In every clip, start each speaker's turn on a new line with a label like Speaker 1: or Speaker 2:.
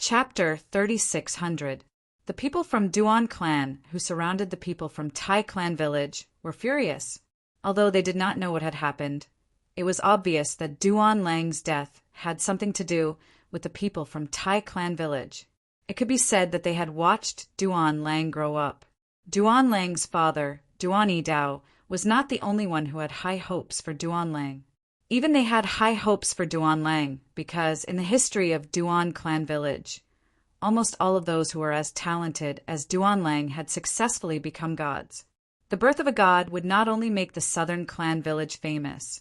Speaker 1: Chapter 3600. The people from Duan clan, who surrounded the people from Tai clan village, were furious. Although they did not know what had happened, it was obvious that Duan Lang's death had something to do with the people from Tai clan village. It could be said that they had watched Duan Lang grow up. Duan Lang's father, Duan Dao, was not the only one who had high hopes for Duan Lang. Even they had high hopes for Duan Lang because, in the history of Duan clan village, almost all of those who were as talented as Duan Lang had successfully become gods. The birth of a god would not only make the southern clan village famous,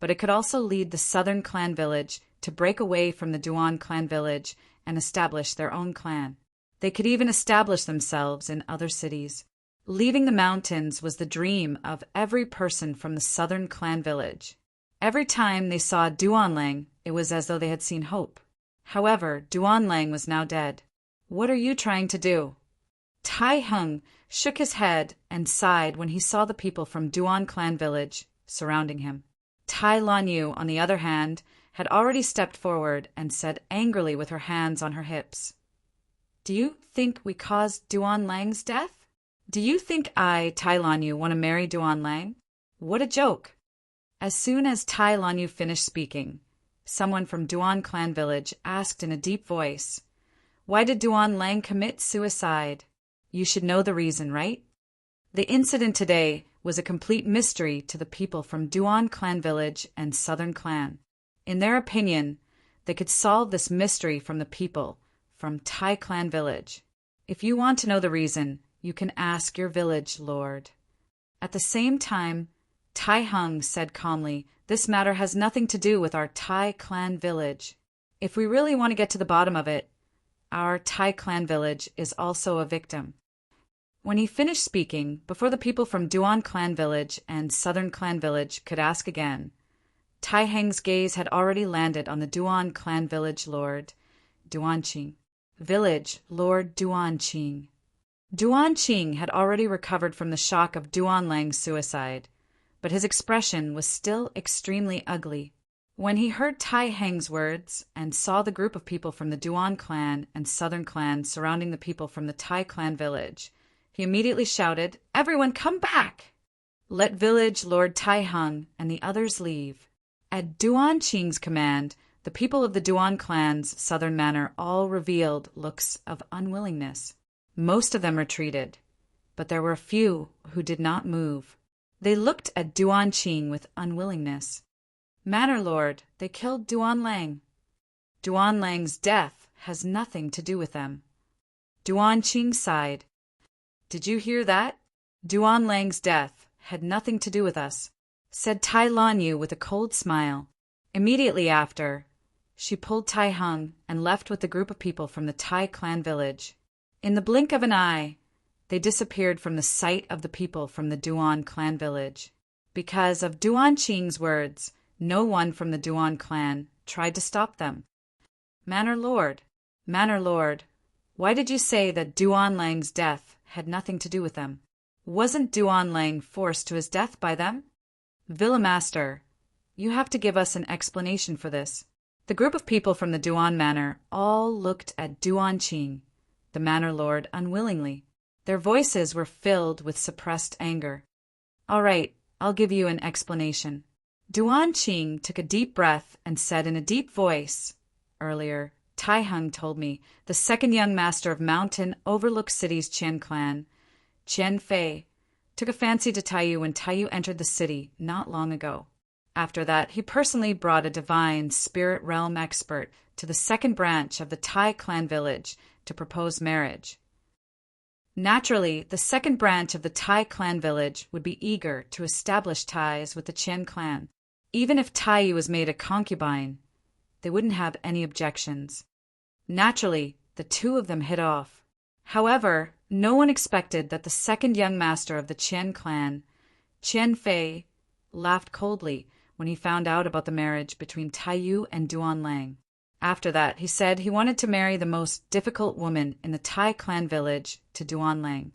Speaker 1: but it could also lead the southern clan village to break away from the Duan clan village and establish their own clan. They could even establish themselves in other cities. Leaving the mountains was the dream of every person from the southern clan village. Every time they saw Duan Lang, it was as though they had seen hope. However, Duan Lang was now dead. "What are you trying to do?" Tai Hung shook his head and sighed when he saw the people from Duan clan village surrounding him. Tai Lan Yu, on the other hand, had already stepped forward and said angrily with her hands on her hips, "Do you think we caused Duan Lang's death? Do you think I, Tai Lan Yu, want to marry Duan Lang? What a joke!" As soon as Tai Lan Yu finished speaking, someone from Duan clan village asked in a deep voice, "Why did Duan Lang commit suicide? You should know the reason, right?" The incident today was a complete mystery to the people from Duan clan village and Southern clan. In their opinion, they could solve this mystery from the people from Tai clan village. If you want to know the reason, you can ask your village lord. At the same time, Tai Hung said calmly, "This matter has nothing to do with our Tai clan village. If we really want to get to the bottom of it, our Tai clan village is also a victim." When he finished speaking, before the people from Duan clan village and Southern clan village could ask again, Tai Heng's gaze had already landed on the Duan clan village lord, Duan Qing. Village Lord Duan Qing. Duan Qing had already recovered from the shock of Duan Lang's suicide, but his expression was still extremely ugly. When he heard Tai Heng's words and saw the group of people from the Duan clan and Southern clan surrounding the people from the Tai clan village, he immediately shouted, "Everyone come back! Let village Lord Tai Hung and the others leave." At Duan Qing's command, the people of the Duan clan's southern manor all revealed looks of unwillingness. Most of them retreated, but there were a few who did not move. They looked at Duan Qing with unwillingness. "Manor Lord, they killed Duan Lang. Duan Lang's death has nothing to do with them." Duan Qing sighed. "Did you hear that? Duan Lang's death had nothing to do with us," said Tai Lan Yu with a cold smile. Immediately after, she pulled Tai Hung and left with the group of people from the Tai clan village. In the blink of an eye, they disappeared from the sight of the people from the Duan clan village. Because of Duan Qing's words, no one from the Duan clan tried to stop them. Manor Lord, why did you say that Duan Lang's death had nothing to do with them? Wasn't Duan Lang forced to his death by them?" "Villa Master, you have to give us an explanation for this." The group of people from the Duan manor all looked at Duan Qing, the manor lord, unwillingly. Their voices were filled with suppressed anger. "All right, I'll give you an explanation." Duan Qing took a deep breath and said in a deep voice, "Earlier, Tai Hung told me the second young master of Mountain Overlook City's Qian clan, Qian Fei, took a fancy to Taiyu when Taiyu entered the city not long ago. After that, he personally brought a divine spirit realm expert to the second branch of the Tai clan village to propose marriage. Naturally, the second branch of the Tai clan village would be eager to establish ties with the Qian clan. Even if Taiyu was made a concubine, they wouldn't have any objections. Naturally, the two of them hit off. However, no one expected that the second young master of the Qian clan, Qian Fei, laughed coldly when he found out about the marriage between Taiyu and Duan Lang. After that, he said he wanted to marry the most difficult woman in the Tai clan village to Duan Lang.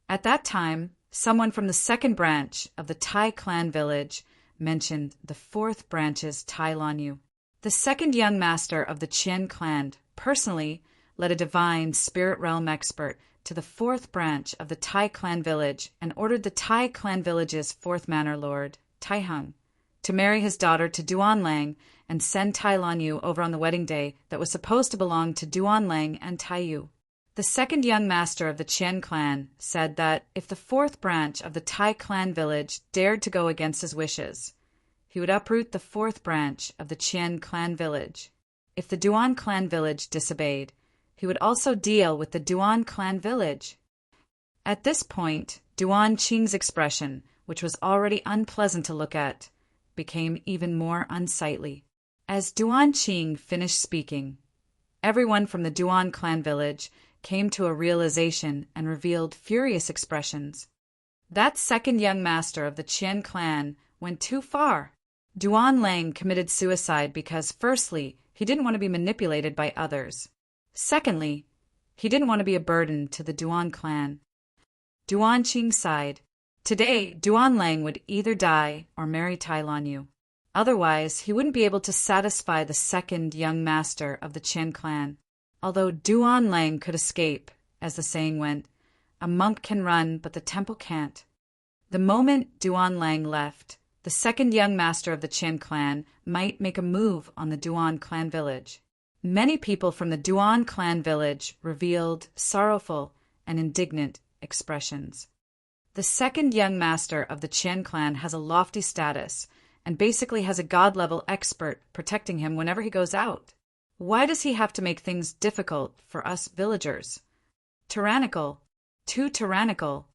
Speaker 1: At that time, someone from the second branch of the Tai clan village mentioned the fourth branch's Tai Lan Yu. The second young master of the Qian clan personally led a divine spirit realm expert to the fourth branch of the Tai clan village and ordered the Tai clan village's fourth manor lord, Tai Hung, to marry his daughter to Duan Lang and send Tai Lan Yu over on the wedding day that was supposed to belong to Duan Lang and Tai Yu. The second young master of the Qian clan said that if the fourth branch of the Tai clan village dared to go against his wishes, he would uproot the fourth branch of the Qian clan village. If the Duan clan village disobeyed, he would also deal with the Duan clan village. At this point, Duan Qing's expression, which was already unpleasant to look at, became even more unsightly. As Duan Qing finished speaking, everyone from the Duan clan village came to a realization and revealed furious expressions. That second young master of the Qian clan went too far. Duan Lang committed suicide because, firstly, he didn't want to be manipulated by others. Secondly, he didn't want to be a burden to the Duan clan. Duan Qing sighed. Today, Duan Lang would either die or marry Tai Lan Yu. Otherwise, he wouldn't be able to satisfy the second young master of the Qian clan. Although Duan Lang could escape, as the saying went, a monk can run, but the temple can't. The moment Duan Lang left, the second young master of the Qian clan might make a move on the Duan clan village. Many people from the Duan clan village revealed sorrowful and indignant expressions. The second young master of the Qian clan has a lofty status and basically has a god-level expert protecting him whenever he goes out. Why does he have to make things difficult for us villagers? Tyrannical. Too tyrannical.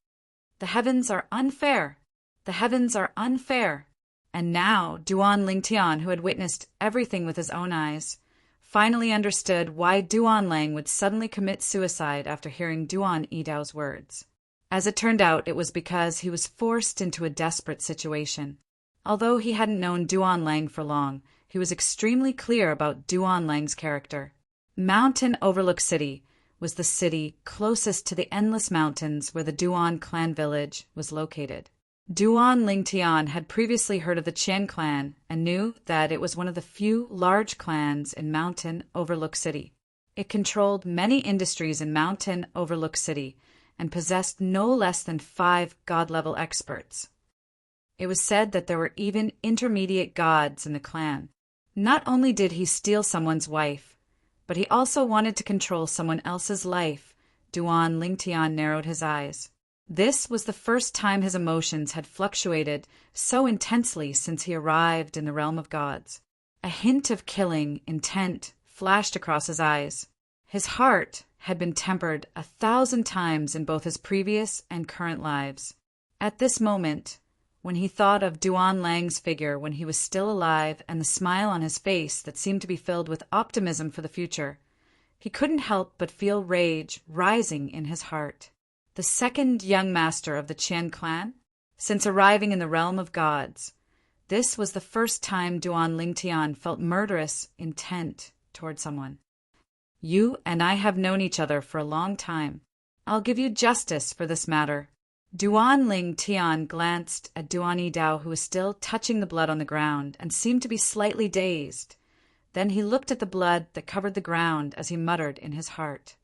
Speaker 1: The heavens are unfair. The heavens are unfair. And now Duan Lingtian, who had witnessed everything with his own eyes, finally understood why Duan Lang would suddenly commit suicide after hearing Duan Yidao's words. As it turned out, it was because he was forced into a desperate situation. Although he hadn't known Duan Lang for long, he was extremely clear about Duan Lang's character. Mountain Overlook City was the city closest to the endless mountains where the Duan clan village was located. Duan Lingtian had previously heard of the Qian clan and knew that it was one of the few large clans in Mountain Overlook City. It controlled many industries in Mountain Overlook City and possessed no less than 5 god-level experts. It was said that there were even intermediate gods in the clan. Not only did he steal someone's wife, but he also wanted to control someone else's life. Duan Lingtian narrowed his eyes. This was the first time his emotions had fluctuated so intensely since he arrived in the realm of gods. A hint of killing intent flashed across his eyes. His heart had been tempered 1,000 times in both his previous and current lives. At this moment, when he thought of Duan Lang's figure when he was still alive and the smile on his face that seemed to be filled with optimism for the future, he couldn't help but feel rage rising in his heart. The second young master of the Qian clan? Since arriving in the realm of gods, this was the first time Duan Lingtian felt murderous intent toward someone. You and I have known each other for a long time. I'll give you justice for this matter. Duan Lingtian glanced at Duan Yidao, who was still touching the blood on the ground and seemed to be slightly dazed. Then he looked at the blood that covered the ground as he muttered in his heart.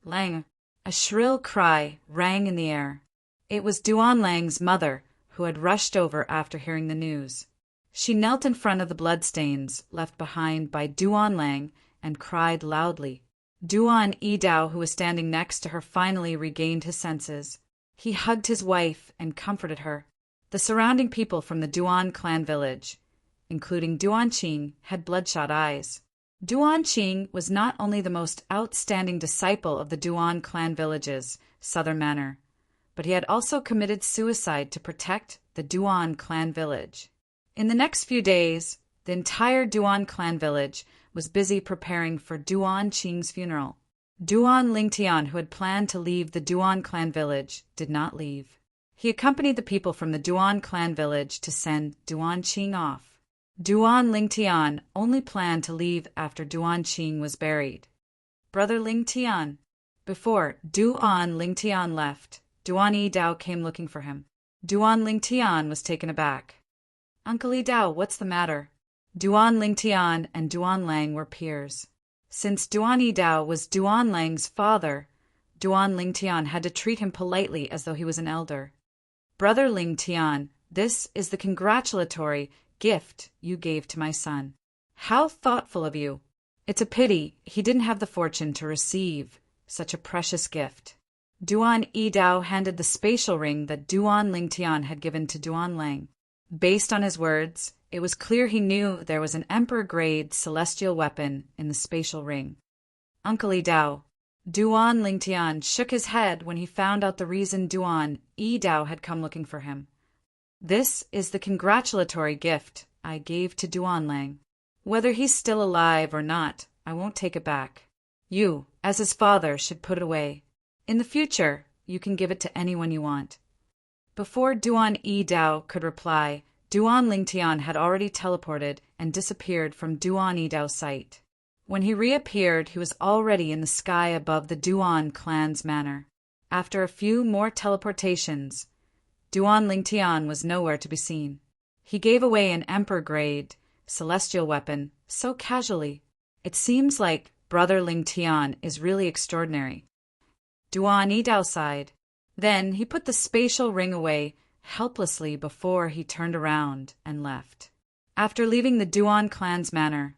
Speaker 1: Lang. A shrill cry rang in the air. It was Duan Lang's mother, who had rushed over after hearing the news. She knelt in front of the bloodstains left behind by Duan Lang and cried loudly. Duan Yidao, who was standing next to her, finally regained his senses. He hugged his wife and comforted her. The surrounding people from the Duan clan village, including Duan Qing, had bloodshot eyes. Duan Qing was not only the most outstanding disciple of the Duan clan village's southern manor, but he had also committed suicide to protect the Duan clan village. In the next few days, the entire Duan clan village was busy preparing for Duan Qing's funeral. Duan Lingtian, who had planned to leave the Duan clan village, did not leave. He accompanied the people from the Duan clan village to send Duan Qing off. Duan Lingtian only planned to leave after Duan Qing was buried. Brother Lingtian. Before Duan Lingtian left, Duan Yidao came looking for him. Duan Lingtian was taken aback. Uncle Yidao, what's the matter? Duan Lingtian and Duan Lang were peers. Since Duan Yidao was Duan Lang's father, Duan Ling Tian had to treat him politely as though he was an elder. Brother Ling Tian, this is the congratulatory gift you gave to my son. How thoughtful of you. It's a pity he didn't have the fortune to receive such a precious gift. Duan Yidao handed the spatial ring that Duan Ling Tian had given to Duan Lang. Based on his words, it was clear he knew there was an emperor-grade celestial weapon in the spatial ring. Uncle Yidao. Duan Ling Tian shook his head when he found out the reason Duan Yidao had come looking for him. This is the congratulatory gift I gave to Duan Lang. Whether he's still alive or not, I won't take it back. You, as his father, should put it away. In the future, you can give it to anyone you want. Before Duan Yidao could reply, Duan Ling Tian had already teleported and disappeared from Duan Yidao's sight. When he reappeared, he was already in the sky above the Duan clan's manor. After a few more teleportations, Duan Ling Tian was nowhere to be seen. He gave away an emperor-grade celestial weapon so casually. It seems like Brother Ling Tian is really extraordinary. Duan Yidao sighed. Then he put the spatial ring away helplessly before he turned around and left. After leaving the Duan clan's manor,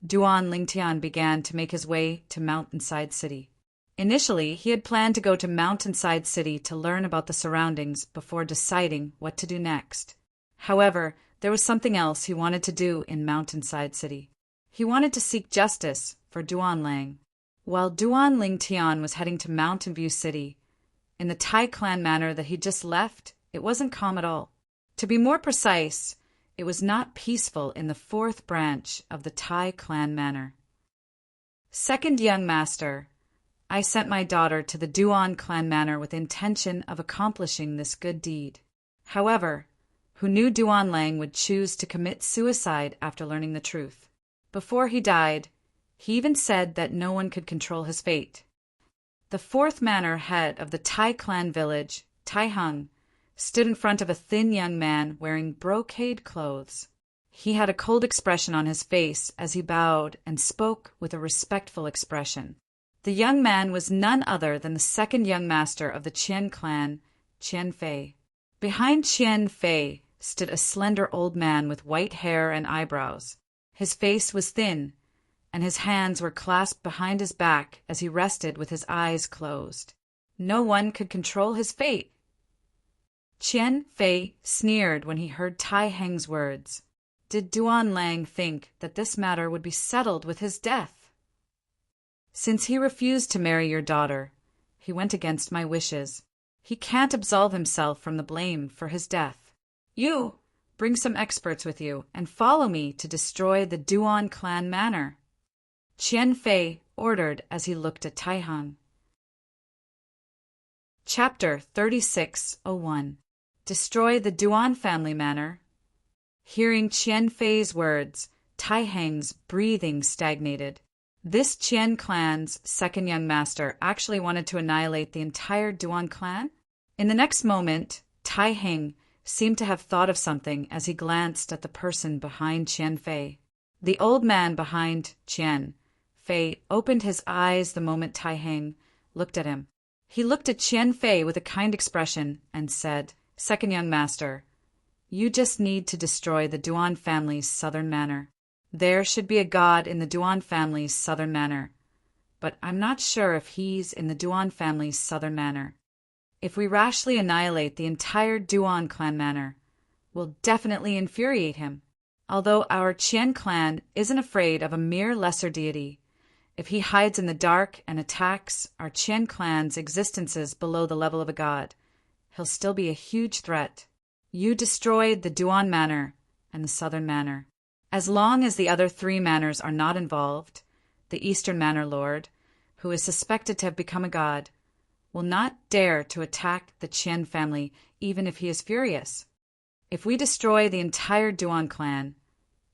Speaker 1: Duan Ling Tian began to make his way to Mountainside City. Initially, he had planned to go to Mountainside City to learn about the surroundings before deciding what to do next. However, there was something else he wanted to do in Mountainside City. He wanted to seek justice for Duan Lang. While Duan Ling Tian was heading to Mountain View City, in the Tai clan manor that he just left, it wasn't calm at all. To be more precise, it was not peaceful in the fourth branch of the Tai clan manor. Second young master, I sent my daughter to the Duan clan manor with intention of accomplishing this good deed. However, who knew Duan Lang would choose to commit suicide after learning the truth. Before he died, he even said that no one could control his fate. The fourth manor head of the Tai clan village, Tai Hung, stood in front of a thin young man wearing brocade clothes. He had a cold expression on his face as he bowed and spoke with a respectful expression. The young man was none other than the second young master of the Qian clan, Qian Fei. Behind Qian Fei stood a slender old man with white hair and eyebrows. His face was thin, and his hands were clasped behind his back as he rested with his eyes closed. No one could control his fate. Qian Fei sneered when he heard Tai Heng's words. Did Duan Lang think that this matter would be settled with his death? Since he refused to marry your daughter, he went against my wishes. He can't absolve himself from the blame for his death. You, bring some experts with you and follow me to destroy the Duan clan manor. Qian Fei ordered as he looked at Tai Hung. Chapter 3601. Destroy the Duan family manor. Hearing Qian Fei's words, Tai Heng's breathing stagnated. This Qian clan's second young master actually wanted to annihilate the entire Duan clan? In the next moment, Tai Heng seemed to have thought of something as he glanced at the person behind Qian Fei. The old man behind Qian Fei opened his eyes the moment Tai Heng looked at him. He looked at Qian Fei with a kind expression and said, Second young master, you just need to destroy the Duan family's southern manor. There should be a god in the Duan family's southern manor, but I'm not sure if he's in the Duan family's southern manor. If we rashly annihilate the entire Duan clan manor, we'll definitely infuriate him. Although our Qian clan isn't afraid of a mere lesser deity, if he hides in the dark and attacks our Qian clan's existences below the level of a god, he'll still be a huge threat. You destroyed the Duan manor and the southern manor. As long as the other three manors are not involved, the eastern manor lord, who is suspected to have become a god, will not dare to attack the Qian family even if he is furious. If we destroy the entire Duan clan,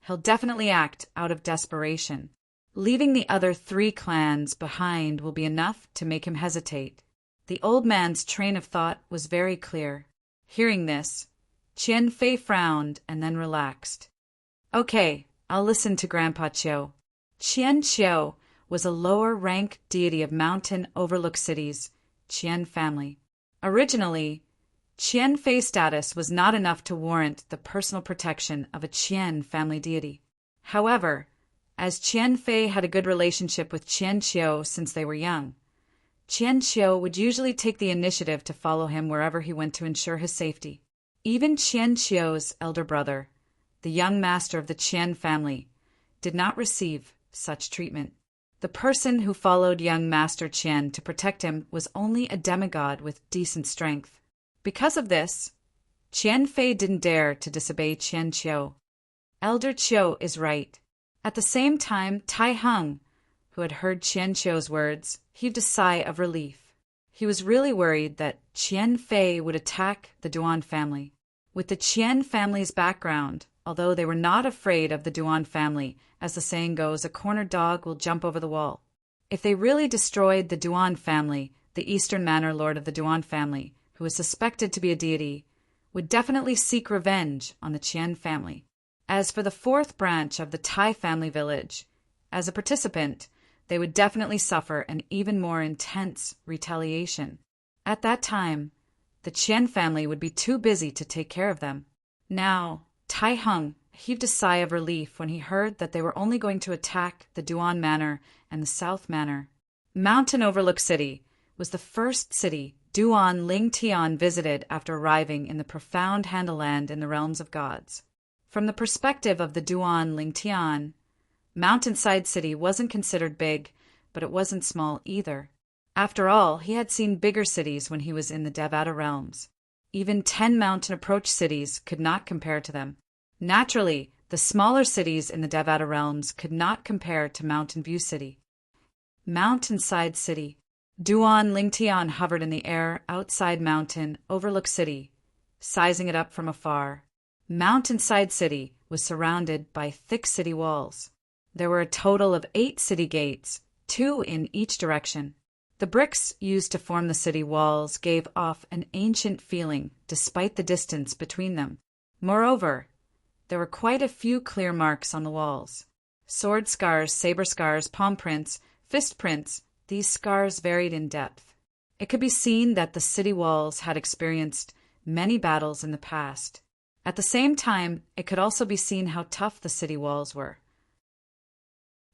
Speaker 1: he'll definitely act out of desperation. Leaving the other three clans behind will be enough to make him hesitate. The old man's train of thought was very clear. Hearing this, Qian Fei frowned and then relaxed. Okay, I'll listen to Grandpa Qiu. Qian Qiu was a lower-rank deity of mountain overlook cities, Qian family. Originally, Qian Fei status was not enough to warrant the personal protection of a Qian family deity. However, as Qian Fei had a good relationship with Qian Qiu since they were young, Qian Qiu would usually take the initiative to follow him wherever he went to ensure his safety. Even Qian Qiu's elder brother, the young master of the Qian family, did not receive such treatment. The person who followed young Master Qian to protect him was only a demigod with decent strength. Because of this, Qian Fei didn't dare to disobey Qian Qiu. Elder Qiu is right. At the same time, Tai Hung, who had heard Qian Qiu's words, heaved a sigh of relief. He was really worried that Qian Fei would attack the Duan family. With the Qian family's background, although they were not afraid of the Duan family, as the saying goes, a cornered dog will jump over the wall. If they really destroyed the Duan family, the Eastern Manor Lord of the Duan family, who was suspected to be a deity, would definitely seek revenge on the Qian family. As for the fourth branch of the Tai family village, as a participant, they would definitely suffer an even more intense retaliation. At that time, the Qian family would be too busy to take care of them. Now, Tai Hung heaved a sigh of relief when he heard that they were only going to attack the Duan Manor and the South Manor. Mountain Overlook City was the first city Duan Lingtian visited after arriving in the profound Handaland in the realms of gods. From the perspective of the Duan Lingtian, Mountainside City wasn't considered big, but it wasn't small either. After all, he had seen bigger cities when he was in the Devata realms. Even 10 mountain approach cities could not compare to them. Naturally, the smaller cities in the Devata realms could not compare to Mountain View City. Mountainside City. Duan Lingtian hovered in the air outside Mountain Overlook City, sizing it up from afar. Mountainside City was surrounded by thick city walls. There were a total of 8 city gates, 2 in each direction. The bricks used to form the city walls gave off an ancient feeling despite the distance between them. Moreover, there were quite a few clear marks on the walls. Sword scars, saber scars, palm prints, fist prints, these scars varied in depth. It could be seen that the city walls had experienced many battles in the past. At the same time, it could also be seen how tough the city walls were.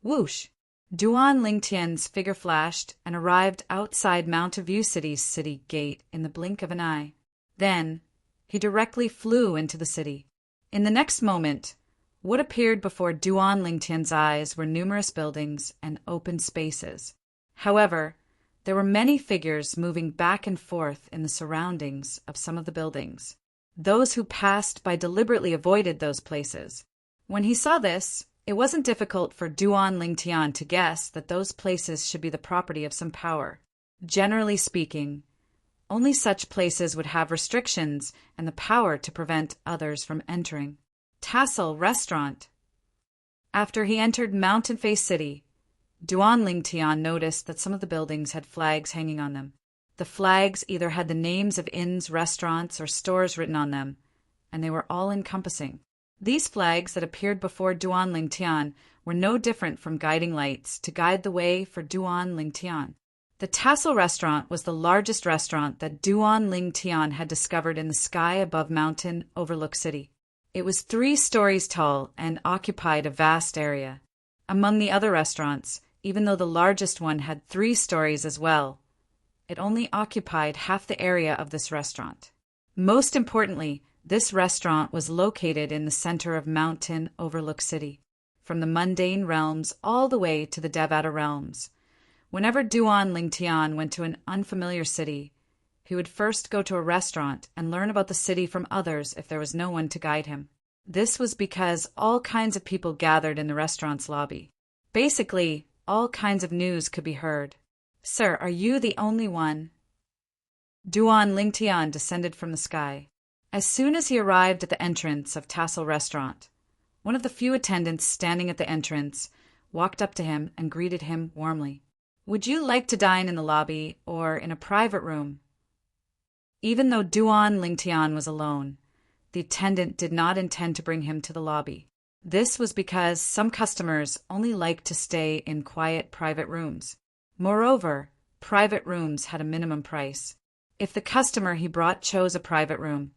Speaker 1: Whoosh! Duan Lingtian's figure flashed and arrived outside Mountain View City's city gate in the blink of an eye. Then, he directly flew into the city. In the next moment, what appeared before Duan Lingtian's eyes were numerous buildings and open spaces. However, there were many figures moving back and forth in the surroundings of some of the buildings. Those who passed by deliberately avoided those places. When he saw this, it wasn't difficult for Duan Lingtian to guess that those places should be the property of some power. Generally speaking, only such places would have restrictions and the power to prevent others from entering. Tassel Restaurant. After he entered Mountain Face City, Duan Lingtian noticed that some of the buildings had flags hanging on them. The flags either had the names of inns, restaurants, or stores written on them, and they were all-encompassing. These flags that appeared before Duan Lingtian were no different from guiding lights to guide the way for Duan Lingtian. The Tassel Restaurant was the largest restaurant that Duan Lingtian had discovered in the sky above Mountain Overlook City. It was 3 stories tall and occupied a vast area. Among the other restaurants, even though the largest one had 3 stories as well, it only occupied half the area of this restaurant. Most importantly, this restaurant was located in the center of Mountain Overlook City, from the mundane realms all the way to the Devata realms. Whenever Duan Lingtian went to an unfamiliar city, he would first go to a restaurant and learn about the city from others if there was no one to guide him. This was because all kinds of people gathered in the restaurant's lobby. Basically, all kinds of news could be heard. "Sir, are you the only one?" Duan Lingtian descended from the sky. As soon as he arrived at the entrance of Tassel Restaurant, one of the few attendants standing at the entrance walked up to him and greeted him warmly. "Would you like to dine in the lobby or in a private room?" Even though Duan Lingtian was alone, the attendant did not intend to bring him to the lobby. This was because some customers only liked to stay in quiet private rooms. Moreover, private rooms had a minimum price. If the customer he brought chose a private room,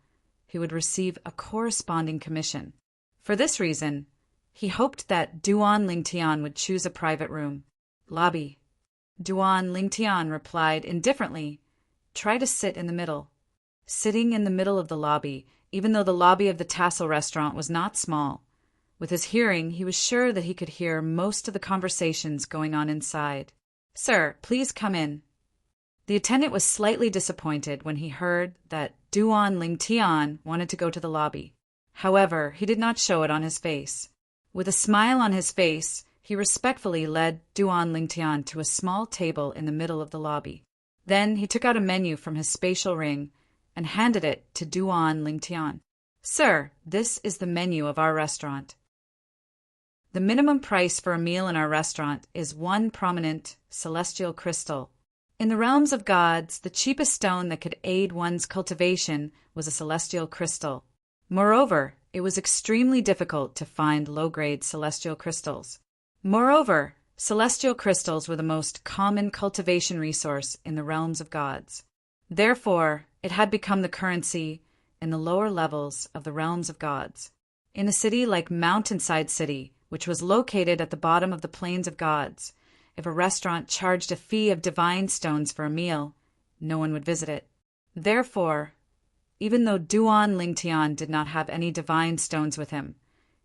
Speaker 1: he would receive a corresponding commission. For this reason, he hoped that Duan Lingtian would choose a private room. Lobby. Duan Lingtian replied indifferently, "Try to sit in the middle." Sitting in the middle of the lobby, even though the lobby of the Tassel restaurant was not small, with his hearing he was sure that he could hear most of the conversations going on inside. "Sir, please come in." The attendant was slightly disappointed when he heard that Duan Lingtian wanted to go to the lobby. However, he did not show it on his face. With a smile on his face, he respectfully led Duan Lingtian to a small table in the middle of the lobby. Then he took out a menu from his spatial ring and handed it to Duan Lingtian. "Sir, this is the menu of our restaurant. The minimum price for a meal in our restaurant is 1 prominent celestial crystal. In the realms of gods, the cheapest stone that could aid one's cultivation was a celestial crystal. Moreover, it was extremely difficult to find low-grade celestial crystals. Moreover, celestial crystals were the most common cultivation resource in the realms of gods. Therefore, it had become the currency in the lower levels of the realms of gods. In a city like Mountainside City, which was located at the bottom of the plains of gods, if a restaurant charged a fee of divine stones for a meal, no one would visit it. Therefore, even though Duan Lingtian did not have any divine stones with him,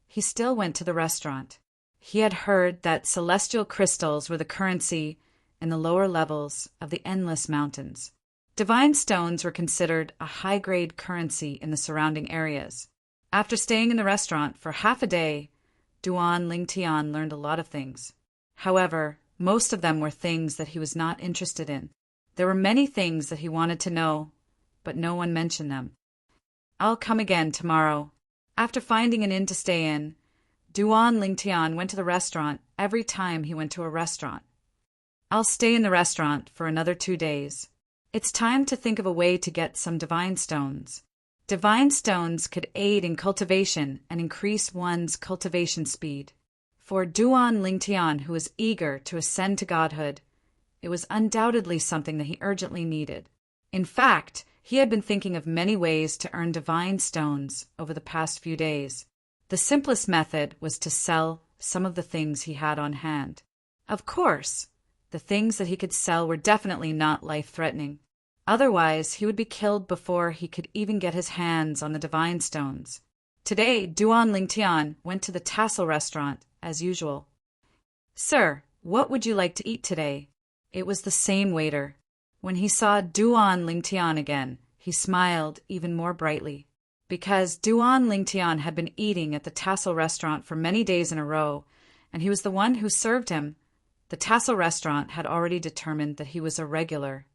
Speaker 1: he still went to the restaurant. He had heard that celestial crystals were the currency in the lower levels of the endless mountains. Divine stones were considered a high-grade currency in the surrounding areas. After staying in the restaurant for half a day, Duan Lingtian learned a lot of things. However, most of them were things that he was not interested in. There were many things that he wanted to know, but no one mentioned them. "I'll come again tomorrow." After finding an inn to stay in, Duan Lingtian went to the restaurant every time he went to a restaurant. "I'll stay in the restaurant for another 2 days. It's time to think of a way to get some divine stones. Divine stones could aid in cultivation and increase one's cultivation speed. For Duan Lingtian, who was eager to ascend to godhood, it was undoubtedly something that he urgently needed. In fact, he had been thinking of many ways to earn divine stones over the past few days. The simplest method was to sell some of the things he had on hand. Of course, the things that he could sell were definitely not life-threatening. Otherwise, he would be killed before he could even get his hands on the divine stones. Today, Duan Lingtian went to the Tassel restaurant as usual. "Sir, what would you like to eat today?" It was the same waiter. When he saw Duan Lingtian again, he smiled even more brightly. Because Duan Lingtian had been eating at the Tassel restaurant for many days in a row, and he was the one who served him, the Tassel restaurant had already determined that he was a regular.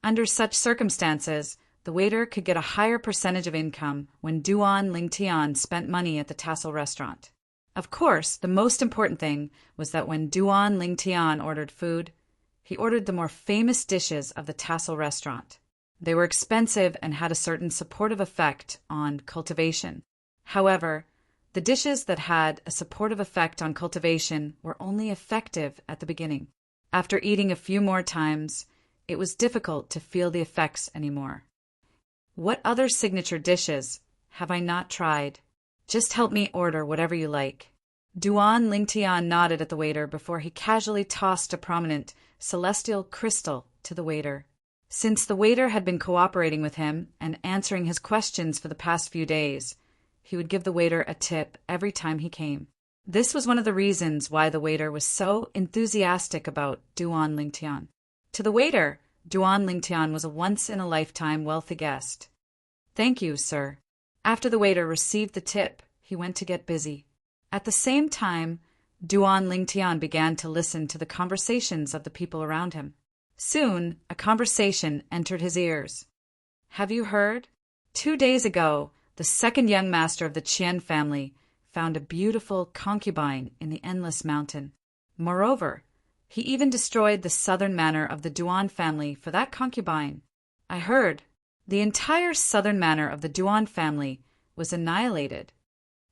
Speaker 1: Under such circumstances, the waiter could get a higher percentage of income when Duan Lingtian spent money at the Tassel restaurant. Of course, the most important thing was that when Duan Lingtian ordered food, he ordered the more famous dishes of the Tassel restaurant. They were expensive and had a certain supportive effect on cultivation. However, the dishes that had a supportive effect on cultivation were only effective at the beginning. After eating a few more times, it was difficult to feel the effects anymore. "What other signature dishes have I not tried? Just help me order whatever you like." Duan Lingtian nodded at the waiter before he casually tossed a prominent celestial crystal to the waiter. Since the waiter had been cooperating with him and answering his questions for the past few days, he would give the waiter a tip every time he came. This was one of the reasons why the waiter was so enthusiastic about Duan Lingtian. To the waiter, Duan Lingtian was a once-in-a-lifetime wealthy guest. "Thank you, sir." After the waiter received the tip, he went to get busy. At the same time, Duan Lingtian began to listen to the conversations of the people around him. Soon, a conversation entered his ears. "Have you heard? 2 days ago, the second young master of the Qian family found a beautiful concubine in the Endless Mountain. Moreover, he even destroyed the southern manor of the Duan family for that concubine." "I heard. The entire southern manor of the Duan family was annihilated."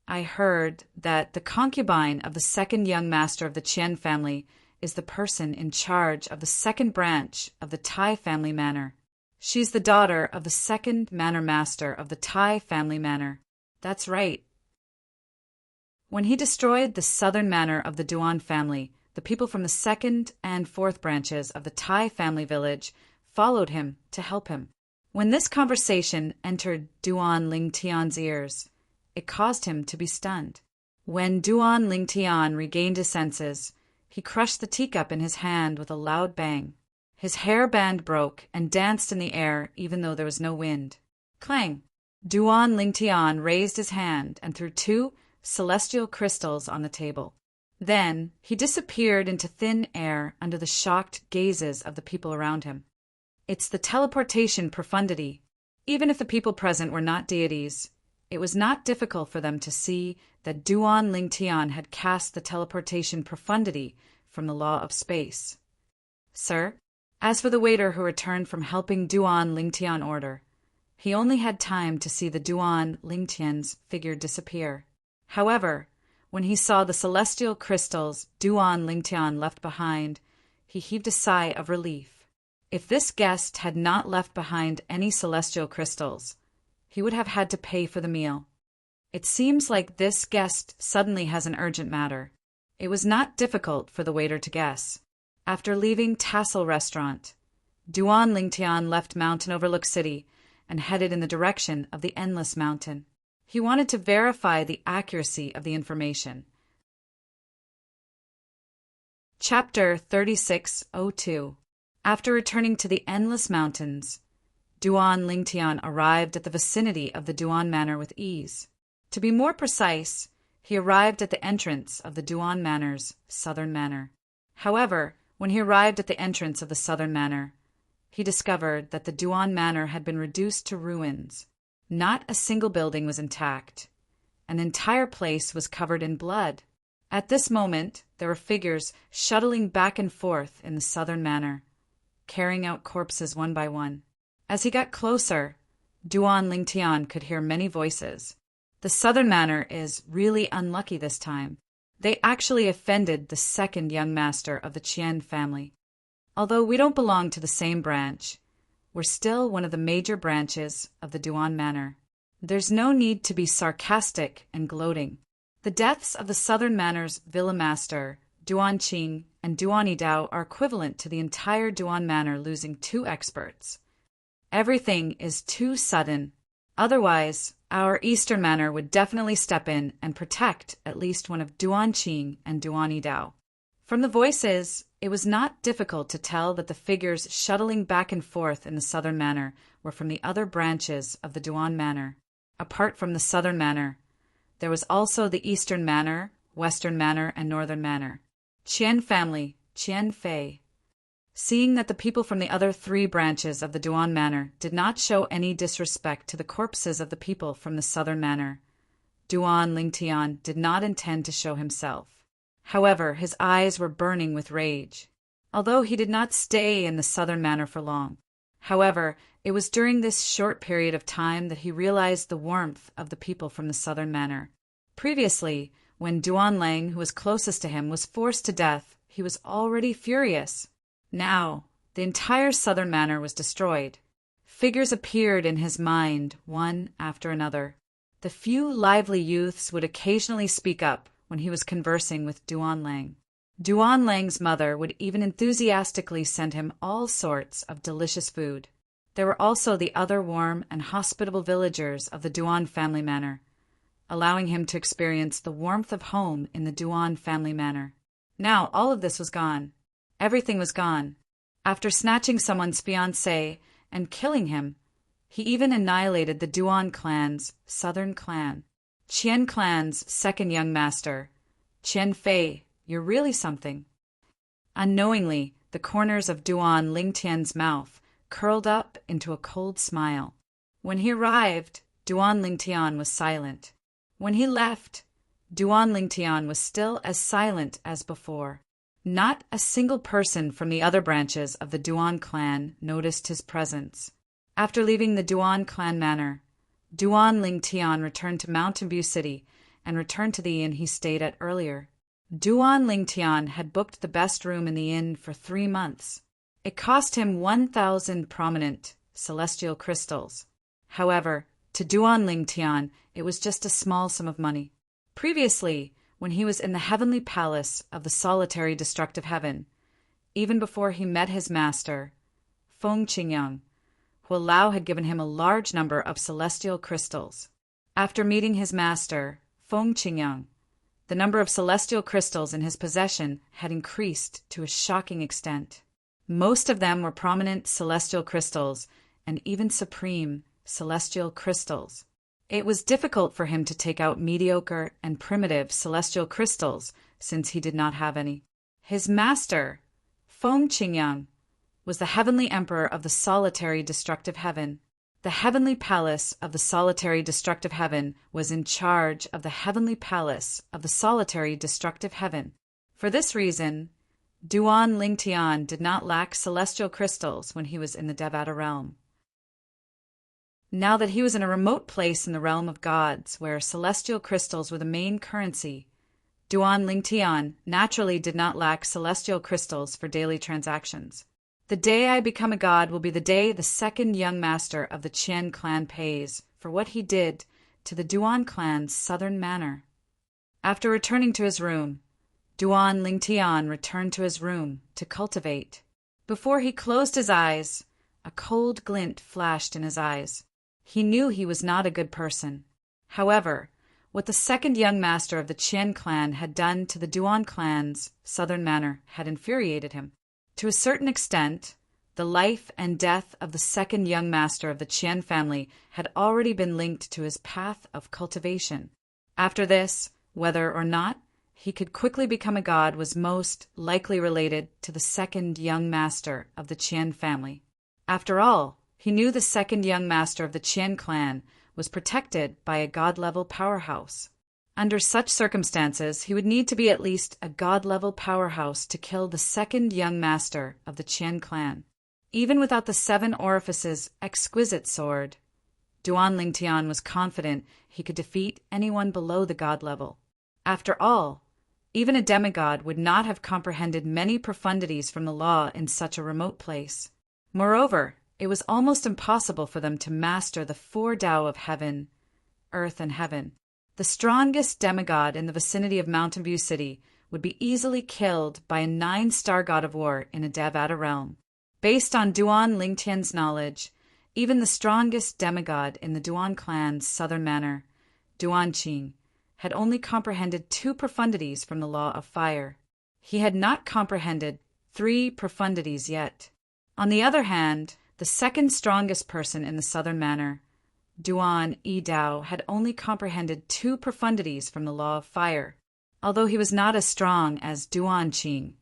Speaker 1: I heard that the concubine of the second young master of the Qian family is the person in charge of the second branch of the Tai family manor. She's the daughter of the second manor master of the Tai family manor. That's right. When he destroyed the southern manor of the Duan family, the people from the second and fourth branches of the Tai family village followed him to help him. When this conversation entered Duan Lingtian's ears, it caused him to be stunned. When Duan Lingtian regained his senses, he crushed the teacup in his hand with a loud bang. His hair band broke and danced in the air even though there was no wind. Clang! Duan Lingtian raised his hand and threw 2 celestial crystals on the table. Then he disappeared into thin air under the shocked gazes of the people around him. It's the teleportation profundity. Even if the people present were not deities, it was not difficult for them to see that Duan Lingtian had cast the teleportation profundity from the law of space. Sir, as for the waiter who returned from helping Duan Lingtian order, he only had time to see the Duan Lingtian's figure disappear. However, when he saw the celestial crystals Duan Lingtian left behind, he heaved a sigh of relief. If this guest had not left behind any celestial crystals, he would have had to pay for the meal. It seems like this guest suddenly has an urgent matter. It was not difficult for the waiter to guess. After leaving Tassel Restaurant, Duan Lingtian left Mountain Overlook City and headed in the direction of the Endless Mountain. He wanted to verify the accuracy of the information. Chapter 3602. After returning to the Endless Mountains, Duan Lingtian arrived at the vicinity of the Duan Manor with ease. To be more precise, he arrived at the entrance of the Duan Manor's southern manor. However, when he arrived at the entrance of the southern manor, he discovered that the Duan Manor had been reduced to ruins. Not a single building was intact. An entire place was covered in blood. At this moment, there were figures shuttling back and forth in the southern manor, carrying out corpses one by one. As he got closer, Duan Lingtian could hear many voices. The southern manor is really unlucky this time. They actually offended the second young master of the Qian family. Although we don't belong to the same branch, we're still one of the major branches of the Duan Manor. There's no need to be sarcastic and gloating. The deaths of the southern manor's villa master, Duan Qing, and Duan Yidao are equivalent to the entire Duan Manor losing 2 experts. Everything is too sudden. Otherwise, our Eastern Manor would definitely step in and protect at least one of Duan Qing and Duan Yidao. From the voices, it was not difficult to tell that the figures shuttling back and forth in the southern manor were from the other branches of the Duan Manor. Apart from the southern manor, there was also the Eastern Manor, Western Manor, and Northern Manor. Qian family, Qian Fei. Seeing that the people from the other 3 branches of the Duan Manor did not show any disrespect to the corpses of the people from the southern manor, Duan Lingtian did not intend to show himself. However, his eyes were burning with rage. Although he did not stay in the southern manor for long. However, it was during this short period of time that he realized the warmth of the people from the southern manor. Previously, when Duan Lang, who was closest to him, was forced to death, he was already furious. Now, the entire southern manor was destroyed. Figures appeared in his mind, one after another. The few lively youths would occasionally speak up when he was conversing with Duan Lang. Duan Lang's mother would even enthusiastically send him all sorts of delicious food. There were also the other warm and hospitable villagers of the Duan family manor, allowing him to experience the warmth of home in the Duan family manor. Now all of this was gone. Everything was gone. After snatching someone's fiancé and killing him, he even annihilated the Duan clan's southern clan. Qian clan's second young master, Qian Fei, you're really something. Unknowingly, the corners of Duan Lingtian's mouth curled up into a cold smile. When he arrived, Duan Lingtian was silent. When he left, Duan Lingtian was still as silent as before. Not a single person from the other branches of the Duan clan noticed his presence. After leaving the Duan clan manor, Duan Lingtian returned to Mountain View City and returned to the inn he stayed at earlier. Duan Lingtian had booked the best room in the inn for 3 months. It cost him 1,000 prominent celestial crystals. However, to Duan Lingtian, it was just a small sum of money. Previously, when he was in the heavenly palace of the solitary destructive heaven, even before he met his master, Feng Qingyang, Huolao had given him a large number of celestial crystals. After meeting his master, Feng Qingyang, the number of celestial crystals in his possession had increased to a shocking extent. Most of them were prominent celestial crystals and even supreme celestial crystals. It was difficult for him to take out mediocre and primitive celestial crystals since he did not have any. His master, Feng Qingyang, was the heavenly emperor of the solitary destructive heaven. The heavenly palace of the solitary destructive heaven was in charge of the heavenly palace of the solitary destructive heaven. For this reason, Duan Lingtian did not lack celestial crystals when he was in the Devata realm. Now that he was in a remote place in the realm of gods, where celestial crystals were the main currency, Duan Lingtian naturally did not lack celestial crystals for daily transactions. The day I become a god will be the day the second young master of the Qian clan pays for what he did to the Duan clan's southern manor. After returning to his room, Duan Lingtian returned to his room to cultivate. Before he closed his eyes, a cold glint flashed in his eyes. He knew he was not a good person. However, what the second young master of the Qian clan had done to the Duan clan's southern manor had infuriated him. To a certain extent, the life and death of the second young master of the Qian family had already been linked to his path of cultivation. After this, whether or not he could quickly become a god was most likely related to the second young master of the Qian family. After all, he knew the second young master of the Qian clan was protected by a god-level powerhouse. Under such circumstances, he would need to be at least a god-level powerhouse to kill the second young master of the Qian clan. Even without the 7 orifices exquisite sword, Duan Lingtian was confident he could defeat anyone below the god level. After all, even a demigod would not have comprehended many profundities from the law in such a remote place. Moreover, it was almost impossible for them to master the 4 Tao of heaven, earth, and heaven. The strongest demigod in the vicinity of Mountain View City would be easily killed by a 9-star god of war in a Devata realm. Based on Duan Lingtian's knowledge, even the strongest demigod in the Duan clan's southern manor, Duan Qing, had only comprehended 2 profundities from the law of fire. He had not comprehended 3 profundities yet. On the other hand, the second strongest person in the southern manor, Duan Yidao, had only comprehended 2 profundities from the law of fire. Although he was not as strong as Duan Qing,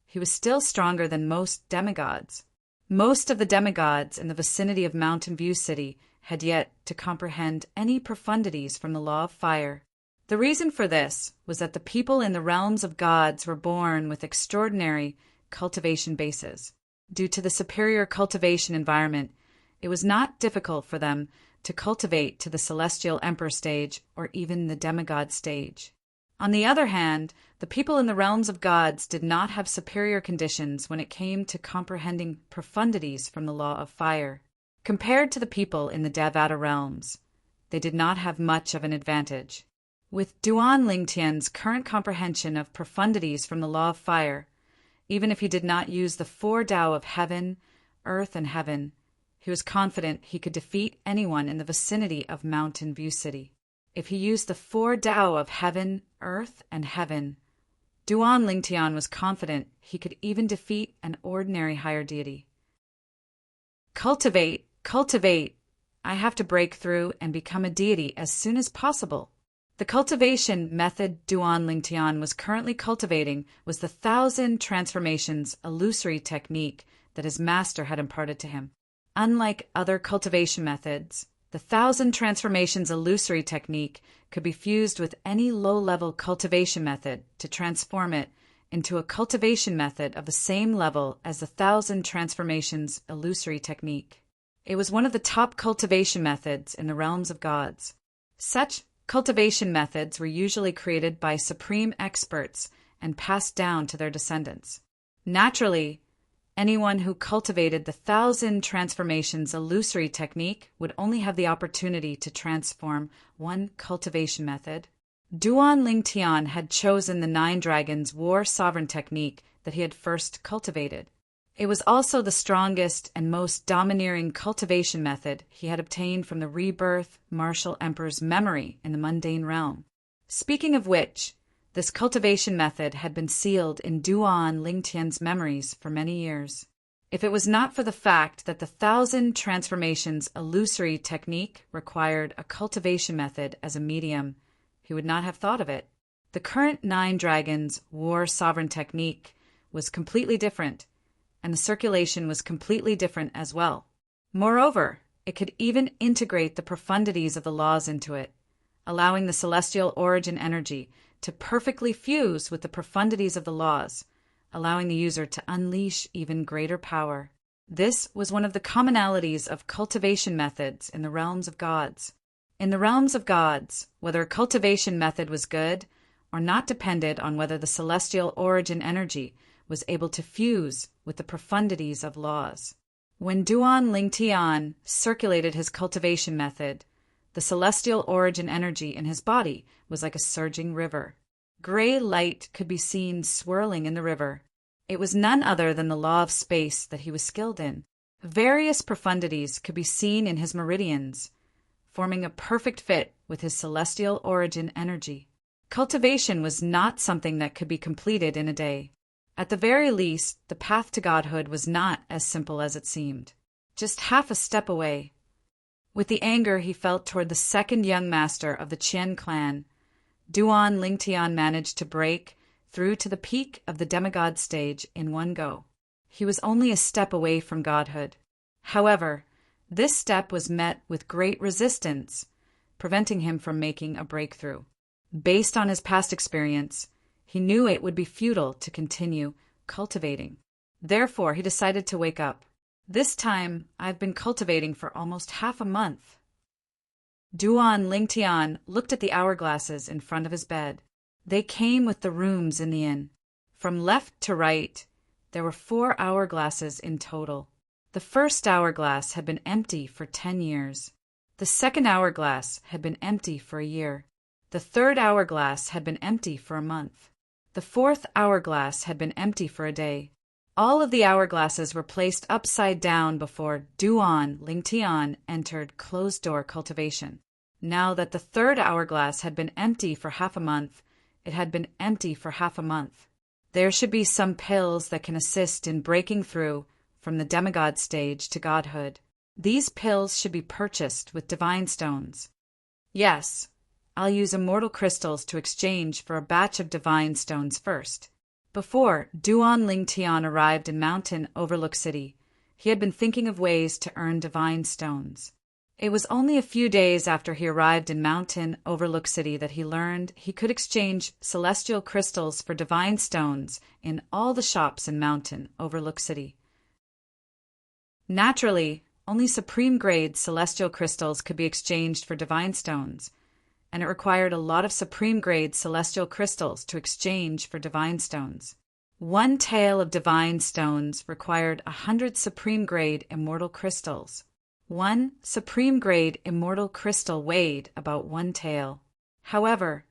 Speaker 1: he was still stronger than most demigods. Most of the demigods in the vicinity of Mountain View City had yet to comprehend any profundities from the law of fire. The reason for this was that the people in the realms of gods were born with extraordinary cultivation bases. Due to the superior cultivation environment, it was not difficult for them to cultivate to the celestial emperor stage or even the demigod stage. On the other hand, the people in the realms of gods did not have superior conditions when it came to comprehending profundities from the law of fire. Compared to the people in the Devata realms, they did not have much of an advantage. With Duan Lingtian's current comprehension of profundities from the law of fire, even if he did not use the 4 Tao of heaven, earth, and heaven, he was confident he could defeat anyone in the vicinity of Mountain View City. If he used the 4 Tao of heaven, earth, and heaven, Duan Lingtian was confident he could even defeat an ordinary higher deity. Cultivate, cultivate! I have to break through and become a deity as soon as possible. The cultivation method Duan Lingtian was currently cultivating was the 1,000 transformations illusory technique that his master had imparted to him. Unlike other cultivation methods, the 1,000 transformations illusory technique could be fused with any low-level cultivation method to transform it into a cultivation method of the same level as the 1,000 transformations illusory technique. It was one of the top cultivation methods in the realms of gods. Such Cultivation methods were usually created by supreme experts and passed down to their descendants. Naturally, anyone who cultivated the 1,000 transformations illusory technique would only have the opportunity to transform one cultivation method. Duan Lingtian had chosen the 9 Dragons War Sovereign technique that he had first cultivated. It was also the strongest and most domineering cultivation method he had obtained from the rebirth martial emperor's memory in the mundane realm. Speaking of which, this cultivation method had been sealed in Duan Lingtian's memories for many years. If it was not for the fact that the 1,000 transformations illusory technique required a cultivation method as a medium, he would not have thought of it. The current 9 Dragons War Sovereign technique was completely different, and the circulation was completely different as well. Moreover, it could even integrate the profundities of the laws into it, allowing the celestial origin energy to perfectly fuse with the profundities of the laws, allowing the user to unleash even greater power. This was one of the commonalities of cultivation methods in the realms of gods. In the realms of gods, whether a cultivation method was good or not depended on whether the celestial origin energy was able to fuse with the profundities of laws. When Duan Lingtian circulated his cultivation method, the celestial origin energy in his body was like a surging river. Gray light could be seen swirling in the river. It was none other than the law of space that he was skilled in. Various profundities could be seen in his meridians, forming a perfect fit with his celestial origin energy. Cultivation was not something that could be completed in a day. At the very least, the path to godhood was not as simple as it seemed. Just half a step away. With the anger he felt toward the second young master of the Qian clan, Duan Lingtian managed to break through to the peak of the demigod stage in one go. He was only a step away from godhood. However, this step was met with great resistance, preventing him from making a breakthrough. Based on his past experience, he knew it would be futile to continue cultivating. Therefore, he decided to wake up. This time, I've been cultivating for almost half a month. Duan Lingtian looked at the hourglasses in front of his bed. They came with the rooms in the inn. From left to right, there were 4 hourglasses in total. The first hourglass had been empty for 10 years. The second hourglass had been empty for a year. The third hourglass had been empty for a month. The fourth hourglass had been empty for a day. All of the hourglasses were placed upside down before Duan Lingtian entered closed-door cultivation. Now that the third hourglass had been empty for half a month, it had been empty for half a month. There should be some pills that can assist in breaking through from the demigod stage to godhood. These pills should be purchased with divine stones. Yes, I'll use immortal crystals to exchange for a batch of divine stones first. Before Duan Lingtian arrived in Mountain Overlook City, he had been thinking of ways to earn divine stones. It was only a few days after he arrived in Mountain Overlook City that he learned he could exchange celestial crystals for divine stones in all the shops in Mountain Overlook City. Naturally, only supreme-grade celestial crystals could be exchanged for divine stones, and it required a lot of supreme-grade celestial crystals to exchange for divine stones. 1 tael of divine stones required 100 supreme-grade immortal crystals. 1 supreme-grade immortal crystal weighed about 1 tael. However,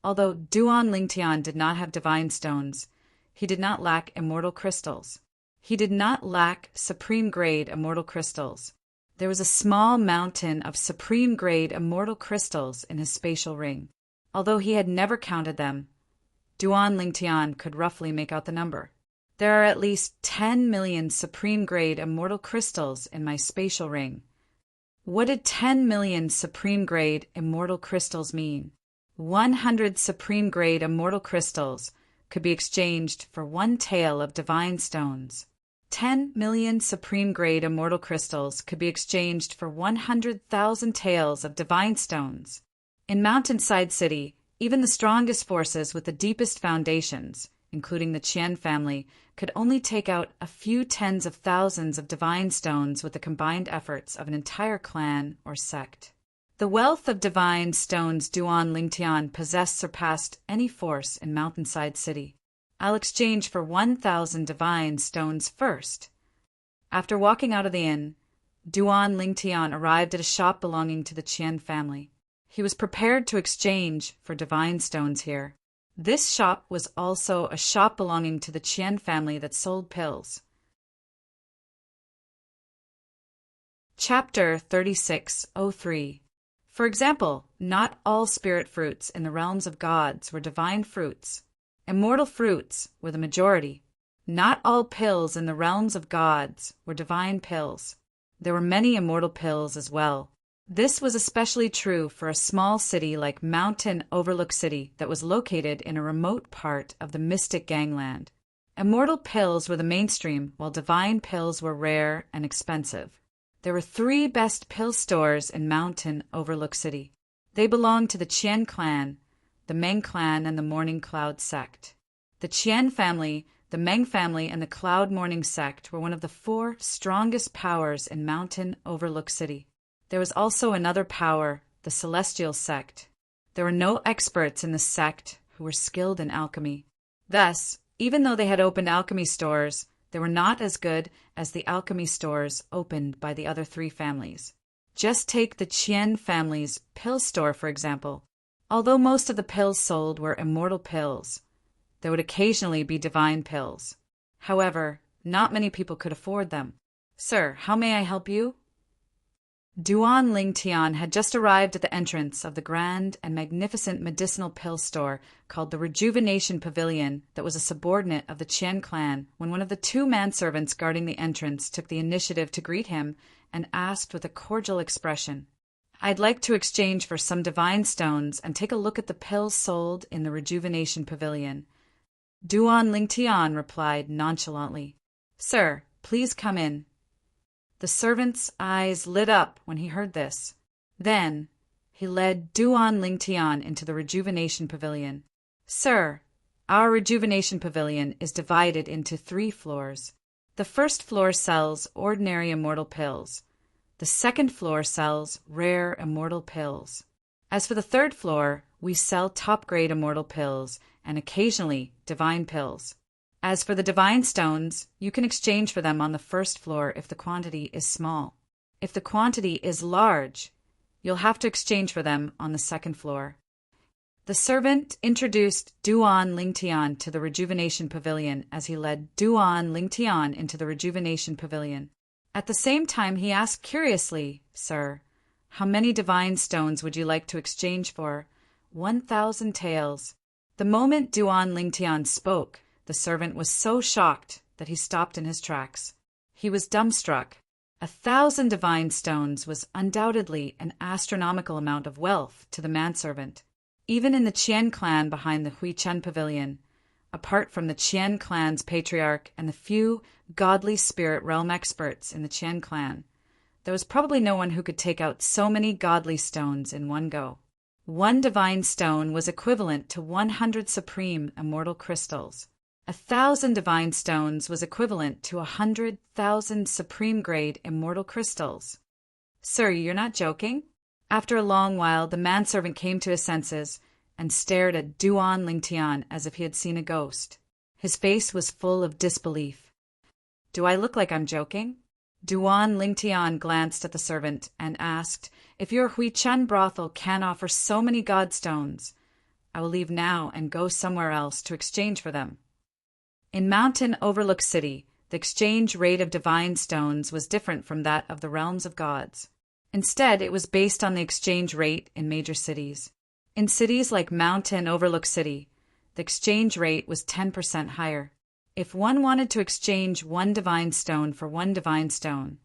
Speaker 1: although Duan Lingtian did not have divine stones, he did not lack immortal crystals. He did not lack supreme-grade immortal crystals. There was a small mountain of supreme-grade immortal crystals in his spatial ring. Although he had never counted them, Duan Lingtian could roughly make out the number. There are at least 10 million supreme-grade immortal crystals in my spatial ring. What did 10 million supreme-grade immortal crystals mean? 100 supreme-grade immortal crystals could be exchanged for 1 tael of divine stones. 10 million supreme-grade immortal crystals could be exchanged for 100,000 taels of divine stones. In Mountainside City, even the strongest forces with the deepest foundations, including the Qian family, could only take out a few tens of thousands of divine stones with the combined efforts of an entire clan or sect. The wealth of divine stones Duan Lingtian possessed surpassed any force in Mountainside City. I'll exchange for 1,000 divine stones first. After walking out of the inn, Duan Lingtian arrived at a shop belonging to the Qian family. He was prepared to exchange for divine stones here. This shop was also a shop belonging to the Qian family that sold pills. Chapter 36:03. For example, not all spirit fruits in the realms of gods were divine fruits. Immortal fruits were the majority. Not all pills in the realms of gods were divine pills. There were many immortal pills as well. This was especially true for a small city like Mountain Overlook City that was located in a remote part of the mystic gangland. Immortal pills were the mainstream, while divine pills were rare and expensive. There were 3 best pill stores in Mountain Overlook City. They belonged to the Qian clan, the Meng clan, and the Morning Cloud sect. The Qian family, the Meng family, and the Cloud Morning sect were one of the 4 strongest powers in Mountain Overlook City. There was also another power, the Celestial sect. There were no experts in the sect who were skilled in alchemy. Thus, even though they had opened alchemy stores, they were not as good as the alchemy stores opened by the other 3 families. Just take the Qian family's pill store, for example. Although most of the pills sold were immortal pills, there would occasionally be divine pills. However, not many people could afford them. "Sir, how may I help you?" Duan Lingtian had just arrived at the entrance of the grand and magnificent medicinal pill store called the Rejuvenation Pavilion that was a subordinate of the Qian clan when one of the 2 manservants guarding the entrance took the initiative to greet him and asked with a cordial expression, "I'd like to exchange for some divine stones and take a look at the pills sold in the Rejuvenation Pavilion." Duan Lingtian replied nonchalantly, "Sir, please come in." The servant's eyes lit up when he heard this. Then he led Duan Lingtian into the Rejuvenation Pavilion. "Sir, our Rejuvenation Pavilion is divided into 3 floors. The first floor sells ordinary immortal pills. The second floor sells rare immortal pills. As for the third floor, we sell top-grade immortal pills and occasionally divine pills. As for the divine stones, you can exchange for them on the first floor if the quantity is small. If the quantity is large, you'll have to exchange for them on the second floor." The servant introduced Duan Lingtian to the Rejuvenation Pavilion as he led Duan Lingtian into the Rejuvenation Pavilion. At the same time, he asked curiously, "Sir, how many divine stones would you like to exchange for?" 1,000 taels. The moment Duan Lingtian spoke, the servant was so shocked that he stopped in his tracks. He was dumbstruck. 1,000 divine stones was undoubtedly an astronomical amount of wealth to the manservant. Even in the Qian clan behind the Huichen Pavilion, apart from the Qian clan's patriarch and the few godly spirit realm experts in the Qian clan, there was probably no one who could take out so many godly stones in one go. 1 divine stone was equivalent to 100 supreme immortal crystals. 1,000 divine stones was equivalent to 100,000 supreme-grade immortal crystals. "Sir, you're not joking?" After a long while, the manservant came to his senses and stared at Duan Lingtian as if he had seen a ghost. His face was full of disbelief. "Do I look like I'm joking?" Duan Lingtian glanced at the servant and asked, "If your Huichen brothel can offer so many godstones, I will leave now and go somewhere else to exchange for them." In Mountain Overlook City, the exchange rate of divine stones was different from that of the realms of gods. Instead, it was based on the exchange rate in major cities. In cities like Mountain Overlook City, the exchange rate was 10% higher. If one wanted to exchange 1 divine stone for 1 divine stone,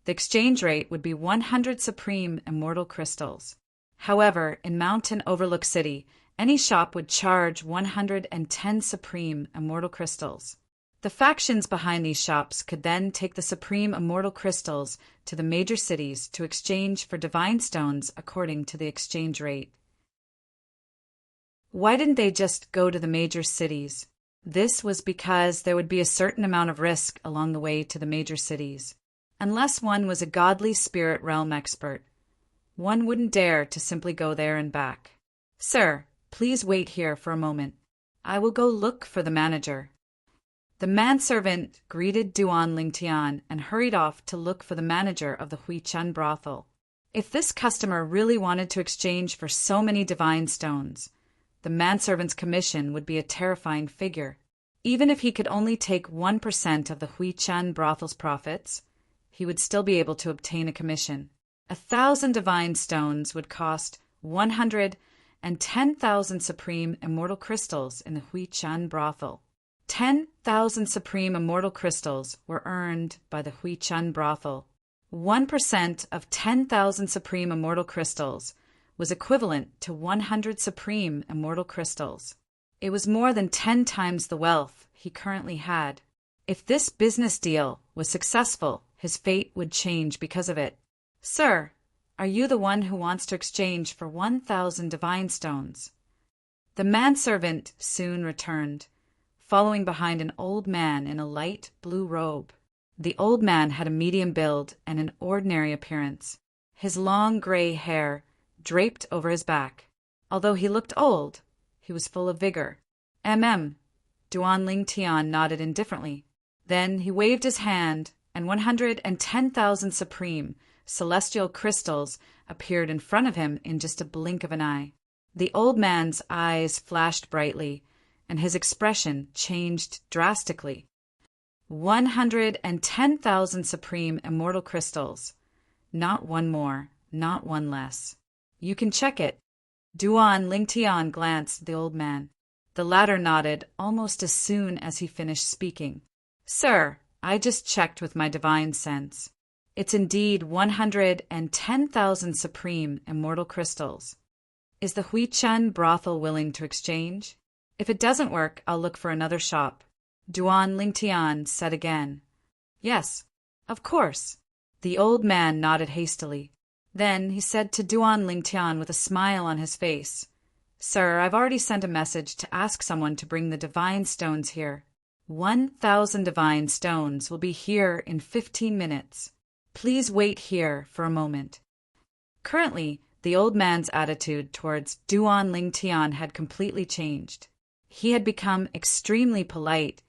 Speaker 1: the exchange rate would be 100 supreme immortal crystals. However, in Mountain Overlook City, any shop would charge 110 supreme immortal crystals. The factions behind these shops could then take the supreme immortal crystals to the major cities to exchange for divine stones according to the exchange rate. Why didn't they just go to the major cities? This was because there would be a certain amount of risk along the way to the major cities. Unless one was a godly spirit realm expert, One wouldn't dare to simply go there and back. Sir, please wait here for a moment. I will go look for the manager. The manservant greeted Duan Lingtian and hurried off to look for the manager of the Huichun brothel. If this customer really wanted to exchange for so many divine stones, the manservant's commission would be a terrifying figure. Even if he could only take 1% of the Huichun brothel's profits, he would still be able to obtain a commission. 1,000 divine stones would cost 110,000 supreme immortal crystals in the Huichun brothel. 10,000 supreme immortal crystals were earned by the Huichun brothel. 1% of 10,000 supreme immortal crystals was equivalent to 100 supreme immortal crystals. It was more than 10 times the wealth he currently had. If this business deal was successful, his fate would change because of it. Sir, are you the one who wants to exchange for 1,000 divine stones? The manservant soon returned, following behind an old man in a light blue robe. The old man had a medium build and an ordinary appearance. His long gray hair draped over his back. Although he looked old, he was full of vigor. Duan Lingtian nodded indifferently. Then he waved his hand, and 110,000 supreme celestial crystals appeared in front of him in just a blink of an eye. The old man's eyes flashed brightly, and his expression changed drastically. 110,000 supreme immortal crystals. Not one more, not one less. You can check it. Duan Lingtian glanced at the old man. The latter nodded almost as soon as he finished speaking. Sir, I just checked with my divine sense. It's indeed 110,000 supreme immortal crystals. Is the Huichun brothel willing to exchange? If it doesn't work, I'll look for another shop. Duan Lingtian said again. Yes, of course. The old man nodded hastily. Then he said to Duan Lingtian with a smile on his face, Sir, I've already sent a message to ask someone to bring the divine stones here. 1,000 divine stones will be here in 15 minutes. Please wait here for a moment. Currently, the old man's attitude towards Duan Lingtian had completely changed. He had become extremely polite,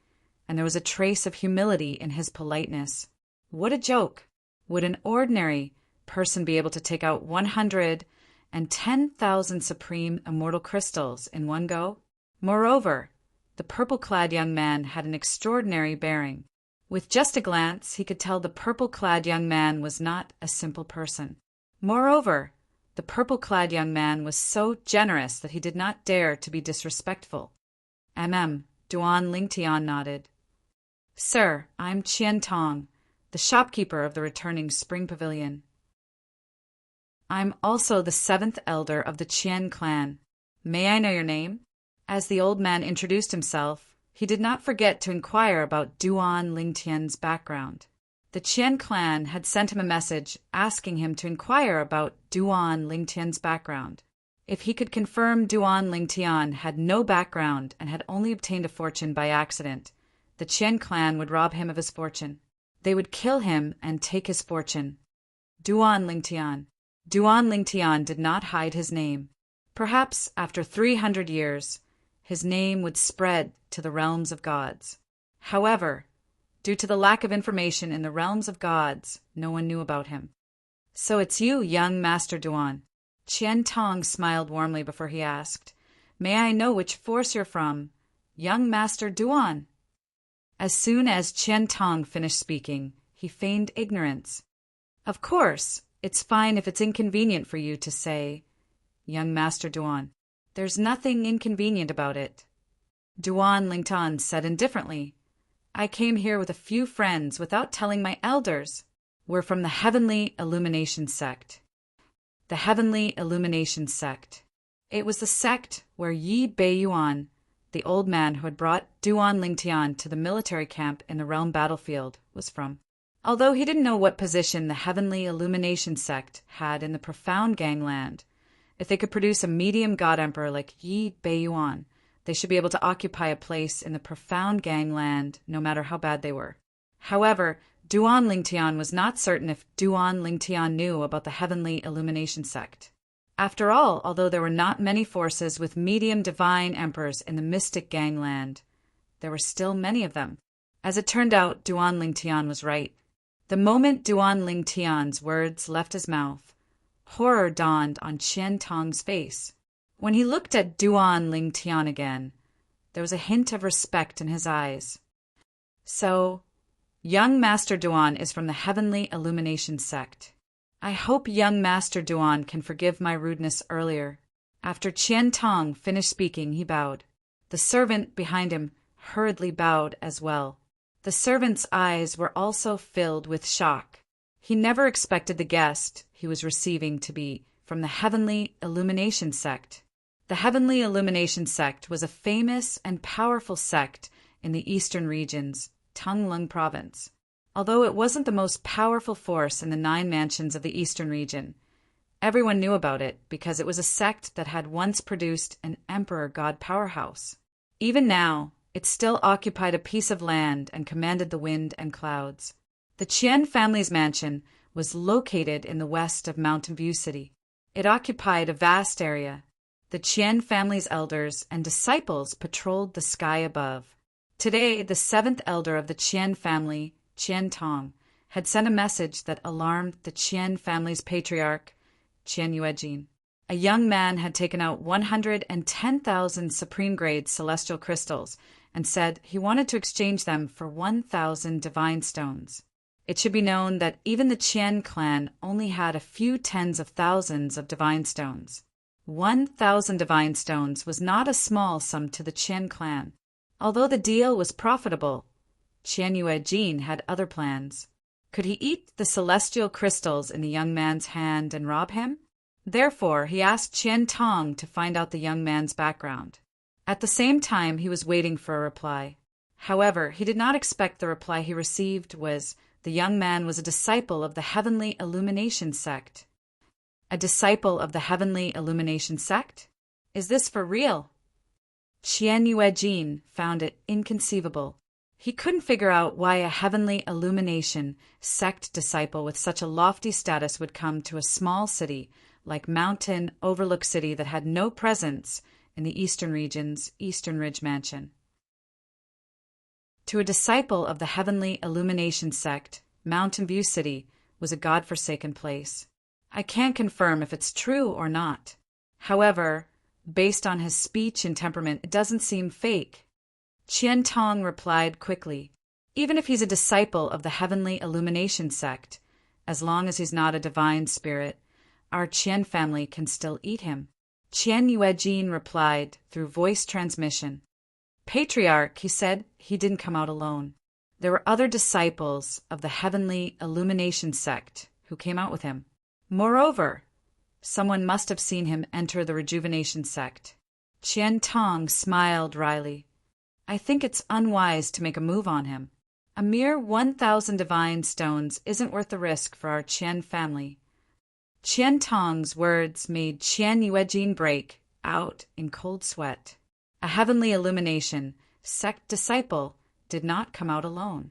Speaker 1: and there was a trace of humility in his politeness. What a joke! Would an ordinary person be able to take out 110,000 supreme immortal crystals in one go? Moreover, the purple-clad young man had an extraordinary bearing. With just a glance, he could tell the purple-clad young man was not a simple person. Moreover, the purple-clad young man was so generous that he did not dare to be disrespectful. Duan Lingtian nodded. Sir, I'm Qian Tong, the shopkeeper of the returning spring pavilion. I'm also the 7th elder of the Qian clan. May I know your name? As the old man introduced himself, he did not forget to inquire about Duan Lingtian's background. The Qian clan had sent him a message asking him to inquire about Duan Lingtian's background. If he could confirm Duan Lingtian had no background and had only obtained a fortune by accident, the Qian clan would rob him of his fortune. They would kill him and take his fortune. Duan Lingtian did not hide his name. Perhaps after 300 years, his name would spread to the realms of gods. However, due to the lack of information in the realms of gods, no one knew about him. So it's you, young Master Duan. Qian Tong smiled warmly before he asked, May I know which force you're from, young Master Duan? As soon as Qian Tong finished speaking, he feigned ignorance. Of course, it's fine if it's inconvenient for you to say, young Master Duan. There's nothing inconvenient about it. Duan Lingtian said indifferently, I came here with a few friends without telling my elders. We're from the Heavenly Illumination Sect. The Heavenly Illumination Sect. It was the sect where Yi Beiyuan, the old man who had brought Duan Lingtian to the military camp in the realm battlefield, was from. Although he didn't know what position the Heavenly Illumination Sect had in the profound gangland, if they could produce a medium god emperor like Yi Beiyuan, they should be able to occupy a place in the profound gangland no matter how bad they were. However, Duan Lingtian was not certain if Duan Lingtian knew about the Heavenly Illumination sect. After all, although there were not many forces with medium divine emperors in the mystic gangland, there were still many of them. As it turned out, Duan Lingtian was right. The moment Duan Lingtian's words left his mouth, horror dawned on Qian Tong's face. When he looked at Duan Lingtian again, there was a hint of respect in his eyes. So, young Master Duan is from the Heavenly Illumination sect. I hope young Master Duan can forgive my rudeness earlier. After Qian Tong finished speaking, he bowed. The servant behind him hurriedly bowed as well. The servant's eyes were also filled with shock. He never expected the guest he was receiving to be from the Heavenly Illumination sect. The Heavenly Illumination sect was a famous and powerful sect in the eastern regions, Tanglung province. Although it wasn't the most powerful force in the 9 mansions of the eastern region, everyone knew about it because it was a sect that had once produced an emperor god powerhouse. Even now, it still occupied a piece of land and commanded the wind and clouds. The Qian family's mansion was located in the west of Mountain View City. It occupied a vast area. The Qian family's elders and disciples patrolled the sky above. Today, the 7th elder of the Qian family, Qian Tong, had sent a message that alarmed the Qian family's patriarch, Qian Yuejin. A young man had taken out 110,000 supreme-grade celestial crystals and said he wanted to exchange them for 1,000 divine stones. It should be known that even the Qian clan only had a few tens of thousands of divine stones. 1,000 divine stones was not a small sum to the Qian clan. Although the deal was profitable, Qian Yuejin had other plans. Could he eat the celestial crystals in the young man's hand and rob him? Therefore, he asked Qian Tong to find out the young man's background. At the same time, he was waiting for a reply. However, he did not expect the reply he received was, the young man was a disciple of the Heavenly Illumination sect. A disciple of the Heavenly Illumination sect? Is this for real? Qian Yuejin found it inconceivable. He couldn't figure out why a Heavenly Illumination sect disciple with such a lofty status would come to a small city like Mountain Overlook City that had no presence in the eastern region's Eastern Ridge Mansion. To a disciple of the Heavenly Illumination sect, Mountain View City was a godforsaken place. I can't confirm if it's true or not. However, based on his speech and temperament, it doesn't seem fake. Qian Tong replied quickly, even if he's a disciple of the Heavenly Illumination sect, as long as he's not a divine spirit, our Qian family can still eat him. Qian Yuejin replied through voice transmission. Patriarch, he said, he didn't come out alone. There were other disciples of the Heavenly Illumination sect who came out with him. Moreover, someone must have seen him enter the Rejuvenation sect. Qian Tong smiled wryly. I think it's unwise to make a move on him. A mere 1,000 divine stones isn't worth the risk for our Qian family. Qian Tong's words made Qian Yuejin break out in cold sweat. A Heavenly Illumination sect disciple did not come out alone.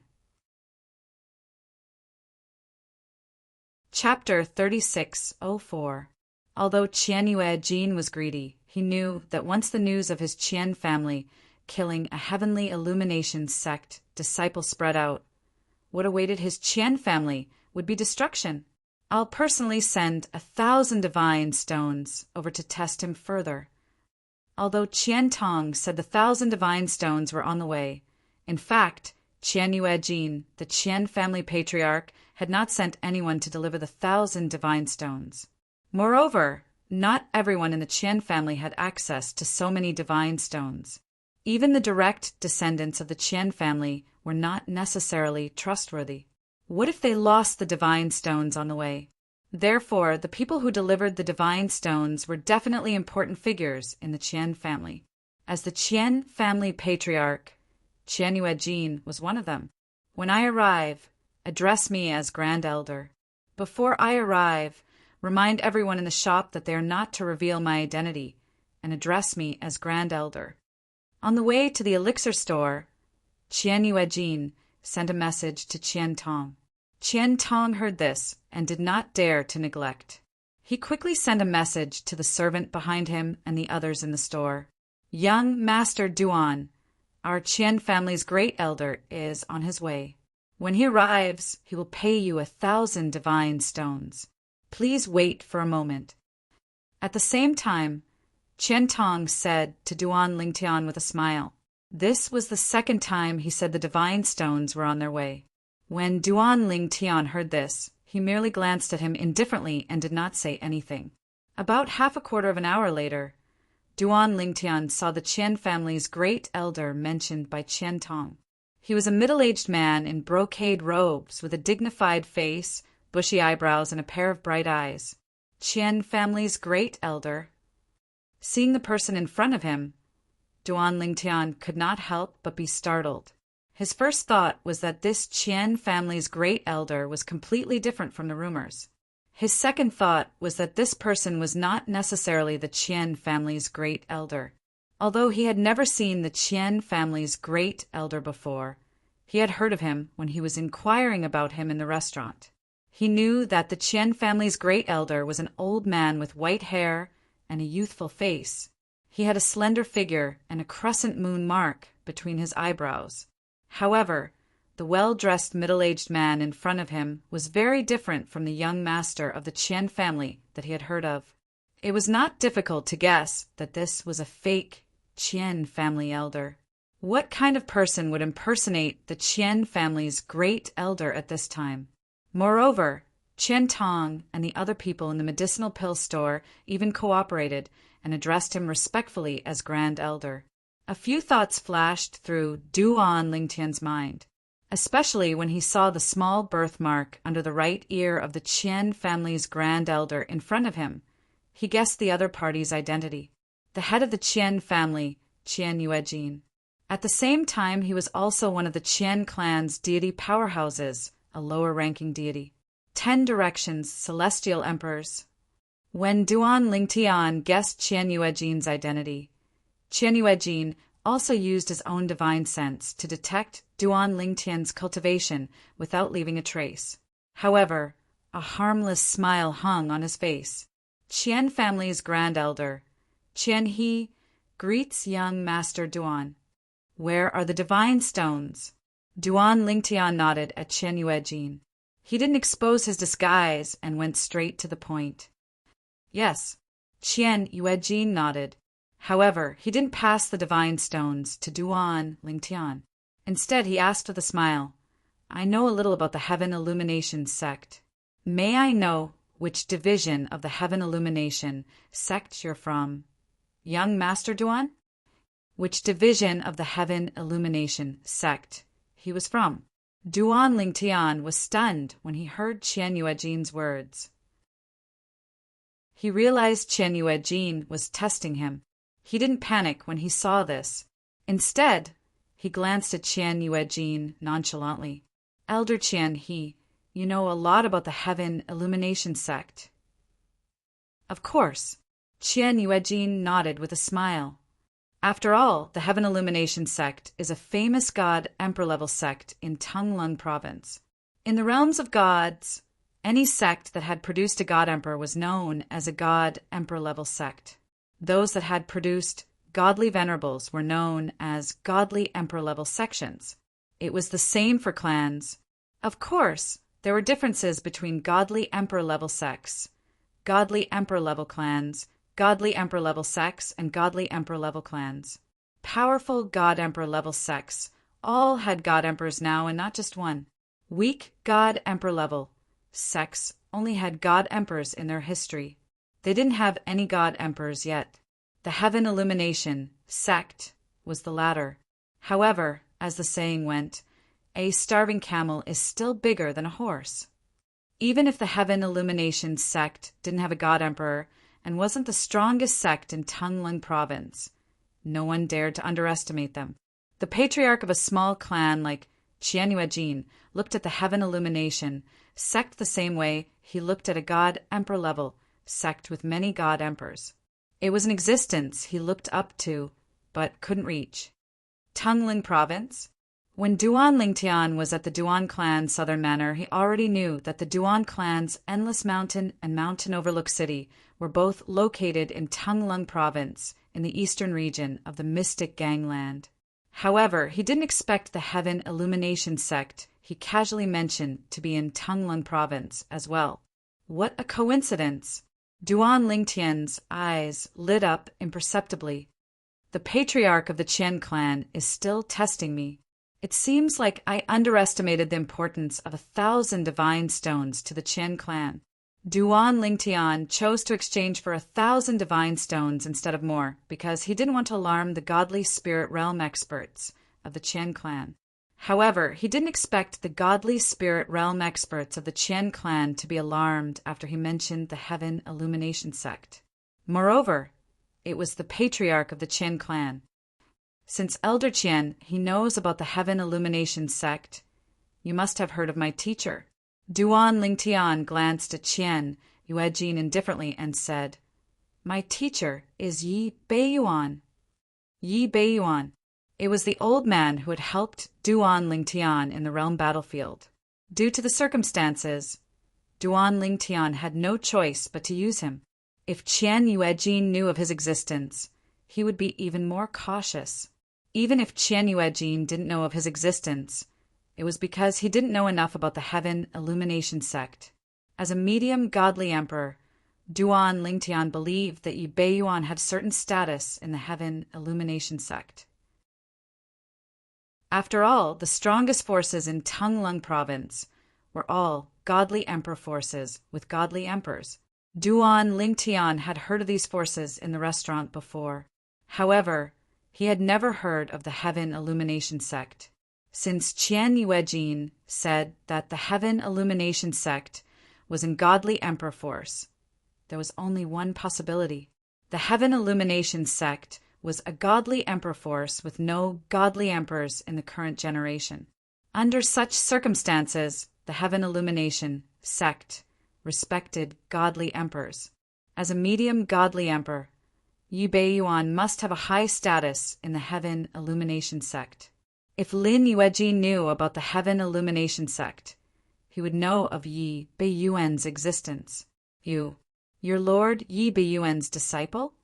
Speaker 1: Chapter 3604. Although Qian Yuejin was greedy, he knew that once the news of his Qian family killing a Heavenly Illumination sect disciple spread out, what awaited his Qian family would be destruction. I'll personally send 1,000 divine stones over to test him further. Although Qian Tong said the 1,000 divine stones were on the way, in fact, Qian Yuejin, the Qian family patriarch, had not sent anyone to deliver the 1,000 divine stones. Moreover, not everyone in the Qian family had access to so many divine stones. Even the direct descendants of the Qian family were not necessarily trustworthy. What if they lost the divine stones on the way? Therefore, the people who delivered the divine stones were definitely important figures in the Qian family. As the Qian family patriarch, Qian Yuejin was one of them. When I arrive, address me as Grand Elder. Before I arrive, remind everyone in the shop that they are not to reveal my identity, and address me as Grand Elder. On the way to the elixir store, Qian Yuejin sent a message to Qian Tong. Qian Tong heard this and did not dare to neglect. He quickly sent a message to the servant behind him and the others in the store. Young Master Duan, our Qian family's great elder, is on his way. When he arrives, he will pay you 1,000 divine stones. Please wait for a moment. At the same time, Qian Tong said to Duan Lingtian with a smile. This was the second time he said the divine stones were on their way. When Duan Lingtian heard this, he merely glanced at him indifferently and did not say anything. About half a quarter of an hour later, Duan Lingtian saw the Qian family's great elder mentioned by Qian Tong. He was a middle-aged man in brocade robes with a dignified face, bushy eyebrows, and a pair of bright eyes. Qian family's great elder. Seeing the person in front of him, Duan Lingtian could not help but be startled. His first thought was that this Qian family's great elder was completely different from the rumors. His second thought was that this person was not necessarily the Qian family's great elder. Although he had never seen the Qian family's great elder before, he had heard of him when he was inquiring about him in the restaurant. He knew that the Qian family's great elder was an old man with white hair and a youthful face. He had a slender figure and a crescent moon mark between his eyebrows. However, the well-dressed middle-aged man in front of him was very different from the young master of the Qian family that he had heard of. It was not difficult to guess that this was a fake Qian family elder. What kind of person would impersonate the Qian family's great elder at this time? Moreover, Qian Tong and the other people in the medicinal pill store even cooperated and addressed him respectfully as Grand Elder. A few thoughts flashed through Duan Lingtian's mind, especially when he saw the small birthmark under the right ear of the Qian family's Grand Elder in front of him. He guessed the other party's identity, the head of the Qian family, Qian Yuejin. At the same time, he was also one of the Qian clan's deity powerhouses, a lower-ranking deity. 10 directions, celestial emperors. When Duan Lingtian guessed Qian Yuejin's identity, Qian Yuejin also used his own divine sense to detect Duan Lingtian's cultivation without leaving a trace. However, a harmless smile hung on his face. Qian family's Grand Elder, Qian He, greets young Master Duan. Where are the divine stones? Duan Lingtian nodded at Qian Yuejin. He didn't expose his disguise and went straight to the point. Yes, Qian Yuejin nodded. However, he didn't pass the divine stones to Duan Lingtian. Instead, he asked with a smile, I know a little about the Heaven Illumination sect. May I know which division of the Heaven Illumination sect you're from? Young Master Duan? Which division of the Heaven Illumination sect he was from? Duan Lingtian was stunned when he heard Qian Yuejin's words. He realized Qian Yuejin was testing him. He didn't panic when he saw this. Instead, he glanced at Qian Yuejin nonchalantly. Elder Qian He, you know a lot about the Heaven Illumination sect. Of course. Qian Yuejin nodded with a smile. After all, the Heaven Illumination sect is a famous god emperor-level sect in Tanglung province. In the realms of gods, any sect that had produced a god emperor was known as a god emperor-level sect. Those that had produced godly venerables were known as godly emperor-level sections. It was the same for clans. Of course, there were differences between godly emperor-level sects, godly emperor-level clans, godly emperor-level sects, and godly emperor-level clans. Powerful god emperor-level sects all had god emperors now and not just one. Weak god emperor-level sects only had god emperors in their history. They didn't have any god emperors yet. The Heaven Illumination sect was the latter. However, as the saying went, a starving camel is still bigger than a horse. Even if the Heaven Illumination sect didn't have a god emperor and wasn't the strongest sect in Tanglung province, no one dared to underestimate them. The patriarch of a small clan like Qian Yuejin looked at the Heaven Illumination sect the same way he looked at a god emperor level sect with many god emperors. It was an existence he looked up to, but couldn't reach. Tanglung province? When Duan Lingtian was at the Duan clan's southern manor, he already knew that the Duan clan's Endless Mountain and Mountain Overlook City were both located in Tanglung Province in the eastern region of the mystic gangland. However, he didn't expect the Heaven Illumination sect he casually mentioned to be in Tanglung Province as well. What a coincidence! Duan Lingtian's eyes lit up imperceptibly. The patriarch of the Qian clan is still testing me. It seems like I underestimated the importance of 1,000 divine stones to the Qian clan. Duan Lingtian chose to exchange for 1,000 divine stones instead of more because he didn't want to alarm the godly spirit realm experts of the Qian clan. However, he didn't expect the godly spirit realm experts of the Qian clan to be alarmed after he mentioned the Heaven Illumination sect. Moreover, it was the patriarch of the Qian clan. Since Elder Qian, he knows about the Heaven Illumination sect. You must have heard of my teacher. Duan Lingtian glanced at Qian Yuejin indifferently and said, "My teacher is Yi Beiyuan." Yi Beiyuan. It was the old man who had helped Duan Lingtian in the realm battlefield. Due to the circumstances, Duan Lingtian had no choice but to use him. If Qian Yuejin knew of his existence, he would be even more cautious. Even if Qian Yuejin didn't know of his existence, it was because he didn't know enough about the Heaven Illumination sect. As a medium godly emperor, Duan Lingtian believed that Yi Beiyuan had certain status in the Heaven Illumination sect. After all, the strongest forces in Tanglung province were all godly emperor forces with godly emperors. Duan Lingtian had heard of these forces in the restaurant before. However, he had never heard of the Heaven Illumination sect. Since Qian Yuejin said that the Heaven Illumination sect was in godly emperor force, there was only one possibility. The Heaven Illumination sect was a godly emperor force with no godly emperors in the current generation. Under such circumstances, the Heaven Illumination sect respected godly emperors. As a medium godly emperor, Yi Beiyuan must have a high status in the Heaven Illumination sect. If Lin Yuejin knew about the Heaven Illumination sect, he would know of Yi Beiyuan's existence. Your Lord Yi Beiyuan's disciple?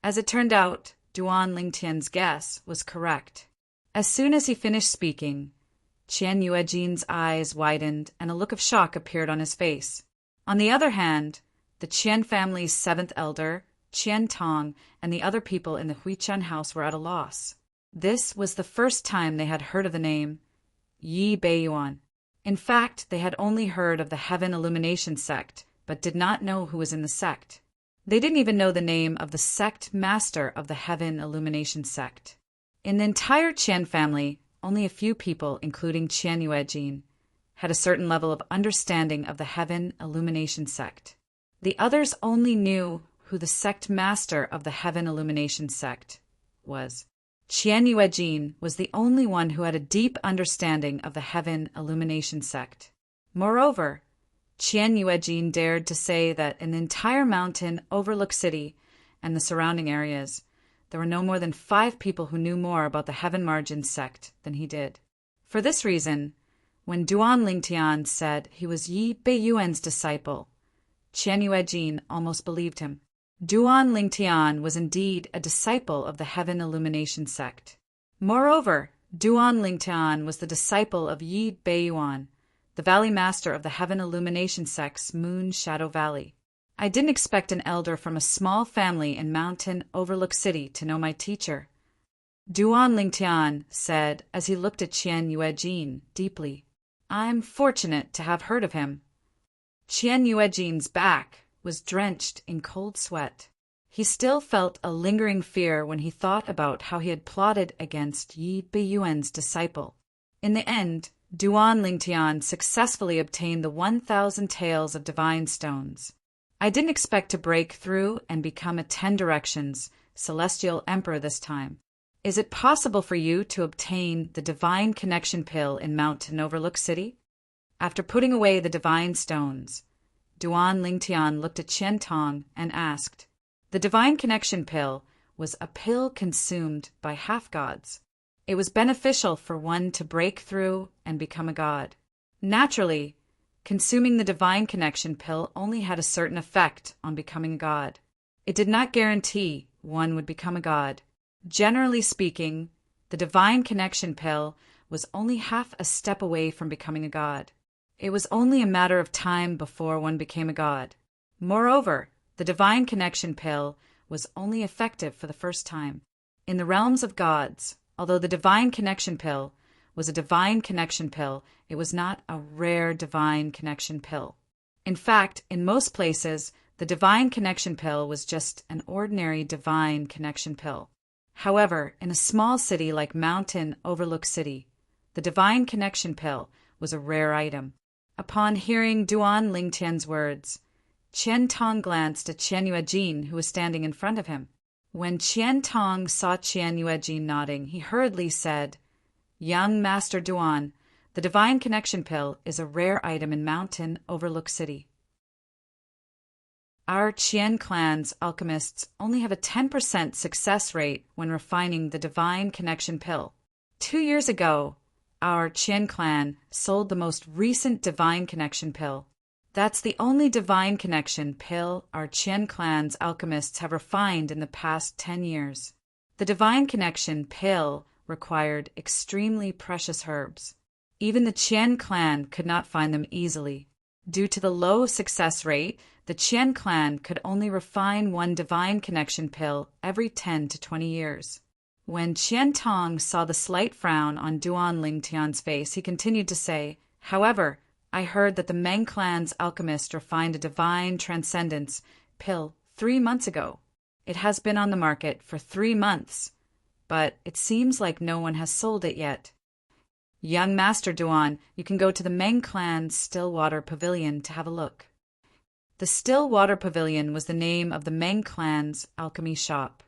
Speaker 1: As it turned out, Duan Lingtian's guess was correct. As soon as he finished speaking, Qian Yuejin's eyes widened and a look of shock appeared on his face. On the other hand, the Qian family's seventh elder, Qian Tong, and the other people in the Huichen house were at a loss. This was the first time they had heard of the name Yi Beiyuan. In fact, they had only heard of the Heaven Illumination sect, but did not know who was in the sect. They didn't even know the name of the sect master of the Heaven Illumination sect. In the entire Qian family, only a few people, including Qian Yuejin, had a certain level of understanding of the Heaven Illumination sect. The others only knew who the sect master of the Heaven Illumination sect was. Qian Yuejin was the only one who had a deep understanding of the Heaven Illumination sect. Moreover, Qian Yuejin dared to say that in the entire Mountain Overlook City and the surrounding areas, there were no more than 5 people who knew more about the Heaven Margin sect than he did. For this reason, when Duan Lingtian said he was Yi Beiyuan's disciple, Qian Yuejin almost believed him. Duan Lingtian was indeed a disciple of the Heaven Illumination sect. Moreover, Duan Lingtian was the disciple of Yi Beiyuan, the Valley Master of the Heaven Illumination sect's Moon Shadow Valley. I didn't expect an elder from a small family in Mountain Overlook City to know my teacher. Duan Lingtian said as he looked at Qian Yuejin deeply. I'm fortunate to have heard of him. Qian Yuejin's back was drenched in cold sweat. He still felt a lingering fear when he thought about how he had plotted against Yi Beiyuan's disciple. In the end, Duan Lingtian successfully obtained the 1,000 taels of divine stones. I didn't expect to break through and become a 10 Directions celestial emperor this time. Is it possible for you to obtain the divine connection pill in Mountain Overlook City? After putting away the divine stones, Duan Lingtian looked at Qian Tong and asked. The divine connection pill was a pill consumed by half-gods. It was beneficial for one to break through and become a god. Naturally, consuming the divine connection pill only had a certain effect on becoming a god. It did not guarantee one would become a god. Generally speaking, the divine connection pill was only half a step away from becoming a god. It was only a matter of time before one became a god. Moreover, the divine connection pill was only effective for the first time. In the realms of gods, although the divine connection pill was a divine connection pill, it was not a rare divine connection pill. In fact, in most places, the divine connection pill was just an ordinary divine connection pill. However, in a small city like Mountain Overlook City, the divine connection pill was a rare item. Upon hearing Duan Lingtian's words, Qian Tong glanced at Qian Yuejin, who was standing in front of him. When Qian Tong saw Qian Yuejin nodding, he hurriedly said, "Young Master Duan, the divine connection pill is a rare item in Mountain Overlook City. Our Qian clan's alchemists only have a 10% success rate when refining the divine connection pill. 2 years ago, our Qian clan sold the most recent divine connection pill. That's the only divine connection pill our Qian clan's alchemists have refined in the past 10 years. The divine connection pill required extremely precious herbs. Even the Qian clan could not find them easily. Due to the low success rate, the Qian clan could only refine one divine connection pill every 10 to 20 years. When Qian Tong saw the slight frown on Duan Lingtian's face, he continued to say, "However, I heard that the Meng clan's alchemist refined a divine transcendence pill 3 months ago. It has been on the market for 3 months, but it seems like no one has sold it yet. Young Master Duan, you can go to the Meng clan's Stillwater Pavilion to have a look." The Stillwater Pavilion was the name of the Meng clan's alchemy shop.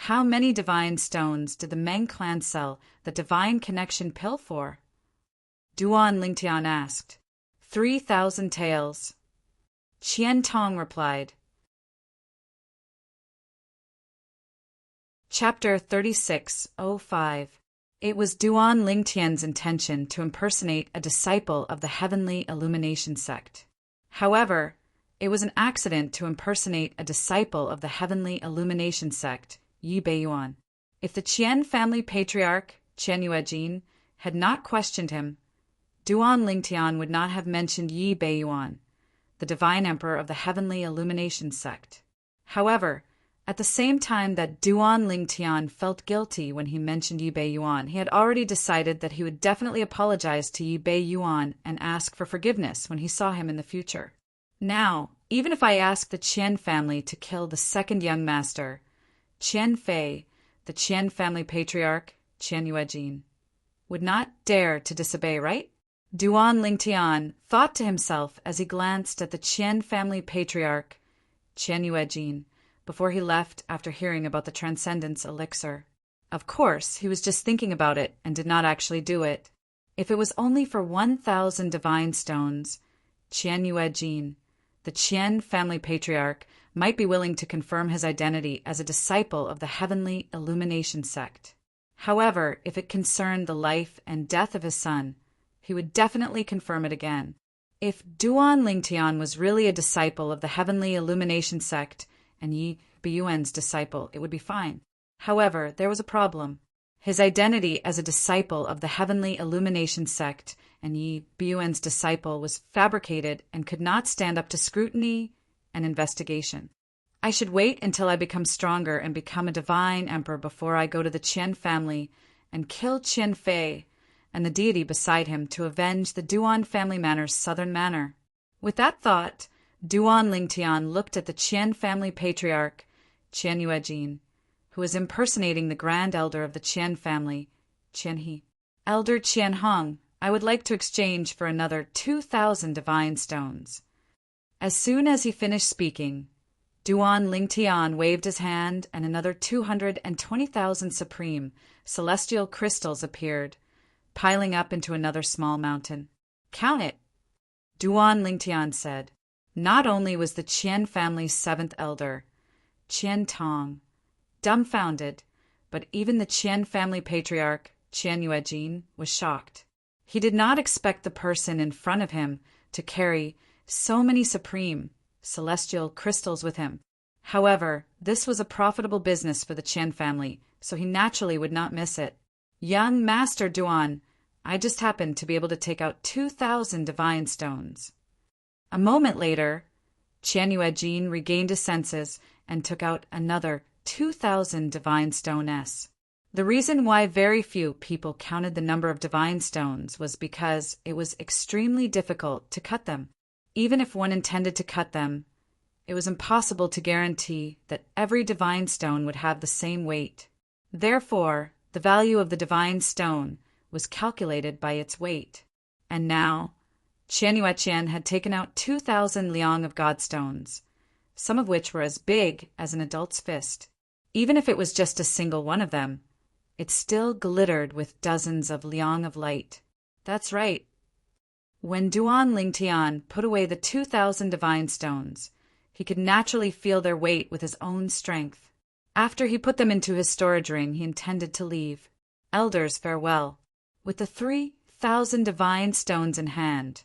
Speaker 1: How many divine stones did the Meng clan sell the divine connection pill for? Duan Lingtian asked. 3,000 taels. Qian Tong replied. Chapter 36:05. It was Duan Lingtian's intention to impersonate a disciple of the Heavenly Illumination sect. However, it was an accident to impersonate a disciple of the Heavenly Illumination sect, Yi Beiyuan. If the Qian family patriarch, Qian Yuejin, had not questioned him, Duan Lingtian would not have mentioned Yi Beiyuan, the divine emperor of the Heavenly Illumination sect. However, at the same time that Duan Lingtian felt guilty when he mentioned Yi Beiyuan, he had already decided that he would definitely apologize to Yi Beiyuan and ask for forgiveness when he saw him in the future. Now, even if I ask the Qian family to kill the second young master, Qian Fei, the Qian family patriarch, Qian Yuejin, would not dare to disobey, right? Duan Lingtian thought to himself as he glanced at the Qian family patriarch, Qian Yuejin, before he left after hearing about the Transcendence Elixir. Of course, he was just thinking about it and did not actually do it. If it was only for 1,000 divine stones, Qian Yuejin, the Qian family patriarch, might be willing to confirm his identity as a disciple of the Heavenly Illumination sect. However, if it concerned the life and death of his son, he would definitely confirm it again. If Duan Lingtian was really a disciple of the Heavenly Illumination sect and Yi Beiyuan's disciple, it would be fine. However, there was a problem. His identity as a disciple of the Heavenly Illumination sect and Yi Beiyuan's disciple was fabricated and could not stand up to scrutiny and investigation. I should wait until I become stronger and become a divine emperor before I go to the Qian family and kill Qian Fei and the deity beside him to avenge the Duan family manor's southern manor. With that thought, Duan Lingtian looked at the Qian family patriarch, Qian Yuejin, who was impersonating the grand elder of the Qian family, Qian He. "Elder Qian Hong, I would like to exchange for another 2,000 divine stones." As soon as he finished speaking, Duan Lingtian waved his hand and another 220,000 supreme celestial crystals appeared, piling up into another small mountain. "Count it," Duan Lingtian said. Not only was the Qian family's 7th elder, Qian Tong, dumbfounded, but even the Qian family patriarch, Qian was shocked. He did not expect the person in front of him to carry so many supreme, celestial crystals with him. However, this was a profitable business for the Qian family, so he naturally would not miss it. Young Master Duan, I just happened to be able to take out 2,000 divine stones. A moment later, Qian regained his senses and took out another 2,000 divine stones. The reason why very few people counted the number of divine stones was because it was extremely difficult to cut them. Even if one intended to cut them, it was impossible to guarantee that every divine stone would have the same weight. Therefore, the value of the divine stone was calculated by its weight. And now, Qian had taken out 2,000 liang of godstones, some of which were as big as an adult's fist. Even if it was just a single one of them, it still glittered with dozens of liang of light. That's right. When Duan Lingtian put away the 2,000 divine stones, he could naturally feel their weight with his own strength. After he put them into his storage ring, he intended to leave. Elders, farewell. With the 3,000 divine stones in hand,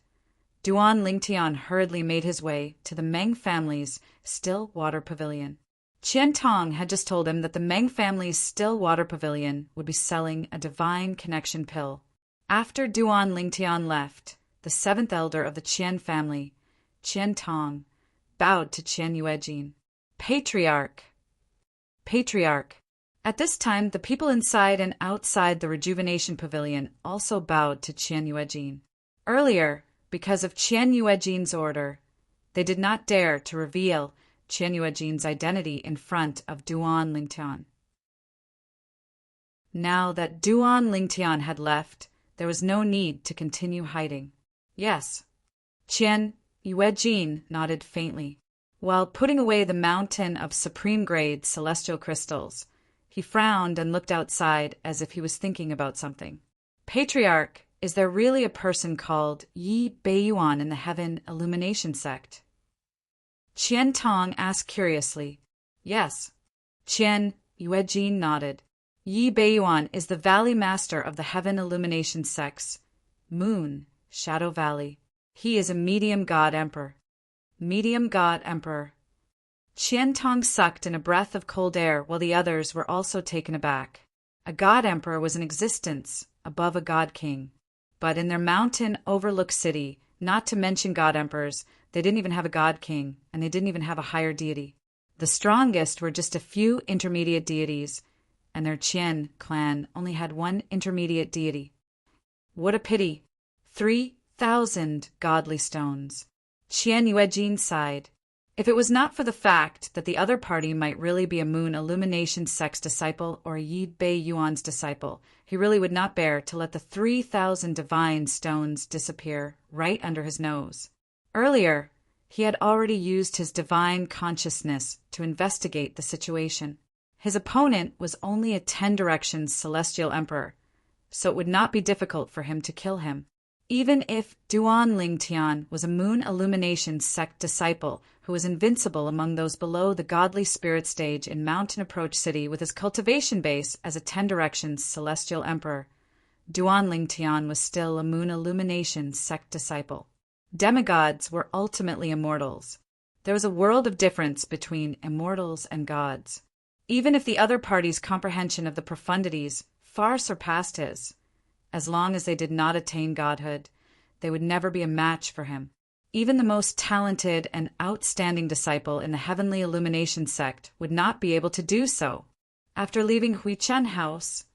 Speaker 1: Duan Lingtian hurriedly made his way to the Meng family's still water pavilion. Qian Tong had just told him that the Meng family's still water pavilion would be selling a divine connection pill. After Duan Lingtian left, the seventh elder of the Qian family, Qian Tong, bowed to Qian. Patriarch. At this time, the people inside and outside the rejuvenation pavilion also bowed to Qian. Earlier, because of Qian order, they did not dare to reveal Qian identity in front of Duan Lingtian. Now that Duan Lingtian had left, there was no need to continue hiding. Yes, Qian nodded faintly. While putting away the mountain of supreme-grade celestial crystals, he frowned and looked outside as if he was thinking about something. Patriarch, is there really a person called Yi Beiyuan in the Heaven Illumination sect? Qian Tong asked curiously. Yes. Qian nodded. Yi Beiyuan is the Valley Master of the Heaven Illumination sects, Moon, Shadow Valley. He is a medium god emperor. Qian Tong sucked in a breath of cold air while the others were also taken aback. A god emperor was in existence above a god king. But in their mountain overlook city, not to mention god emperors, they didn't even have a god king, and they didn't even have a higher deity. The strongest were just a few intermediate deities, and their Qian clan only had one intermediate deity. What a pity! 3,000 godly stones. Qian sighed. If it was not for the fact that the other party might really be a Moon Illumination sect's disciple or a Yi Beiyuan's disciple, he really would not bear to let the 3,000 divine stones disappear right under his nose. Earlier, he had already used his divine consciousness to investigate the situation. His opponent was only a 10 directions celestial emperor, so it would not be difficult for him to kill him. Even if Duan Lingtian was a Moon Illumination sect disciple who was invincible among those below the godly spirit stage in Mountain Approach City with his cultivation base as a 10 directions celestial emperor, Duan Lingtian was still a Moon Illumination sect disciple. Demigods were ultimately immortals. There was a world of difference between immortals and gods. Even if the other party's comprehension of the profundities far surpassed his, as long as they did not attain godhood, they would never be a match for him. Even the most talented and outstanding disciple in the Heavenly Illumination sect would not be able to do so. After leaving Huichen House,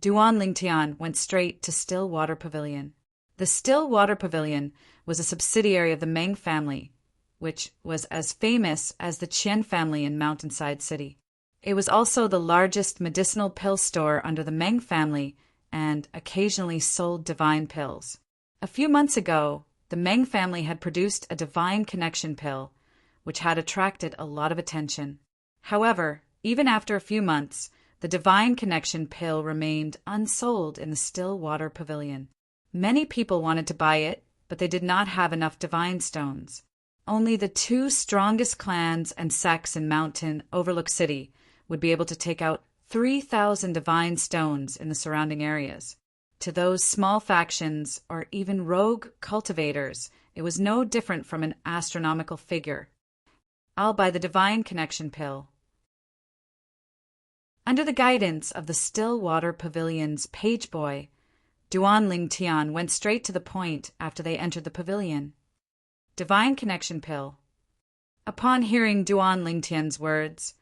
Speaker 1: Duan Lingtian went straight to Still Water Pavilion. The Still Water Pavilion was a subsidiary of the Meng family, which was as famous as the Qian family in Mountainside City. It was also the largest medicinal pill store under the Meng family and occasionally sold divine pills. A few months ago, the Meng family had produced a divine connection pill, which had attracted a lot of attention. However, even after a few months, the divine connection pill remained unsold in the Still Water Pavilion. Many people wanted to buy it, but they did not have enough divine stones. Only the 2 strongest clans and sects in Mountain Overlook City would be able to take out 3,000 divine stones in the surrounding areas. To those small factions, or even rogue cultivators, it was no different from an astronomical figure. I'll buy the divine connection pill. Under the guidance of the Stillwater Pavilion's page boy, Duan Ling Tian went straight to the point after they entered the pavilion. Divine connection pill. Upon hearing Duan Ling Tian's words,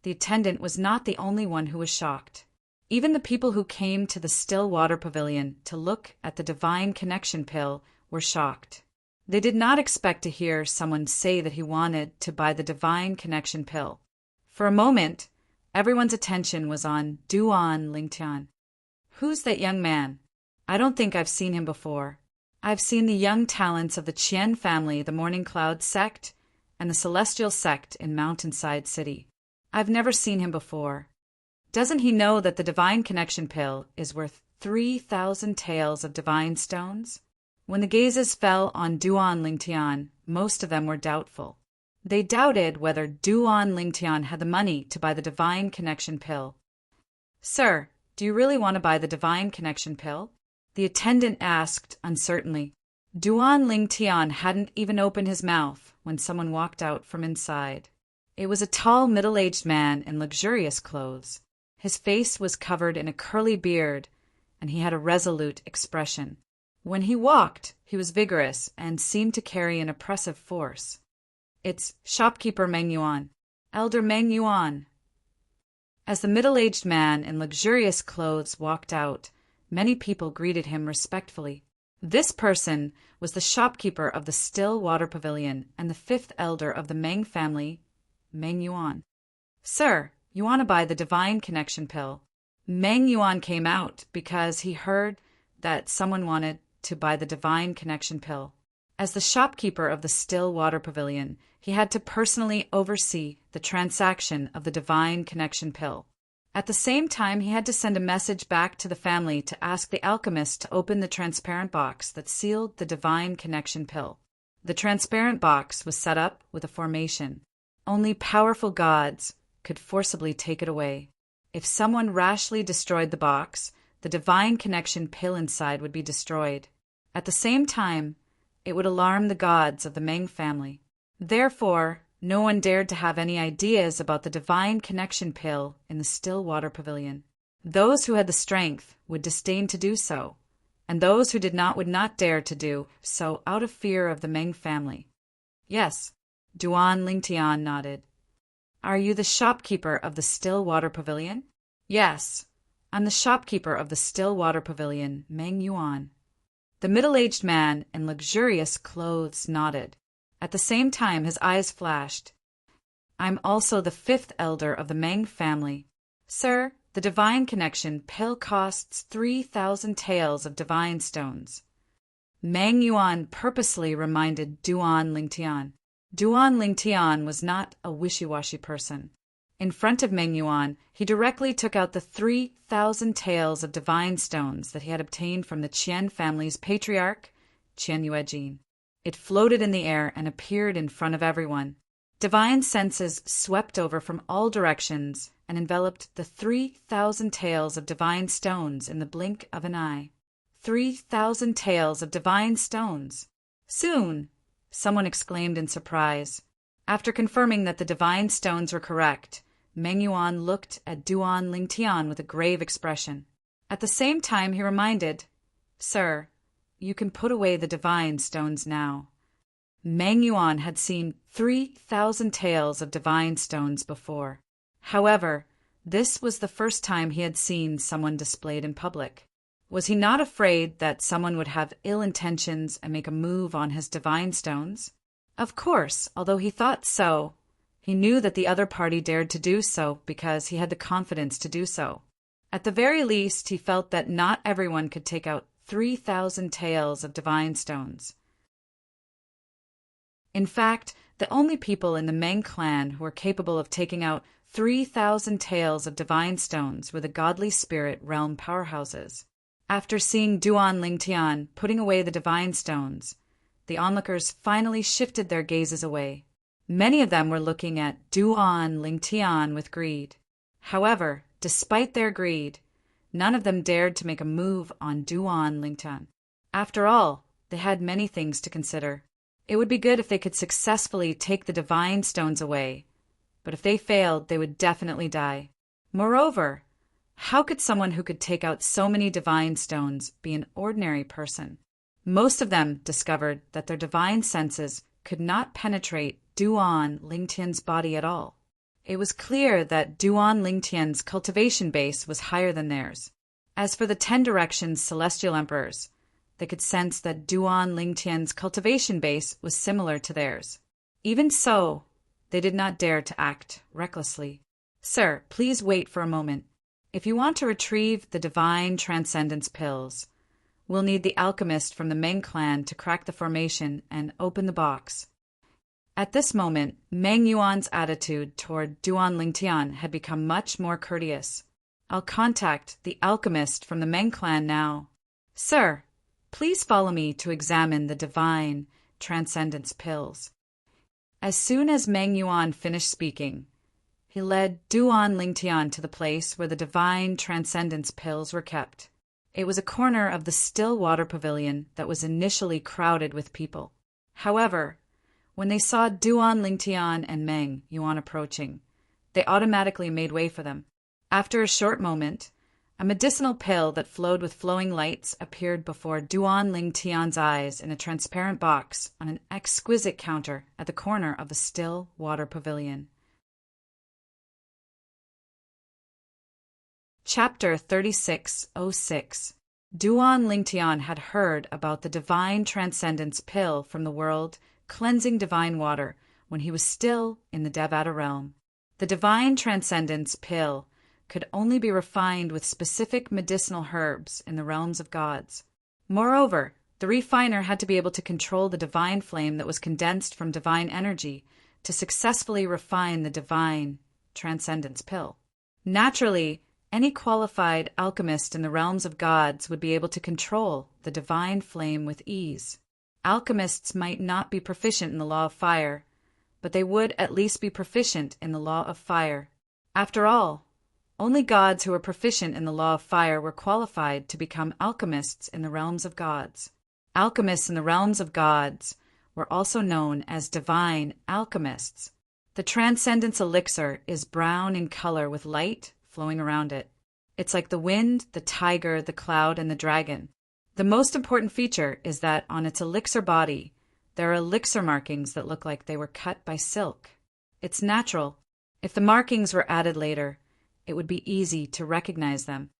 Speaker 1: the attendant was not the only one who was shocked. Even the people who came to the Stillwater Pavilion to look at the divine connection pill were shocked. They did not expect to hear someone say that he wanted to buy the divine connection pill. For a moment, everyone's attention was on Duan Ling Tian. Who's that young man? I don't think I've seen him before. I've seen the young talents of the Qian family, the Morning Cloud sect, and the Celestial sect in Mountainside City. I've never seen him before. Doesn't he know that the divine connection pill is worth 3,000 taels of divine stones? When the gazes fell on Duan Ling Tian, most of them were doubtful. They doubted whether Duan Ling Tian had the money to buy the divine connection pill. Sir, do you really want to buy the divine connection pill? The attendant asked uncertainly. Duan Ling Tian hadn't even opened his mouth when someone walked out from inside. It was a tall, middle-aged man in luxurious clothes. His face was covered in a curly beard, and he had a resolute expression. When he walked, he was vigorous and seemed to carry an oppressive force. It's shopkeeper Meng Yuan, Elder Meng Yuan. As the middle-aged man in luxurious clothes walked out, many people greeted him respectfully. This person was the shopkeeper of the Stillwater Pavilion and the fifth elder of the Meng family, Meng Yuan. Sir, you want to buy the divine connection pill? Meng Yuan came out because he heard that someone wanted to buy the divine connection pill. As the shopkeeper of the Stillwater Pavilion, he had to personally oversee the transaction of the divine connection pill. At the same time, he had to send a message back to the family to ask the alchemist to open the transparent box that sealed the divine connection pill. The transparent box was set up with a formation. Only powerful gods could forcibly take it away. If someone rashly destroyed the box, the divine connection pill inside would be destroyed. At the same time, it would alarm the gods of the Meng family. Therefore, no one dared to have any ideas about the divine connection pill in the Stillwater Pavilion. Those who had the strength would disdain to do so, and those who did not would not dare to do so out of fear of the Meng family. Yes, Duan Ling Tian nodded. Are you the shopkeeper of the Stillwater Pavilion? Yes, I'm the shopkeeper of the Stillwater Pavilion, Meng Yuan. The middle-aged man in luxurious clothes nodded. At the same time, his eyes flashed. I'm also the fifth elder of the Meng family. Sir, the divine connection pill costs 3,000 taels of divine stones. Meng Yuan purposely reminded Duan Ling Tian. Duan Ling Tian was not a wishy-washy person. In front of Meng Yuan, he directly took out the 3,000 taels of divine stones that he had obtained from the Qian family's patriarch, Qian Yuejin. It floated in the air and appeared in front of everyone. Divine senses swept over from all directions and enveloped the 3,000 taels of divine stones in the blink of an eye. 3,000 taels of divine stones! Soon! Someone exclaimed in surprise. After confirming that the divine stones were correct, Meng Yuan looked at Duan Ling Tian with a grave expression. At the same time, he reminded, Sir, you can put away the divine stones now. Meng Yuan had seen 3,000 taels of divine stones before. However, this was the first time he had seen someone displayed in public. Was he not afraid that someone would have ill intentions and make a move on his divine stones? Of course, although he thought so, he knew that the other party dared to do so because he had the confidence to do so. At the very least, he felt that not everyone could take out 3,000 taels of divine stones. In fact, the only people in the Meng clan who were capable of taking out 3,000 taels of divine stones were the godly spirit realm powerhouses. After seeing Duan Ling Tian putting away the divine stones, the onlookers finally shifted their gazes away. Many of them were looking at Duan Ling Tian with greed. However, despite their greed, None of them dared to make a move on Duan Lingtian. After all, they had many things to consider. It would be good if they could successfully take the divine stones away, but if they failed, they would definitely die. Moreover, how could someone who could take out so many divine stones be an ordinary person? Most of them discovered that their divine senses could not penetrate Duan Lingtian's body at all. It was clear that Duan Lingtian's cultivation base was higher than theirs. As for the 10 directions celestial emperors, they could sense that Duan Lingtian's cultivation base was similar to theirs. Even so, they did not dare to act recklessly. Sir, please wait for a moment. If you want to retrieve the divine transcendence pills, we'll need the alchemist from the Meng clan to crack the formation and open the box. At this moment, Meng Yuan's attitude toward Duan Lingtian had become much more courteous. I'll contact the alchemist from the Meng clan now. Sir, please follow me to examine the divine transcendence pills. As soon as Meng Yuan finished speaking, he led Duan Lingtian to the place where the divine transcendence pills were kept. It was a corner of the still water pavilion that was initially crowded with people. However, when they saw Duan Lingtian and Meng Yuan approaching, they automatically made way for them. After a short moment, a medicinal pill that flowed with flowing lights appeared before Duan Lingtian's eyes in a transparent box on an exquisite counter at the corner of the still water pavilion. Chapter 3606. Duan Lingtian had heard about the divine transcendence pill from the world cleansing divine water when he was still in the Devata realm. The divine transcendence pill could only be refined with specific medicinal herbs in the realms of gods. Moreover, the refiner had to be able to control the divine flame that was condensed from divine energy to successfully refine the divine transcendence pill. Naturally, any qualified alchemist in the realms of gods would be able to control the divine flame with ease. Alchemists might not be proficient in the law of fire, but they would at least be proficient in the law of fire. After all, only gods who were proficient in the law of fire were qualified to become alchemists in the realms of gods. Alchemists in the realms of gods were also known as divine alchemists. The transcendence elixir is brown in color with light flowing around it. It's like the wind, the tiger, the cloud, and the dragon. The most important feature is that on its elixir body, there are elixir markings that look like they were cut by silk. It's natural. If the markings were added later, it would be easy to recognize them.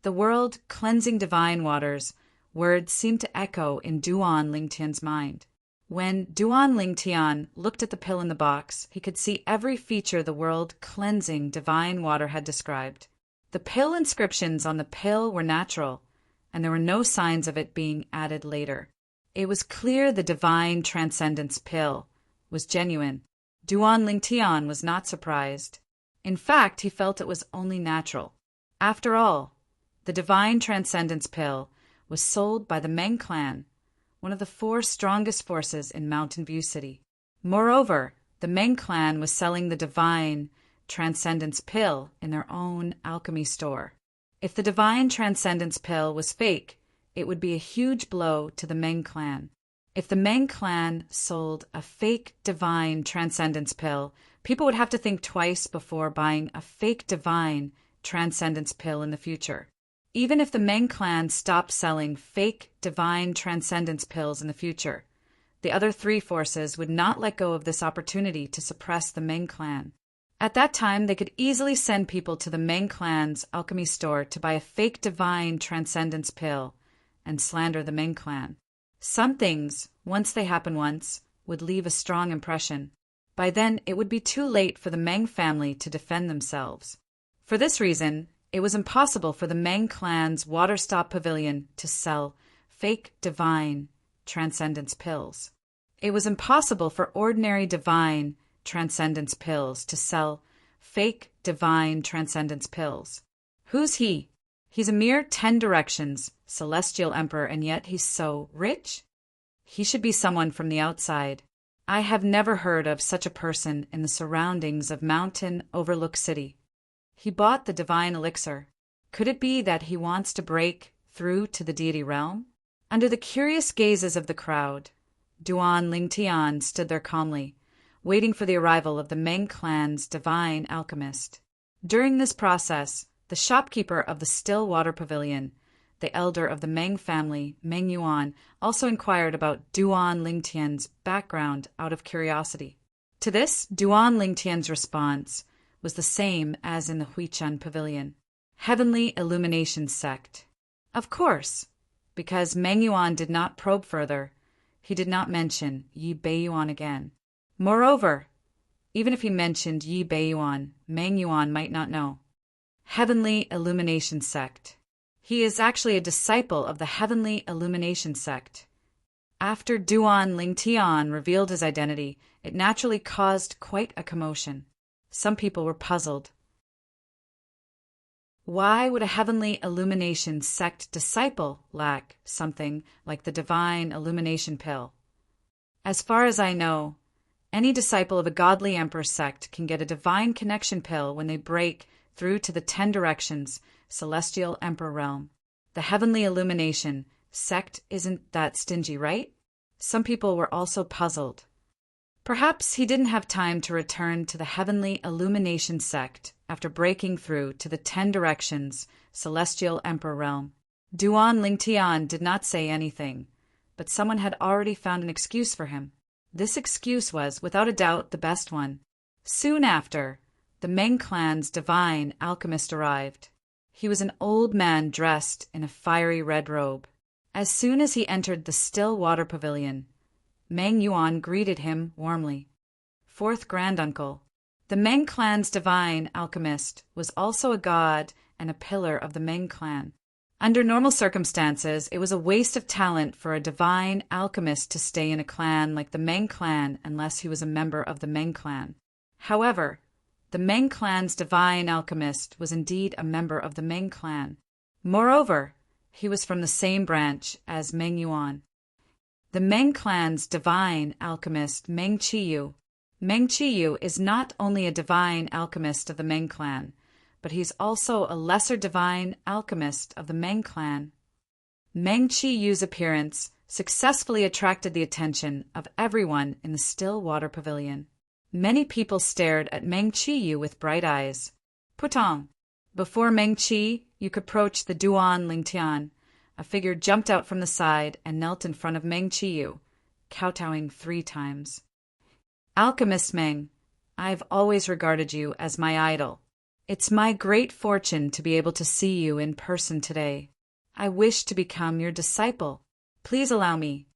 Speaker 1: The world cleansing divine waters words seemed to echo in Duan Lingtian's mind. When Duan Lingtian looked at the pill in the box, he could see every feature the world cleansing divine water had described. The pill inscriptions on the pill were natural, and there were no signs of it being added later. It was clear the divine transcendence pill was genuine. Duan Lingtian was not surprised. In fact, he felt it was only natural. After all, the divine transcendence pill was sold by the Meng clan, one of the 4 strongest forces in Mountain View City. Moreover, the Meng clan was selling the divine transcendence pill in their own alchemy store. If the divine transcendence pill was fake, it would be a huge blow to the Meng clan. If the Meng clan sold a fake divine transcendence pill, people would have to think twice before buying a fake divine transcendence pill in the future. Even if the Meng clan stopped selling fake divine transcendence pills in the future, the other 3 forces would not let go of this opportunity to suppress the Meng clan. At that time, they could easily send people to the Meng clan's alchemy store to buy a fake divine transcendence pill and slander the Meng clan. Some things, once they happen once, would leave a strong impression. By then, it would be too late for the Meng family to defend themselves. For this reason, it was impossible for the Meng clan's Waterstop Pavilion to sell fake divine transcendence pills. It was impossible for ordinary divine transcendence pills to sell fake divine transcendence pills. Who's he? He's a mere 10 directions celestial emperor, and yet he's so rich? He should be someone from the outside. I have never heard of such a person in the surroundings of Mountain Overlook City. He bought the divine elixir. Could it be that he wants to break through to the deity realm? Under the curious gazes of the crowd, Duan Lingtian stood there calmly, waiting for the arrival of the Meng clan's divine alchemist. During this process, the shopkeeper of the still water pavilion, the elder of the Meng family, Meng Yuan, also inquired about Duan Lingtian's background out of curiosity. To this, Duan Lingtian's response was the same as in the Huichun pavilion. Heavenly Illumination Sect. Of course, because Meng Yuan did not probe further, he did not mention Yi Beiyuan again. Moreover, even if he mentioned Yi Beiyuan, Meng Yuan might not know. Heavenly Illumination Sect. He is actually a disciple of the Heavenly Illumination Sect. After Duan Lingtian revealed his identity, it naturally caused quite a commotion. Some people were puzzled. Why would a Heavenly Illumination Sect disciple lack something like the Divine Illumination Pill? As far as I know, any disciple of a godly emperor sect can get a divine connection pill when they break through to the 10 directions, celestial emperor realm. The Heavenly Illumination Sect isn't that stingy, right? Some people were also puzzled. Perhaps he didn't have time to return to the Heavenly Illumination Sect after breaking through to the 10 directions, celestial emperor realm. Duan Lingtian did not say anything, but someone had already found an excuse for him. This excuse was, without a doubt, the best one. Soon after, the Meng clan's divine alchemist arrived. He was an old man dressed in a fiery red robe. As soon as he entered the still water pavilion, Meng Yuan greeted him warmly. Fourth granduncle. The Meng clan's divine alchemist was also a god and a pillar of the Meng clan. Under normal circumstances, it was a waste of talent for a divine alchemist to stay in a clan like the Meng clan unless he was a member of the Meng clan. However, the Meng clan's divine alchemist was indeed a member of the Meng clan. Moreover, he was from the same branch as Meng Yuan. The Meng clan's divine alchemist, Meng Qiyu. Meng Qiyu is not only a divine alchemist of the Meng clan, but he's also a lesser divine alchemist of the Meng clan. Meng Qiyu's appearance successfully attracted the attention of everyone in the still water pavilion. Many people stared at Meng Qiyu with bright eyes. Putong. Before Meng Qi, you could approach the Duan Lingtian. A figure jumped out from the side and knelt in front of Meng Qiyu, kowtowing 3 times. Alchemist Meng, I've always regarded you as my idol. It's my great fortune to be able to see you in person today. I wish to become your disciple. Please allow me.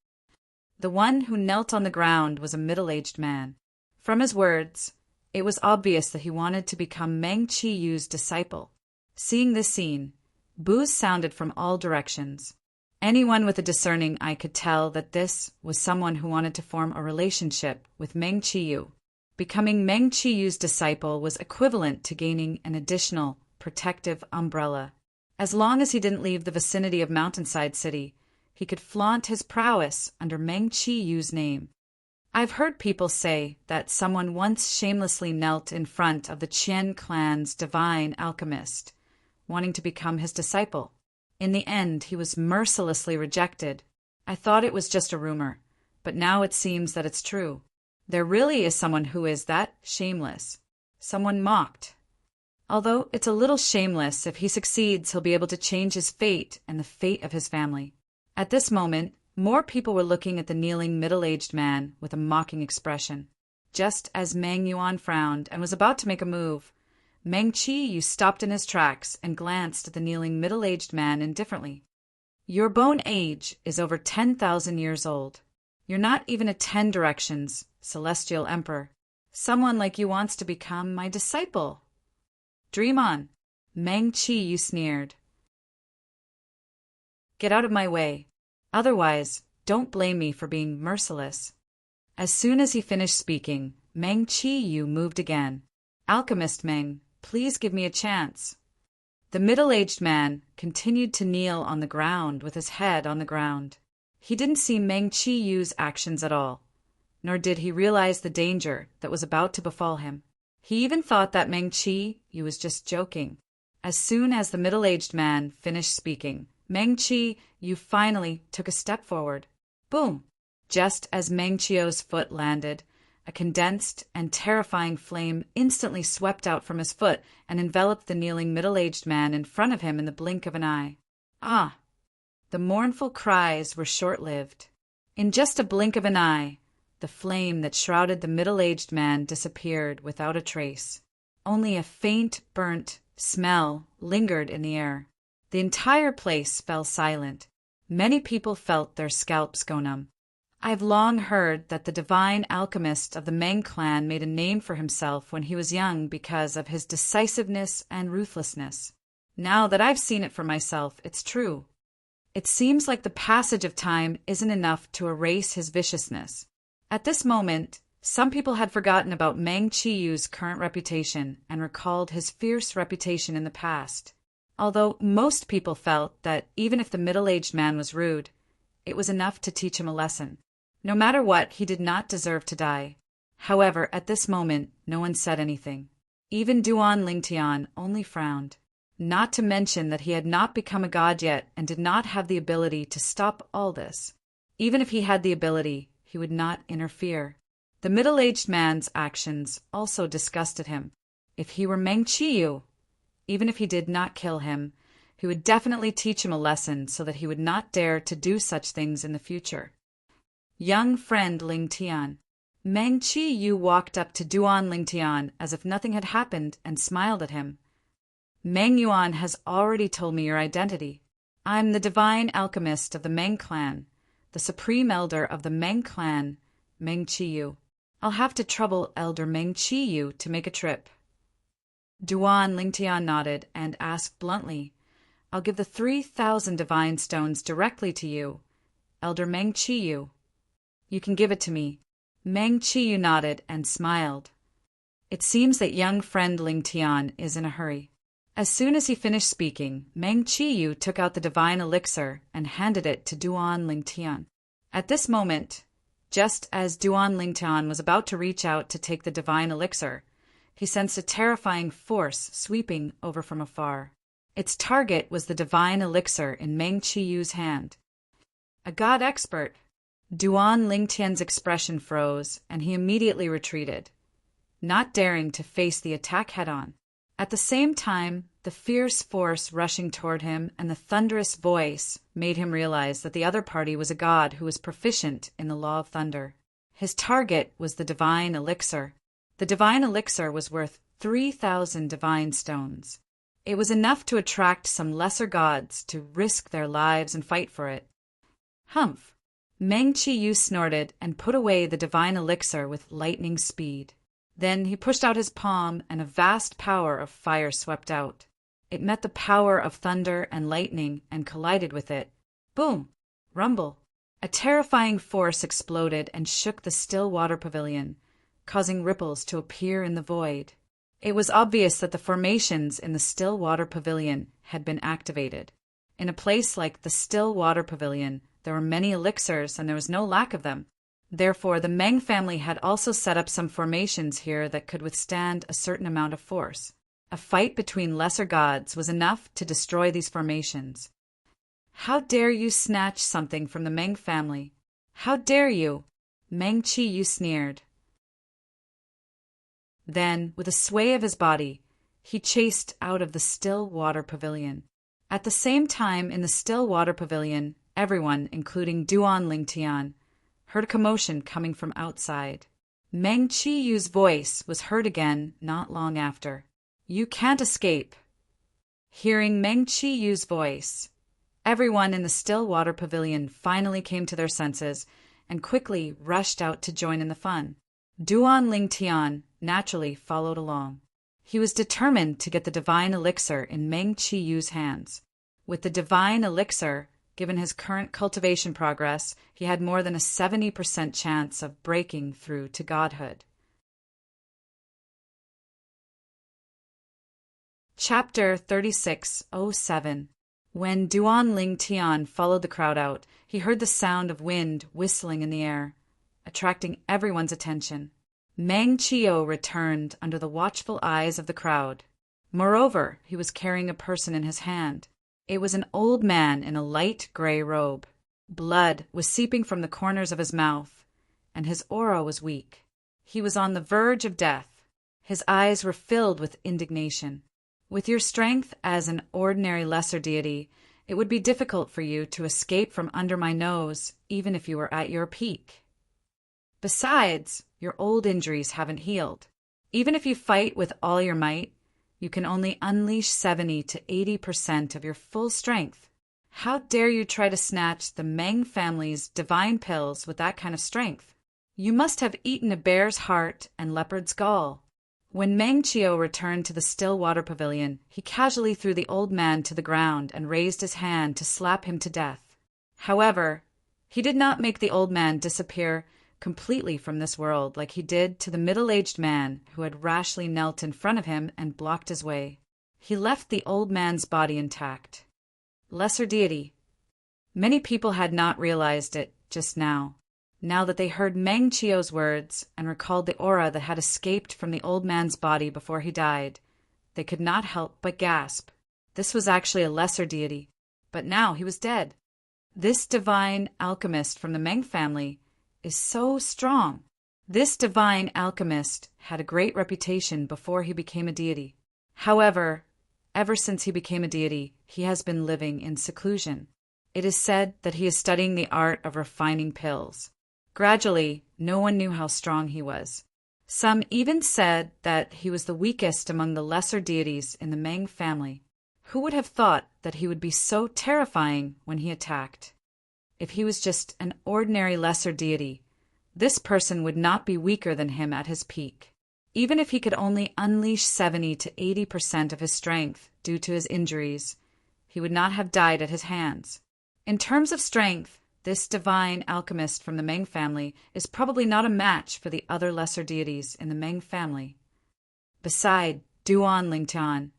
Speaker 1: The one who knelt on the ground was a middle-aged man. From his words, it was obvious that he wanted to become Meng Qiyu's disciple. Seeing this scene, boos sounded from all directions. Anyone with a discerning eye could tell that this was someone who wanted to form a relationship with Meng Qiyu. Becoming Meng Qiyu's disciple was equivalent to gaining an additional protective umbrella. As long as he didn't leave the vicinity of Mountainside City, he could flaunt his prowess under Meng Qiyu's name. I've heard people say that someone once shamelessly knelt in front of the Qian clan's divine alchemist, wanting to become his disciple. In the end, he was mercilessly rejected. I thought it was just a rumor, but now it seems that it's true. There really is someone who is that shameless. Someone mocked. Although it's a little shameless, if he succeeds, he'll be able to change his fate and the fate of his family. At this moment, more people were looking at the kneeling middle-aged man with a mocking expression. Just as Meng Yuan frowned and was about to make a move, Meng Qiyu stopped in his tracks and glanced at the kneeling middle-aged man indifferently. Your bone age is over 10,000 years old. You're not even a 10 directions, celestial emperor. Someone like you wants to become my disciple. Dream on. Meng Qiyu sneered. Get out of my way. Otherwise, don't blame me for being merciless. As soon as he finished speaking, Meng Qiyu moved again. Alchemist Meng, please give me a chance. The middle-aged man continued to kneel on the ground with his head on the ground. He didn't see Meng Qiyu's actions at all, nor did he realize the danger that was about to befall him. He even thought that Meng Qiyu was just joking. As soon as the middle-aged man finished speaking, Meng Chi Yu finally took a step forward. Boom! Just as Meng Chio's foot landed, a condensed and terrifying flame instantly swept out from his foot and enveloped the kneeling middle-aged man in front of him in the blink of an eye. Ah! The mournful cries were short-lived. In just a blink of an eye, the flame that shrouded the middle-aged man disappeared without a trace. Only a faint, burnt smell lingered in the air. The entire place fell silent. Many people felt their scalps go numb. I've long heard that the divine alchemist of the Meng clan made a name for himself when he was young because of his decisiveness and ruthlessness. Now that I've seen it for myself, it's true. It seems like the passage of time isn't enough to erase his viciousness. At this moment, some people had forgotten about Meng Chiyu's current reputation and recalled his fierce reputation in the past. Although most people felt that even if the middle-aged man was rude, it was enough to teach him a lesson. No matter what, he did not deserve to die. However, at this moment, no one said anything. Even Duan Lingtian only frowned. Not to mention that he had not become a god yet and did not have the ability to stop all this. Even if he had the ability, he would not interfere. The middle-aged man's actions also disgusted him. If he were Meng Chiyu, even if he did not kill him, he would definitely teach him a lesson so that he would not dare to do such things in the future. Young friend Lingtian. Meng Chiyu walked up to Duan Lingtian as if nothing had happened and smiled at him. Meng Yuan has already told me your identity. I'm the divine alchemist of the Meng clan, the supreme elder of the Meng clan, Meng Chiyu. I'll have to trouble Elder Meng Chiyu to make a trip. Duan Lingtian nodded and asked bluntly, I'll give the 3,000 divine stones directly to you, Elder Meng Chiyu. You can give it to me. Meng Chiyu nodded and smiled. It seems that young friend Lingtian is in a hurry. As soon as he finished speaking, Meng Chiyu took out the divine elixir and handed it to Duan Lingtian. At this moment, just as Duan Lingtian was about to reach out to take the divine elixir, he sensed a terrifying force sweeping over from afar. Its target was the divine elixir in Meng Chiyu's hand. A god expert. Duan Lingtian's expression froze, and he immediately retreated, not daring to face the attack head-on. At the same time, the fierce force rushing toward him and the thunderous voice made him realize that the other party was a god who was proficient in the law of thunder. His target was the divine elixir. The divine elixir was worth 3,000 divine stones. It was enough to attract some lesser gods to risk their lives and fight for it. Humph! Meng Chiyu snorted and put away the divine elixir with lightning speed. Then he pushed out his palm and a vast power of fire swept out. It met the power of thunder and lightning and collided with it. Boom! Rumble! A terrifying force exploded and shook the still water pavilion, causing ripples to appear in the void. It was obvious that the formations in the still water pavilion had been activated. In a place like the still water pavilion, there were many elixirs and there was no lack of them. Therefore, the Meng family had also set up some formations here that could withstand a certain amount of force. A fight between lesser gods was enough to destroy these formations. How dare you snatch something from the Meng family? How dare you? Meng Chiyu sneered. Then, with a sway of his body, he chased out of the still water pavilion. At the same time, in the still water pavilion, everyone, including Duan Lingtian, heard a commotion coming from outside. Meng Chiyu's voice was heard again not long after. You can't escape. Hearing Meng Chiyu's voice, everyone in the still water pavilion finally came to their senses and quickly rushed out to join in the fun. Duan Lingtian naturally followed along. He was determined to get the divine elixir in Meng Chiyu's hands. With the divine elixir, given his current cultivation progress, he had more than a 70% chance of breaking through to godhood. Chapter 36:07. When Duan Lingtian followed the crowd out, he heard the sound of wind whistling in the air, attracting everyone's attention. Meng Chiyo returned under the watchful eyes of the crowd. Moreover, he was carrying a person in his hand. It was an old man in a light gray robe. Blood was seeping from the corners of his mouth, and his aura was weak. He was on the verge of death. His eyes were filled with indignation. With your strength as an ordinary lesser deity, it would be difficult for you to escape from under my nose, even if you were at your peak. Besides, your old injuries haven't healed. Even if you fight with all your might, you can only unleash 70 to 80% of your full strength. How dare you try to snatch the Meng family's divine pills with that kind of strength? You must have eaten a bear's heart and leopard's gall. When Meng Chio returned to the still water pavilion, he casually threw the old man to the ground and raised his hand to slap him to death. However, he did not make the old man disappear completely from this world like he did to the middle-aged man who had rashly knelt in front of him and blocked his way. He left the old man's body intact. Lesser deity. Many people had not realized it just now that they heard Meng Chio's words and recalled the aura that had escaped from the old man's body before he died. They could not help but gasp. This was actually a lesser deity, but now he was dead. This divine alchemist from the Meng family is so strong. This divine alchemist had a great reputation before he became a deity. However, ever since he became a deity, he has been living in seclusion. It is said that he is studying the art of refining pills. Gradually, no one knew how strong he was. Some even said that he was the weakest among the lesser deities in the Meng family. Who would have thought that he would be so terrifying when he attacked? If he was just an ordinary lesser deity, this person would not be weaker than him at his peak. Even if he could only unleash 70 to 80% of his strength due to his injuries, he would not have died at his hands. In terms of strength, this divine alchemist from the Meng family is probably not a match for the other lesser deities in the Meng family. Beside Duan Lingtian,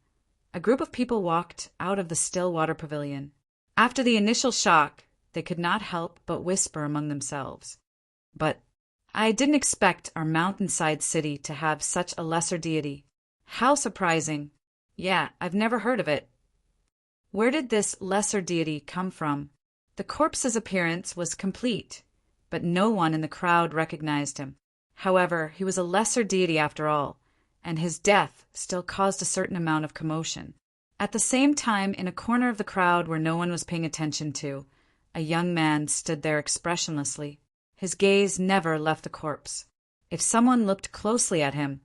Speaker 1: a group of people walked out of the still water pavilion. After the initial shock, they could not help but whisper among themselves. But I didn't expect our mountainside city to have such a lesser deity. How surprising. Yeah, I've never heard of it. Where did this lesser deity come from? The corpse's appearance was complete, but no one in the crowd recognized him. However, he was a lesser deity after all, and his death still caused a certain amount of commotion. At the same time, in a corner of the crowd where no one was paying attention to, a young man stood there expressionlessly. His gaze never left the corpse. If someone looked closely at him,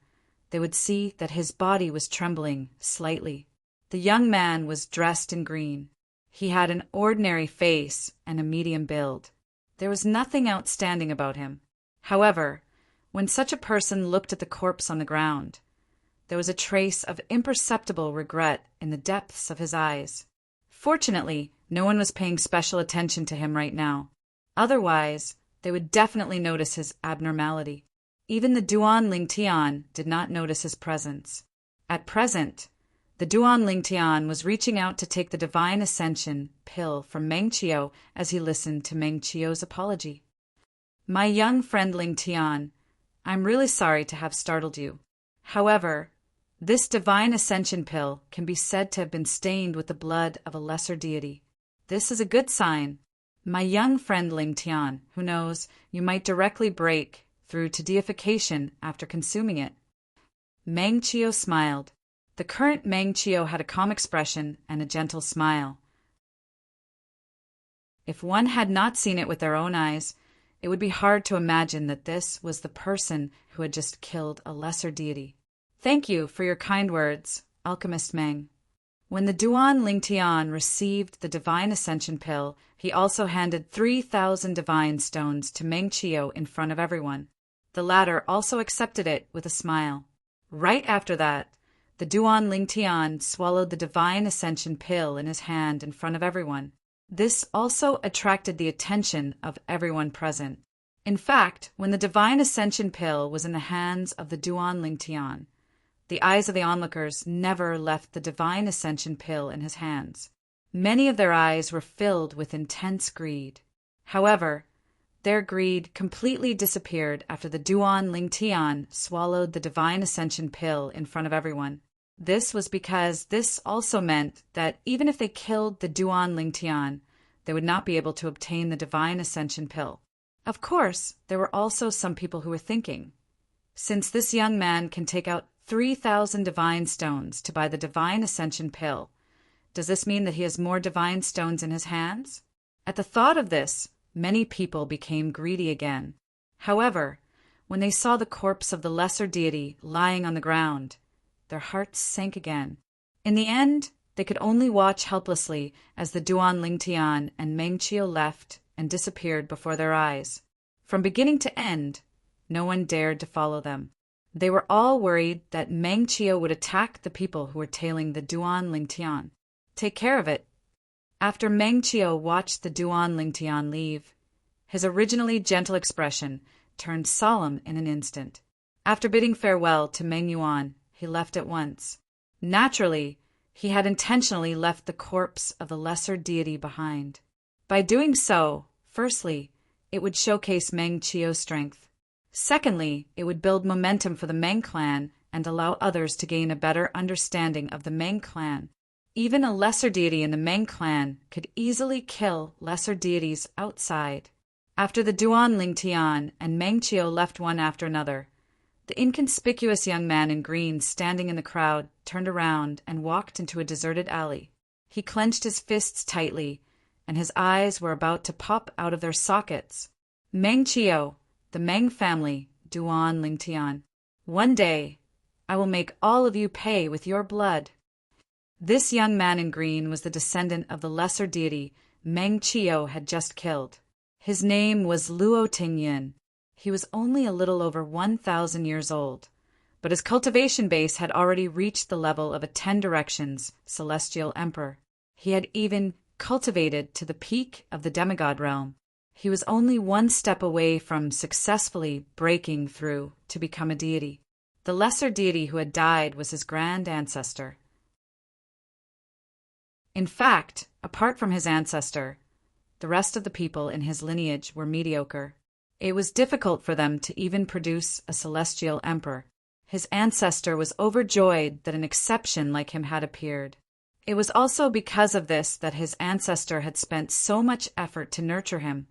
Speaker 1: they would see that his body was trembling slightly. The young man was dressed in green. He had an ordinary face and a medium build. There was nothing outstanding about him. However, when such a person looked at the corpse on the ground, there was a trace of imperceptible regret in the depths of his eyes. Fortunately, no one was paying special attention to him right now. Otherwise, they would definitely notice his abnormality. Even the Duan Lingtian did not notice his presence. At present, the Duan Lingtian was reaching out to take the Divine Ascension pill from Meng Chio as he listened to Meng Chio's apology. My young friend Lingtian, I'm really sorry to have startled you. However, this Divine Ascension pill can be said to have been stained with the blood of a lesser deity. This is a good sign. My young friend Lingtian, who knows, you might directly break through to deification after consuming it. Meng Chio smiled. The current Meng Chio had a calm expression and a gentle smile. If one had not seen it with their own eyes, it would be hard to imagine that this was the person who had just killed a lesser deity. Thank you for your kind words, Alchemist Meng. When the Duan Lingtian received the Divine Ascension pill, he also handed 3,000 divine stones to Meng Chio in front of everyone. The latter also accepted it with a smile. Right after that, the Duan Lingtian swallowed the Divine Ascension pill in his hand in front of everyone. This also attracted the attention of everyone present. In fact, when the Divine Ascension pill was in the hands of the Duan Lingtian, the eyes of the onlookers never left the Divine Ascension pill in his hands. Many of their eyes were filled with intense greed. However, their greed completely disappeared after the Duan Lingtian swallowed the Divine Ascension pill in front of everyone. This was because this also meant that even if they killed the Duan Lingtian, they would not be able to obtain the divine ascension pill. Of course, there were also some people who were thinking, since this young man can take out 3,000 divine stones to buy the divine ascension pill, does this mean that he has more divine stones in his hands? At the thought of this, many people became greedy again. However, when they saw the corpse of the lesser deity lying on the ground, their hearts sank again. In the end, they could only watch helplessly as the Duan Lingtian and Meng Qiu left and disappeared before their eyes. From beginning to end, no one dared to follow them. They were all worried that Meng Qiu would attack the people who were tailing the Duan Lingtian. Take care of it. After Meng Qiu watched the Duan Lingtian leave, his originally gentle expression turned solemn in an instant. After bidding farewell to Meng Yuan, he left at once. Naturally, he had intentionally left the corpse of the lesser deity behind. By doing so, firstly, it would showcase Meng Qiu's strength. Secondly, it would build momentum for the Meng clan and allow others to gain a better understanding of the Meng clan. Even a lesser deity in the Meng clan could easily kill lesser deities outside. After the Duan Lingtian and Meng Qiu left one after another, the inconspicuous young man in green standing in the crowd turned around and walked into a deserted alley. He clenched his fists tightly, and his eyes were about to pop out of their sockets. Meng Qiu, the Meng family, Duan Lingtian. One day, I will make all of you pay with your blood. This young man in green was the descendant of the lesser deity Meng Qiu had just killed. His name was Luo Tingyin. He was only a little over 1,000 years old, but his cultivation base had already reached the level of a 10 Directions celestial emperor. He had even cultivated to the peak of the demigod realm. He was only one step away from successfully breaking through to become a deity. The lesser deity who had died was his grand ancestor. In fact, apart from his ancestor, the rest of the people in his lineage were mediocre. It was difficult for them to even produce a celestial emperor. His ancestor was overjoyed that an exception like him had appeared. It was also because of this that his ancestor had spent so much effort to nurture him,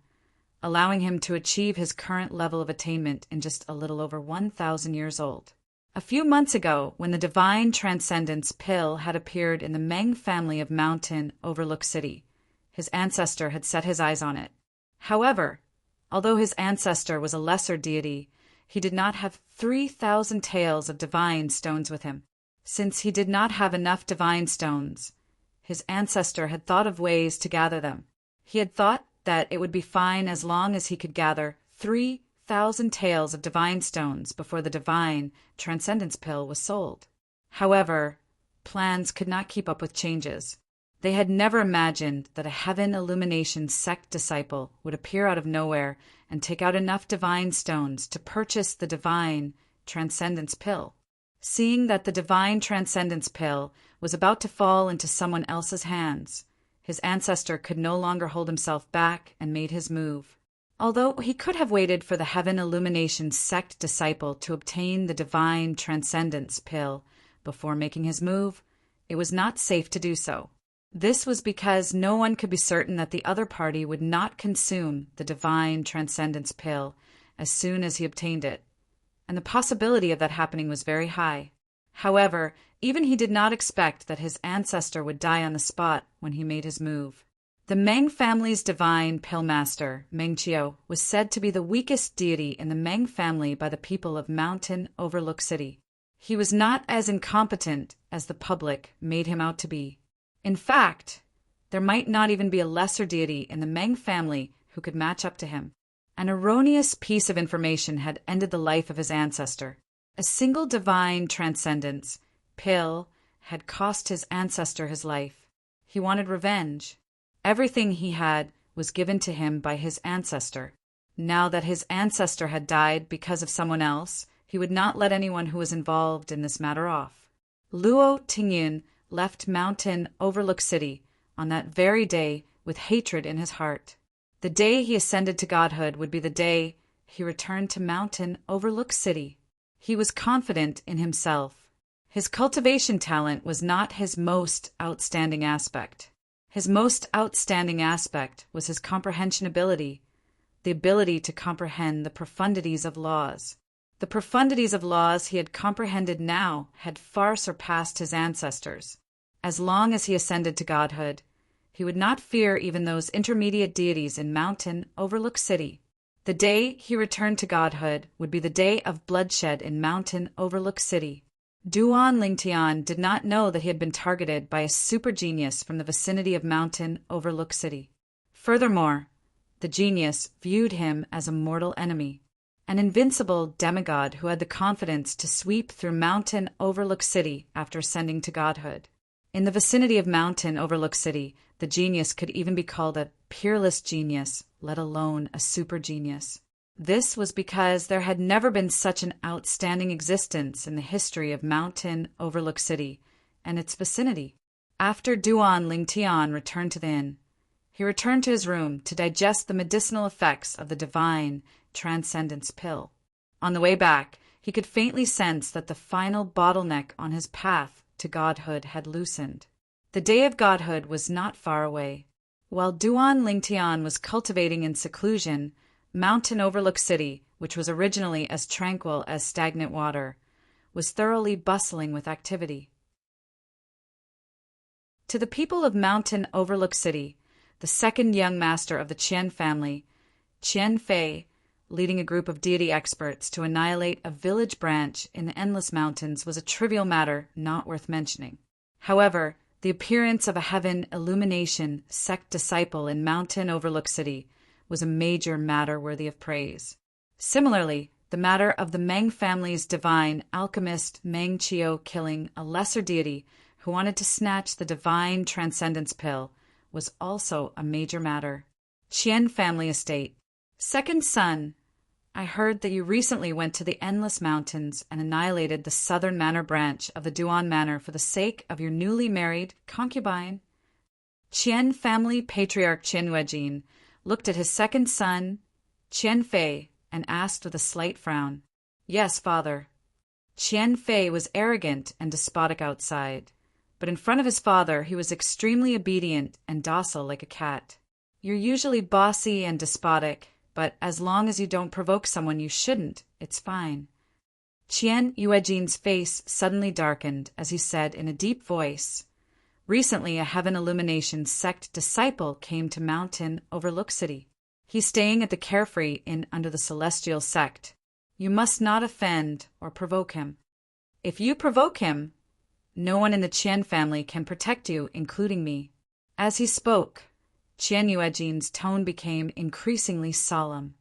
Speaker 1: allowing him to achieve his current level of attainment in just a little over 1,000 years old. A few months ago, when the Divine Transcendence Pill had appeared in the Meng family of Mountain Overlook City, his ancestor had set his eyes on it. However, although his ancestor was a lesser deity, he did not have 3,000 taels of divine stones with him. Since he did not have enough divine stones, his ancestor had thought of ways to gather them. He had thought that it would be fine as long as he could gather 3,000 taels of divine stones before the Divine Transcendence Pill was sold. However, plans could not keep up with changes. They had never imagined that a Heaven Illumination sect disciple would appear out of nowhere and take out enough divine stones to purchase the Divine Transcendence Pill. Seeing that the Divine Transcendence Pill was about to fall into someone else's hands, his ancestor could no longer hold himself back and made his move. Although he could have waited for the Heaven Illumination sect disciple to obtain the Divine Transcendence Pill before making his move, it was not safe to do so. This was because no one could be certain that the other party would not consume the Divine Transcendence Pill as soon as he obtained it, and the possibility of that happening was very high. However, even he did not expect that his ancestor would die on the spot when he made his move. The Meng family's divine pill master, Meng Qiu, was said to be the weakest deity in the Meng family by the people of Mountain Overlook City. He was not as incompetent as the public made him out to be. In fact, there might not even be a lesser deity in the Meng family who could match up to him. An erroneous piece of information had ended the life of his ancestor. A single divine transcendence pill had cost his ancestor his life. He wanted revenge. Everything he had was given to him by his ancestor. Now that his ancestor had died because of someone else, he would not let anyone who was involved in this matter off. Luo Tingyin left Mountain Overlook City on that very day with hatred in his heart. The day he ascended to godhood would be the day he returned to Mountain Overlook City. He was confident in himself. His cultivation talent was not his most outstanding aspect. His most outstanding aspect was his comprehension ability, the ability to comprehend the profundities of laws. The profundities of laws he had comprehended now had far surpassed his ancestors. As long as he ascended to godhood, he would not fear even those intermediate deities in Mountain Overlook City. The day he returned to godhood would be the day of bloodshed in Mountain Overlook City. Duan Lingtian did not know that he had been targeted by a super genius from the vicinity of Mountain Overlook City. Furthermore, the genius viewed him as a mortal enemy, an invincible demigod who had the confidence to sweep through Mountain Overlook City after ascending to godhood. In the vicinity of Mountain Overlook City, the genius could even be called a peerless genius, let alone a super genius. This was because there had never been such an outstanding existence in the history of Mountain Overlook City and its vicinity. After Duan Lingtian returned to the inn, he returned to his room to digest the medicinal effects of the divine transcendence pill. On the way back, he could faintly sense that the final bottleneck on his path to godhood had loosened. The day of godhood was not far away. While Duan Lingtian was cultivating in seclusion, Mountain Overlook City, which was originally as tranquil as stagnant water, was thoroughly bustling with activity. To the people of Mountain Overlook City, the second young master of the Qian family, Qian Fei, leading a group of deity experts to annihilate a village branch in the Endless Mountains, was a trivial matter not worth mentioning. However, the appearance of a heaven illumination sect disciple in Mountain Overlook City was a major matter worthy of praise. Similarly, the matter of the Meng family's divine alchemist Meng Qiu killing a lesser deity who wanted to snatch the divine transcendence pill was also a major matter. Qian family estate. Second son, I heard that you recently went to the Endless Mountains and annihilated the southern manor branch of the Duan Manor for the sake of your newly married concubine. Qian family patriarch Qian Yuejin looked at his second son, Qian Fei, and asked with a slight frown, "Yes, father." Qian Fei was arrogant and despotic outside, but in front of his father he was extremely obedient and docile like a cat. You're usually bossy and despotic, but as long as you don't provoke someone you shouldn't, it's fine. Qian Yuejin's face suddenly darkened as he said in a deep voice, "Recently a Heaven Illumination sect disciple came to Mountain Overlook City. He's staying at the Carefree Inn under the Celestial Sect. You must not offend or provoke him. If you provoke him, no one in the Qian family can protect you, including me." As he spoke, Qian Yuejin's tone became increasingly solemn.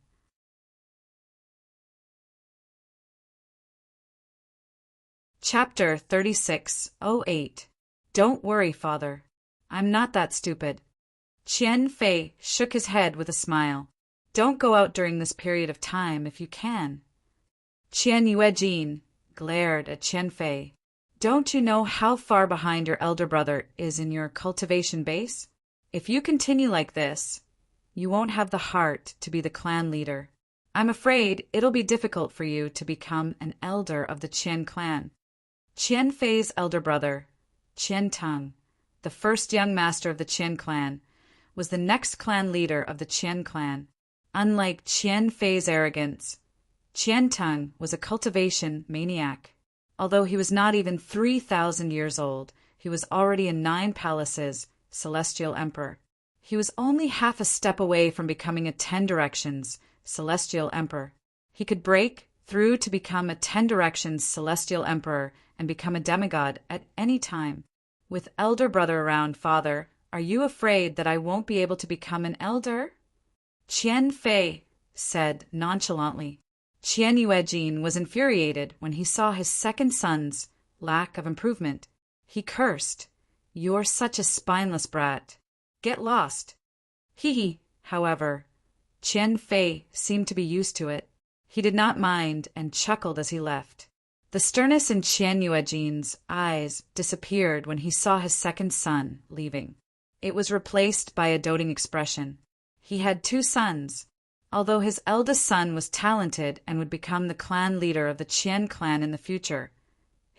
Speaker 1: Chapter 36:08. Don't worry, father. I'm not that stupid. Qian Fei shook his head with a smile. Don't go out during this period of time if you can. Qian Yuejin glared at Qian Fei. Don't you know how far behind your elder brother is in your cultivation base? If you continue like this, you won't have the heart to be the clan leader. I'm afraid it'll be difficult for you to become an elder of the Qian clan. Qian Fei's elder brother, Qian Tang, the first young master of the Qian clan, was the next clan leader of the Qian clan. Unlike Qian Fei's arrogance, Qian Tang was a cultivation maniac. Although he was not even 3,000 years old, he was already in 9 palaces, Celestial Emperor. He was only half a step away from becoming a 10 Directions Celestial Emperor. He could break through to become a 10 Directions Celestial Emperor and become a demigod at any time. With elder brother around, father, are you afraid that I won't be able to become an elder? Qian Fei said nonchalantly. Qian Yuejin was infuriated when he saw his second son's lack of improvement. He cursed. You're such a spineless brat. Get lost. He, however, Qian Fei seemed to be used to it. He did not mind and chuckled as he left. The sternness in Qian Yuejin's eyes disappeared when he saw his second son leaving. It was replaced by a doting expression. He had 2 sons. Although his eldest son was talented and would become the clan leader of the Qian clan in the future,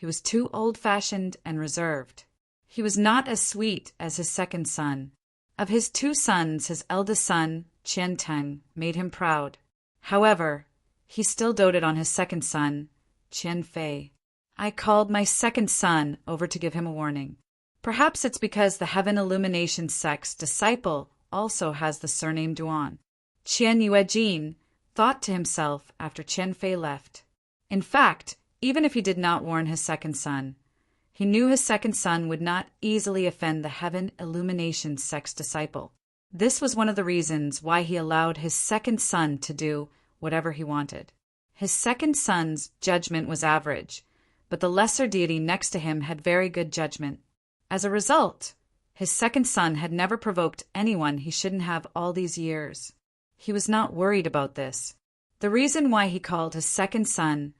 Speaker 1: He was too old-fashioned and reserved. He was not as sweet as his second son. Of his 2 sons, his eldest son, Qian made him proud. However, he still doted on his second son, Qian. I called my second son over to give him a warning. Perhaps it's because the Heaven Illumination sect's disciple also has the surname Duan. Qian thought to himself after Qian left. In fact, even if he did not warn his second son, he knew his second son would not easily offend the Heaven Illumination sect's disciple. This was one of the reasons why he allowed his second son to do whatever he wanted. His second son's judgment was average, but the lesser deity next to him had very good judgment. As a result, his second son had never provoked anyone he shouldn't have all these years. He was not worried about this. The reason why he called his second son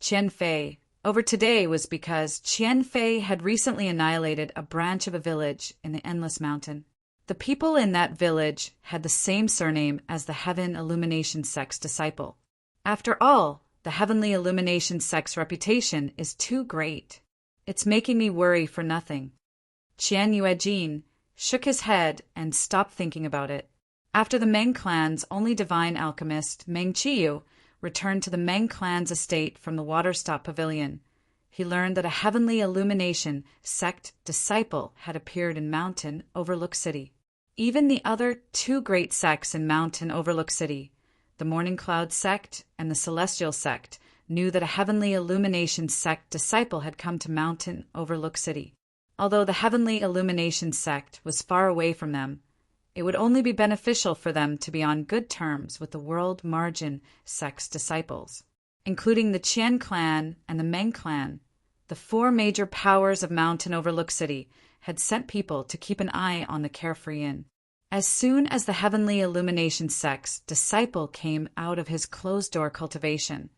Speaker 1: Qian over today was because Qian had recently annihilated a branch of a village in the Endless Mountain. The people in that village had the same surname as the Heaven Illumination sect's disciple. After all, the Heavenly Illumination sect's reputation is too great. It's making me worry for nothing. Qian shook his head and stopped thinking about it. After the Meng clan's only divine alchemist, Meng Qiyu, returned to the Meng clan's estate from the Waterstop Pavilion, he learned that a Heavenly Illumination sect disciple had appeared in Mountain Overlook City. Even the other 2 great sects in Mountain Overlook City, the Morning Cloud sect and the Celestial sect, knew that a Heavenly Illumination sect disciple had come to Mountain Overlook City. Although the Heavenly Illumination sect was far away from them, it would only be beneficial for them to be on good terms with the World Margin sect's disciples, including the Qian clan and the Meng clan. The 4 major powers of Mountain Overlook City had sent people to keep an eye on the Carefree Inn. As soon as the Heavenly Illumination sect's disciple came out of his closed-door cultivation,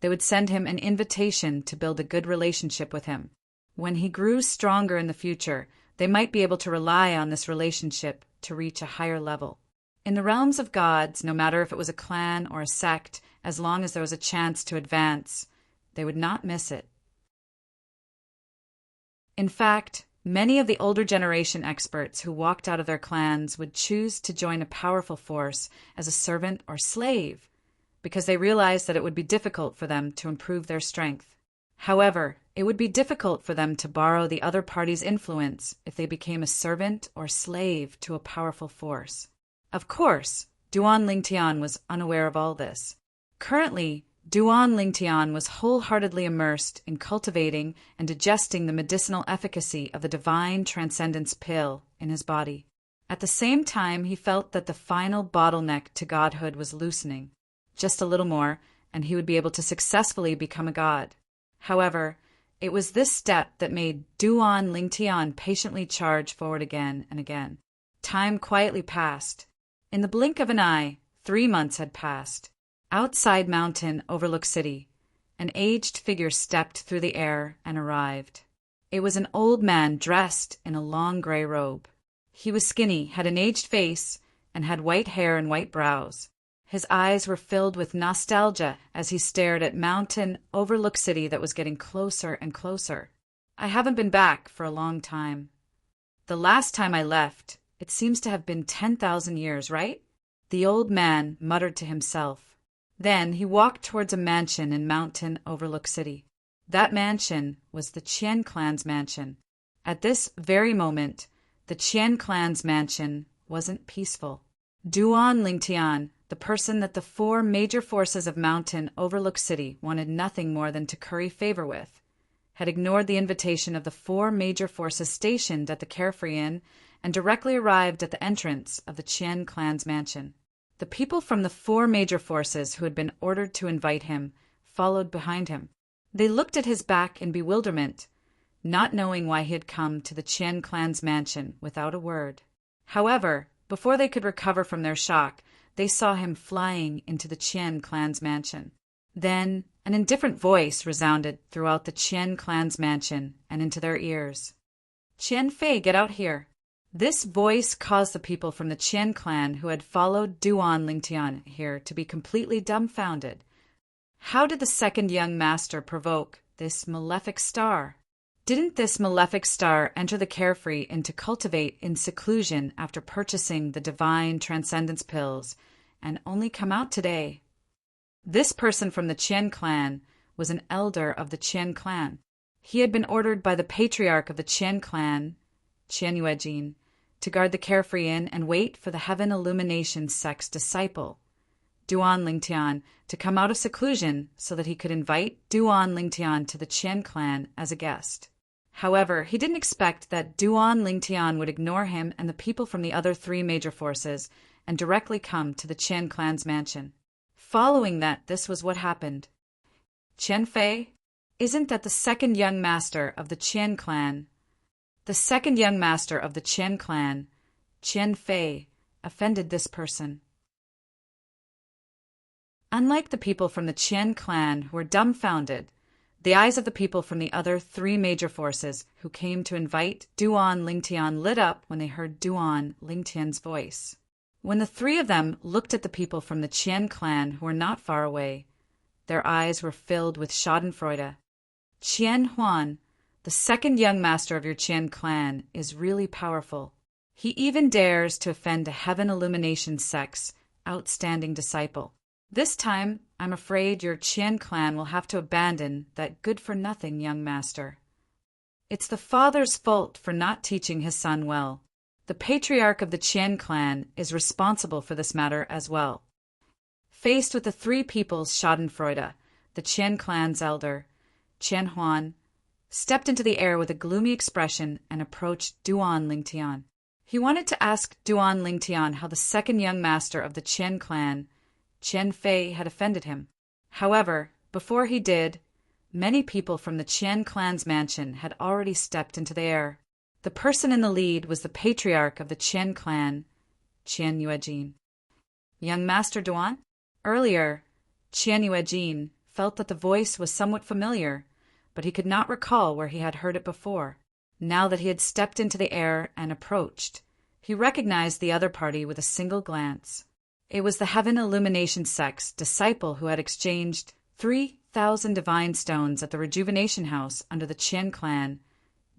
Speaker 1: they would send him an invitation to build a good relationship with him. When he grew stronger in the future, they might be able to rely on this relationship to reach a higher level. In the realms of gods, no matter if it was a clan or a sect, as long as there was a chance to advance, they would not miss it. In fact, many of the older generation experts who walked out of their clans would choose to join a powerful force as a servant or slave, because they realized that it would be difficult for them to improve their strength. However, it would be difficult for them to borrow the other party's influence if they became a servant or slave to a powerful force. Of course, Duan Lingtian was unaware of all this. Currently, Duan Lingtian was wholeheartedly immersed in cultivating and digesting the medicinal efficacy of the divine transcendence pill in his body. At the same time, he felt that the final bottleneck to godhood was loosening. Just a little more, and he would be able to successfully become a god. However, it was this step that made Duan Lingtian patiently charge forward again and again. Time quietly passed. In the blink of an eye, 3 months had passed. Outside Mountain Overlook City, an aged figure stepped through the air and arrived. It was an old man dressed in a long gray robe. He was skinny, had an aged face, and had white hair and white brows. His eyes were filled with nostalgia as he stared at Mountain Overlook City that was getting closer and closer. I haven't been back for a long time. The last time I left, it seems to have been 10,000 years, right? The old man muttered to himself. Then he walked towards a mansion in Mountain Overlook City. That mansion was the Qian clan's mansion. At this very moment, the Qian clan's mansion wasn't peaceful. Duan Lingtian, the person that the 4 major forces of Mountain Overlook City wanted nothing more than to curry favor with, had ignored the invitation of the 4 major forces stationed at the Carefree Inn and directly arrived at the entrance of the Qian clan's mansion. The people from the 4 major forces who had been ordered to invite him followed behind him. They looked at his back in bewilderment, not knowing why he had come to the Qian clan's mansion without a word. However, before they could recover from their shock, they saw him flying into the Qian clan's mansion. Then an indifferent voice resounded throughout the Qian clan's mansion and into their ears. "Qian, get out here." This voice caused the people from the Qian clan who had followed Duan Lingtian here to be completely dumbfounded. How did the second young master provoke This malefic star. Didn't this malefic star enter the carefree into cultivate in seclusion after purchasing the divine transcendence pills and only come out today? This person from the Qian clan was an elder of the Qian clan. He had been ordered by the patriarch of the Qian clan, Qian Yuejin, to guard the carefree inn and wait for the heaven illumination sect's disciple, Duan Lingtian, to come out of seclusion so that he could invite Duan Lingtian to the Qian clan as a guest. However, he didn't expect that Duan Lingtian would ignore him and the people from the other three major forces and directly come to the Qian clan's mansion. Following that, this was what happened. Qian Fei, isn't that the second young master of the Qian clan? The second young master of the Qian clan, Qian Fei, offended this person. Unlike the people from the Qian clan who were dumbfounded, the eyes of the people from the other three major forces who came to invite Duan Lingtian lit up when they heard Duan Lingtian's voice. When the three of them looked at the people from the Qian clan who were not far away, their eyes were filled with schadenfreude. Qian Huan, the second young master of your Qian clan, is really powerful. He even dares to offend a heaven illumination sect's outstanding disciple. This time, I'm afraid your Qian clan will have to abandon that good-for-nothing young master. It's the father's fault for not teaching his son well. The patriarch of the Qian clan is responsible for this matter as well. Faced with the three people's schadenfreude, the Qian clan's elder, Qian Huan, stepped into the air with a gloomy expression and approached Duan Lingtian. He wanted to ask Duan Lingtian how the second young master of the Qian clan, Qian Fei, had offended him. However, before he did, many people from the Qian clan's mansion had already stepped into the air. The person in the lead was the patriarch of the Qian clan, Qian Yuejin. Young Master Duan? Earlier, Qian Yuejin felt that the voice was somewhat familiar, but he could not recall where he had heard it before. Now that he had stepped into the air and approached, he recognized the other party with a single glance. It was the Heaven Illumination sect's disciple who had exchanged 3,000 divine stones at the Rejuvenation House under the Qian clan,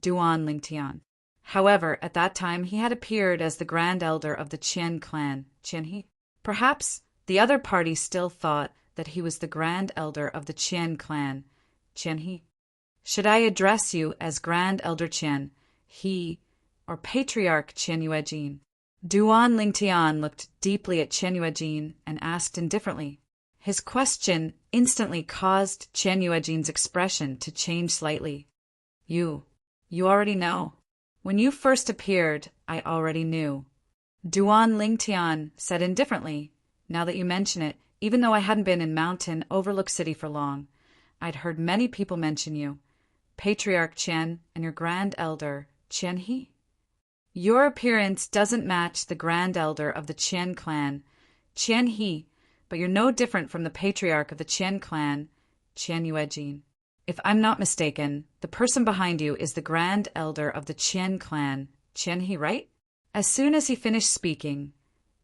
Speaker 1: Duan Lingtian. However, at that time he had appeared as the Grand Elder of the Qian clan, Qian He. Perhaps the other party still thought that he was the Grand Elder of the Qian clan, Qian He. Should I address you as Grand Elder Qian He or Patriarch Qian Yuejin? Duan Lingtian looked deeply at Qian Yuejin and asked indifferently. His question instantly caused Qian Yuejin's expression to change slightly. You already know. When you first appeared, I already knew. Duan Lingtian said indifferently, now that you mention it, even though I hadn't been in Mountain Overlook City for long, I'd heard many people mention you, Patriarch Qian and your Grand Elder, Qian He. Your appearance doesn't match the Grand Elder of the Qian clan, Qian He, but you're no different from the Patriarch of the Qian clan, Qian Yuejin. If I'm not mistaken, the person behind you is the Grand Elder of the Qian clan, Qian He, right? As soon as he finished speaking,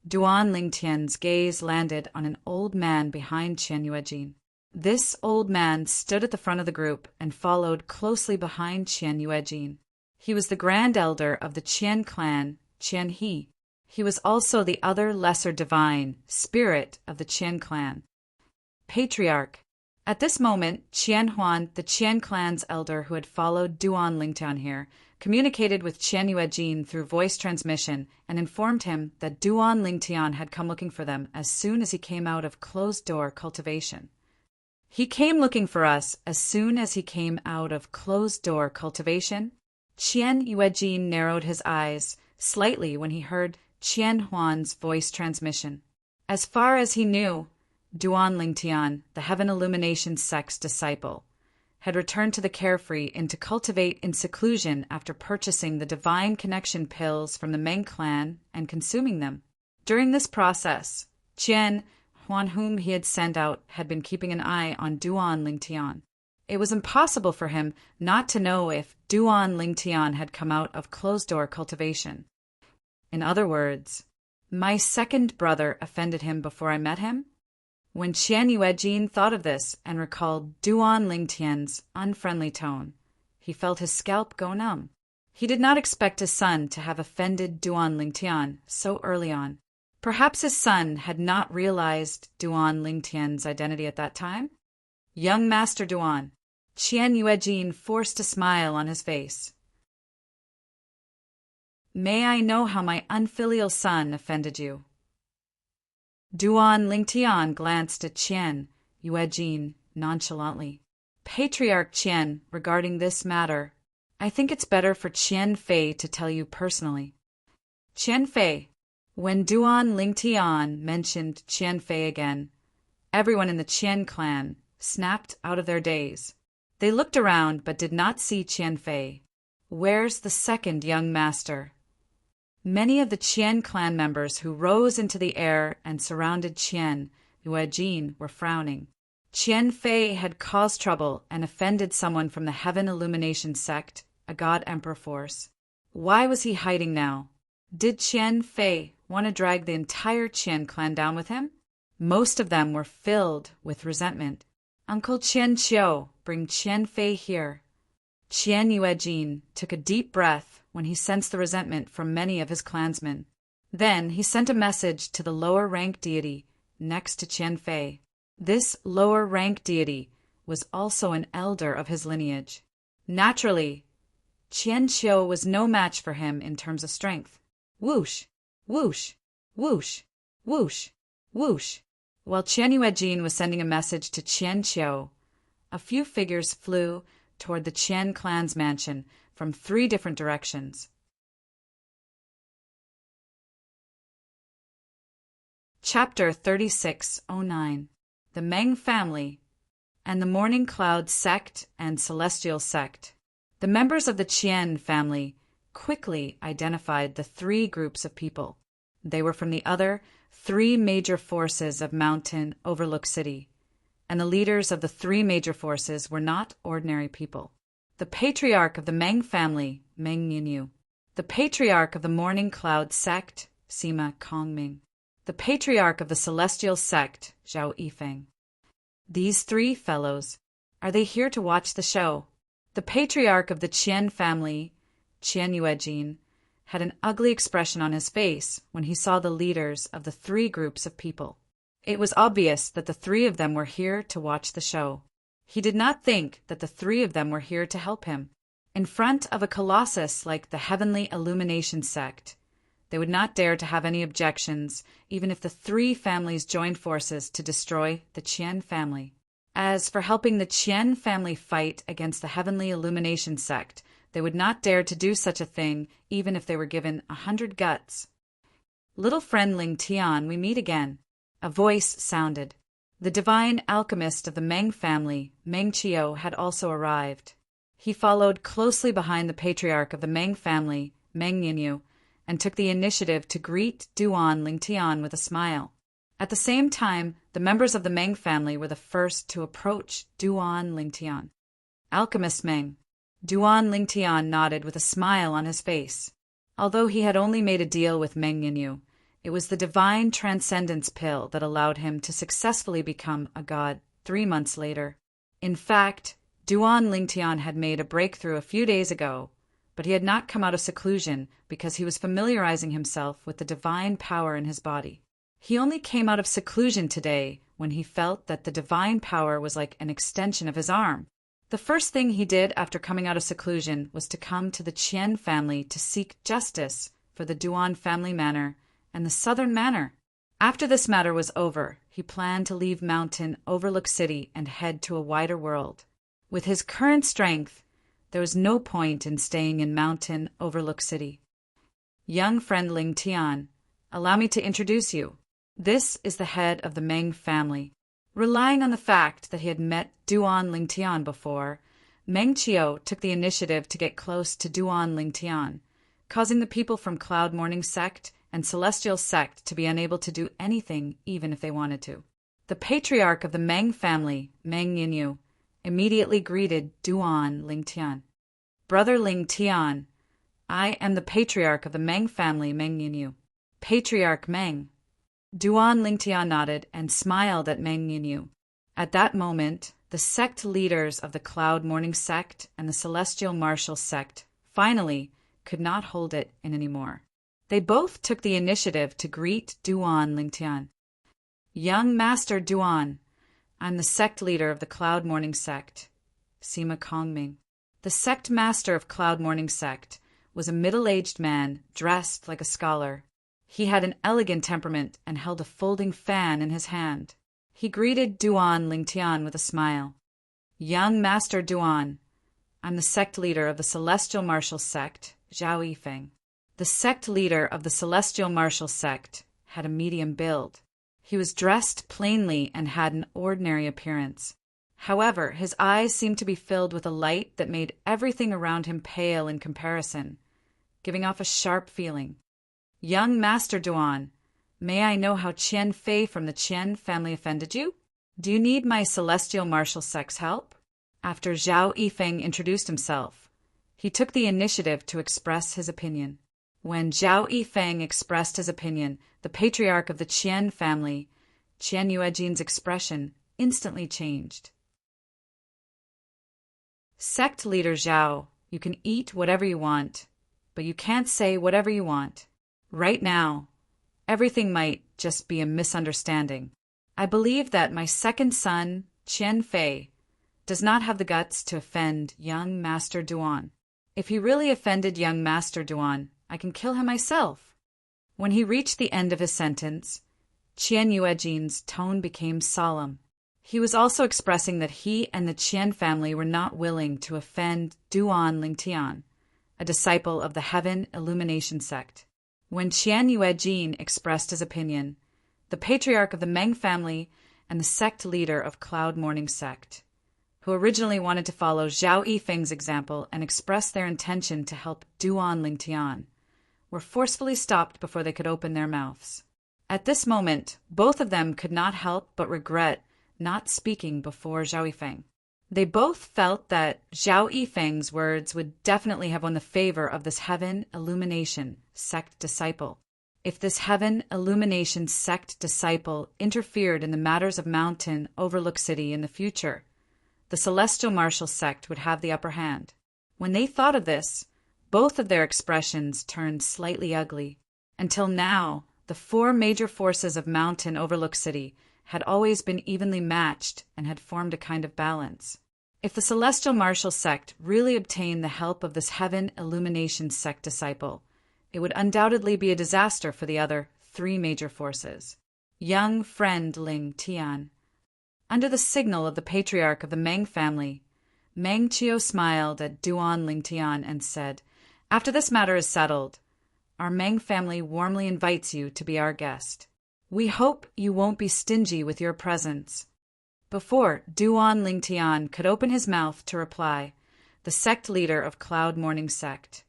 Speaker 1: Duan Lingtian's gaze landed on an old man behind Qian Yuejin. This old man stood at the front of the group and followed closely behind Qian Yuejin. He was the Grand Elder of the Qian clan, Qian He. He was also the other lesser divine spirit of the Qian clan. Patriarch. At this moment, Qian Huan, the Qian clan's elder who had followed Duan Lingtian here, communicated with Qian Yuejin through voice transmission and informed him that Duan Lingtian had come looking for them as soon as he came out of closed-door cultivation. He came looking for us as soon as he came out of closed-door cultivation? Qian Yuejin narrowed his eyes slightly when he heard Qian Huan's voice transmission. As far as he knew, Duan Lingtian, the Heaven Illumination sect's disciple, had returned to the carefree and to cultivate in seclusion after purchasing the Divine Connection pills from the Meng clan and consuming them. During this process, Qian Huan, whom he had sent out, had been keeping an eye on Duan Lingtian. It was impossible for him not to know if Duan Lingtian had come out of closed-door cultivation. In other words, my second brother offended him before I met him? When Qian Yuejin thought of this and recalled Duan Lingtian's unfriendly tone, he felt his scalp go numb. He did not expect his son to have offended Duan Lingtian so early on. Perhaps his son had not realized Duan Lingtian's identity at that time? Young Master Duan, Qian Yuejin forced a smile on his face. May I know how my unfilial son offended you? Duan Lingtian glanced at Qian Yuejin nonchalantly. Patriarch Qian, regarding this matter, I think it's better for Qian Fei to tell you personally. Qian Fei. When Duan Lingtian mentioned Qian Fei again, everyone in the Qian clan snapped out of their daze. They looked around but did not see Qian Fei. Where's the second young master? Many of the Qian clan members who rose into the air and surrounded Qian Yuejin were frowning. Qian Fei had caused trouble and offended someone from the Heaven Illumination sect, a God Emperor force. Why was he hiding now? Did Qian Fei want to drag the entire Qian clan down with him? Most of them were filled with resentment. Uncle Qian Qiu, bring Qian Fei here. Qian Yuejin took a deep breath when he sensed the resentment from many of his clansmen. Then he sent a message to the lower-rank deity next to Qian Fei. This lower-rank deity was also an elder of his lineage. Naturally, Qian Qiu was no match for him in terms of strength. Whoosh, whoosh, whoosh, whoosh, whoosh. While Qian Yuejin was sending a message to Qian Qiu, a few figures flew toward the Qian clan's mansion from 3 different directions. Chapter 3609. The Meng Family and the Morning Cloud Sect and Celestial Sect. The members of the Qian family quickly identified the 3 groups of people. They were from the other 3 major forces of Mountain Overlook City, and the leaders of the 3 major forces were not ordinary people. The patriarch of the Meng family, Meng Yinyu. The patriarch of the Morning Cloud Sect, Sima Kongming. The patriarch of the Celestial Sect, Zhao Yifeng. These 3 fellows, are they here to watch the show? The patriarch of the Qian family, Qian Yuejin, had an ugly expression on his face when he saw the leaders of the 3 groups of people. It was obvious that the 3 of them were here to watch the show. He did not think that the 3 of them were here to help him. In front of a colossus like the Heavenly Illumination sect, they would not dare to have any objections, even if the 3 families joined forces to destroy the Qian family. As for helping the Qian family fight against the Heavenly Illumination sect, they would not dare to do such a thing even if they were given 100 guts. Little friend Ling Tian, we meet again. A voice sounded. The divine alchemist of the Meng family, Meng Qiu, had also arrived. He followed closely behind the patriarch of the Meng family, Meng Yinyu, and took the initiative to greet Duan Lingtian with a smile. At the same time, the members of the Meng family were the first to approach Duan Lingtian. Alchemist Meng. Duan Lingtian nodded with a smile on his face. Although he had only made a deal with Meng Yinyu, it was the divine transcendence pill that allowed him to successfully become a god 3 months later. In fact, Duan Lingtian had made a breakthrough a few days ago, but he had not come out of seclusion because he was familiarizing himself with the divine power in his body. He only came out of seclusion today when he felt that the divine power was like an extension of his arm. The first thing he did after coming out of seclusion was to come to the Qian family to seek justice for the Duan family manor and the Southern Manor. After this matter was over, he planned to leave Mountain Overlook City and head to a wider world. With his current strength, there was no point in staying in Mountain Overlook City. Young friend Ling Tian, allow me to introduce you. This is the head of the Meng family. Relying on the fact that he had met Duan Lingtian before, Meng Qiu took the initiative to get close to Duan Lingtian, causing the people from Cloud Morning Sect and Celestial Sect to be unable to do anything even if they wanted to. The patriarch of the Meng family, Meng Yinyu, immediately greeted Duan Lingtian. Brother Lingtian, I am the patriarch of the Meng family, Meng Yinyu. Patriarch Meng. Duan Lingtian nodded and smiled at Meng Yinyu. At that moment, the sect leaders of the Cloud Morning Sect and the Celestial Martial Sect finally could not hold it in anymore. They both took the initiative to greet Duan Lingtian. Young Master Duan, I'm the sect leader of the Cloud Morning Sect, Sima Kongming. The sect master of Cloud Morning Sect was a middle-aged man dressed like a scholar. He had an elegant temperament and held a folding fan in his hand. He greeted Duan Lingtian with a smile. Young Master Duan, I'm the sect leader of the Celestial Martial Sect, Zhao Yifeng. The sect leader of the Celestial Martial Sect had a medium build. He was dressed plainly and had an ordinary appearance. However, his eyes seemed to be filled with a light that made everything around him pale in comparison, giving off a sharp feeling. Young Master Duan, may I know how Qian Fei from the Qian family offended you? Do you need my Celestial Martial Sect's help? After Zhao Yifeng introduced himself, he took the initiative to express his opinion. When Zhao Yifeng expressed his opinion, the patriarch of the Qian family, Qian Yuejin's expression instantly changed. Sect leader Zhao, you can eat whatever you want, but you can't say whatever you want. Right now, everything might just be a misunderstanding. I believe that my second son, Qian Fei, does not have the guts to offend young Master Duan. If he really offended young Master Duan, I can kill him myself. When he reached the end of his sentence, Qian Yuejin's tone became solemn. He was also expressing that he and the Qian family were not willing to offend Duan Lingtian, a disciple of the Heaven Illumination Sect. When Qian Yuejin expressed his opinion, the patriarch of the Meng family and the sect leader of Cloud Morning Sect, who originally wanted to follow Zhao Yifeng's example and express their intention to help Duan Lingtian, were forcefully stopped before they could open their mouths. At this moment, both of them could not help but regret not speaking before Zhao Yifeng. They both felt that Zhao Yifeng's words would definitely have won the favor of this Heaven Illumination Sect disciple. If this Heaven Illumination Sect disciple interfered in the matters of Mountain Overlook City in the future, the Celestial Martial Sect would have the upper hand. When they thought of this, both of their expressions turned slightly ugly. Until now, the four major forces of Mountain Overlook City had always been evenly matched and had formed a kind of balance. If the Celestial Martial Sect really obtained the help of this Heaven Illumination Sect disciple, it would undoubtedly be a disaster for the other three major forces. Young friend Ling Tian. Under the signal of the patriarch of the Meng family, Meng Qiu smiled at Duan Lingtian and said, After this matter is settled, our Meng family warmly invites you to be our guest. We hope you won't be stingy with your presence. Before Duan Lingtian could open his mouth to reply, the sect leader of Cloud Morning Sect,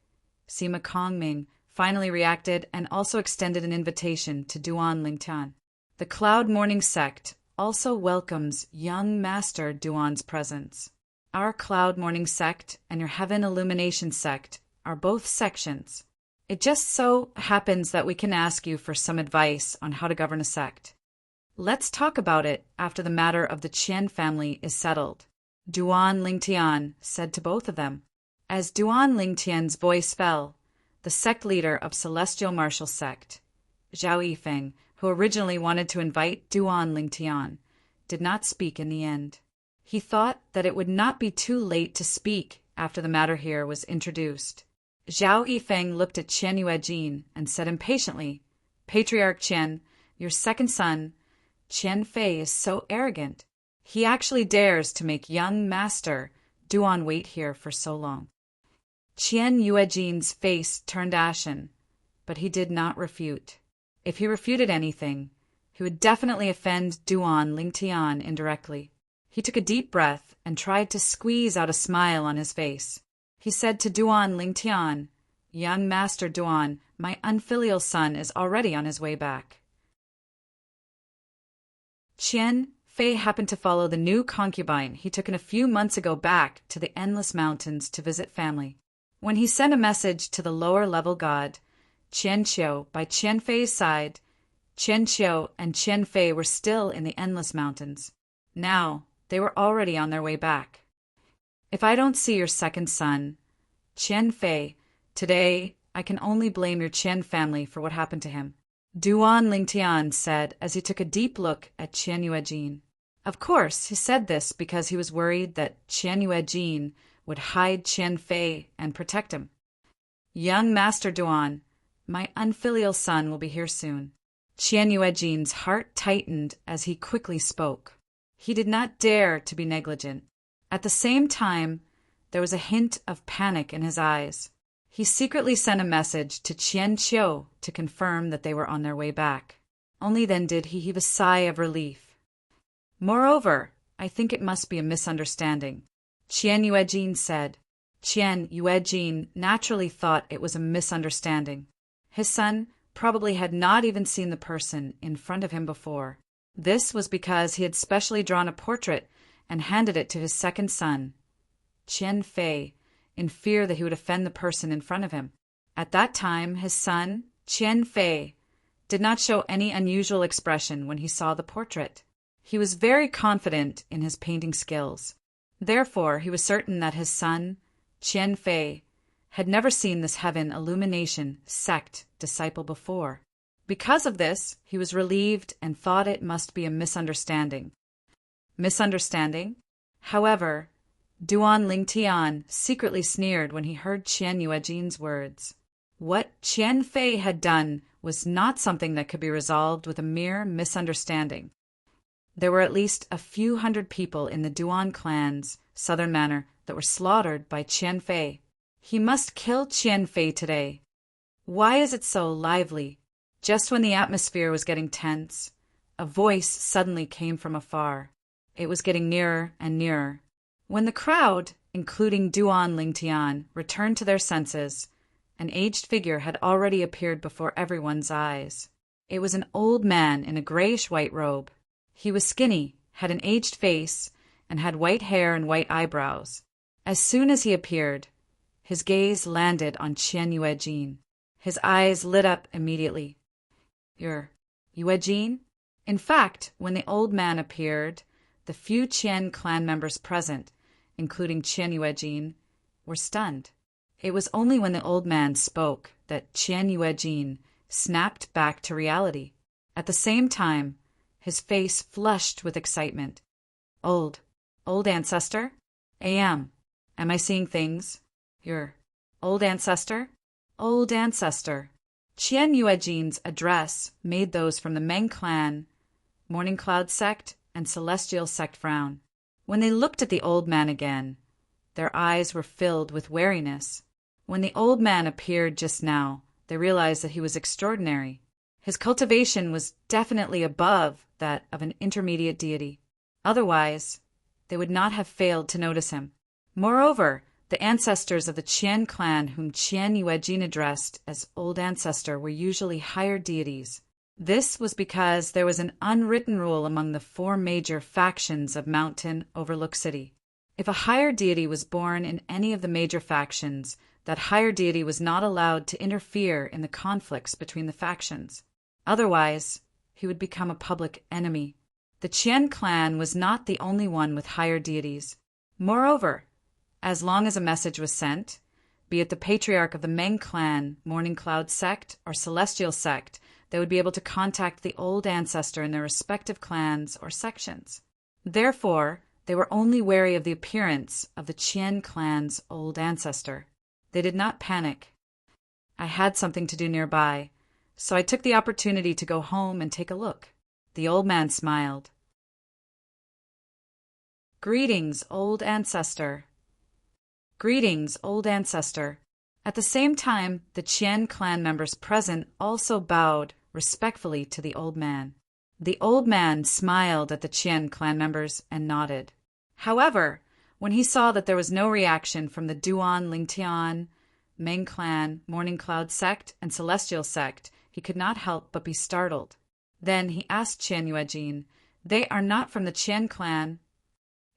Speaker 1: Sima Kongming, finally reacted and also extended an invitation to Duan Lingtian. The Cloud Morning Sect also welcomes young Master Duan's presence. Our Cloud Morning Sect and your Heaven Illumination Sect are both sections. It just so happens that we can ask you for some advice on how to govern a sect. Let's talk about it after the matter of the Qian family is settled, Duan Lingtian said to both of them. As Duan Lingtian's voice fell, the sect leader of Celestial Martial Sect, Zhao Yifeng, who originally wanted to invite Duan Lingtian, did not speak in the end. He thought that it would not be too late to speak after the matter here was introduced. Zhao Yifeng looked at Qian Yuejin and said impatiently, Patriarch Qian, your second son, Qian Fei, is so arrogant. He actually dares to make young Master Duan wait here for so long. Qian Yuejin's face turned ashen, but he did not refute. If he refuted anything, he would definitely offend Duan Lingtian indirectly. He took a deep breath and tried to squeeze out a smile on his face. He said to Duan Lingtian, Young Master Duan, my unfilial son is already on his way back. Qian Fei happened to follow the new concubine he took in a few months ago back to the Endless Mountains to visit family. When he sent a message to the lower-level god, Qian Qiu, by Qian Fei's side, Qian Xiu and Qian Fei were still in the Endless Mountains. Now, they were already on their way back. If I don't see your second son, Qian Fei, today I can only blame your Qian family for what happened to him, Duan Lingtian said as he took a deep look at Qian Yuejin. Of course, he said this because he was worried that Qian Yuejin would hide Qian Fei and protect him. Young Master Duan, my unfilial son will be here soon. Qian Yuejin's heart tightened as he quickly spoke. He did not dare to be negligent. At the same time, there was a hint of panic in his eyes. He secretly sent a message to Qian Qiu to confirm that they were on their way back. Only then did he heave a sigh of relief. Moreover, I think it must be a misunderstanding, Qian Yuejin said. Qian Yuejin naturally thought it was a misunderstanding. His son probably had not even seen the person in front of him before. This was because he had specially drawn a portrait and handed it to his second son, Qian Fei, in fear that he would offend the person in front of him. At that time, his son, Qian Fei, did not show any unusual expression when he saw the portrait. He was very confident in his painting skills. Therefore, he was certain that his son, Qian Fei, had never seen this heaven illumination sect disciple before. Because of this, he was relieved and thought it must be a misunderstanding. Misunderstanding? However, Duan Lingtian secretly sneered when he heard Qian Yuejin's words. What Qian Fei had done was not something that could be resolved with a mere misunderstanding. There were at least a few hundred people in the Duan clan's southern manor that were slaughtered by Qian Fei. He must kill Qian Fei today. Why is it so lively? Just when the atmosphere was getting tense, a voice suddenly came from afar. It was getting nearer and nearer. When the crowd, including Duan Lingtian, returned to their senses, an aged figure had already appeared before everyone's eyes. It was an old man in a grayish-white robe. He was skinny, had an aged face, and had white hair and white eyebrows. As soon as he appeared, his gaze landed on Qian Yuejin. His eyes lit up immediately. You're Yuejin? In fact, when the old man appeared, the few Qian clan members present, including Qian Yuejin, were stunned. It was only when the old man spoke that Qian Yuejin snapped back to reality. At the same time, his face flushed with excitement. Old ancestor? Am I seeing things? Your old ancestor? Old ancestor. Qian Yuejin's address made those from the Meng clan, Morning Cloud sect, and Celestial sect frown. When they looked at the old man again, their eyes were filled with wariness. When the old man appeared just now, they realized that he was extraordinary. His cultivation was definitely above that of an intermediate deity. Otherwise, they would not have failed to notice him. Moreover, the ancestors of the Qian clan whom Qian Yuejin addressed as Old Ancestor were usually higher deities. This was because there was an unwritten rule among the 4 major factions of Mountain Overlook City. If a higher deity was born in any of the major factions, that higher deity was not allowed to interfere in the conflicts between the factions. Otherwise, he would become a public enemy. The Qian clan was not the only one with higher deities. Moreover, as long as a message was sent, be it the patriarch of the Meng clan, Morning Cloud sect, or Celestial sect, they would be able to contact the old ancestor in their respective clans or sections. Therefore, they were only wary of the appearance of the Qian clan's old ancestor. They did not panic. I had something to do nearby, so I took the opportunity to go home and take a look. The old man smiled. Greetings, old ancestor. Greetings, old ancestor. At the same time, the Qian clan members present also bowed respectfully to the old man. The old man smiled at the Qian clan members and nodded. However, when he saw that there was no reaction from the Duan Lingtian, Meng clan, Morning Cloud sect, and Celestial sect, he could not help but be startled. Then he asked Qian Yuejin, "They are not from the Qian clan?"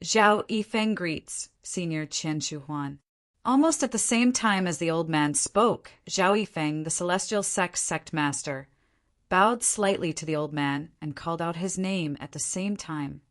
Speaker 1: Zhao Yifeng greets, Senior Qian Shuhuan. Almost at the same time as the old man spoke, Zhao Yifeng, the Celestial sect master, bowed slightly to the old man, and called out his name at the same time.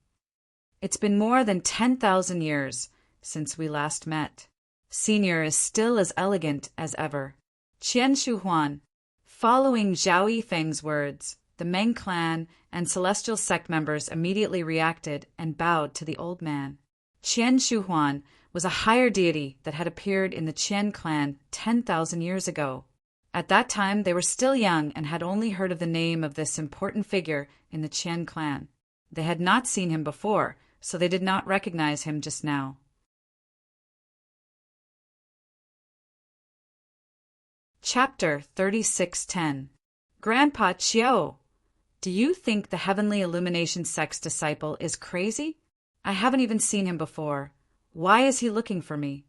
Speaker 1: It's been more than 10,000 years since we last met. Senior is still as elegant as ever. Qian Shuhuan. Following Zhao Yifeng's words, the Meng clan and celestial sect members immediately reacted and bowed to the old man. Qian Shuhuan was a higher deity that had appeared in the Qian clan 10,000 years ago. At that time, they were still young and had only heard of the name of this important figure in the Qian clan. They had not seen him before, so they did not recognize him just now. Chapter 3610. Grandpa Chiao, do you think the Heavenly Illumination Sect's disciple is crazy? I haven't even seen him before. Why is he looking for me?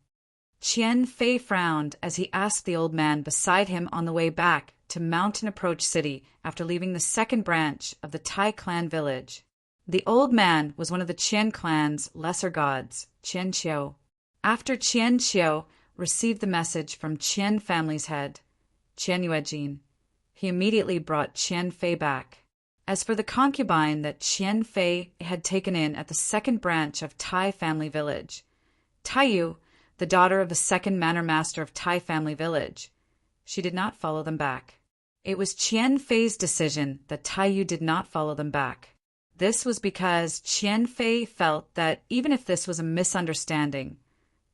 Speaker 1: Qian Fei frowned as he asked the old man beside him on the way back to Mountain Approach City after leaving the second branch of the Tai clan village. The old man was one of the Qian clan's lesser gods, Qian Qiao. After Qian Qiao received the message from Qian family's head, Qian Yuejin, he immediately brought Qian Fei back. As for the concubine that Qian Fei had taken in at the second branch of Tai family village, Taiyu, the daughter of the second manor master of Tai family village, she did not follow them back. It was Qian Fei's decision that Taiyu did not follow them back. This was because Qian Fei felt that even if this was a misunderstanding,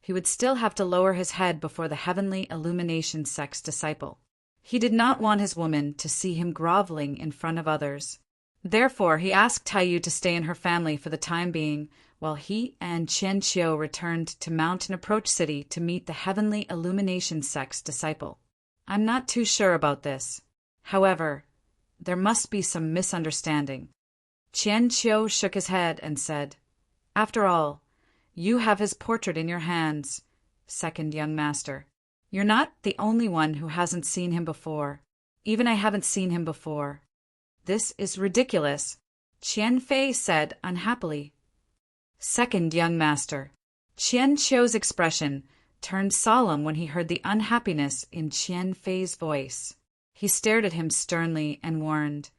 Speaker 1: he would still have to lower his head before the Heavenly Illumination Sect's disciple. He did not want his woman to see him groveling in front of others. Therefore, he asked Taiyu to stay in her family for the time being, while he and Qian Qiao returned to Mountain Approach City to meet the Heavenly Illumination Sect's disciple. I'm not too sure about this. However, there must be some misunderstanding. Qian Qiao shook his head and said, After all, you have his portrait in your hands, second young master. You're not the only one who hasn't seen him before. Even I haven't seen him before. This is ridiculous, Qian Fei said unhappily. Second young master. Qian Qiao's expression turned solemn when he heard the unhappiness in Qian Fei's voice. He stared at him sternly and warned,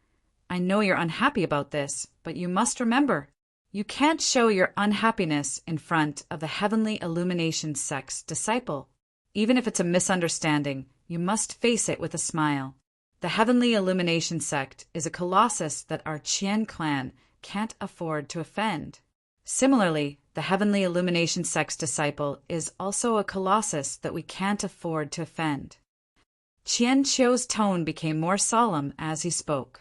Speaker 1: I know you're unhappy about this, but you must remember, you can't show your unhappiness in front of the Heavenly Illumination Sect's disciple. Even if it's a misunderstanding, you must face it with a smile. The Heavenly Illumination Sect is a colossus that our Qian clan can't afford to offend. Similarly, the Heavenly Illumination Sect's disciple is also a colossus that we can't afford to offend. Qian Qiao's tone became more solemn as he spoke.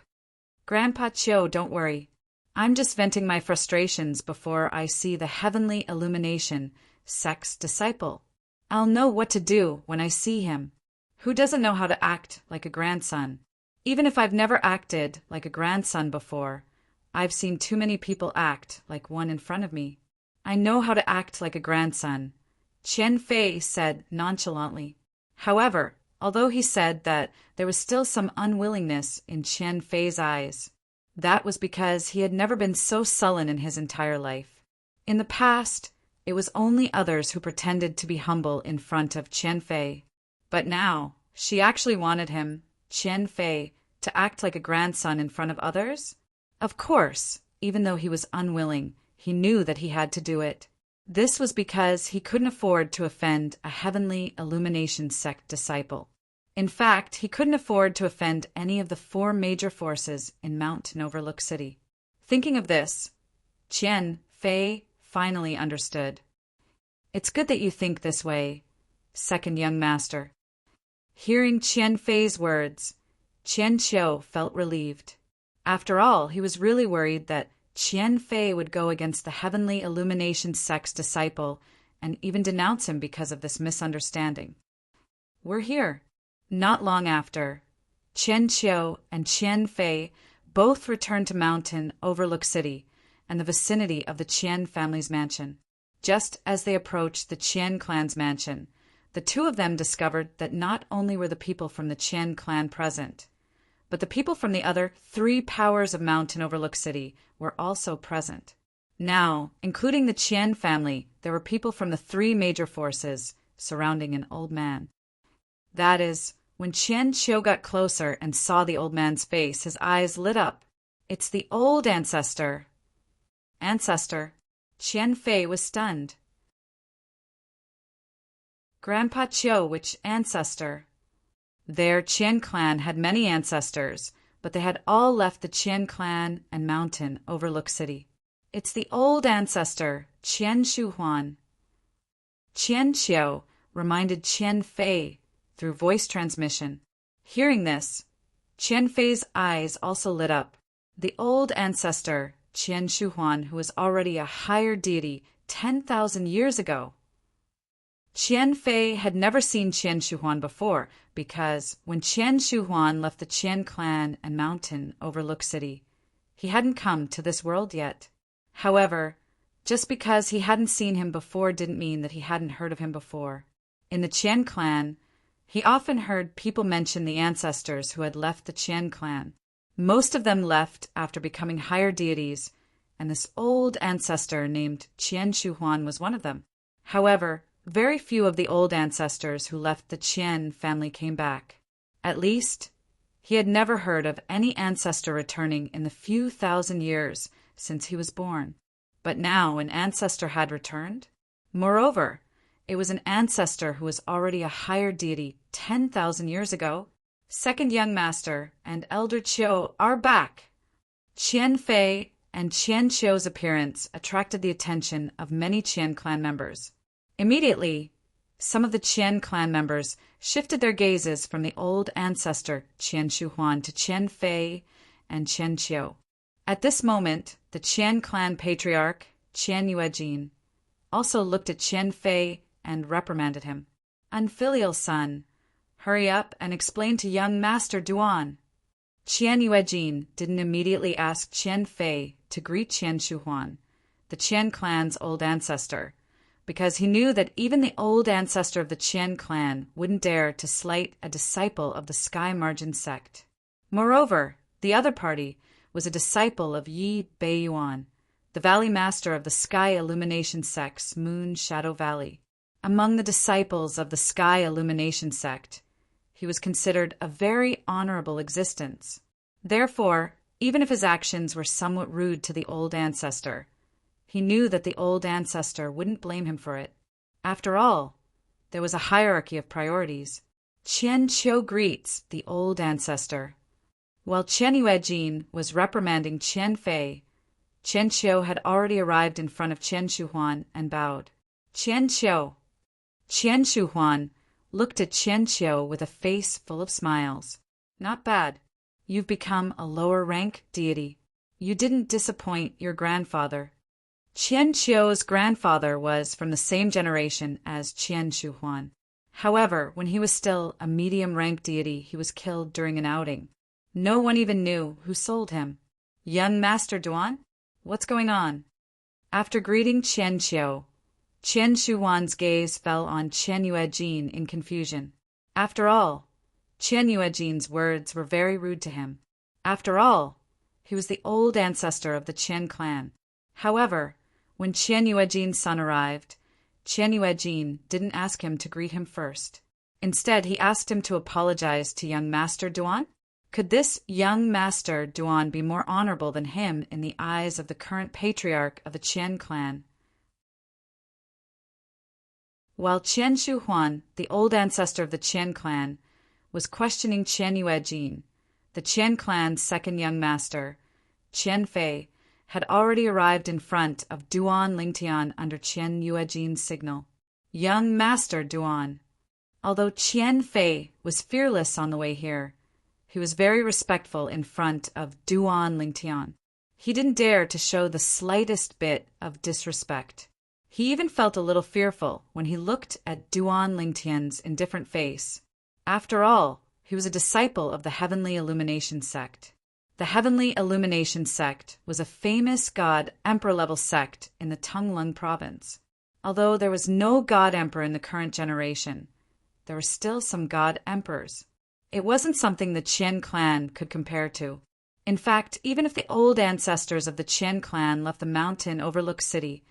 Speaker 1: Grandpa Qiao, don't worry. I'm just venting my frustrations before I see the Heavenly Illumination Sect's disciple. I'll know what to do when I see him. Who doesn't know how to act like a grandson? Even if I've never acted like a grandson before, I've seen too many people act like one in front of me. I know how to act like a grandson, Qian Fei said nonchalantly. However, although he said that there was still some unwillingness in Qian Fei's eyes, that was because he had never been so sullen in his entire life. In the past, it was only others who pretended to be humble in front of Qian Fei. But now, she actually wanted him, Qian Fei, to act like a grandson in front of others? Of course, even though he was unwilling, he knew that he had to do it. This was because he couldn't afford to offend a Heavenly Illumination Sect disciple. In fact, he couldn't afford to offend any of the 4 major forces in Mountain Overlook City. Thinking of this, Qian Fei finally understood. It's good that you think this way, second young master. Hearing Qian Fei's words, Qian Qiao felt relieved. After all, he was really worried that Qian Fei would go against the Heavenly Illumination Sect's disciple and even denounce him because of this misunderstanding. We're here. Not long after, Qian Qiao and Qian Fei both returned to Mountain Overlook City and the vicinity of the Qian family's mansion. Just as they approached the Qian clan's mansion, the two of them discovered that not only were the people from the Qian clan present, but the people from the other 3 powers of Mountain Overlook City were also present. Now, including the Qian family, there were people from the 3 major forces surrounding an old man. That is, When Qian Qiu got closer and saw the old man's face, his eyes lit up. It's the old ancestor. Ancestor. Qian Fei was stunned. Grandpa Qiu, which ancestor? Their Qian clan had many ancestors, but they had all left the Qian clan and mountain overlook city. It's the old ancestor, Qian Shuhuan. Qian Qiu reminded Qian Fei through voice transmission. Hearing this, Qian Fei's eyes also lit up. The old ancestor, Qian Shuhuan, who was already a higher deity 10,000 years ago. Qian Fei had never seen Qian Shuhuan before because when Qian Shuhuan left the Qian clan and mountain overlook city, he hadn't come to this world yet. However, just because he hadn't seen him before didn't mean that he hadn't heard of him before. In the Qian clan, he often heard people mention the ancestors who had left the Qian clan. Most of them left after becoming higher deities, and this old ancestor named Qian Shuhuan was one of them. However, very few of the old ancestors who left the Qian family came back. At least, he had never heard of any ancestor returning in the few thousand years since he was born. But now an ancestor had returned. Moreover, it was an ancestor who was already a higher deity 10,000 years ago. Second young master and elder Qiu are back. Qian Fei and Qian Qiu's appearance attracted the attention of many Qian clan members. Immediately, some of the Qian clan members shifted their gazes from the old ancestor Qian Shuhuan to Qian Fei and Qian Qiu. At this moment, the Qian clan patriarch, Qian Yuejin, also looked at Qian Fei and reprimanded him. Unfilial son, hurry up and explain to young Master Duan. Qian Yuejin didn't immediately ask Qian Fei to greet Qian Shuhuan, the Qian clan's old ancestor, because he knew that even the old ancestor of the Qian clan wouldn't dare to slight a disciple of the Sky Margin sect. Moreover, the other party was a disciple of Yi Beiyuan, the valley master of the Sky Illumination sect's Moon Shadow Valley. Among the disciples of the Sky Illumination sect, he was considered a very honorable existence. Therefore, even if his actions were somewhat rude to the old ancestor, he knew that the old ancestor wouldn't blame him for it. After all, there was a hierarchy of priorities. Qian Qiu greets the old ancestor. While Qian Yuejin was reprimanding Qian Fei, Qian Qiu had already arrived in front of Qian Shuhuan and bowed. Qian Qiu. Qian Shuhuan looked at Qian Qiu with a face full of smiles. Not bad. You've become a lower rank deity. You didn't disappoint your grandfather. Qian Qiu's grandfather was from the same generation as Qian Shuhuan. However, when he was still a medium-rank deity, he was killed during an outing. No one even knew who sold him. Young Master Duan? What's going on? After greeting Qian Qiu, Qian Shuhuan's gaze fell on Qian Yuejin in confusion. After all, Qian Yuejin's words were very rude to him. After all, he was the old ancestor of the Qian clan. However, when Qian Yuejin's son arrived, Qian Yuejin didn't ask him to greet him first. Instead, he asked him to apologize to young Master Duan. Could this young Master Duan be more honorable than him in the eyes of the current patriarch of the Qian clan? While Qian Shuhuan, the old ancestor of the Qian clan, was questioning Qian Yuejin, the Qian clan's second young master, Qian Fei, had already arrived in front of Duan Lingtian under Qian Yuejin's signal. Young Master Duan. Although Qian Fei was fearless on the way here, he was very respectful in front of Duan Lingtian. He didn't dare to show the slightest bit of disrespect. He even felt a little fearful when he looked at Duan Lingtian's indifferent face. After all, he was a disciple of the Heavenly Illumination sect. The Heavenly Illumination sect was a famous god emperor-level sect in the Tunglung province. Although there was no god emperor in the current generation, there were still some god emperors. It wasn't something the Qian clan could compare to. In fact, even if the old ancestors of the Qian clan left the mountain overlooked city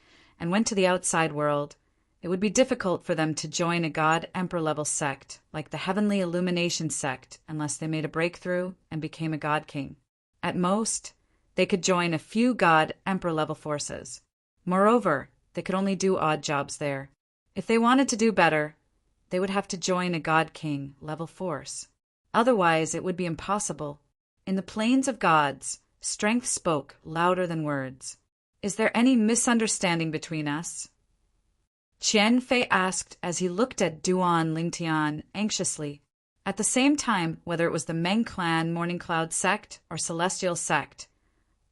Speaker 1: and went to the outside world, It would be difficult for them to join a god-emperor-level sect like the Heavenly Illumination sect unless they made a breakthrough and became a god-king. At most, they could join a few god-emperor-level forces. Moreover, they could only do odd jobs there. If they wanted to do better, they would have to join a god-king level force. Otherwise, it would be impossible. In the plains of gods, strength spoke louder than words. Is there any misunderstanding between us? Qian Fei asked as he looked at Duan Lingtian anxiously. At the same time, whether it was the Meng clan Morning Cloud sect or Celestial sect,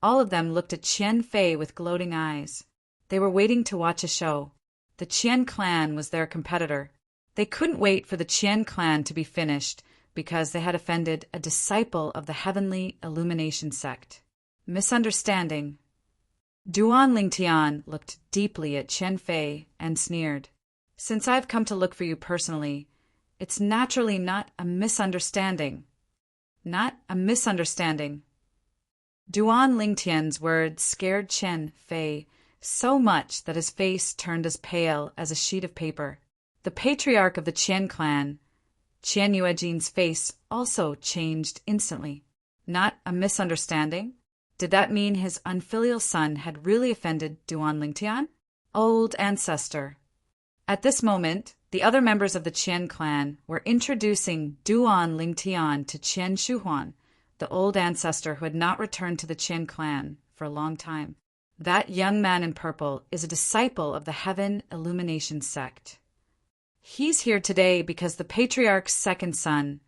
Speaker 1: all of them looked at Qian Fei with gloating eyes. They were waiting to watch a show. The Qian clan was their competitor. They couldn't wait for the Qian clan to be finished because they had offended a disciple of the Heavenly Illumination sect. Misunderstanding. Duan Lingtian looked deeply at Qian Fei and sneered. Since I've come to look for you personally, it's naturally not a misunderstanding. Not a misunderstanding. Duan Lingtian's words scared Qian Fei so much that his face turned as pale as a sheet of paper. The patriarch of the Qian clan, Qian Yuejin's face also changed instantly. Not a misunderstanding? Did that mean his unfilial son had really offended Duan Lingtian? Old ancestor. At this moment, the other members of the Qian clan were introducing Duan Lingtian to Qian Shuhuan, the old ancestor who had not returned to the Qian clan for a long time. That young man in purple is a disciple of the Heaven Illumination sect. He's here today because the patriarch's second son,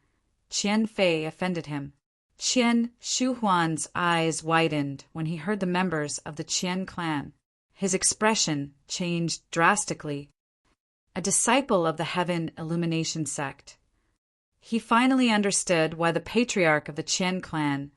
Speaker 1: Qian Fei, offended him. Qian Shuhuan's eyes widened when he heard the members of the Qian clan. His expression changed drastically. A disciple of the Heaven Illumination sect. He finally understood why the patriarch of the Qian clan,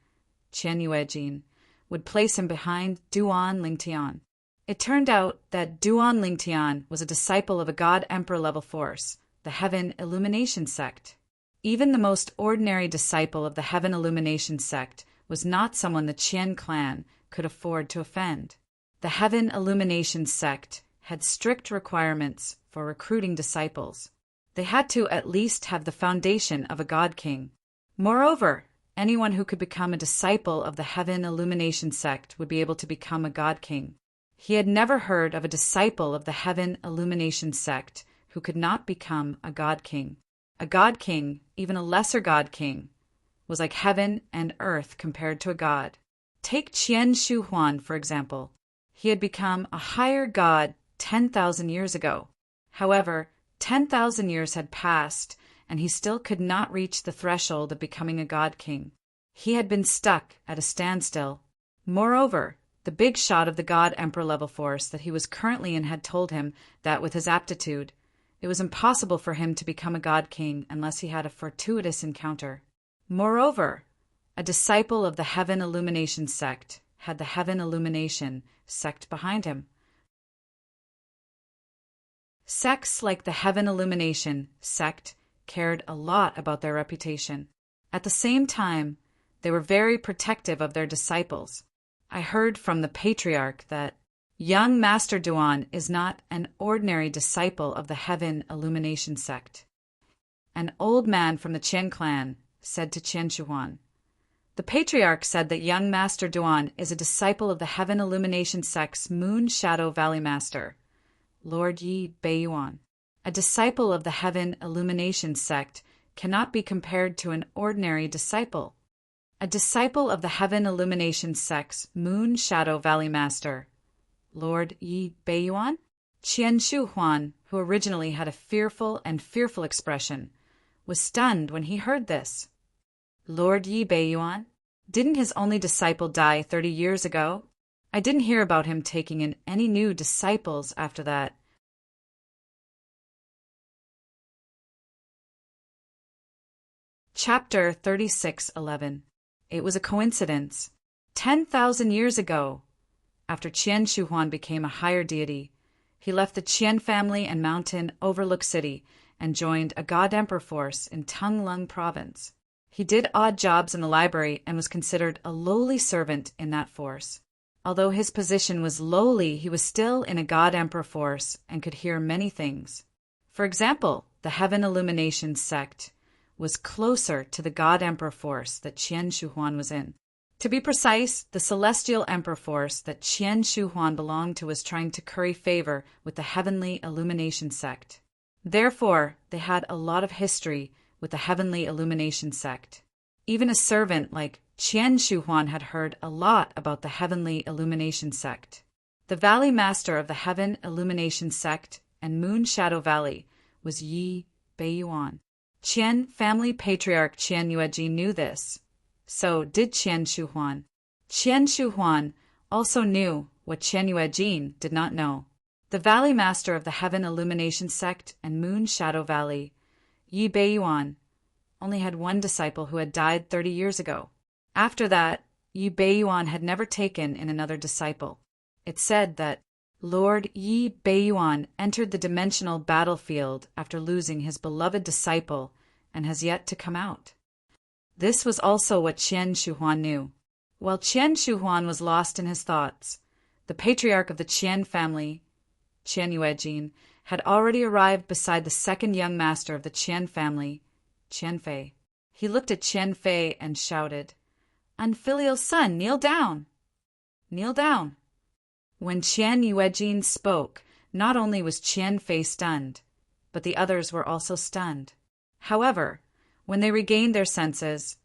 Speaker 1: Qian Yuejin, would place him behind Duan Lingtian. It turned out that Duan Lingtian was a disciple of a god-emperor level force, the Heaven Illumination sect. Even the most ordinary disciple of the Heaven Illumination sect was not someone the Qian clan could afford to offend. The Heaven Illumination sect had strict requirements for recruiting disciples. They had to at least have the foundation of a god king. Moreover, anyone who could become a disciple of the Heaven Illumination sect would be able to become a god king. He had never heard of a disciple of the Heaven Illumination sect who could not become a god king. A god king, even a lesser god king, was like heaven and earth compared to a god. Take Qian Shuhuan, for example. He had become a higher god 10,000 years ago. However, 10,000 years had passed, and he still could not reach the threshold of becoming a god king. He had been stuck at a standstill. Moreover, the big shot of the god-emperor level force that he was currently in had told him that with his aptitude, it was impossible for him to become a god king unless he had a fortuitous encounter. Moreover, a disciple of the Heaven Illumination sect had the Heaven Illumination sect behind him. Sects like the Heaven Illumination sect cared a lot about their reputation. At the same time, they were very protective of their disciples. I heard from the patriarch that young Master Duan is not an ordinary disciple of the Heaven Illumination sect. An old man from the Qian clan said to Qian Shuhuan. The patriarch said that young Master Duan is a disciple of the Heaven Illumination sect's Moon Shadow Valley Master, Lord Yi Beiyuan. A disciple of the Heaven Illumination sect cannot be compared to an ordinary disciple. A disciple of the Heaven Illumination sect's Moon Shadow Valley Master, Lord Yi Beiyuan? Qian Shuhuan, who originally had a fearful expression, was stunned when he heard this. Lord Yi Beiyuan? Didn't his only disciple die 30 years ago? I didn't hear about him taking in any new disciples after that. Chapter 36:11. It was a coincidence. 10,000 years ago, after Qian Shuhuan became a higher deity, he left the Qian family and mountain Overlook City and joined a god-emperor force in Tunglung province. He did odd jobs in the library and was considered a lowly servant in that force. Although his position was lowly, he was still in a God-Emperor force and could hear many things. For example, the Heaven Illumination sect was closer to the God-Emperor force that Qian Shuhuan was in. To be precise, the Celestial Emperor force that Qian Shuhuan belonged to was trying to curry favor with the Heavenly Illumination sect. Therefore, they had a lot of history with the Heavenly Illumination sect. Even a servant like Qian Shuhuan had heard a lot about the Heavenly Illumination sect. The Valley Master of the Heaven Illumination sect and Moon Shadow Valley was Yi Beiyuan. Qian family patriarch Qian Yuejin knew this. So did Qian Shuhuan. Qian Shuhuan also knew what Qian Yuejin did not know. The Valley Master of the Heaven Illumination sect and Moon Shadow Valley, Yi Beiyuan, only had one disciple who had died 30 years ago. After that, Yi Beiyuan had never taken in another disciple. It said that Lord Yi Beiyuan entered the dimensional battlefield after losing his beloved disciple and has yet to come out. This was also what Qian Shuhuan knew. While Qian Shuhuan was lost in his thoughts, the patriarch of the Qian family, Qian Yuejin, had already arrived beside the second young master of the Qian family, Qian Fei. He looked at Qian Fei and shouted, "Unfilial son, kneel down! Kneel down!" When Qian Yuejin spoke, not only was Qian Fei stunned, but the others were also stunned. However, when they regained their senses,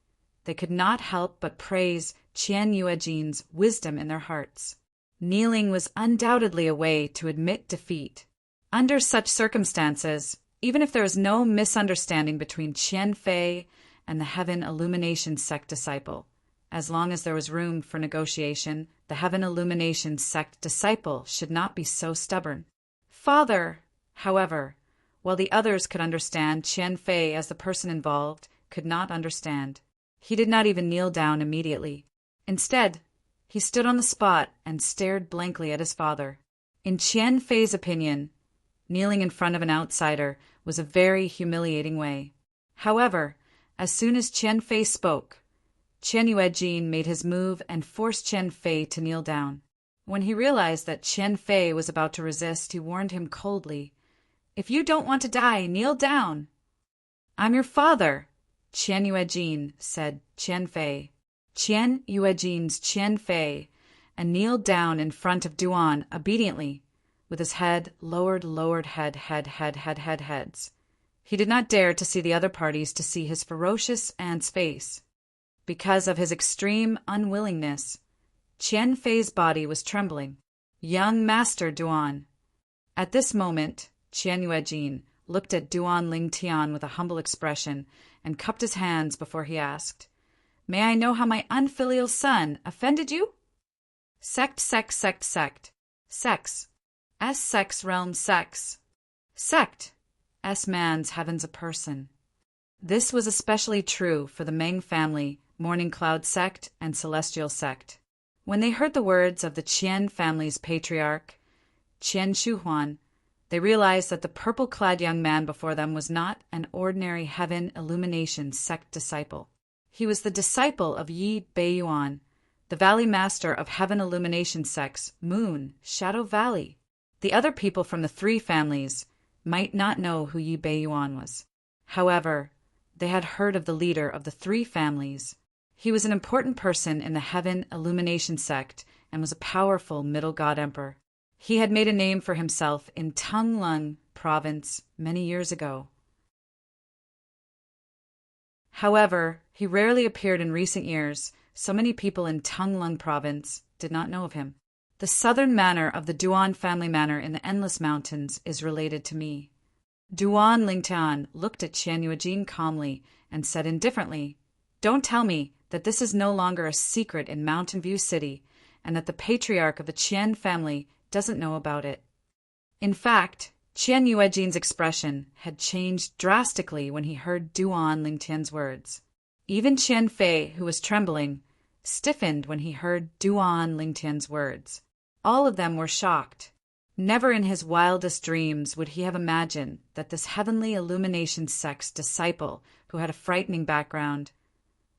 Speaker 1: they could not help but praise Qian Yuejin's wisdom in their hearts. Kneeling was undoubtedly a way to admit defeat. Under such circumstances, even if there was no misunderstanding between Qian Fei and the Heaven Illumination sect disciple, as long as there was room for negotiation, the Heaven Illumination sect disciple should not be so stubborn. Father, however, while the others could understand, Qian Fei, as the person involved, could not understand. He did not even kneel down immediately. Instead, he stood on the spot and stared blankly at his father. In Qian Fei's opinion, kneeling in front of an outsider was a very humiliating way. However, as soon as Qian Fei spoke, Qian Yuejin made his move and forced Qian Fei to kneel down. When he realized that Qian Fei was about to resist, he warned him coldly, "If you don't want to die, kneel down." "I'm your father," Qian Yuejin said Qian Fei. Qian Yuejin's Qian Fei, and kneeled down in front of Duan obediently, with his head lowered heads. He did not dare to see the other parties to see his ferocious aunt's face. Because of his extreme unwillingness, Qian Fei's body was trembling. Young Master Duan. At this moment, Qian Yuejin looked at Duan Lingtian with a humble expression and cupped his hands before he asked, "May I know how my unfilial son offended you?" Sect. Sex. S-sex realm sex. Sect. S-man's heaven's a person. This was especially true for the Meng family, Morning Cloud sect, and Celestial sect. When they heard the words of the Qian family's patriarch, Qian Shuhuan, they realized that the purple-clad young man before them was not an ordinary Heaven Illumination sect disciple. He was the disciple of Yi Beiyuan, the Valley Master of Heaven Illumination sects, Moon, Shadow Valley. The other people from the three families might not know who Yi Beiyuan was. However, they had heard of the leader of the three families. He was an important person in the Heaven Illumination sect and was a powerful middle god emperor. He had made a name for himself in Tanglung province many years ago. However, he rarely appeared in recent years, so many people in Tanglung province did not know of him. The southern manor of the Duan family manor in the Endless Mountains is related to me. Duan Lingtian looked at Qian Yuejin calmly and said indifferently, "Don't tell me that this is no longer a secret in Mountain View City and that the patriarch of the Qian family doesn't know about it." In fact, Qian Yuejin's expression had changed drastically when he heard Duan Lingtian's words. Even Qian Fei, who was trembling, stiffened when he heard Duan Lingtian's words. All of them were shocked. Never in his wildest dreams would he have imagined that this Heavenly Illumination sect's disciple, who had a frightening background,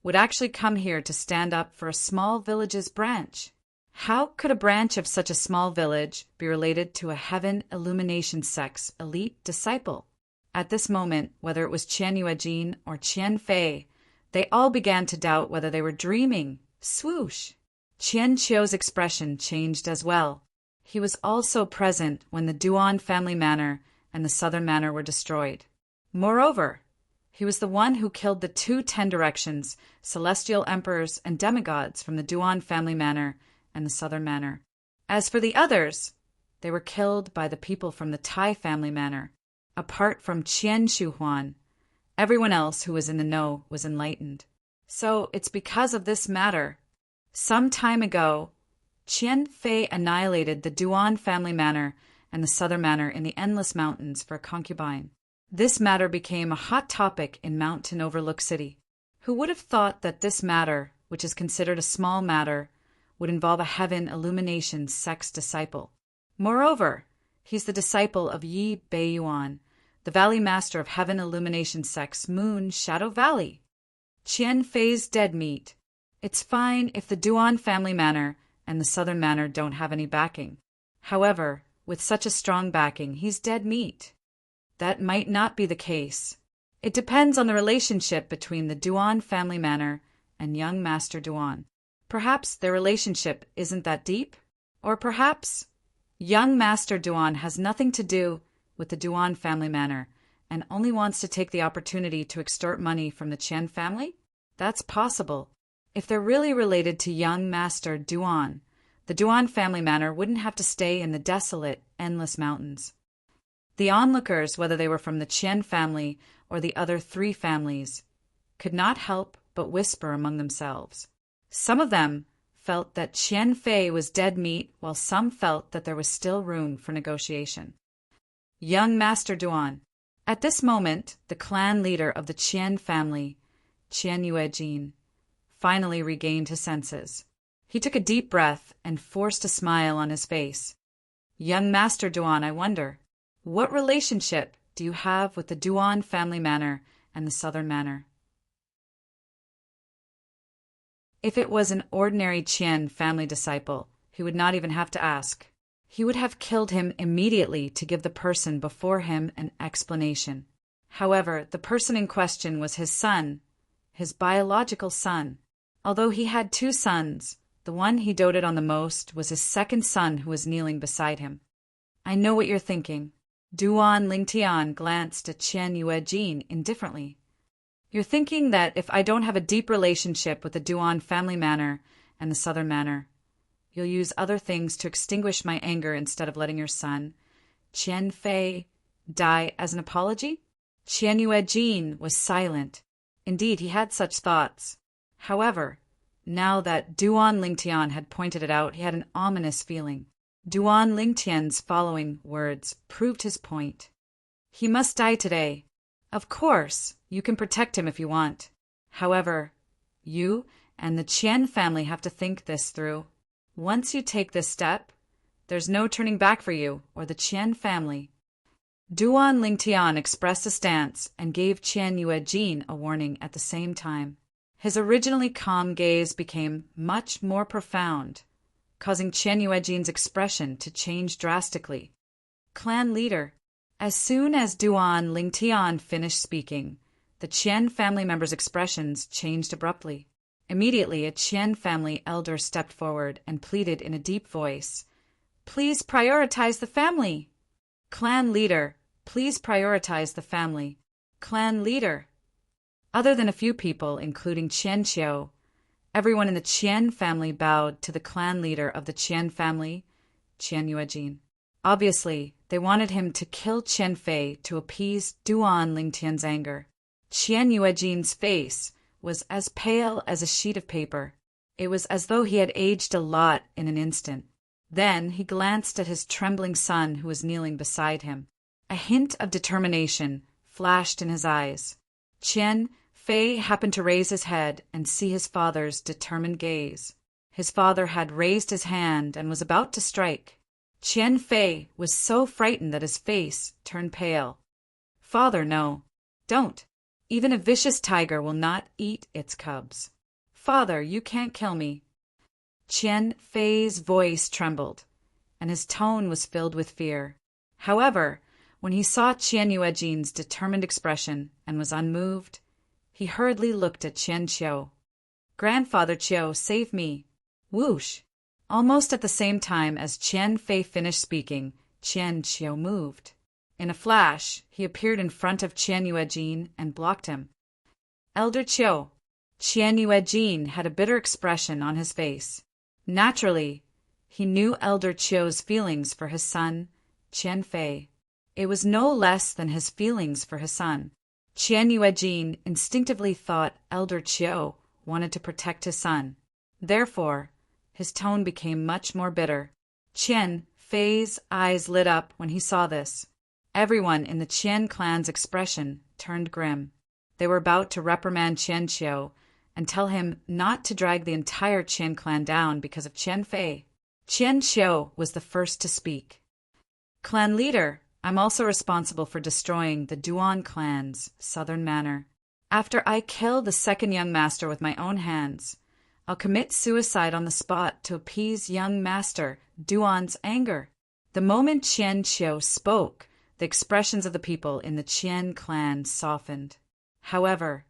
Speaker 1: would actually come here to stand up for a small village's branch. How could a branch of such a small village be related to a heaven illumination sect's elite disciple? At this moment, whether it was Qian Yuejin or Qian Fei, they all began to doubt whether they were dreaming. Swoosh! Qian Qiu's expression changed as well. He was also present when the Duan family manor and the southern manor were destroyed. Moreover, he was the one who killed the 2 Ten Directions, celestial emperors and demigods from the Duan family manor and the southern manor. As for the others, they were killed by the people from the Tai family manor. Apart from Qian Shuhuan, everyone else who was in the know was enlightened. So it's because of this matter. Some time ago, Qian Fei annihilated the Duan family manor and the southern manor in the Endless Mountains for a concubine. This matter became a hot topic in Mountain Overlook City. Who would have thought that this matter, which is considered a small matter, would involve a heaven illumination sect's disciple? Moreover, he's the disciple of Yi Beiyuan, the valley master of heaven illumination sect's Moon Shadow Valley. Qian Fei's dead meat. It's fine if the Duan family manor and the southern manor don't have any backing. However, with such a strong backing, he's dead meat. That might not be the case. It depends on the relationship between the Duan family manor and young Master Duan. Perhaps their relationship isn't that deep, or perhaps young Master Duan has nothing to do with the Duan family manor and only wants to take the opportunity to extort money from the Qian family? That's possible. If they're really related to young Master Duan, the Duan family manor wouldn't have to stay in the desolate, endless mountains. The onlookers, whether they were from the Qian family or the other 3 families, could not help but whisper among themselves. Some of them felt that Qian Fei was dead meat, while some felt that there was still room for negotiation. Young Master Duan. At this moment, the clan leader of the Qian family, Qian Yuejin, finally regained his senses. He took a deep breath and forced a smile on his face. Young Master Duan, I wonder, what relationship do you have with the Duan family manor and the southern manor? If it was an ordinary Qian family disciple, he would not even have to ask. He would have killed him immediately to give the person before him an explanation. However, the person in question was his son, his biological son. Although he had 2 sons, the one he doted on the most was his second son who was kneeling beside him. I know what you're thinking. Duan Lingtian glanced at Qian Yuejin indifferently. You're thinking that if I don't have a deep relationship with the Duan family manor and the southern manor, you'll use other things to extinguish my anger instead of letting your son, Qian Fei, die as an apology? Qian Yuejin was silent. Indeed, he had such thoughts. However, now that Duan Lingtian had pointed it out, he had an ominous feeling. Duan Lingtian's following words proved his point. He must die today. Of course, you can protect him if you want. However, you and the Qian family have to think this through. Once you take this step, there's no turning back for you or the Qian family. Duan Lingtian expressed a stance and gave Qian Yuejin a warning at the same time. His originally calm gaze became much more profound, causing Qian Yuejin's expression to change drastically. Clan leader. As soon as Duan Lingtian finished speaking, the Qian family members' expressions changed abruptly. Immediately, a Qian family elder stepped forward and pleaded in a deep voice, "Please prioritize the family." Clan leader, please prioritize the family. Clan leader. Other than a few people, including Qian Qiu, everyone in the Qian family bowed to the clan leader of the Qian family, Qian Yuejin. Obviously, they wanted him to kill Qian Fei to appease Duan Lingtian's anger. Qian Yuejin's face was as pale as a sheet of paper. It was as though he had aged a lot in an instant. Then he glanced at his trembling son who was kneeling beside him. A hint of determination flashed in his eyes. Qian Fei happened to raise his head and see his father's determined gaze. His father had raised his hand and was about to strike. Qian Fei was so frightened that his face turned pale. "Father, no. Don't. Even a vicious tiger will not eat its cubs. Father, you can't kill me." Qian Fei's voice trembled, and his tone was filled with fear. However, when he saw Qian Yuejin's determined expression and was unmoved, he hurriedly looked at Qian Qiu. "Grandfather Qiu, save me!" Whoosh! Almost at the same time as Qian Fei finished speaking, Qian Qiu moved. In a flash, he appeared in front of Qian Yuejin and blocked him. "Elder Qiu." Qian Yuejin had a bitter expression on his face. Naturally, he knew Elder Qiu's feelings for his son, Qian Fei. It was no less than his feelings for his son. Qian Yuejin instinctively thought Elder Qiu wanted to protect his son. Therefore, his tone became much more bitter. Qian Fei's eyes lit up when he saw this. Everyone in the Qian clan's expression turned grim. They were about to reprimand Qian Qiu and tell him not to drag the entire Qian clan down because of Qian Fei. Qian Qiu was the first to speak. "Clan leader, I'm also responsible for destroying the Duan clan's southern manor. After I kill the second young master with my own hands, I'll commit suicide on the spot to appease young master Duan's anger." The moment Qian Qiu spoke, the expressions of the people in the Qian clan softened. However,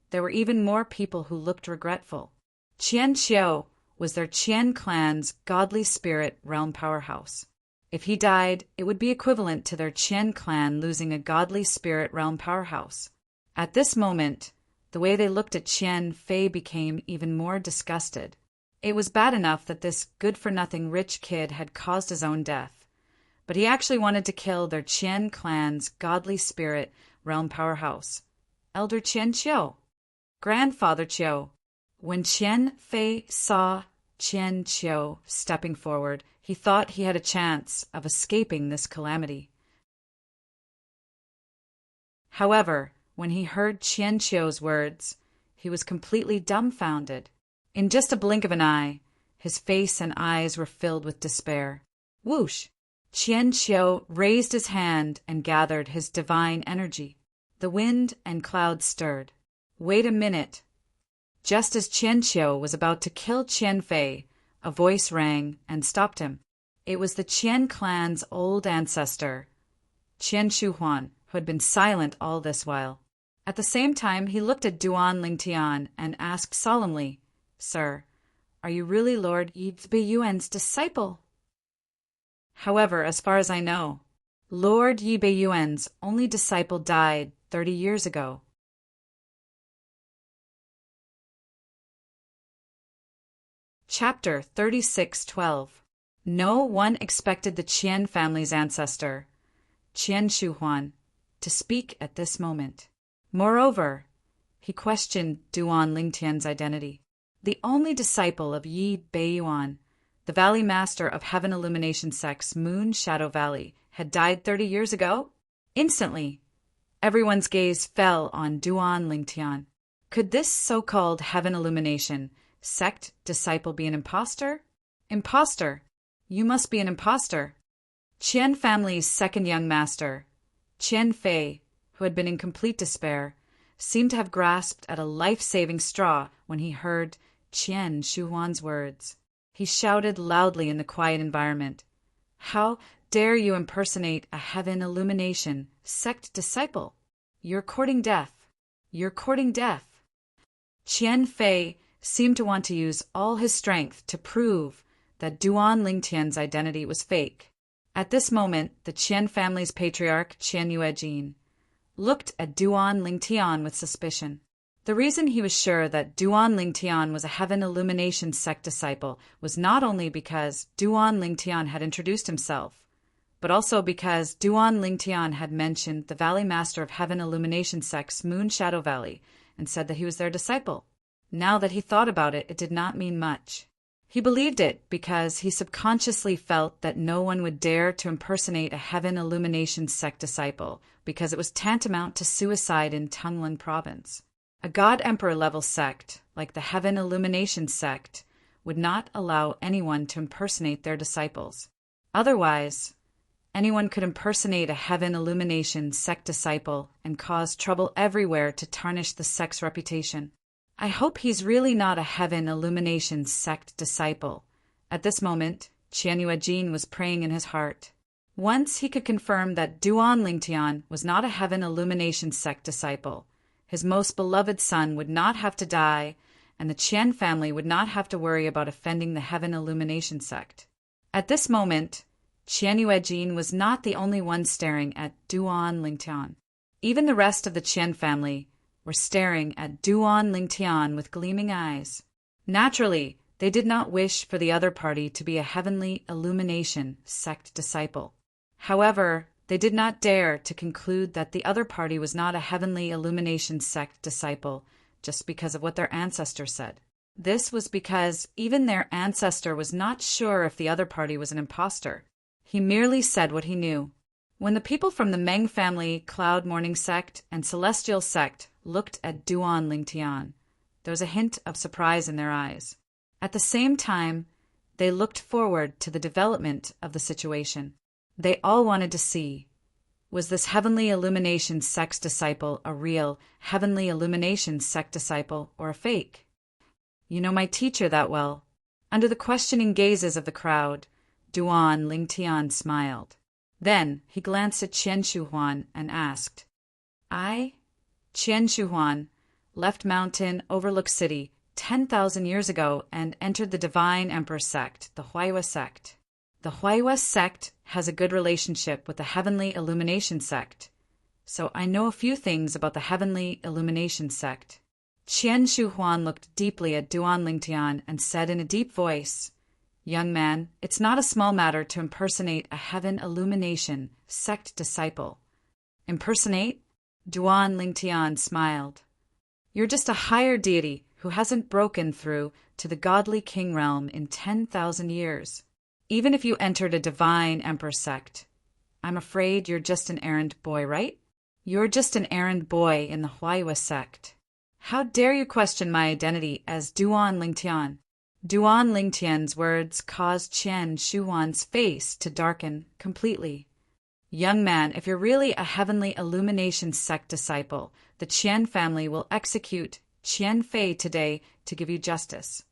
Speaker 1: there were even more people who looked regretful. Qian Qiu was their Qian clan's godly spirit realm powerhouse. If he died, it would be equivalent to their Qian clan losing a godly spirit realm powerhouse. At this moment, the way they looked at Qian Fei became even more disgusted. It was bad enough that this good-for-nothing rich kid had caused his own death, but he actually wanted to kill their Qian clan's godly spirit realm powerhouse, Elder Qian Qiu. "Grandfather Qiu." When Qian Fei saw Qian Qiu stepping forward, he thought he had a chance of escaping this calamity. However, when he heard Qian Qiu's words, he was completely dumbfounded. In just a blink of an eye, his face and eyes were filled with despair. Whoosh! Qian Qiu raised his hand and gathered his divine energy. The wind and clouds stirred. "Wait a minute." Just as Qian Qiu was about to kill Qian Fei, a voice rang and stopped him. It was the Qian clan's old ancestor, Qian Shuhuan, who had been silent all this while. At the same time, he looked at Duan Lingtian and asked solemnly, "Sir, are you really Lord Yi Beiyuan's disciple?" However, as far as I know, Lord Yi Beiyuan's only disciple died 30 years ago. Chapter 36:12. No one expected the Qian family's ancestor, Qian Shuhuan, to speak at this moment. Moreover, he questioned Duan Lingtian's identity. The only disciple of Yi Beiyuan, the valley master of Heaven Illumination Sect's Moon Shadow Valley, had died 30 years ago? Instantly, everyone's gaze fell on Duan Lingtian. Could this so-called Heaven Illumination sect disciple be an imposter? Imposter! You must be an imposter. Qian family's second young master, Qian Fei, who had been in complete despair, seemed to have grasped at a life-saving straw when he heard Qian Shuhuan's words. He shouted loudly in the quiet environment, "How dare you impersonate a Heaven Illumination sect disciple? You're courting death. You're courting death." Qian Fei seemed to want to use all his strength to prove that Duan Lingtian's identity was fake. At this moment, the Qian family's patriarch, Qian Yuejin, looked at Duan Lingtian with suspicion. The reason he was sure that Duan Lingtian was a Heaven Illumination sect disciple was not only because Duan Lingtian had introduced himself, but also because Duan Lingtian had mentioned the Valley Master of Heaven Illumination sect's Moon Shadow Valley and said that he was their disciple. Now that he thought about it, it did not mean much. He believed it because he subconsciously felt that no one would dare to impersonate a Heaven Illumination sect disciple because it was tantamount to suicide in Tunglan province. A God Emperor level sect, like the Heaven Illumination sect, would not allow anyone to impersonate their disciples. Otherwise, anyone could impersonate a Heaven Illumination sect disciple and cause trouble everywhere to tarnish the sect's reputation. I hope he's really not a Heaven Illumination sect disciple, At this moment, Qian Yuejin was praying in his heart. Once he could confirm that Duan Lingtian was not a Heaven Illumination sect disciple, his most beloved son would not have to die, and the Qian family would not have to worry about offending the Heaven Illumination sect. At this moment, Qian Yuejin was not the only one staring at Duan Lingtian. Even the rest of the Qian family were staring at Duan Lingtian with gleaming eyes. Naturally, they did not wish for the other party to be a Heavenly Illumination sect disciple. However, they did not dare to conclude that the other party was not a Heavenly Illumination sect disciple just because of what their ancestor said. This was because even their ancestor was not sure if the other party was an impostor. He merely said what he knew. When the people from the Meng family, Cloud Morning sect, and Celestial sect looked at Duan Lingtian, there was a hint of surprise in their eyes. At the same time, they looked forward to the development of the situation. They all wanted to see, was this Heavenly Illumination sect disciple a real Heavenly Illumination sect disciple or a fake? You know my teacher that well. Under the questioning gazes of the crowd, Duan Lingtian smiled. Then he glanced at Qian Shuhuan and asked, I, Qian Shuhuan, left mountain overlook city 10,000 years ago and entered the Divine Emperor sect, the Huayue sect. The Huayue sect has a good relationship with the Heavenly Illumination sect, so I know a few things about the Heavenly Illumination sect. Qian Shuhuan looked deeply at Duan Lingtian and said in a deep voice, Young man, it's not a small matter to impersonate a Heaven Illumination sect disciple. Impersonate? Duan Lingtian smiled. You're just a higher deity who hasn't broken through to the godly king realm in 10,000 years. Even if you entered a Divine Emperor sect, I'm afraid you're just an errand boy, right? You're just an errand boy in the Huayue sect. How dare you question my identity as Duan Lingtian? Duan Lingtian's words caused Qian Shuhuan's face to darken completely. Young man, if you're really a Heavenly Illumination sect disciple, the Qian family will execute Qian Fei today to give you justice.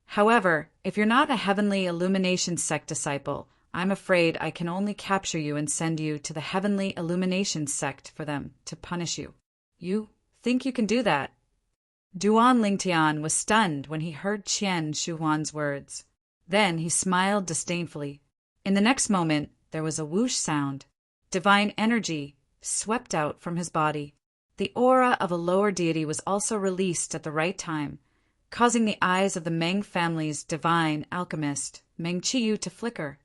Speaker 1: However, if you're not a Heavenly Illumination sect disciple, I'm afraid I can only capture you and send you to the Heavenly Illumination sect for them to punish you. You think you can do that? Duan Lingtian was stunned when he heard Qian Shuhuan's words. Then he smiled disdainfully. In the next moment, there was a whoosh sound. Divine energy swept out from his body. The aura of a lower deity was also released at the right time, causing the eyes of the Meng family's divine alchemist, Meng Qiyu, to flicker.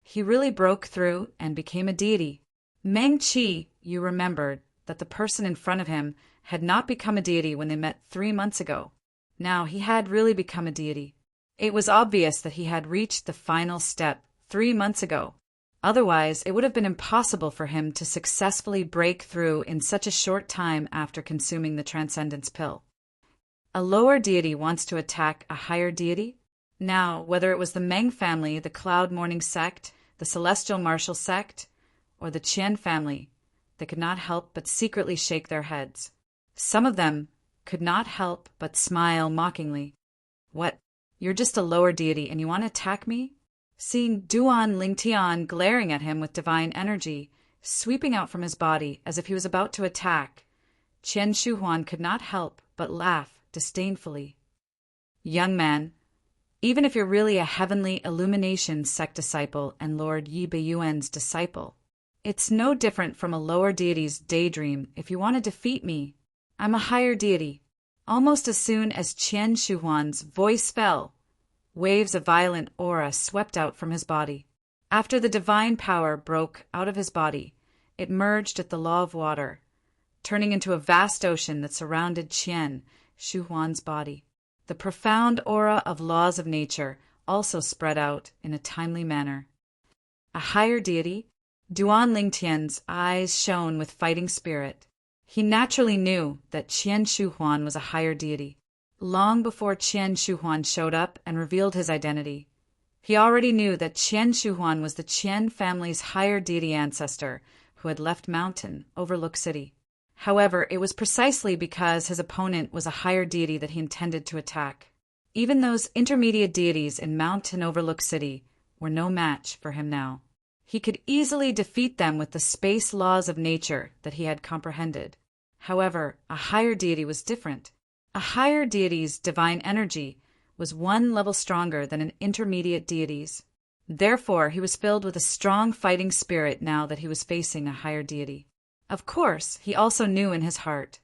Speaker 1: He really broke through and became a deity. Meng Qiyu remembered that the person in front of him had not become a deity when they met 3 months ago. Now he had really become a deity. It was obvious that he had reached the final step 3 months ago. Otherwise, it would have been impossible for him to successfully break through in such a short time after consuming the Transcendence Pill. A lower deity wants to attack a higher deity? Now, whether it was the Meng family, the Cloud Morning sect, the Celestial Martial sect, or the Qian family, they could not help but secretly shake their heads. Some of them could not help but smile mockingly. What? You're just a lower deity and you want to attack me? Seeing Duan Lingtian glaring at him with divine energy, sweeping out from his body as if he was about to attack, Qian Shuhuan could not help but laugh disdainfully. Young man, even if you're really a Heavenly Illumination sect disciple and Lord Yi Beiyuan's disciple, it's no different from a lower deity's daydream if you want to defeat me. I'm a higher deity. Almost as soon as Qian Shuhuan's voice fell, waves of violent aura swept out from his body. After the divine power broke out of his body, it merged at the law of water, turning into a vast ocean that surrounded Qian Shuhuan's body. The profound aura of laws of nature also spread out in a timely manner. A higher deity? Duan Lingtian's eyes shone with fighting spirit. He naturally knew that Qian Shuhuan was a higher deity. Long before Qian Shuhuan showed up and revealed his identity, he already knew that Qian Shuhuan was the Qian family's higher deity ancestor who had left mountain Overlook City. However, it was precisely because his opponent was a higher deity that he intended to attack. Even those intermediate deities in Mountain Overlook City were no match for him now. He could easily defeat them with the space laws of nature that he had comprehended. However, a higher deity was different. A higher deity's divine energy was one level stronger than an intermediate deity's. Therefore, he was filled with a strong fighting spirit now that he was facing a higher deity. Of course, he also knew in his heart,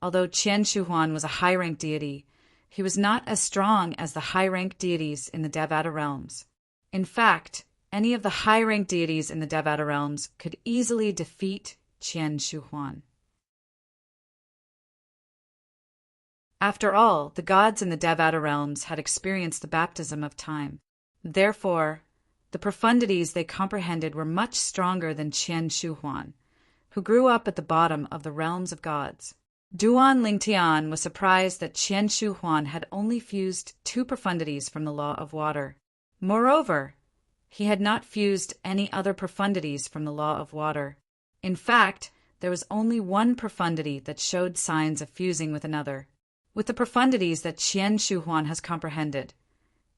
Speaker 1: although Qian Shuhuan was a high-ranked deity, he was not as strong as the high-ranked deities in the Devata realms. In fact, any of the high-ranked deities in the Devata realms could easily defeat Qian Shuhuan. After all, the gods in the Devata realms had experienced the baptism of time. Therefore, the profundities they comprehended were much stronger than Qian Shuhuan, who grew up at the bottom of the realms of gods. Duan Lingtian was surprised that Qian Shuhuan had only fused 2 profundities from the law of water. Moreover, he had not fused any other profundities from the law of water. In fact, there was only one profundity that showed signs of fusing with another. With the profundities that Qian Shuhuan has comprehended,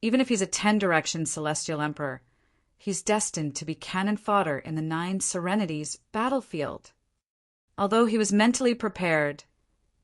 Speaker 1: even if he's a 10-direction celestial emperor, he's destined to be cannon fodder in the 9 Serenities battlefield. Although he was mentally prepared,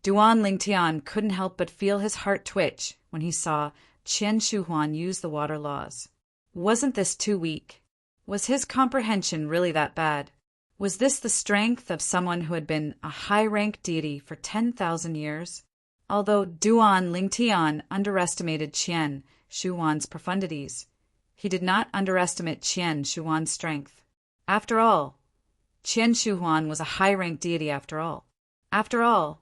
Speaker 1: Duan Lingtian couldn't help but feel his heart twitch when he saw Qian Shuhuan use the water laws. Wasn't this too weak? Was his comprehension really that bad? Was this the strength of someone who had been a high-ranked deity for 10,000 years? Although Duan Lingtian underestimated Qian Shuhuan's profundities, he did not underestimate Qian Shuhuan's strength. After all, Qian Shuhuan was a high-ranked deity after all. After all,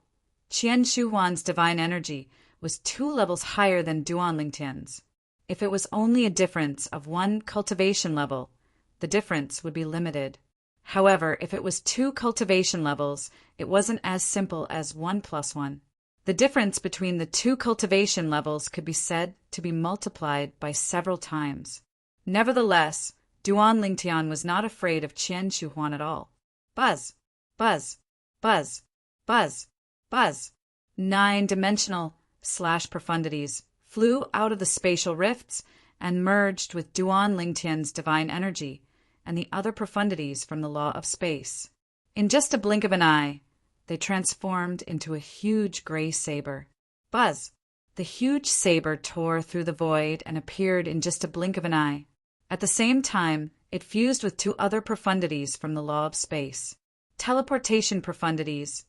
Speaker 1: Qian Shuhuan's divine energy was 2 levels higher than Duan Lingtian's. If it was only a difference of 1 cultivation level, the difference would be limited. However, if it was 2 cultivation levels, it wasn't as simple as 1 plus 1. The difference between the 2 cultivation levels could be said to be multiplied by several times. Nevertheless, Duan Lingtian was not afraid of Qian Shuhuan at all. Buzz, buzz, buzz, buzz, buzz. 9-dimensional profundities flew out of the spatial rifts and merged with Duan Lingtian's divine energy and the other profundities from the law of space. In just a blink of an eye, they transformed into a huge gray saber. Buzz! The huge saber tore through the void and appeared in just a blink of an eye. At the same time, it fused with 2 other profundities from the law of space. Teleportation profundities,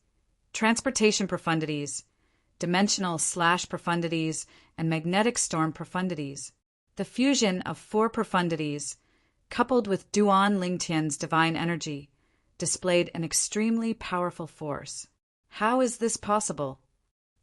Speaker 1: transportation profundities, dimensional profundities, and magnetic storm profundities. The fusion of 4 profundities, coupled with Duan Lingtian's divine energy, displayed an extremely powerful force. How is this possible?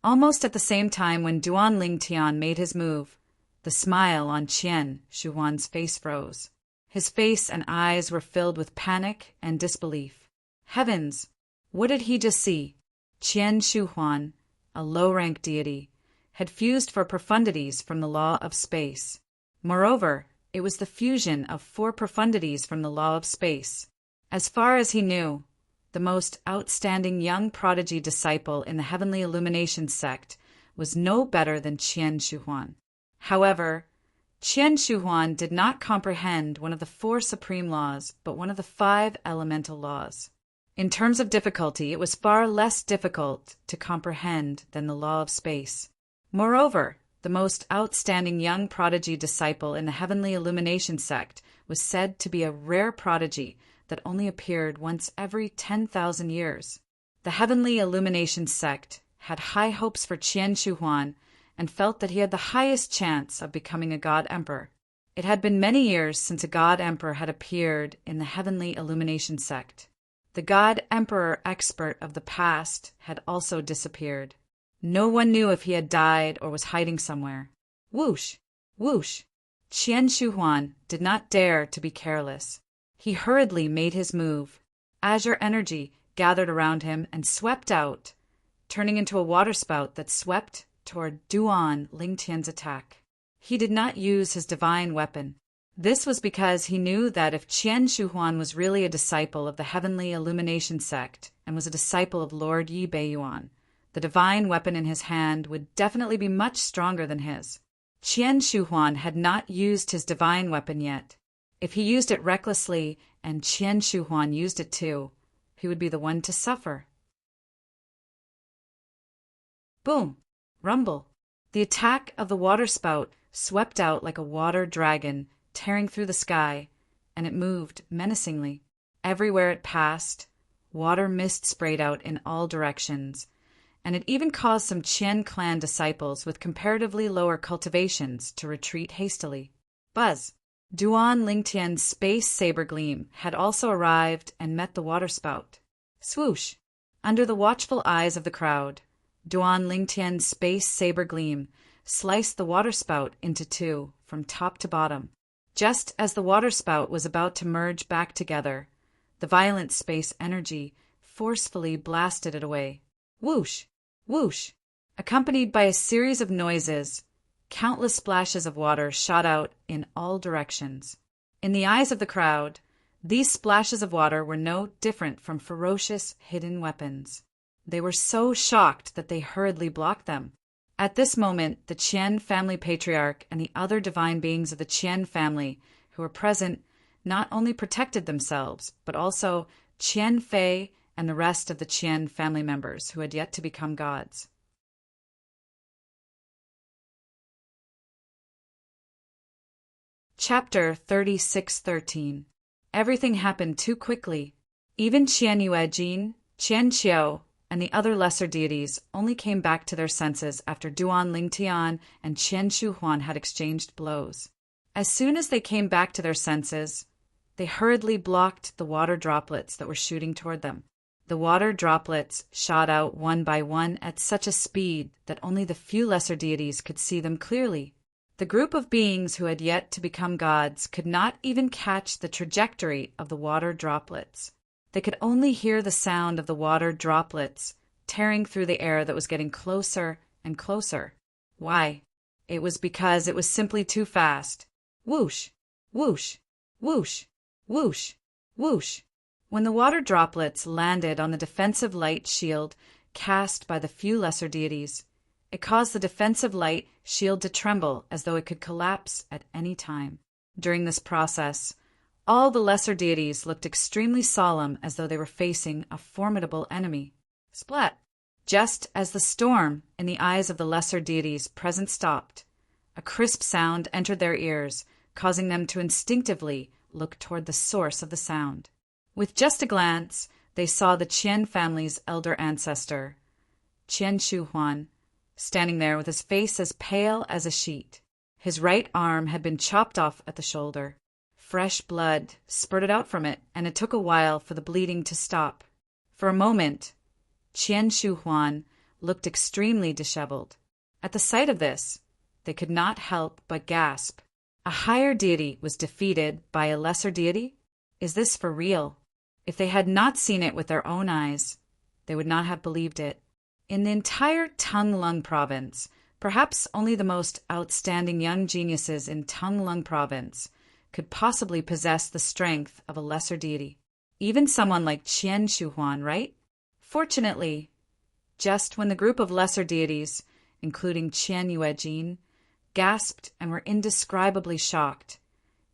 Speaker 1: Almost at the same time when Duan Lingtian made his move, the smile on Qian Shuhuan's face froze. His face and eyes were filled with panic and disbelief. Heavens! What did he just see? Qian Shuhuan, a low-rank deity, had fused 4 profundities from the law of space. Moreover, it was the fusion of 4 profundities from the law of space. As far as he knew, the most outstanding young prodigy disciple in the Heavenly Illumination sect was no better than Qian Shuhuan. However, Qian Shuhuan did not comprehend one of the 4 supreme laws, but one of the 5 elemental laws. In terms of difficulty, it was far less difficult to comprehend than the law of space. Moreover, the most outstanding young prodigy disciple in the Heavenly Illumination sect was said to be a rare prodigy that only appeared once every 10,000 years. The Heavenly Illumination sect had high hopes for Qian Shuhuan and felt that he had the highest chance of becoming a god emperor. It had been many years since a god emperor had appeared in the Heavenly Illumination sect. The god emperor expert of the past had also disappeared. No one knew if he had died or was hiding somewhere. Whoosh! Whoosh! Qian Shuhuan did not dare to be careless. He hurriedly made his move. Azure energy gathered around him and swept out, turning into a waterspout that swept toward Duan Lingtian's attack. He did not use his divine weapon. This was because he knew that if Qian Shuhuan was really a disciple of the Heavenly Illumination sect and was a disciple of Lord Yi Beiyuan, the divine weapon in his hand would definitely be much stronger than his. Qian Shuhuan had not used his divine weapon yet. If he used it recklessly and Qian Shuhuan used it too, he would be the one to suffer. Boom! Rumble! The attack of the waterspout swept out like a water dragon, tearing through the sky, and it moved menacingly. Everywhere it passed, water mist sprayed out in all directions, and it even caused some Qian clan disciples with comparatively lower cultivations to retreat hastily. Buzz! Duan Lingtian's space saber gleam had also arrived and met the waterspout. Swoosh! Under the watchful eyes of the crowd, Duan Lingtian's space saber gleam sliced the waterspout into two from top to bottom. Just as the waterspout was about to merge back together, the violent space energy forcefully blasted it away. Whoosh! Whoosh! Accompanied by a series of noises, countless splashes of water shot out in all directions. In the eyes of the crowd, these splashes of water were no different from ferocious hidden weapons. They were so shocked that they hurriedly blocked them. At this moment, the Qian family patriarch and the other divine beings of the Qian family who were present not only protected themselves, but also Qian Fei and the rest of the Qian family members who had yet to become gods. Chapter 36:13. Everything happened too quickly. Even Qian Yuejin, Qian Qiu, and the other lesser deities only came back to their senses after Duan Lingtian and Qian Shuhuan had exchanged blows. As soon as they came back to their senses, they hurriedly blocked the water droplets that were shooting toward them. The water droplets shot out one by one at such a speed that only the few lesser deities could see them clearly. The group of beings who had yet to become gods could not even catch the trajectory of the water droplets. They could only hear the sound of the water droplets tearing through the air that was getting closer and closer. Why? It was because it was simply too fast. Whoosh! Whoosh! Whoosh! Whoosh! Whoosh! When the water droplets landed on the defensive light shield cast by the few lesser deities, it caused the defensive light shield to tremble as though it could collapse at any time. During this process, all the lesser deities looked extremely solemn as though they were facing a formidable enemy. Splat! Just as the storm in the eyes of the lesser deities present stopped, a crisp sound entered their ears, causing them to instinctively look toward the source of the sound. With just a glance, they saw the Qian family's elder ancestor, Qian Shuhuan, standing there with his face as pale as a sheet. His right arm had been chopped off at the shoulder. Fresh blood spurted out from it, and it took a while for the bleeding to stop. For a moment, Qian Shuhuan looked extremely disheveled. At the sight of this, they could not help but gasp. A higher deity was defeated by a lesser deity? Is this for real? If they had not seen it with their own eyes, they would not have believed it. In the entire Tung-Lung province, perhaps only the most outstanding young geniuses in Tung-Lung province could possibly possess the strength of a lesser deity. Even someone like Qian Shuhuan, right? Fortunately, just when the group of lesser deities, including Qian Yuejin, gasped and were indescribably shocked,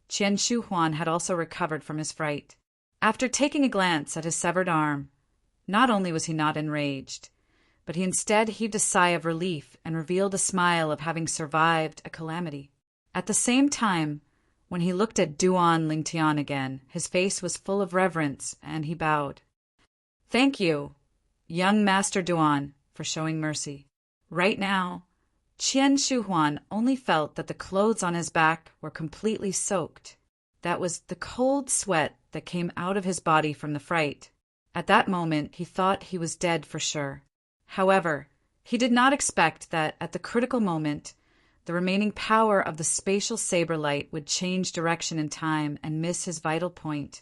Speaker 1: Qian Shuhuan had also recovered from his fright. After taking a glance at his severed arm, not only was he not enraged, but he instead heaved a sigh of relief and revealed a smile of having survived a calamity. At the same time, when he looked at Duan Lingtian again, his face was full of reverence, and he bowed. "Thank you, young Master Duan, for showing mercy." Right now, Qian Shuhuan only felt that the clothes on his back were completely soaked. That was the cold sweat that came out of his body from the fright. At that moment, he thought he was dead for sure. However, he did not expect that at the critical moment, the remaining power of the spatial saber light would change direction in time and miss his vital point,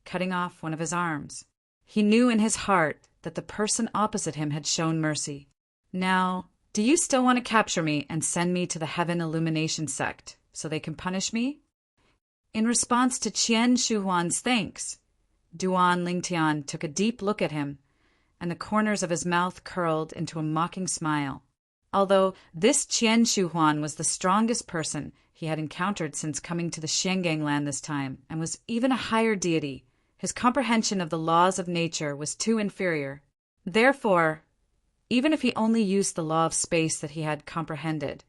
Speaker 1: cutting off one of his arms. He knew in his heart that the person opposite him had shown mercy. Now, do you still want to capture me and send me to the Heaven Illumination sect so they can punish me? In response to Qian Shuhuan's thanks, Duan Lingtian took a deep look at him, and the corners of his mouth curled into a mocking smile. Although this Qian Shuhuan was the strongest person he had encountered since coming to the Xiangang land this time, and was even a higher deity, his comprehension of the laws of nature was too inferior. Therefore, even if he only used the law of space that he had comprehended,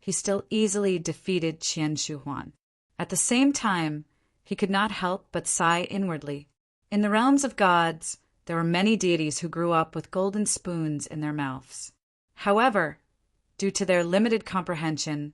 Speaker 1: he still easily defeated Qian Shuhuan. At the same time, he could not help but sigh inwardly. In the realms of gods, there were many deities who grew up with golden spoons in their mouths. However, due to their limited comprehension,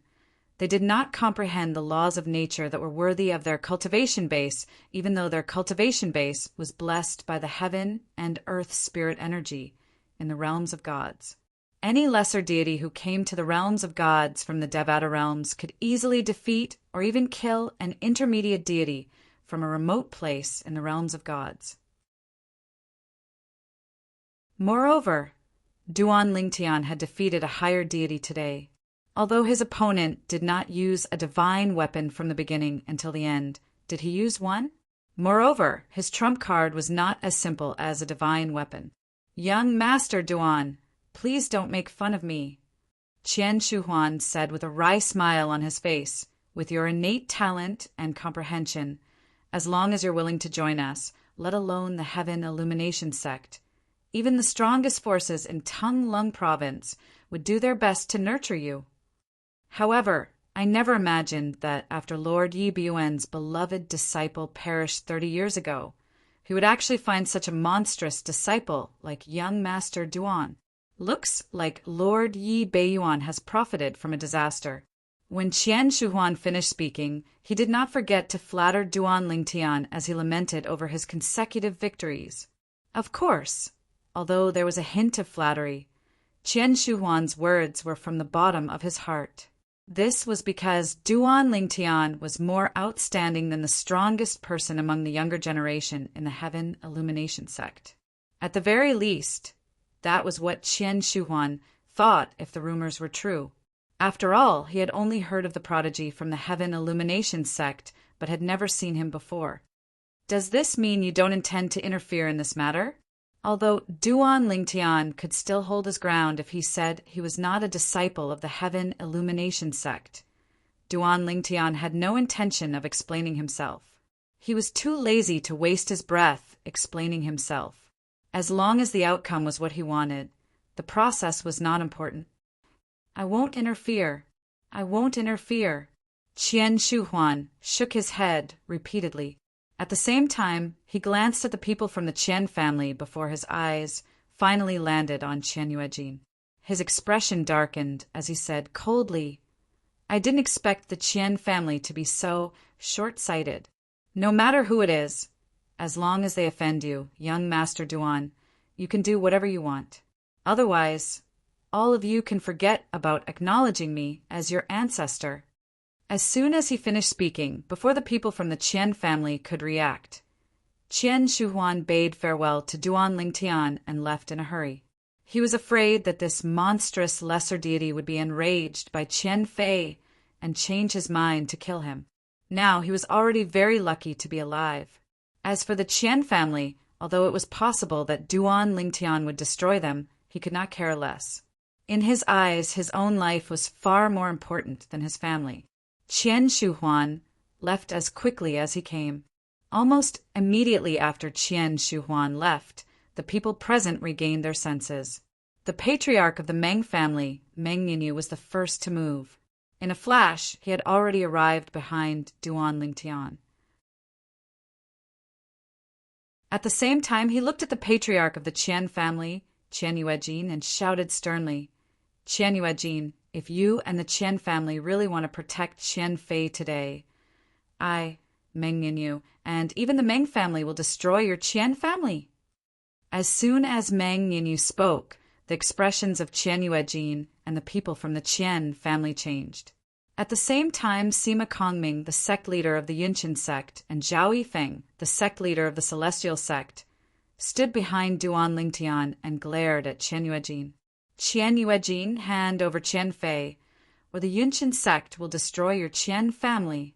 Speaker 1: they did not comprehend the laws of nature that were worthy of their cultivation base, even though their cultivation base was blessed by the heaven and earth spirit energy in the realms of gods. Any lesser deity who came to the realms of gods from the Devata realms could easily defeat or even kill an intermediate deity from a remote place in the realms of gods. Moreover, Duan Lingtian had defeated a higher deity today. Although his opponent did not use a divine weapon from the beginning until the end, did he use one? Moreover, his trump card was not as simple as a divine weapon. "Young Master Duan, please don't make fun of me," Qian Shuhuan said with a wry smile on his face. "With your innate talent and comprehension, as long as you're willing to join us, let alone the Heaven Illumination sect, even the strongest forces in Tung Lung province would do their best to nurture you. However, I never imagined that after Lord Yi Biuen's beloved disciple perished 30 years ago, he would actually find such a monstrous disciple like young Master Duan. Looks like Lord Yi Beiyuan has profited from a disaster." When Qian Shuhuan finished speaking, he did not forget to flatter Duan Lingtian as he lamented over his consecutive victories. Of course, although there was a hint of flattery, Qian Shuhuan's words were from the bottom of his heart. This was because Duan Lingtian was more outstanding than the strongest person among the younger generation in the Heaven Illumination sect. At the very least, that was what Qian Shuhuan thought if the rumors were true. After all, he had only heard of the prodigy from the Heaven Illumination sect, but had never seen him before. "Does this mean you don't intend to interfere in this matter?" Although Duan Lingtian could still hold his ground if he said he was not a disciple of the Heaven Illumination sect, Duan Lingtian had no intention of explaining himself. He was too lazy to waste his breath explaining himself. As long as the outcome was what he wanted, the process was not important. "I won't interfere. I won't interfere." Qian Shuhuan shook his head repeatedly. At the same time, he glanced at the people from the Qian family before his eyes finally landed on Qian Yuejin. His expression darkened as he said coldly, "I didn't expect the Qian family to be so short-sighted. No matter who it is, as long as they offend you, young Master Duan, you can do whatever you want. Otherwise, all of you can forget about acknowledging me as your ancestor." As soon as he finished speaking, before the people from the Qian family could react, Qian Shuhuan bade farewell to Duan Lingtian and left in a hurry. He was afraid that this monstrous lesser deity would be enraged by Qian Fei and change his mind to kill him. Now he was already very lucky to be alive. As for the Qian family, although it was possible that Duan Lingtian would destroy them, he could not care less. In his eyes, his own life was far more important than his family. Qian Shuhuan left as quickly as he came. Almost immediately after Qian Shuhuan left, the people present regained their senses. The patriarch of the Meng family, Meng Ninu, was the first to move. In a flash, he had already arrived behind Duan Lingtian. At the same time, he looked at the patriarch of the Qian family, Qian Yuejin, and shouted sternly, "Qian Yuejin, if you and the Qian family really want to protect Qian Fei today, I, Meng Ninu, and even the Meng family will destroy your Qian family." As soon as Meng Ninu spoke, the expressions of Qian Yuejin and the people from the Qian family changed. At the same time, Sima Kongming, the sect leader of the Yunqin sect, and Zhao Yifeng, the sect leader of the Celestial sect, stood behind Duan Lingtian and glared at Qian Yuejin. "Qian Yuejin, hand over Qian Fei, or the Yunqin sect will destroy your Qian family.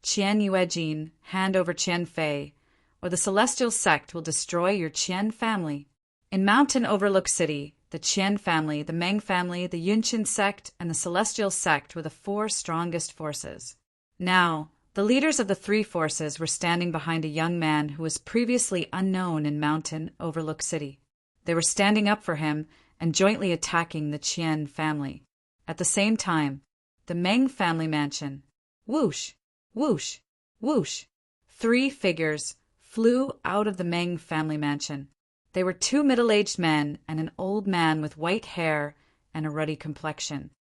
Speaker 1: Qian Yuejin, hand over Qian Fei, or the Celestial sect will destroy your Qian family." In Mountain Overlook City, The Qian family, the Meng family, the Yunqin sect, and the Celestial sect were the four strongest forces. Now, the leaders of the three forces were standing behind a young man who was previously unknown in Mountain Overlook City. They were standing up for him and jointly attacking the Qian family. At the same time, the Meng family mansion, whoosh, whoosh, whoosh, three figures flew out of the Meng family mansion. They were two middle-aged men and an old man with white hair and a ruddy complexion.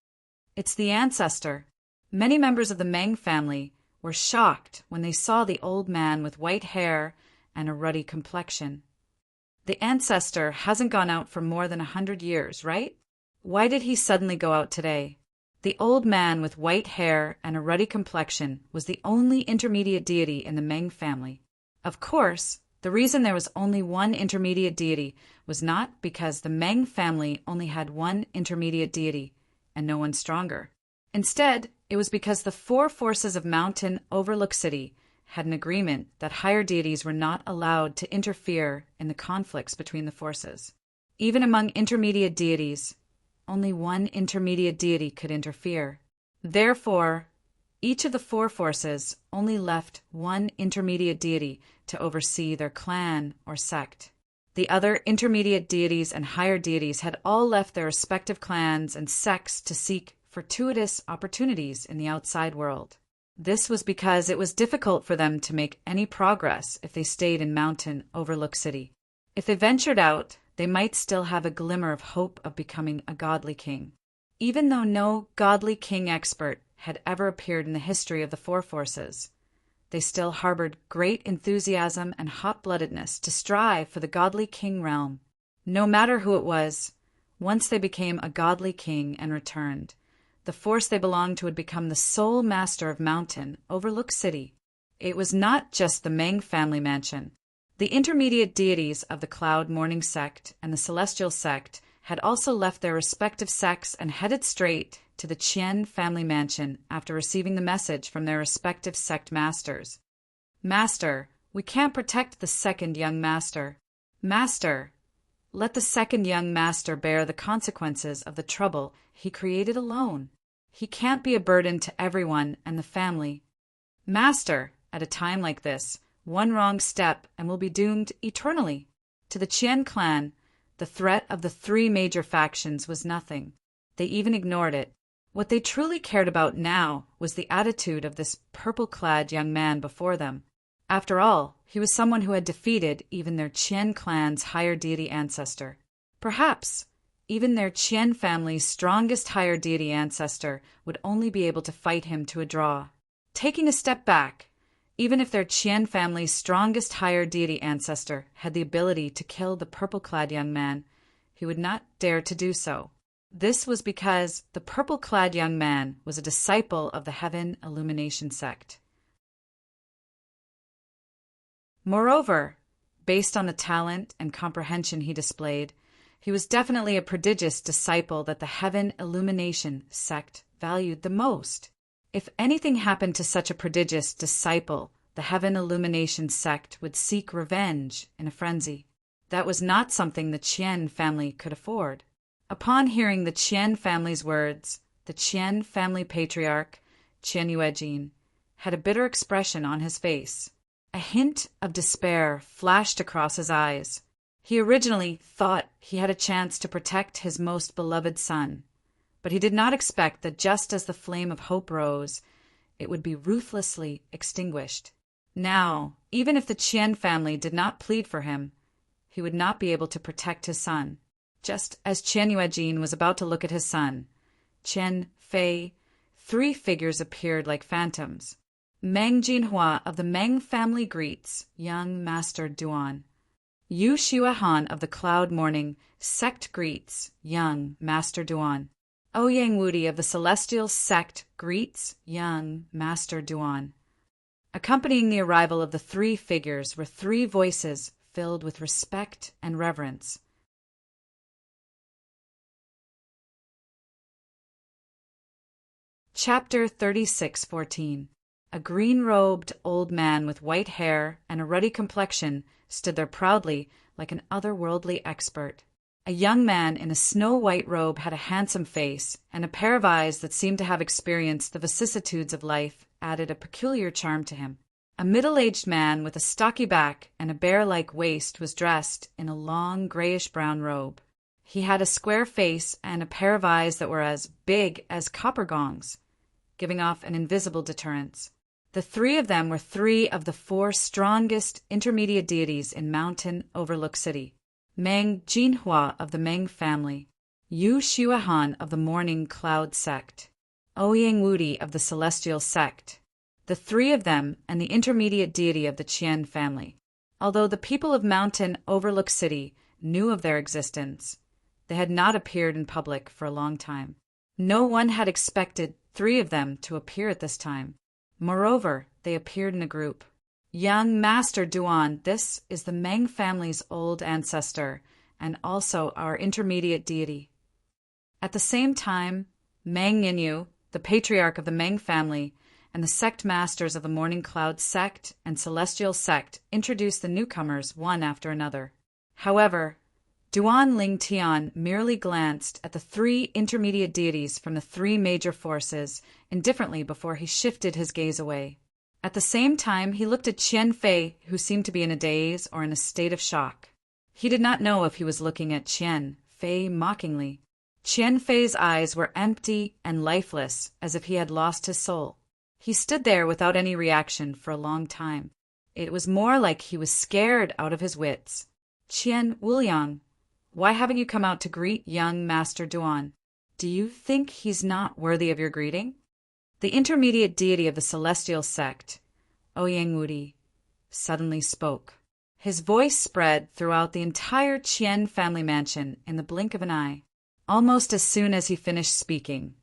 Speaker 1: It's the ancestor. Many members of the Meng family were shocked when they saw the old man with white hair and a ruddy complexion. The ancestor hasn't gone out for more than 100 years, right? Why did he suddenly go out today? The old man with white hair and a ruddy complexion was the only intermediate deity in the Meng family. Of course, the reason there was only one intermediate deity was not because the Meng family only had one intermediate deity and no one stronger. Instead, it was because the four forces of Mountain Overlook City had an agreement that higher deities were not allowed to interfere in the conflicts between the forces. Even among intermediate deities, only one intermediate deity could interfere. Therefore, each of the four forces only left one intermediate deity to oversee their clan or sect. The other intermediate deities and higher deities had all left their respective clans and sects to seek fortuitous opportunities in the outside world. This was because it was difficult for them to make any progress if they stayed in Mountain Overlook City. If they ventured out, they might still have a glimmer of hope of becoming a godly king. Even though no godly king expert had ever appeared in the history of the four forces, they still harbored great enthusiasm and hot-bloodedness to strive for the godly king realm. No matter who it was, once they became a godly king and returned, the force they belonged to would become the sole master of Mountain Overlook City. It was not just the Meng family mansion. The intermediate deities of the Cloud Morning sect and the Celestial sect had also left their respective sects and headed straight to the Qian family mansion after receiving the message from their respective sect masters. Master, we can't protect the second young master. Master, let the second young master bear the consequences of the trouble he created alone. He can't be a burden to everyone and the family. Master, at a time like this, one wrong step and we'll be doomed eternally. To the Qian clan, the threat of the three major factions was nothing. They even ignored it. What they truly cared about now was the attitude of this purple-clad young man before them. After all, he was someone who had defeated even their Qian clan's higher deity ancestor. Perhaps even their Qian family's strongest higher deity ancestor would only be able to fight him to a draw. Taking a step back, even if their Qian family's strongest higher deity ancestor had the ability to kill the purple-clad young man, he would not dare to do so. This was because the purple-clad young man was a disciple of the Heaven Illumination sect. Moreover, based on the talent and comprehension he displayed, he was definitely a prodigious disciple that the Heaven Illumination sect valued the most. If anything happened to such a prodigious disciple, the Heaven Illumination sect would seek revenge in a frenzy. That was not something the Qian family could afford. Upon hearing the Qian family's words, the Qian family patriarch, Qian Yuejin, had a bitter expression on his face. A hint of despair flashed across his eyes. He originally thought he had a chance to protect his most beloved son, but he did not expect that just as the flame of hope rose, it would be ruthlessly extinguished. Now, even if the Qian family did not plead for him, he would not be able to protect his son. Just as Qian Yuejin was about to look at his son, Qian Fei, three figures appeared like phantoms. Meng Jinhua of the Meng family greets young Master Duan. Yu Xuehan of the Cloud Morning sect greets young Master Duan. Ouyang Wudi of the Celestial sect greets young Master Duan. Accompanying the arrival of the three figures were three voices filled with respect and reverence. Chapter 36:14. A green-robed old man with white hair and a ruddy complexion stood there proudly like an otherworldly expert. A young man in a snow-white robe had a handsome face, and a pair of eyes that seemed to have experienced the vicissitudes of life added a peculiar charm to him. A middle-aged man with a stocky back and a bear-like waist was dressed in a long grayish-brown robe. He had a square face and a pair of eyes that were as big as copper gongs, giving off an invisible deterrence. The three of them were three of the four strongest intermediate deities in Mountain Overlook City. Meng Jinhua of the Meng family, Yu Xuehan of the Morning Cloud sect, Ouyang Wudi of the Celestial sect, the three of them and the intermediate deity of the Qian family. Although the people of Mountain Overlook City knew of their existence, they had not appeared in public for a long time. No one had expected three of them to appear at this time. Moreover, they appeared in a group. Young Master Duan, this is the Meng family's old ancestor, and also our intermediate deity. At the same time, Meng Yinyu, the patriarch of the Meng family, and the sect masters of the Morning Cloud sect and Celestial sect introduced the newcomers one after another. However, Duan Lingtian merely glanced at the three intermediate deities from the three major forces indifferently before he shifted his gaze away. At the same time, he looked at Qian Fei, who seemed to be in a daze or in a state of shock. He did not know if he was looking at Qian Fei mockingly. Qian Fei's eyes were empty and lifeless, as if he had lost his soul. He stood there without any reaction for a long time. It was more like he was scared out of his wits. Qian Wuliang, why haven't you come out to greet young Master Duan? Do you think he's not worthy of your greeting? The intermediate deity of the Celestial sect, Ouyang Wudi, suddenly spoke. His voice spread throughout the entire Qian family mansion in the blink of an eye. Almost as soon as he finished speaking,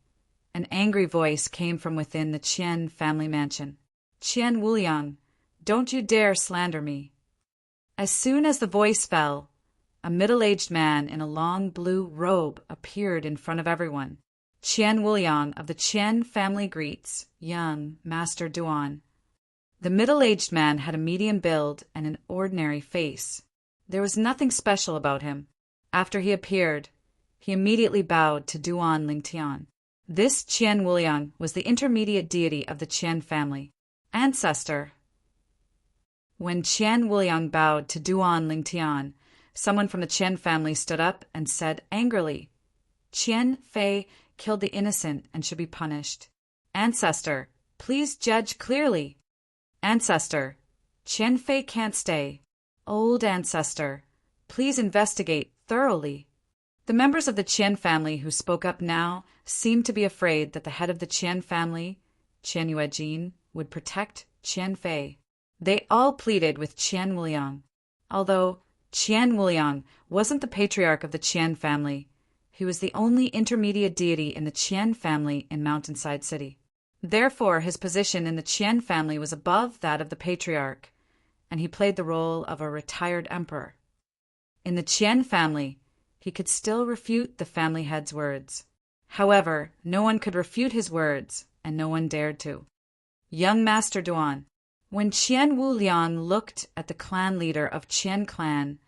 Speaker 1: an angry voice came from within the Qian family mansion. Qian Wuliang, don't you dare slander me. As soon as the voice fell, a middle-aged man in a long blue robe appeared in front of everyone. Qian Wuliang of the Qian family greets young Master Duan. The middle-aged man had a medium build and an ordinary face. There was nothing special about him. After he appeared, he immediately bowed to Duan Lingtian. This Qian Wuliang was the intermediate deity of the Qian family. Ancestor. When Qian Wuliang bowed to Duan Lingtian, someone from the Qian family stood up and said angrily, Qian Fei killed the innocent and should be punished. Ancestor, please judge clearly. Ancestor, Qian Fei can't stay. Old ancestor, please investigate thoroughly. The members of the Qian family who spoke up now seemed to be afraid that the head of the Qian family, Qian Yuejin, would protect Qian Fei. They all pleaded with Qian Wuliang. Although Qian Wuliang wasn't the patriarch of the Qian family, he was the only intermediate deity in the Qian family in Mountainside City. Therefore, his position in the Qian family was above that of the patriarch, and he played the role of a retired emperor. In the Qian family, he could still refute the family head's words. However, no one could refute his words, and no one dared to. Young Master Duan. When Qian Wuliang looked at the clan leader of Qian clan,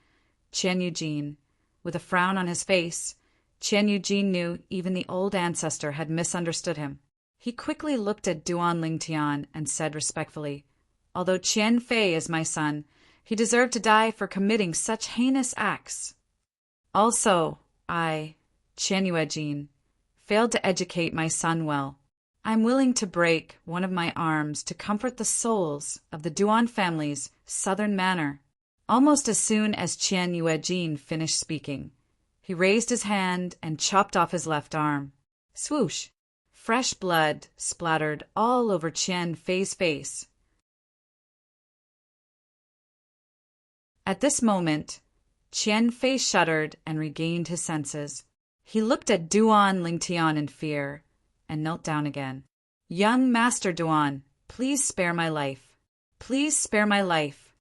Speaker 1: Qian Yujin, with a frown on his face, Qian Yujin knew even the old ancestor had misunderstood him. He quickly looked at Duan Lingtian and said respectfully, although Qian Fei is my son, he deserved to die for committing such heinous acts. Also, I, Qian Yuejin, failed to educate my son well. I'm willing to break one of my arms to comfort the souls of the Duan family's southern manor. Almost as soon as Qian Yuejin finished speaking, he raised his hand and chopped off his left arm. Swoosh! Fresh blood splattered all over Qian Fei's face. At this moment, Qian Fei shuddered and regained his senses. He looked at Duan Lingtian in fear and knelt down again. Young Master Duan, please spare my life. Please spare my life.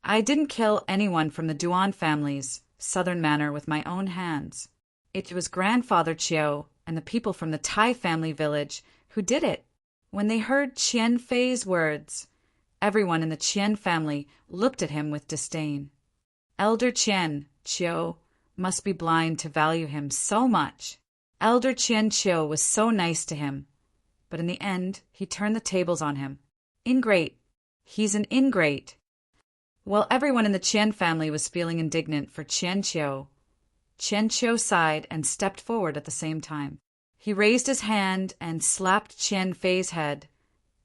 Speaker 1: I didn't kill anyone from the Duan family's southern manor with my own hands. It was Grandfather Chiao and the people from the Tai family village who did it. When they heard Qian Fei's words, everyone in the Qian family looked at him with disdain. Elder Qian, Chiao, must be blind to value him so much. Elder Qian Qiu was so nice to him, but in the end he turned the tables on him. Ingrate. He's an ingrate. While everyone in the Qian family was feeling indignant for Qian Qiu sighed and stepped forward at the same time. He raised his hand and slapped Qian Fei's head,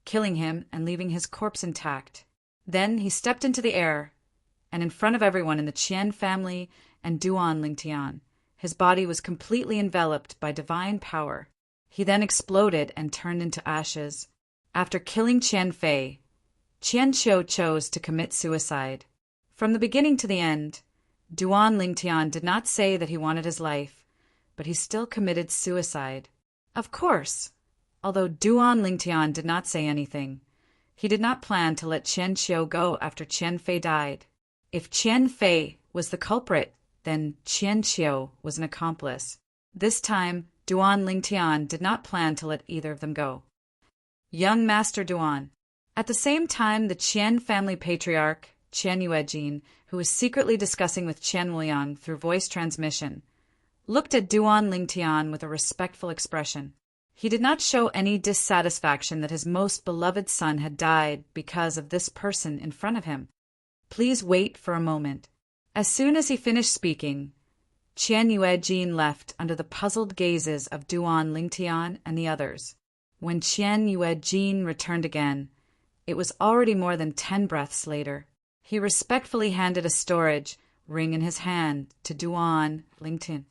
Speaker 1: killing him and leaving his corpse intact. Then he stepped into the air, and in front of everyone in the Qian family and Duan Lingtian, his body was completely enveloped by divine power. He then exploded and turned into ashes. After killing Qian Fei, Qian Qiu chose to commit suicide. From the beginning to the end, Duan Lingtian did not say that he wanted his life, but he still committed suicide. Of course, although Duan Lingtian did not say anything, he did not plan to let Qian Qiu go after Qian Fei died. If Qian Fei was the culprit, then Qian Qiu was an accomplice. This time, Duan Lingtian did not plan to let either of them go. Young Master Duan. At the same time, the Qian family patriarch, Qian Yuejin, who was secretly discussing with Qian Wuliang through voice transmission, looked at Duan Lingtian with a respectful expression. He did not show any dissatisfaction that his most beloved son had died because of this person in front of him. Please wait for a moment. As soon as he finished speaking, Qian Yuejin left under the puzzled gazes of Duan Lingtian and the others. When Qian Yuejin returned again, it was already more than 10 breaths later. He respectfully handed a storage ring in his hand to Duan Lingtian.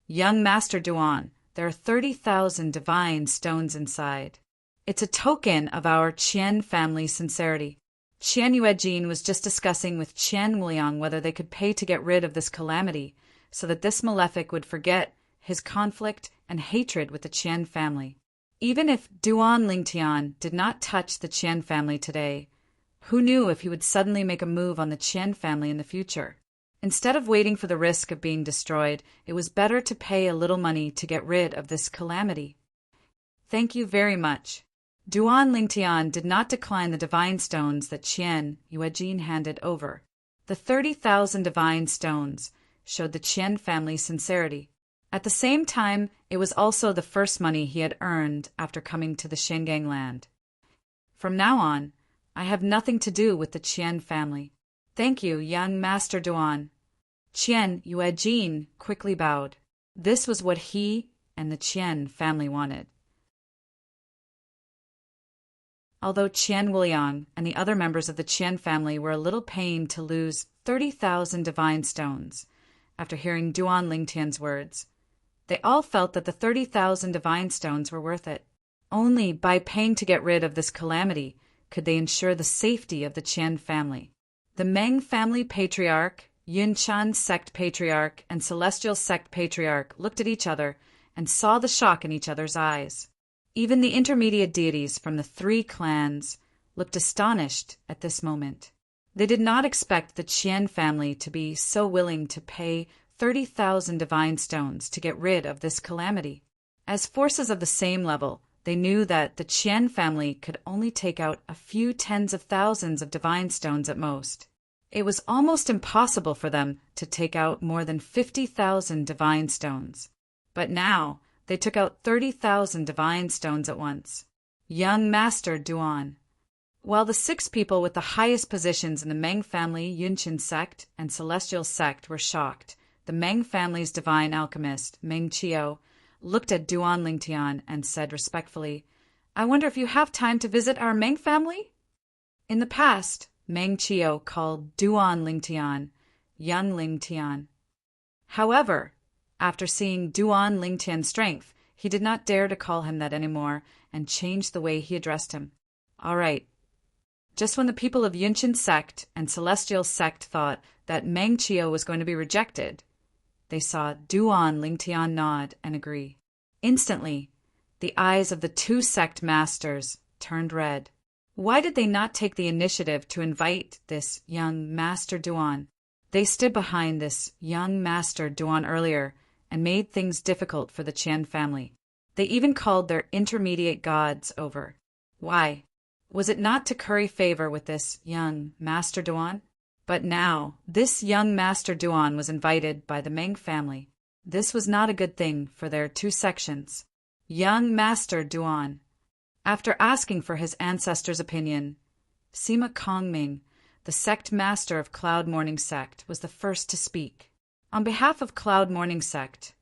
Speaker 1: Young Master Duan, there are 30,000 divine stones inside. It's a token of our Qian family's sincerity. Qian Yuejin was just discussing with Qian Wuliang whether they could pay to get rid of this calamity so that this malefic would forget his conflict and hatred with the Qian family. Even if Duan Lingtian did not touch the Qian family today, who knew if he would suddenly make a move on the Qian family in the future? Instead of waiting for the risk of being destroyed, it was better to pay a little money to get rid of this calamity. Thank you very much. Duan Lingtian did not decline the divine stones that Qian Yuejin handed over. The 30,000 divine stones showed the Qian family's sincerity. At the same time, it was also the first money he had earned after coming to the Shengang land. From now on, I have nothing to do with the Qian family. Thank you, young Master Duan. Qian Yuejin quickly bowed. This was what he and the Qian family wanted. Although Qian Wuliang and the other members of the Qian family were a little pained to lose 30,000 divine stones after hearing Duan Lingtian's words, they all felt that the 30,000 divine stones were worth it. Only by paying to get rid of this calamity could they ensure the safety of the Qian family. The Meng family patriarch, Yunshan sect patriarch, and Celestial sect patriarch looked at each other and saw the shock in each other's eyes. Even the intermediate deities from the 3 clans looked astonished at this moment. They did not expect the Qian family to be so willing to pay 30,000 divine stones to get rid of this calamity. As forces of the same level, they knew that the Qian family could only take out a few tens of thousands of divine stones at most. It was almost impossible for them to take out more than 50,000 divine stones. But now, they took out 30,000 divine stones at once. Young Master Duan. While the 6 people with the highest positions in the Meng family, Yunshan sect, and Celestial sect were shocked, the Meng family's divine alchemist, Meng Qiu, looked at Duan Lingtian and said respectfully, I wonder if you have time to visit our Meng family? In the past, Meng Qiu called Duan Lingtian Young Lingtian. However, after seeing Duan Lingtian's strength, he did not dare to call him that anymore and changed the way he addressed him. All right. Just when the people of Yunshan sect and Celestial sect thought that Meng Qiu was going to be rejected, they saw Duan Lingtian nod and agree. Instantly, the eyes of the 2 sect masters turned red. Why did they not take the initiative to invite this young Master Duan? They stood behind this young Master Duan earlier and made things difficult for the Qian family. They even called their intermediate gods over. Why? Was it not to curry favor with this young Master Duan? But now, this young Master Duan was invited by the Meng family. This was not a good thing for their two sections. Young Master Duan. After asking for his ancestors' opinion, Sima Kongming, the sect master of Cloud Morning Sect, was the first to speak. On behalf of Cloud Morning Sect,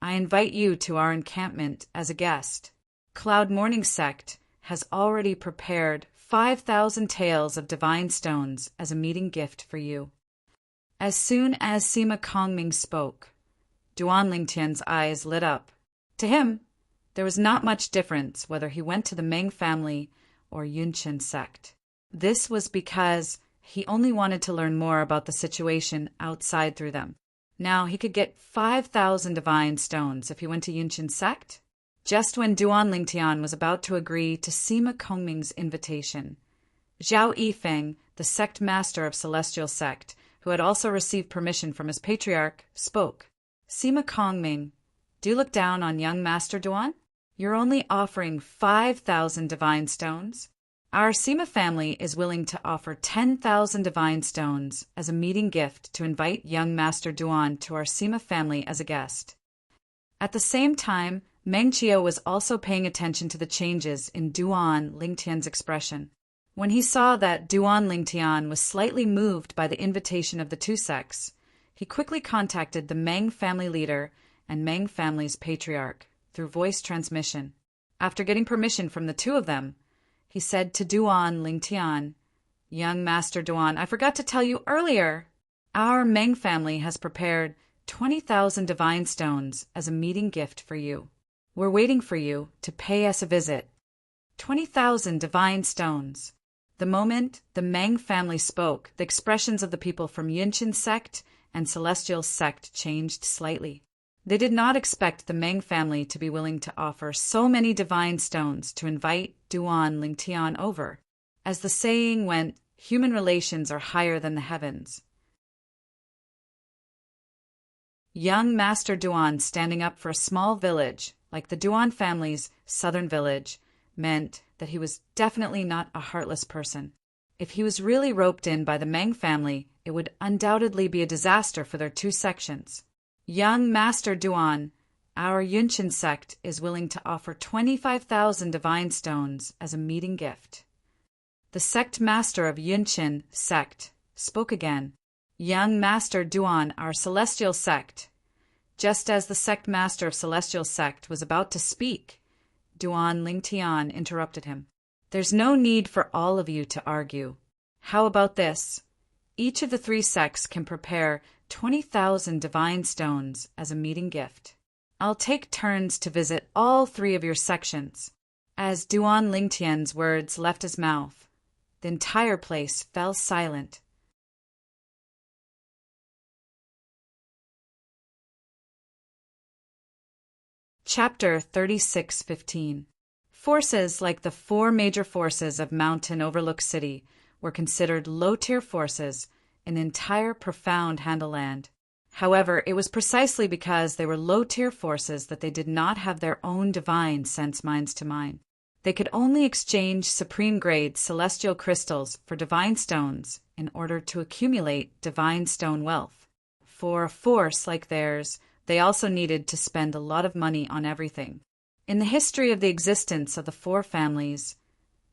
Speaker 1: I invite you to our encampment as a guest. Cloud Morning Sect has already prepared 5,000 taels of divine stones as a meeting gift for you. As soon as Sima Kongming spoke, Duan Lingtian's eyes lit up. To him, there was not much difference whether he went to the Meng family or Yunqin sect. This was because he only wanted to learn more about the situation outside through them. Now he could get 5,000 divine stones if he went to Yunqin sect. Just when Duan Lingtian was about to agree to Sima Kongming's invitation, Zhao Yifeng, the sect master of Celestial Sect, who had also received permission from his patriarch, spoke. Sima Kongming, do you look down on young Master Duan? You're only offering 5,000 divine stones. Our Sima family is willing to offer 10,000 divine stones as a meeting gift to invite young Master Duan to our Sima family as a guest. At the same time, Meng Qiu was also paying attention to the changes in Duan Lingtian's expression. When he saw that Duan Lingtian was slightly moved by the invitation of the two sects, he quickly contacted the Meng family leader and Meng family's patriarch through voice transmission. After getting permission from the two of them, he said to Duan Lingtian, Young Master Duan, I forgot to tell you earlier. Our Meng family has prepared 20,000 divine stones as a meeting gift for you. We're waiting for you to pay us a visit. 20,000 divine stones. The moment the Meng family spoke, the expressions of the people from Yunqin sect and Celestial sect changed slightly. They did not expect the Meng family to be willing to offer so many divine stones to invite Duan Lingtian over. As the saying went, human relations are higher than the heavens. Young Master Duan standing up for a small village, like the Duan family's southern village, meant that he was definitely not a heartless person. If he was really roped in by the Meng family, it would undoubtedly be a disaster for their two sections. Young Master Duan, our Yunqin sect is willing to offer 25,000 divine stones as a meeting gift. The sect master of Yunqin sect spoke again. Young Master Duan, our Celestial sect. Just as the sect master of Celestial sect was about to speak, Duan Lingtian interrupted him. There's no need for all of you to argue. How about this? Each of the three sects can prepare 20,000 divine stones as a meeting gift. I'll take turns to visit all three of your sections. As Duan Lingtian's words left his mouth, the entire place fell silent. Chapter 36:15. Forces like the four major forces of Mountain Overlook City were considered low-tier forces in the entire profound Handaland. However, it was precisely because they were low-tier forces that they did not have their own divine sense minds to mine. They could only exchange supreme-grade celestial crystals for divine stones in order to accumulate divine stone wealth. For a force like theirs, they also needed to spend a lot of money on everything. In the history of the existence of the four families,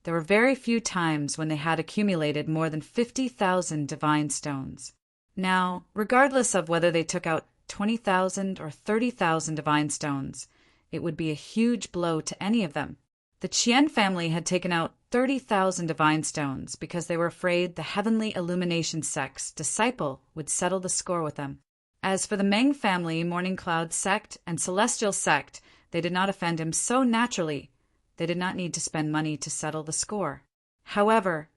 Speaker 1: there were very few times when they had accumulated more than 50,000 divine stones. Now, regardless of whether they took out 20,000 or 30,000 divine stones, it would be a huge blow to any of them. The Qian family had taken out 30,000 divine stones because they were afraid the Heavenly Illumination sect's disciple would settle the score with them. As for the Meng family, Morning Cloud sect, and Celestial sect, they did not offend him so naturally. They did not need to spend money to settle the score. However,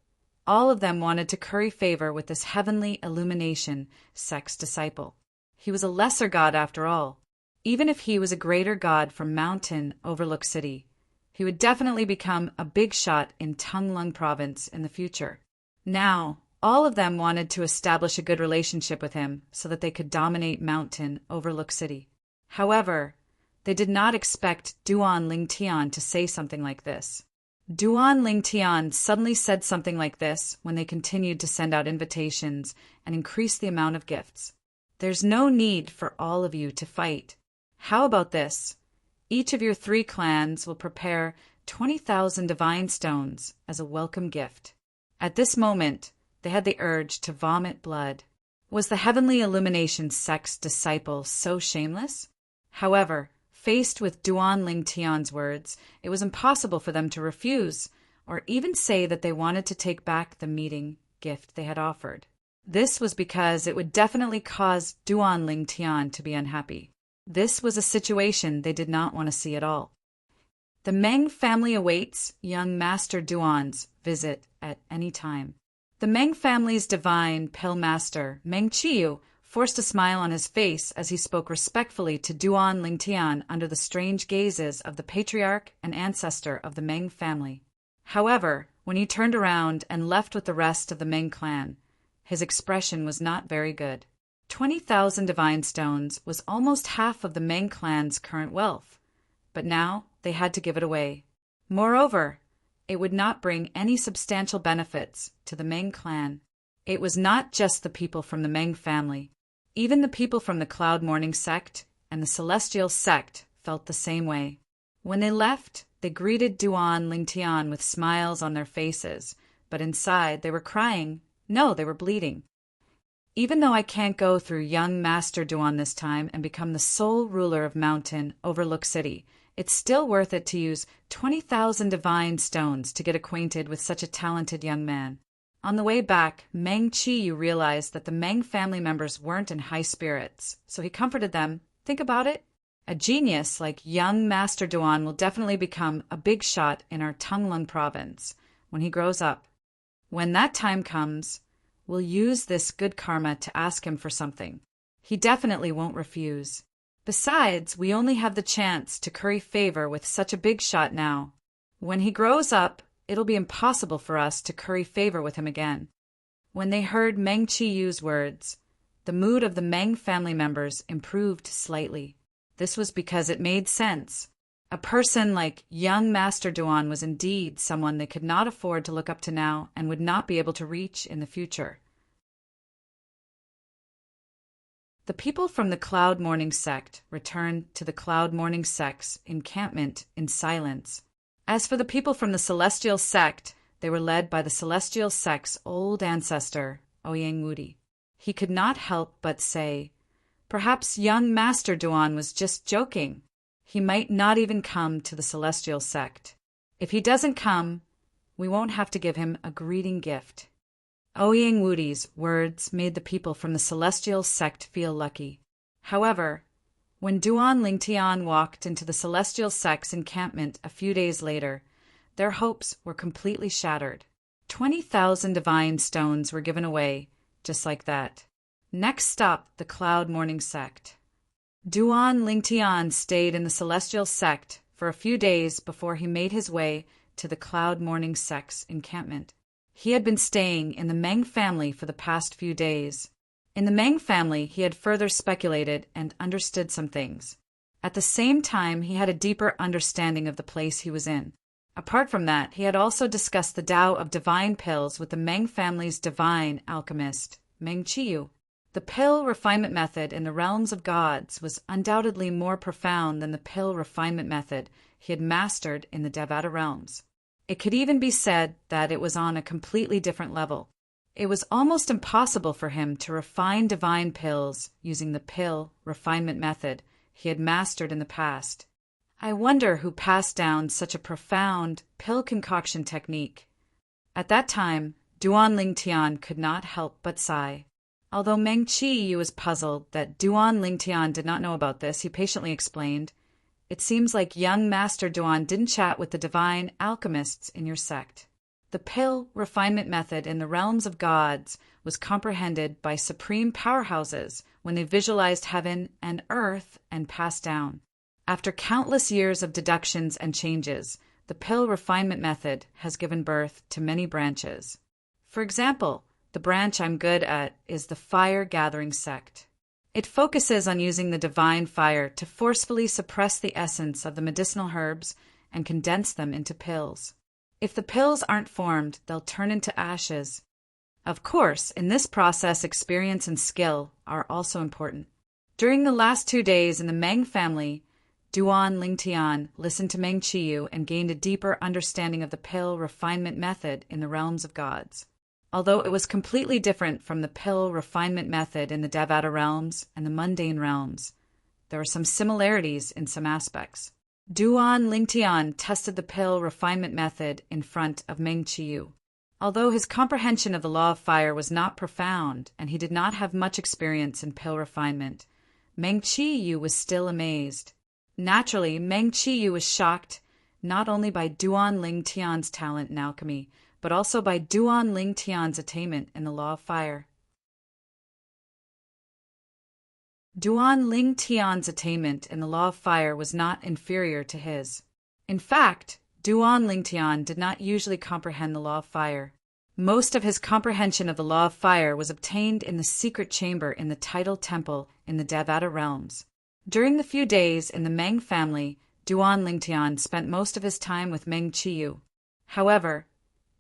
Speaker 1: all of them wanted to curry favor with this Heavenly Illumination sect's disciple. He was a lesser god after all. Even if he was a greater god from Mountain Overlook City, he would definitely become a big shot in Tunglung province in the future. Now, all of them wanted to establish a good relationship with him so that they could dominate Mountain Overlook City. However, they did not expect Duan Lingtian to say something like this. Duan Lingtian suddenly said something like this when they continued to send out invitations and increase the amount of gifts. There's no need for all of you to fight. How about this? Each of your 3 clans will prepare 20,000 divine stones as a welcome gift. At this moment, they had the urge to vomit blood. Was the Heavenly Illumination sect's disciple so shameless? However, faced with Duan Lingtian's words, it was impossible for them to refuse, or even say that they wanted to take back the meeting gift they had offered. This was because it would definitely cause Duan Lingtian to be unhappy. This was a situation they did not want to see at all. The Meng family awaits young Master Duan's visit at any time. The Meng family's divine pill master, Meng Qiyu, forced a smile on his face as he spoke respectfully to Duan Lingtian under the strange gazes of the patriarch and ancestor of the Meng family. However, when he turned around and left with the rest of the Meng clan, his expression was not very good. 20,000 divine stones was almost half of the Meng clan's current wealth, but now they had to give it away. Moreover, it would not bring any substantial benefits to the Meng clan. It was not just the people from the Meng family. Even the people from the Cloud Morning sect and the Celestial sect felt the same way. When they left, they greeted Duan Lingtian with smiles on their faces, but inside they were crying. No, they were bleeding. Even though I can't go through young Master Duan this time and become the sole ruler of Mountain Overlook City, it's still worth it to use 20,000 divine stones to get acquainted with such a talented young man. On the way back, Meng Qiyu realized that the Meng family members weren't in high spirits, so he comforted them. Think about it. A genius like young Master Duan will definitely become a big shot in our Tunglun province when he grows up. When that time comes, we'll use this good karma to ask him for something. He definitely won't refuse. Besides, we only have the chance to curry favor with such a big shot now. When he grows up, it'll be impossible for us to curry favor with him again. When they heard Meng Qiyu's words, the mood of the Meng family members improved slightly. This was because it made sense. A person like young Master Duan was indeed someone they could not afford to look up to now and would not be able to reach in the future. The people from the Cloud Morning sect returned to the Cloud Morning sect's encampment in silence. As for the people from the Celestial sect, they were led by the Celestial sect's old ancestor, Ouyang Wudi. He could not help but say, perhaps young Master Duan was just joking. He might not even come to the Celestial sect. If he doesn't come, we won't have to give him a greeting gift. Ouyang Wudi's words made the people from the Celestial sect feel lucky. However, when Duan Lingtian walked into the Celestial sect's encampment a few days later, their hopes were completely shattered. 20,000 divine stones were given away, just like that. Next stop, the Cloud Morning sect. Duan Lingtian stayed in the Celestial sect for a few days before he made his way to the Cloud Morning sect's encampment. He had been staying in the Meng family for the past few days. In the Meng family, he had further speculated and understood some things. At the same time, he had a deeper understanding of the place he was in. Apart from that, he had also discussed the Tao of divine pills with the Meng family's divine alchemist, Meng Qiyu. The pill refinement method in the realms of gods was undoubtedly more profound than the pill refinement method he had mastered in the Devata realms. It could even be said that it was on a completely different level. It was almost impossible for him to refine divine pills using the pill refinement method he had mastered in the past. I wonder who passed down such a profound pill concoction technique. At that time, Duan Lingtian could not help but sigh. Although Meng Qiyu was puzzled that Duan Lingtian did not know about this, he patiently explained, "It seems like young Master Duan didn't chat with the divine alchemists in your sect. The pill refinement method in the realms of gods was comprehended by supreme powerhouses when they visualized heaven and earth and passed down. After countless years of deductions and changes, the pill refinement method has given birth to many branches. For example, the branch I'm good at is the Fire Gathering sect. It focuses on using the divine fire to forcefully suppress the essence of the medicinal herbs and condense them into pills. If the pills aren't formed, they'll turn into ashes. Of course, in this process, experience and skill are also important. During the last 2 days in the Meng family, Duan Lingtian listened to Meng Qiyu and gained a deeper understanding of the pill refinement method in the realms of gods. Although it was completely different from the pill refinement method in the Devata realms and the mundane realms, there were some similarities in some aspects. Duan Lingtian tested the pill refinement method in front of Meng Qiyu. Although his comprehension of the law of fire was not profound and he did not have much experience in pill refinement, Meng Qiyu was still amazed. Naturally, Meng Qiyu was shocked not only by Duan Lingtian's talent in alchemy, but also by Duan Lingtian's attainment in the law of fire. Duan Lingtian's attainment in the law of fire was not inferior to his. In fact, Duan Lingtian did not usually comprehend the law of fire. Most of his comprehension of the law of fire was obtained in the secret chamber in the tidal temple in the Devata realms. During the few days in the Meng family, Duan Lingtian spent most of his time with Meng Qiyu. However,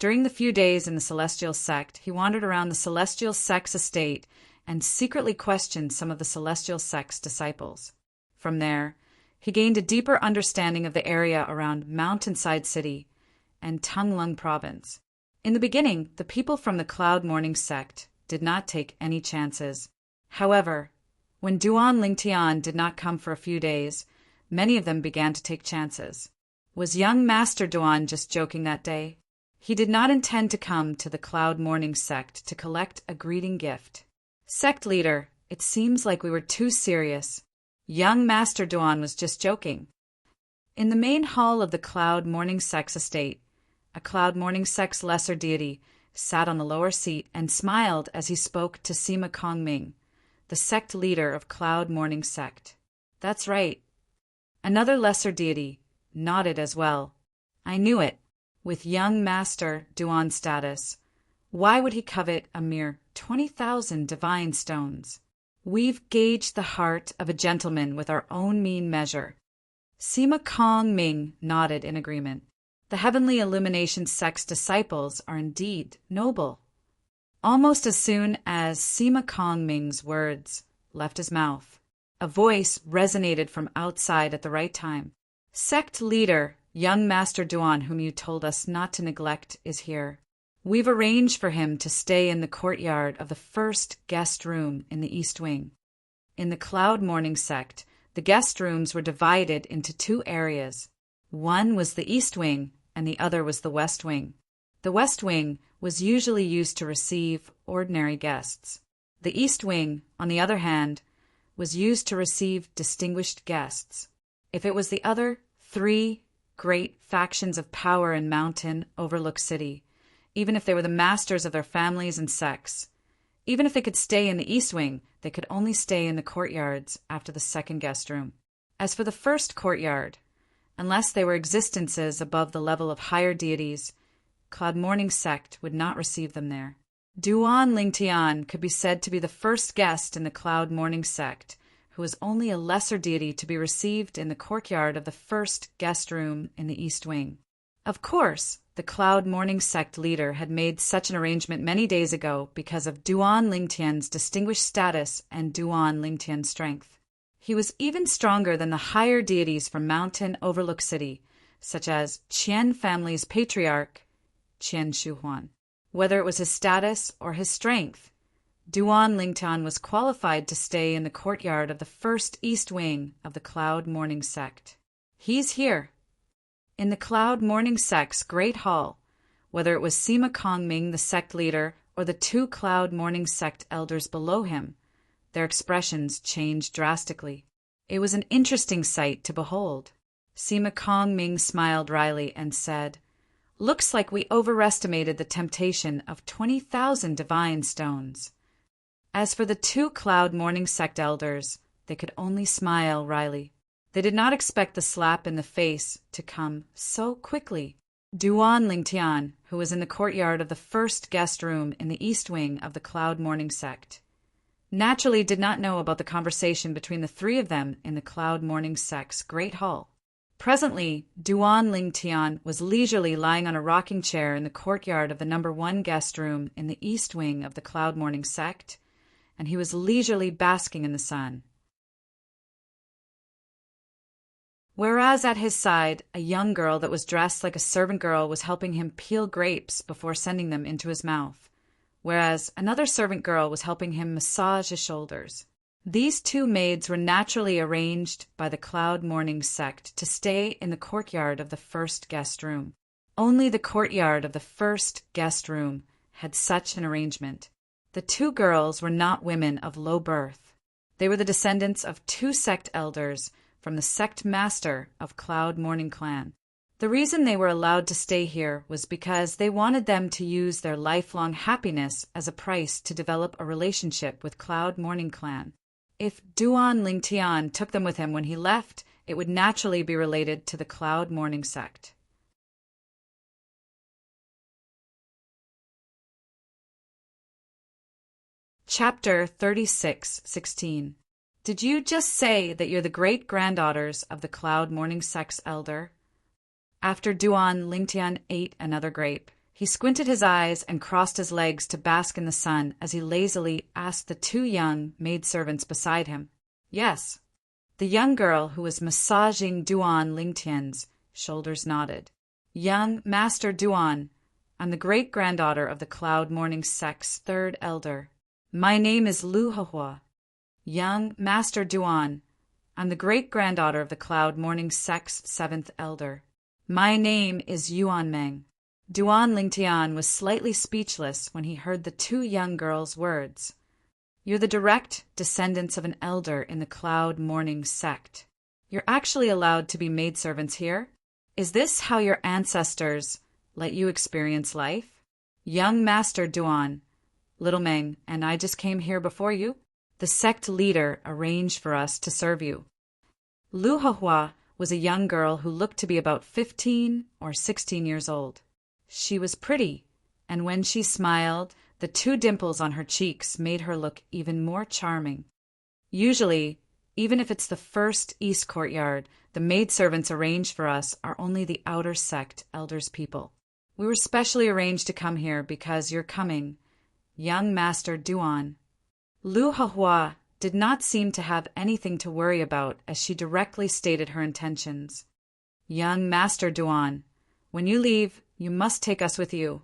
Speaker 1: during the few days in the celestial sect, he wandered around the celestial sect's estate and secretly questioned some of the celestial sect's disciples. From there, he gained a deeper understanding of the area around Mountainside City and Tunglung Province. In the beginning, the people from the Cloud Morning sect did not take any chances. However, when Duan Lingtian did not come for a few days, many of them began to take chances. Was young Master Duan just joking that day? He did not intend to come to the Cloud Morning sect to collect a greeting gift. Sect leader, it seems like we were too serious. Young Master Duan was just joking. In the main hall of the Cloud Morning sect's estate, a Cloud Morning sect's lesser deity sat on the lower seat and smiled as he spoke to Sima Kongming, the sect leader of Cloud Morning sect. That's right. Another lesser deity nodded as well. I knew it. With young Master Duan's status, why would he covet a mere 20,000 divine stones? We've gauged the heart of a gentleman with our own mean measure. Sima Kongming nodded in agreement. The Heavenly Illumination sect's disciples are indeed noble. Almost as soon as Sima Kongming's words left his mouth, a voice resonated from outside at the right time. Sect leader, young Master Duan, whom you told us not to neglect, is here. We've arranged for him to stay in the courtyard of the first guest room in the East Wing. In the Cloud Morning sect, the guest rooms were divided into 2 areas. One was the East Wing, and the other was the West Wing. The West Wing was usually used to receive ordinary guests. The East Wing, on the other hand, was used to receive distinguished guests. If it was the other 3 great factions of power in Mountain Overlook City, even if they were the masters of their families and sects, even if they could stay in the East Wing, they could only stay in the courtyards after the second guest room. As for the first courtyard, unless they were existences above the level of higher deities, Cloud Morning sect would not receive them there. Duan Lingtian could be said to be the first guest in the Cloud Morning sect, who was only a lesser deity to be received in the courtyard of the first guest room in the East Wing. Of course, the Cloud Morning sect leader had made such an arrangement many days ago because of Duan Lingtian's distinguished status and Duan Lingtian's strength. He was even stronger than the higher deities from Mountain Overlook City, such as Qian family's patriarch, Qian Shuhuan. Whether it was his status or his strength, Duan Lingtian was qualified to stay in the courtyard of the first East Wing of the Cloud Morning sect. He's here. In the Cloud Morning sect's great hall, whether it was Sima Kongming, the sect leader, or the 2 Cloud Morning sect elders below him, their expressions changed drastically. It was an interesting sight to behold. Sima Kongming smiled wryly and said, "Looks like we overestimated the temptation of 20,000 divine stones." As for the 2 Cloud Morning sect elders, they could only smile wryly. They did not expect the slap in the face to come so quickly. Duan Lingtian, who was in the courtyard of the first guest room in the East Wing of the Cloud Morning sect, naturally did not know about the conversation between the 3 of them in the Cloud Morning sect's great hall. Presently, Duan Lingtian was leisurely lying on a rocking chair in the courtyard of the #1 guest room in the east wing of the Cloud Morning sect, and he was leisurely basking in the sun. Whereas at his side, a young girl that was dressed like a servant girl was helping him peel grapes before sending them into his mouth, whereas another servant girl was helping him massage his shoulders. These two maids were naturally arranged by the Cloud Morning sect to stay in the courtyard of the first guest room. Only the courtyard of the first guest room had such an arrangement. The two girls were not women of low birth. They were the descendants of two sect elders from the sect master of Cloud Morning clan. The reason they were allowed to stay here was because they wanted them to use their lifelong happiness as a price to develop a relationship with Cloud Morning clan. If Duan Lingtian took them with him when he left, it would naturally be related to the Cloud Morning sect. Chapter 36:16. Did you just say that you're the great-granddaughters of the Cloud Morning sect's elder? After Duan Lingtian ate another grape, he squinted his eyes and crossed his legs to bask in the sun as he lazily asked the two young maidservants beside him. Yes. The young girl who was massaging Duan Lingtian's shoulders nodded. Young Master Duan, I'm the great-granddaughter of the Cloud Morning sect's third elder. My name is Lu Hahua. Young Master Duan, I'm the great-granddaughter of the Cloud Morning sect's seventh elder. My name is Yuan Meng. Duan Lingtian was slightly speechless when he heard the two young girls' words. You're the direct descendants of an elder in the Cloud Morning sect. You're actually allowed to be maidservants here? Is this how your ancestors let you experience life? Young Master Duan, Little Meng and I just came here before you. The sect leader arranged for us to serve you. Lu Hahua was a young girl who looked to be about 15 or 16 years old. She was pretty, and when she smiled, the two dimples on her cheeks made her look even more charming. Usually, even if it's the first east courtyard, the maidservants arranged for us are only the outer sect elders' people. We were specially arranged to come here because you're coming, young Master Duan. Lu Hahua did not seem to have anything to worry about as she directly stated her intentions. Young Master Duan, when you leave, you must take us with you.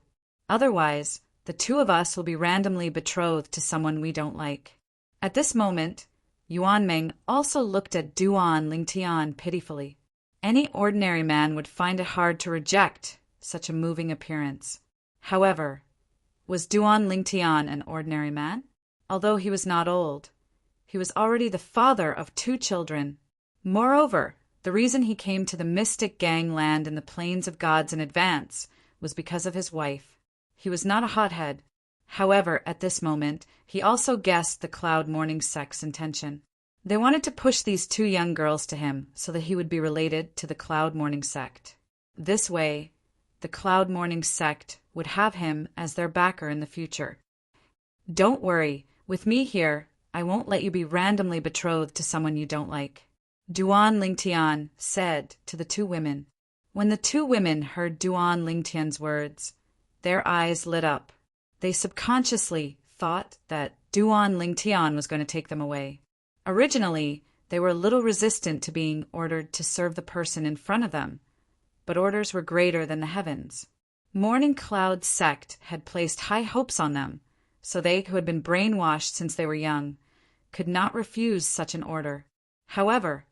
Speaker 1: Otherwise, the two of us will be randomly betrothed to someone we don't like. At this moment, Yuan Meng also looked at Duan Lingtian pitifully. Any ordinary man would find it hard to reject such a moving appearance. However, was Duan Lingtian an ordinary man? Although he was not old, he was already the father of two children. Moreover, the reason he came to the mystic gangland in the Plains of Gods in advance was because of his wife. He was not a hothead. However, at this moment, he also guessed the Cloud Morning sect's intention. They wanted to push these two young girls to him so that he would be related to the Cloud Morning sect. This way, the Cloud Morning sect would have him as their backer in the future. Don't worry. With me here, I won't let you be randomly betrothed to someone you don't like, Duan Lingtian said to the two women. When the two women heard Duan Lingtian's words, their eyes lit up. They subconsciously thought that Duan Lingtian was going to take them away. Originally, they were a little resistant to being ordered to serve the person in front of them, but orders were greater than the heavens. Morning Cloud sect had placed high hopes on them, so they, who had been brainwashed since they were young, could not refuse such an order. However,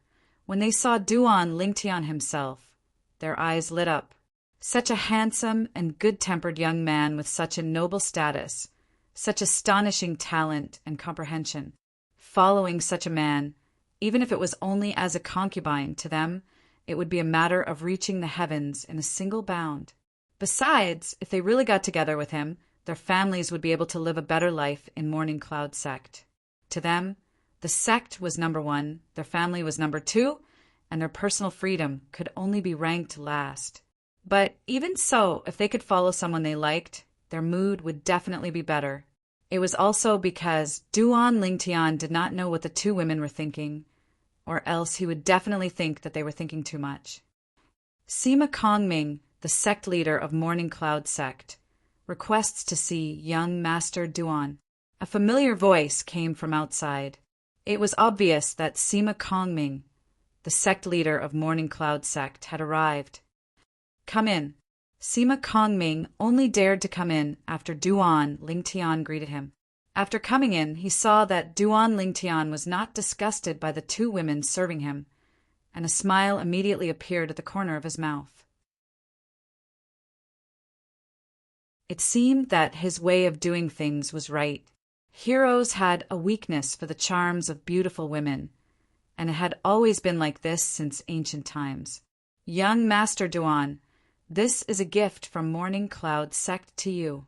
Speaker 1: when they saw Duan Lingtian himself, their eyes lit up. Such a handsome and good-tempered young man with such a noble status, such astonishing talent and comprehension. Following such a man, even if it was only as a concubine, to them, it would be a matter of reaching the heavens in a single bound. Besides, if they really got together with him, their families would be able to live a better life in Morning Cloud sect. To them, the sect was #1, their family was #2, and their personal freedom could only be ranked last. But even so, if they could follow someone they liked, their mood would definitely be better. It was also because Duan Lingtian did not know what the two women were thinking, or else he would definitely think that they were thinking too much. Sima Kongming, the sect leader of Morning Cloud sect, requests to see young Master Duan. A familiar voice came from outside. It was obvious that Sima Kongming, the sect leader of Morning Cloud sect, had arrived. Come in. Sima Kongming only dared to come in after Duan Lingtian greeted him. After coming in, he saw that Duan Lingtian was not disgusted by the two women serving him, and a smile immediately appeared at the corner of his mouth. It seemed that his way of doing things was right. Heroes had a weakness for the charms of beautiful women, and it had always been like this since ancient times. Young Master Duan, this is a gift from Morning Cloud sect to you.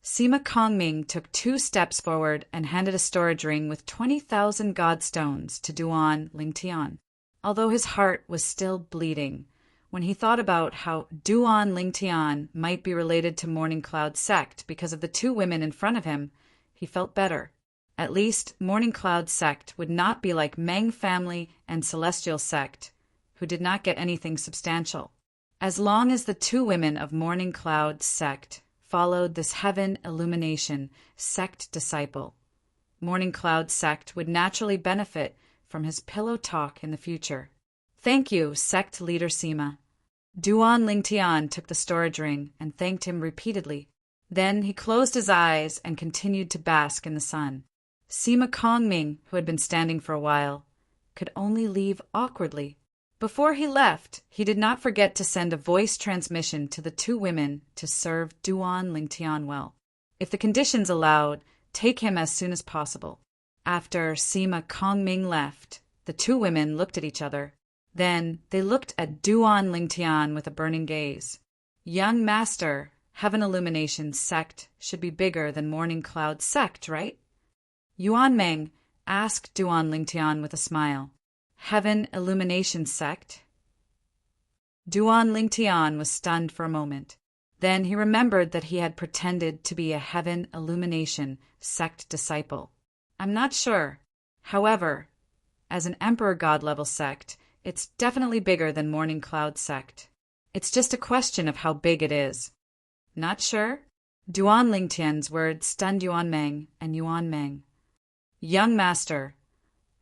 Speaker 1: Sima Kongming took 2 steps forward and handed a storage ring with 20,000 godstones to Duan Lingtian. Although his heart was still bleeding, when he thought about how Duan Lingtian might be related to Morning Cloud sect because of the 2 women in front of him, he felt better. At least Morning Cloud sect would not be like Meng family and Celestial sect, who did not get anything substantial. As long as the 2 women of Morning Cloud sect followed this heaven illumination sect disciple, Morning Cloud sect would naturally benefit from his pillow talk in the future. Thank you, sect leader Sima. Duan Lingtian took the storage ring and thanked him repeatedly. Then he closed his eyes and continued to bask in the sun. Sima Kongming, who had been standing for a while, could only leave awkwardly. Before he left, he did not forget to send a voice transmission to the 2 women to serve Duan Lingtian well. If the conditions allowed, take him as soon as possible. After Sima Kongming left, the 2 women looked at each other. Then they looked at Duan Lingtian with a burning gaze. Young Master, Heaven Illumination sect should be bigger than Morning Cloud sect, right? Yuan Meng asked Duan Lingtian with a smile. Heaven Illumination sect? Duan Lingtian was stunned for a moment. Then he remembered that he had pretended to be a Heaven Illumination sect disciple. I'm not sure. However, as an Emperor God level sect, it's definitely bigger than Morning Cloud sect. It's just a question of how big it is. Not sure? Duan Lingtian's words stunned Yuan Meng and Yuan Meng. Young Master,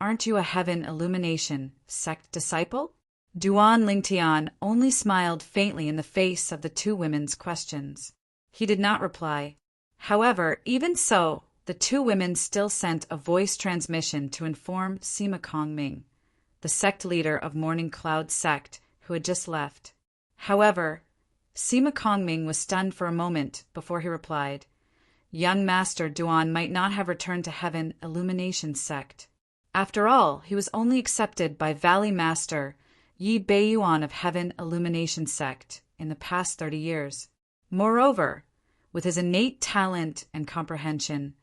Speaker 1: aren't you a Heaven Illumination sect disciple? Duan Lingtian only smiled faintly in the face of the 2 women's questions. He did not reply. However, even so, the 2 women still sent a voice transmission to inform Sima Kongming, the sect leader of Morning Cloud sect, who had just left. However, Sima Kongming was stunned for a moment before he replied. Young Master Duan might not have returned to Heaven Illumination sect. After all, he was only accepted by Valley Master Yi Beiyuan of Heaven Illumination sect in the past 30 years. Moreover, with his innate talent and comprehension,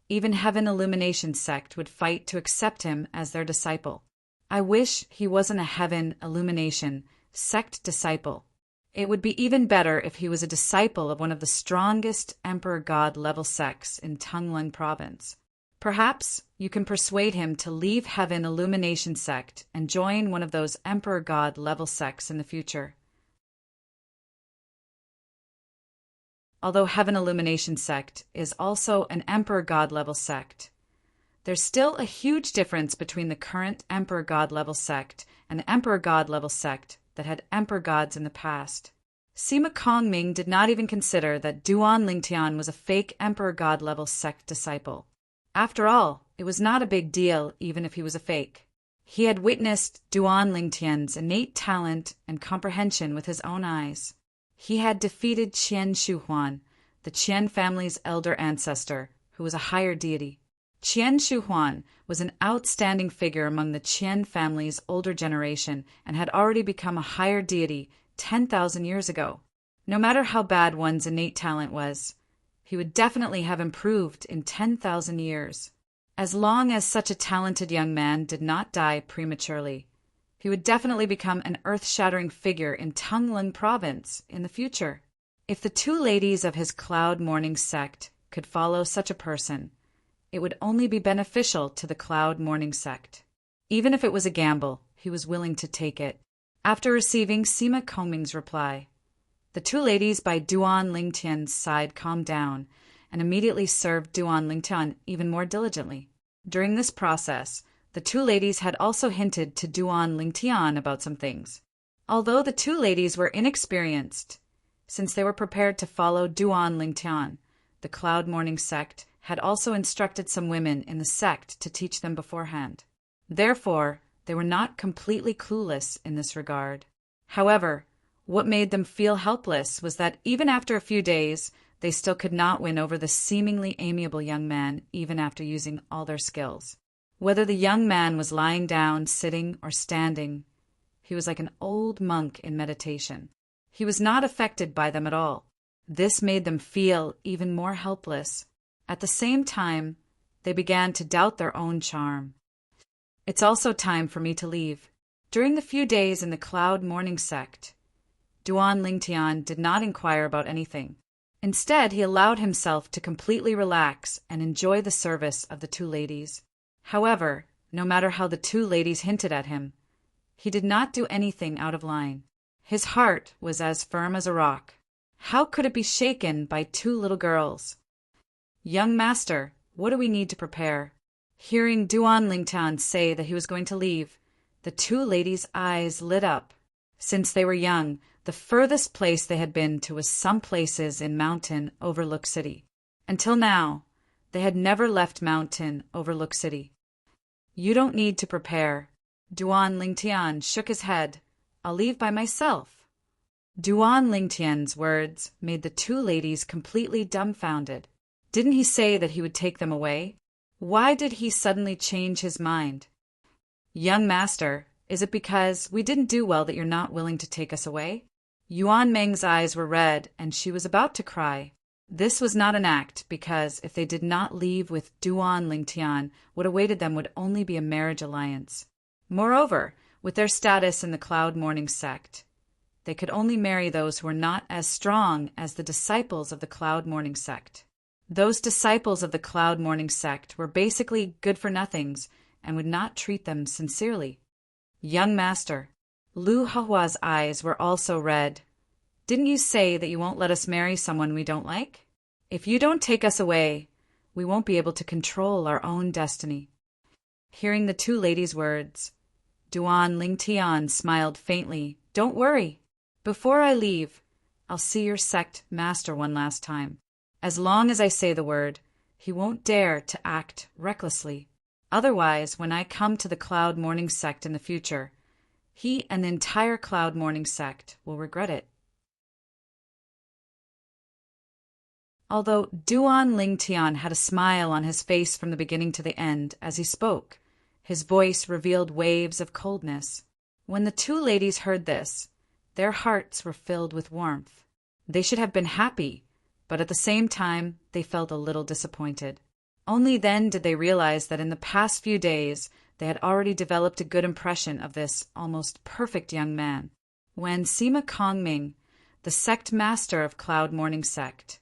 Speaker 1: even Heaven Illumination sect would fight to accept him as their disciple. I wish he wasn't a Heaven Illumination sect disciple. It would be even better if he was a disciple of one of the strongest Emperor God level sects in Tunglung province. Perhaps you can persuade him to leave Heaven Illumination sect and join one of those Emperor God level sects in the future. Although Heaven Illumination sect is also an Emperor God level sect, there's still a huge difference between the current Emperor God level sect and the Emperor God level sect that had Emperor Gods in the past. Sima Kongming did not even consider that Duan Lingtian was a fake Emperor God level sect disciple. After all, it was not a big deal even if he was a fake. He had witnessed Duan Lingtian's innate talent and comprehension with his own eyes. He had defeated Qian Shuhuan, the Qian family's elder ancestor, who was a higher deity. Qian Shuhuan was an outstanding figure among the Qian family's older generation and had already become a higher deity 10,000 years ago. No matter how bad one's innate talent was, he would definitely have improved in 10,000 years. As long as such a talented young man did not die prematurely, he would definitely become an earth-shattering figure in Tunglung province in the future. If the 2 ladies of his Cloud Morning sect could follow such a person, it would only be beneficial to the Cloud Morning sect. Even if it was a gamble, he was willing to take it. After receiving Sima Kongming's reply, the two ladies by Duan Lingtian's side calmed down and immediately served Duan Lingtian even more diligently. During this process, the two ladies had also hinted to Duan Lingtian about some things. Although the two ladies were inexperienced, since they were prepared to follow Duan Lingtian, the Cloud Morning sect had also instructed some women in the sect to teach them beforehand. Therefore, they were not completely clueless in this regard. However, what made them feel helpless was that even after a few days, they still could not win over the seemingly amiable young man even after using all their skills. Whether the young man was lying down, sitting, or standing, he was like an old monk in meditation. He was not affected by them at all. This made them feel even more helpless. At the same time, they began to doubt their own charm. It's also time for me to leave. During the few days in the Cloud Morning sect, Duan Lingtian did not inquire about anything. Instead, he allowed himself to completely relax and enjoy the service of the two ladies. However, no matter how the two ladies hinted at him, he did not do anything out of line. His heart was as firm as a rock. How could it be shaken by two little girls? "Young master, what do we need to prepare?" Hearing Duan Lingtian say that he was going to leave, the two ladies' eyes lit up. Since they were young, the furthest place they had been to was some places in Mountain Overlook City. Until now, they had never left Mountain Overlook City. "You don't need to prepare." Duan Lingtian shook his head. "I'll leave by myself." Duan Lingtian's words made the two ladies completely dumbfounded. Didn't he say that he would take them away? Why did he suddenly change his mind? "Young master, is it because we didn't do well that you're not willing to take us away?" Yuan Meng's eyes were red, and she was about to cry. This was not an act, because if they did not leave with Duan Lingtian, what awaited them would only be a marriage alliance. Moreover, with their status in the Cloud Morning sect, they could only marry those who were not as strong as the disciples of the Cloud Morning sect. Those disciples of the Cloud Morning sect were basically good-for-nothings and would not treat them sincerely. "Young master," Lu Hahua's eyes were also red. "Didn't you say that you won't let us marry someone we don't like? If you don't take us away, we won't be able to control our own destiny." Hearing the two ladies' words, Duan Lingtian smiled faintly. "Don't worry. Before I leave, I'll see your sect master one last time. As long as I say the word, he won't dare to act recklessly. Otherwise, when I come to the Cloud Morning sect in the future, he and the entire Cloud Morning sect will regret it." Although Duan Lingtian had a smile on his face from the beginning to the end as he spoke, his voice revealed waves of coldness. When the two ladies heard this, their hearts were filled with warmth. They should have been happy, but at the same time, they felt a little disappointed. Only then did they realize that in the past few days, they had already developed a good impression of this almost perfect young man. When Sima Kongming, the sect master of Cloud Morning sect,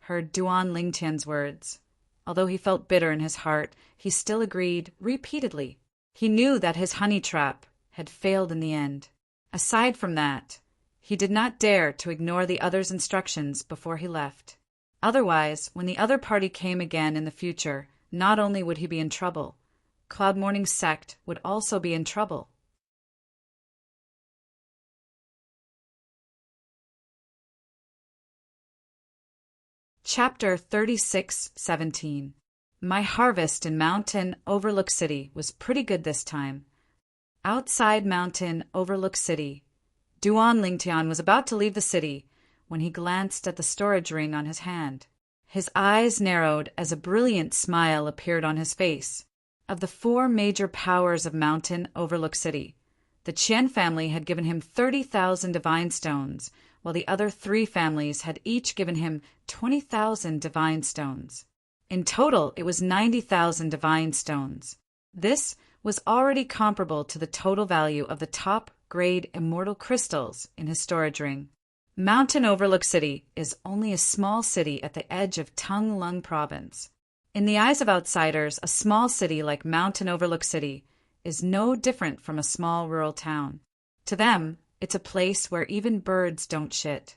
Speaker 1: heard Duan Lingtian's words, although he felt bitter in his heart, he still agreed repeatedly. He knew that his honey trap had failed in the end. Aside from that, he did not dare to ignore the others' instructions before he left. Otherwise, when the other party came again in the future, not only would he be in trouble, Cloud Morning sect would also be in trouble. Chapter 36:17. My harvest in Mountain Overlook City was pretty good this time. Outside Mountain Overlook City, Duan Lingtian was about to leave the city when he glanced at the storage ring on his hand. His eyes narrowed as a brilliant smile appeared on his face. Of the four major powers of Mountain Overlook City, the Qian family had given him 30,000 divine stones, while the other three families had each given him 20,000 divine stones. In total, it was 90,000 divine stones. This was already comparable to the total value of the top-grade immortal crystals in his storage ring. Mountain Overlook City is only a small city at the edge of Tung Lung Province. In the eyes of outsiders, a small city like Mountain Overlook City is no different from a small rural town. To them, it's a place where even birds don't shit.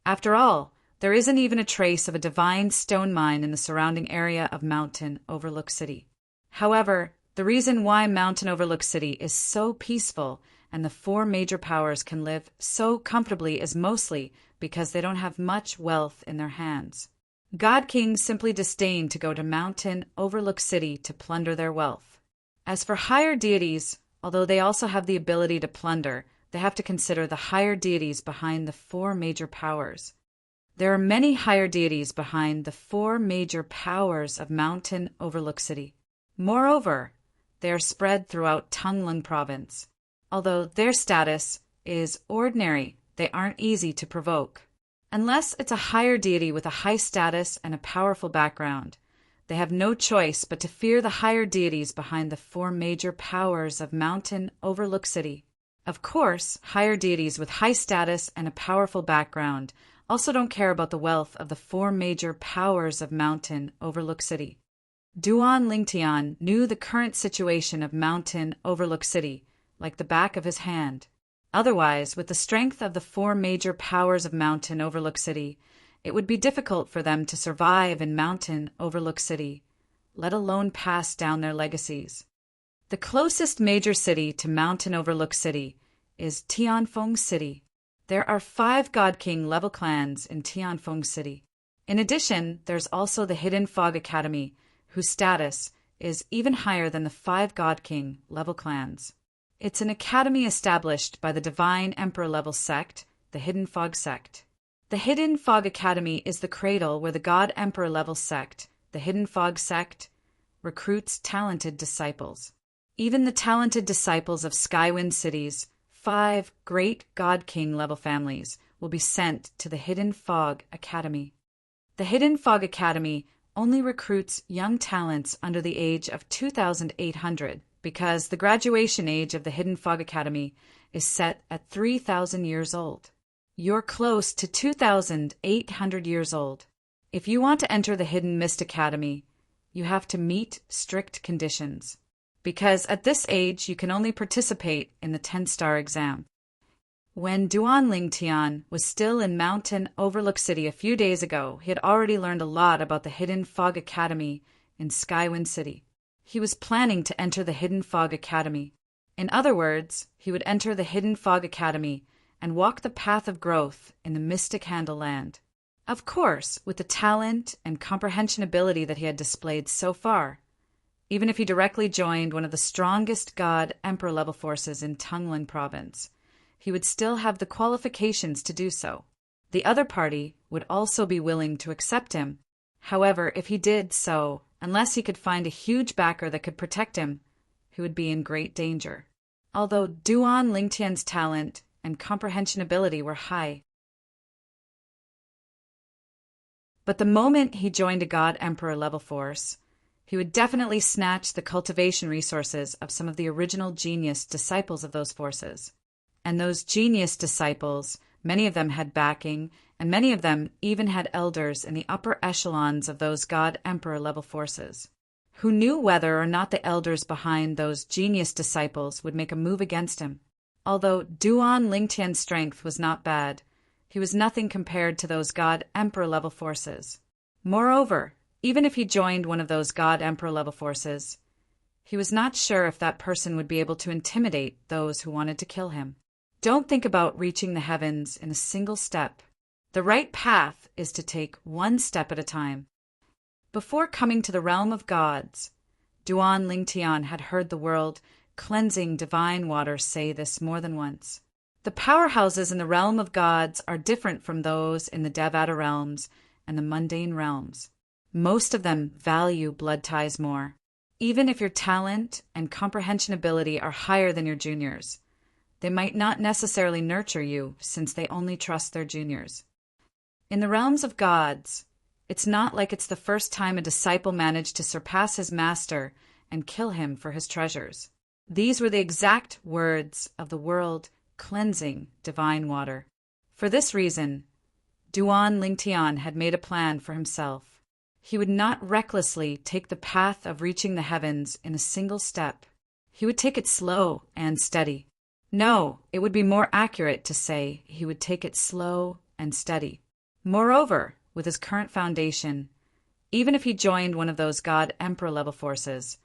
Speaker 1: After all, there isn't even a trace of a divine stone mine in the surrounding area of Mountain Overlook City. However, the reason why Mountain Overlook City is so peaceful and the four major powers can live so comfortably is mostly because they don't have much wealth in their hands. God Kings simply disdain to go to Mountain Overlook City to plunder their wealth. As for higher deities, although they also have the ability to plunder, they have to consider the higher deities behind the four major powers. There are many higher deities behind the four major powers of Mountain Overlook City. Moreover, they are spread throughout Tunglan Province. Although their status is ordinary, they aren't easy to provoke. Unless it's a higher deity with a high status and a powerful background, they have no choice but to fear the higher deities behind the four major powers of Mountain Overlook City. Of course, higher deities with high status and a powerful background also don't care about the wealth of the four major powers of Mountain Overlook City. Duan Lingtian knew the current situation of Mountain Overlook City like the back of his hand. Otherwise, with the strength of the four major powers of Mountain Overlook City, it would be difficult for them to survive in Mountain Overlook City, let alone pass down their legacies. The closest major city to Mountain Overlook City is Tianfeng City. There are 5 God King level clans in Tianfeng City. In addition, there's also the Hidden Fog Academy, whose status is even higher than the 5 God King level clans. It's an academy established by the Divine Emperor level sect, the Hidden Fog sect. The Hidden Fog Academy is the cradle where the God Emperor level sect, the Hidden Fog sect, recruits talented disciples. Even the talented disciples of Skywind City's 5 great God King level families will be sent to the Hidden Fog Academy. The Hidden Fog Academy only recruits young talents under the age of 2,800 because the graduation age of the Hidden Fog Academy is set at 3,000 years old. You're close to 2,800 years old. If you want to enter the Hidden Mist Academy, you have to meet strict conditions, because at this age you can only participate in the 10-star exam. When Duan Lingtian was still in Mountain Overlook City a few days ago, he had already learned a lot about the Hidden Fog Academy in Skywind City. He was planning to enter the Hidden Fog Academy. In other words, he would enter the Hidden Fog Academy and walk the path of growth in the Mystic Handle Land. Of course, with the talent and comprehension ability that he had displayed so far, even if he directly joined one of the strongest God Emperor level forces in Tunglan Province, he would still have the qualifications to do so. The other party would also be willing to accept him. However, if he did so, unless he could find a huge backer that could protect him, he would be in great danger. Although Duan Lingtian's talent and comprehension ability were high. But the moment he joined a God Emperor level force, he would definitely snatch the cultivation resources of some of the original genius disciples of those forces. And those genius disciples, many of them had backing, and many of them even had elders in the upper echelons of those God Emperor level forces, who knew whether or not the elders behind those genius disciples would make a move against him. Although Duan Lingtian's strength was not bad, he was nothing compared to those God Emperor level forces. Moreover, even if he joined one of those God Emperor level forces, he was not sure if that person would be able to intimidate those who wanted to kill him. Don't think about reaching the heavens in a single step. The right path is to take one step at a time. Before coming to the realm of gods, Duan Lingtian had heard the world cleansing divine water say this more than once. The powerhouses in the realm of gods are different from those in the Devata realms and the mundane realms. Most of them value blood ties more, even if your talent and comprehension ability are higher than your juniors. They might not necessarily nurture you since they only trust their juniors. In the realms of gods, it's not like it's the first time a disciple managed to surpass his master and kill him for his treasures. These were the exact words of the world cleansing divine water. For this reason, Duan Lingtian had made a plan for himself. He would not recklessly take the path of reaching the heavens in a single step. He would take it slow and steady. No, it would be more accurate to say he would take it slow and steady. Moreover, with his current foundation, even if he joined one of those God-Emperor level forces,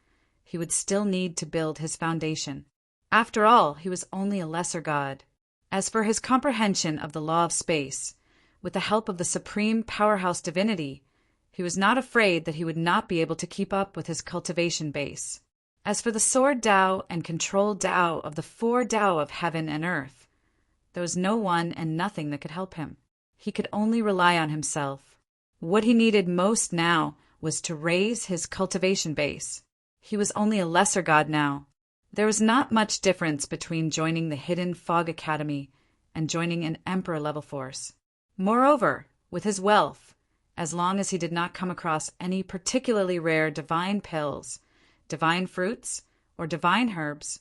Speaker 1: he would still need to build his foundation. After all, he was only a lesser god. As for his comprehension of the law of space, with the help of the supreme powerhouse divinity, he was not afraid that he would not be able to keep up with his cultivation base. As for the sword Tao and control Tao of the four Tao of heaven and earth, there was no one and nothing that could help him. He could only rely on himself. What he needed most now was to raise his cultivation base. He was only a lesser god now. There was not much difference between joining the Hidden Fog Academy and joining an Emperor level force. Moreover, with his wealth, as long as he did not come across any particularly rare divine pills, divine fruits, or divine herbs,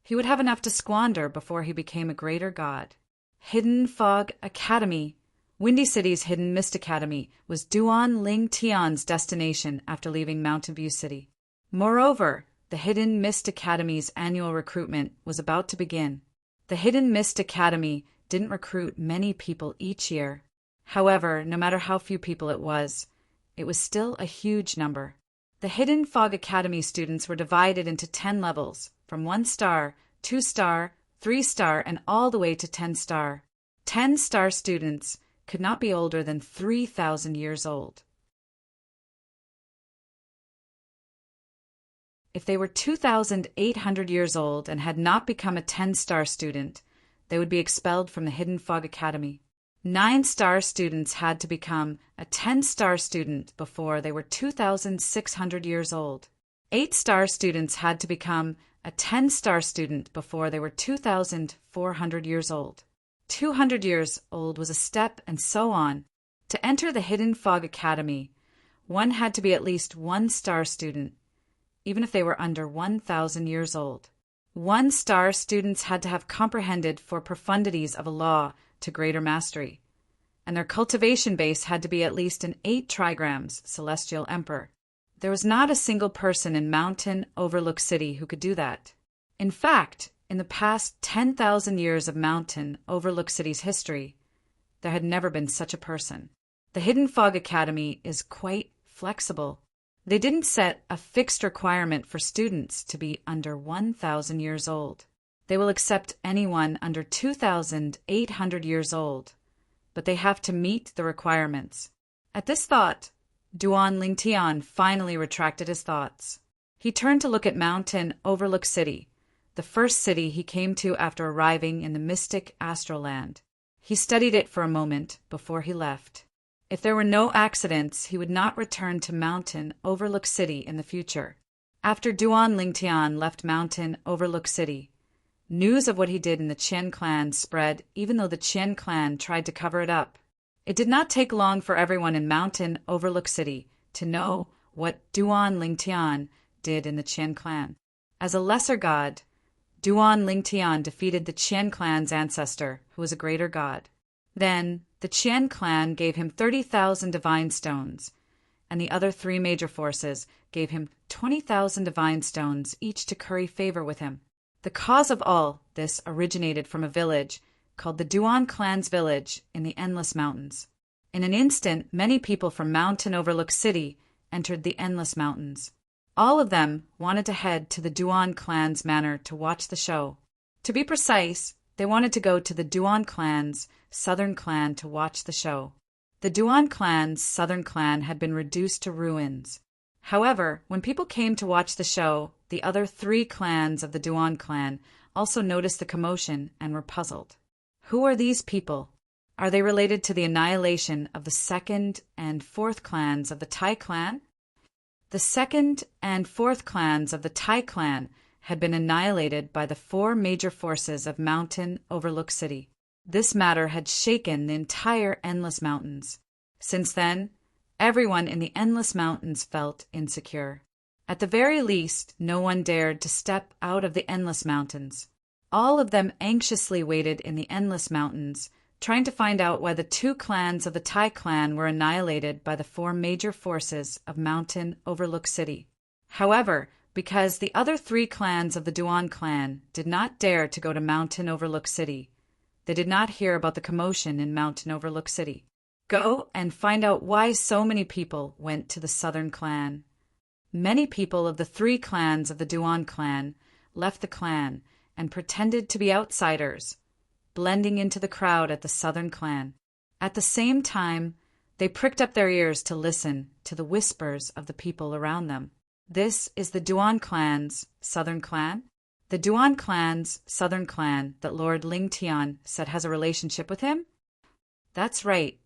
Speaker 1: he would have enough to squander before he became a greater god. Hidden Fog Academy. Windy City's Hidden Mist Academy was Duan Ling Tian's destination after leaving Mountain View City. Moreover, the Hidden Mist Academy's annual recruitment was about to begin. The Hidden Mist Academy didn't recruit many people each year. However, no matter how few people it was still a huge number. The Hidden Fog Academy students were divided into 10 levels, from 1 star, 2 star, 3 star, and all the way to 10 star. 10-star students could not be older than 3,000 years old. If they were 2,800 years old and had not become a 10-star student, they would be expelled from the Hidden Fog Academy. 9-star students had to become a 10-star student before they were 2,600 years old. 8-star students had to become a 10-star student before they were 2,400 years old. 200 years old was a step, and so on. To enter the Hidden Fog Academy, one had to be at least 1-star student, even if they were under 1,000 years old. 1-star students had to have comprehended 4 profundities of a law to greater mastery, and their cultivation base had to be at least an 8 trigrams celestial emperor. There was not a single person in Mountain Overlook City who could do that. In fact, in the past 10,000 years of Mountain Overlook City's history, there had never been such a person. The Hidden Fog Academy is quite flexible. They didn't set a fixed requirement for students to be under 1,000 years old. They will accept anyone under 2,800 years old, but they have to meet the requirements. At this thought, Duan Lingtian finally retracted his thoughts. He turned to look at Mountain Overlook City, the first city he came to after arriving in the mystic astral land. He studied it for a moment before he left. If there were no accidents, he would not return to Mountain Overlook City in the future. After Duan Lingtian left Mountain Overlook City, news of what he did in the Qian clan spread, even though the Qian clan tried to cover it up. It did not take long for everyone in Mountain Overlook City to know what Duan Lingtian did in the Qian clan. As a lesser god, Duan Lingtian defeated the Qian clan's ancestor, who was a greater god. Then, the Qian clan gave him 30,000 divine stones, and the other 3 major forces gave him 20,000 divine stones, each to curry favor with him. The cause of all this originated from a village called the Duan clan's village in the Endless Mountains. In an instant, many people from Mountain Overlook City entered the Endless Mountains. All of them wanted to head to the Duan clan's manor to watch the show. To be precise, they wanted to go to the Duan clan's southern clan to watch the show. The Duan clan's southern clan had been reduced to ruins. However, when people came to watch the show, the other 3 clans of the Duan clan also noticed the commotion and were puzzled. Who are these people? Are they related to the annihilation of the 2nd and 4th clans of the Tai clan? The 2nd and 4th clans of the Tai clan had been annihilated by the 4 major forces of Mountain Overlook City. This matter had shaken the entire Endless Mountains. Since then, everyone in the Endless Mountains felt insecure. At the very least, no one dared to step out of the Endless Mountains. All of them anxiously waited in the Endless Mountains, trying to find out why the 2 clans of the Tai clan were annihilated by the 4 major forces of Mountain Overlook City. However, because the other 3 clans of the Duan clan did not dare to go to Mountain Overlook City. They did not hear about the commotion in Mountain Overlook City. Go and find out why so many people went to the Southern clan. Many people of the 3 clans of the Duan clan left the clan and pretended to be outsiders, blending into the crowd at the Southern clan. At the same time, they pricked up their ears to listen to the whispers of the people around them. This is the Duan clan's Southern clan? The Duan clan's Southern clan that Lord Ling Tian said has a relationship with him? That's right.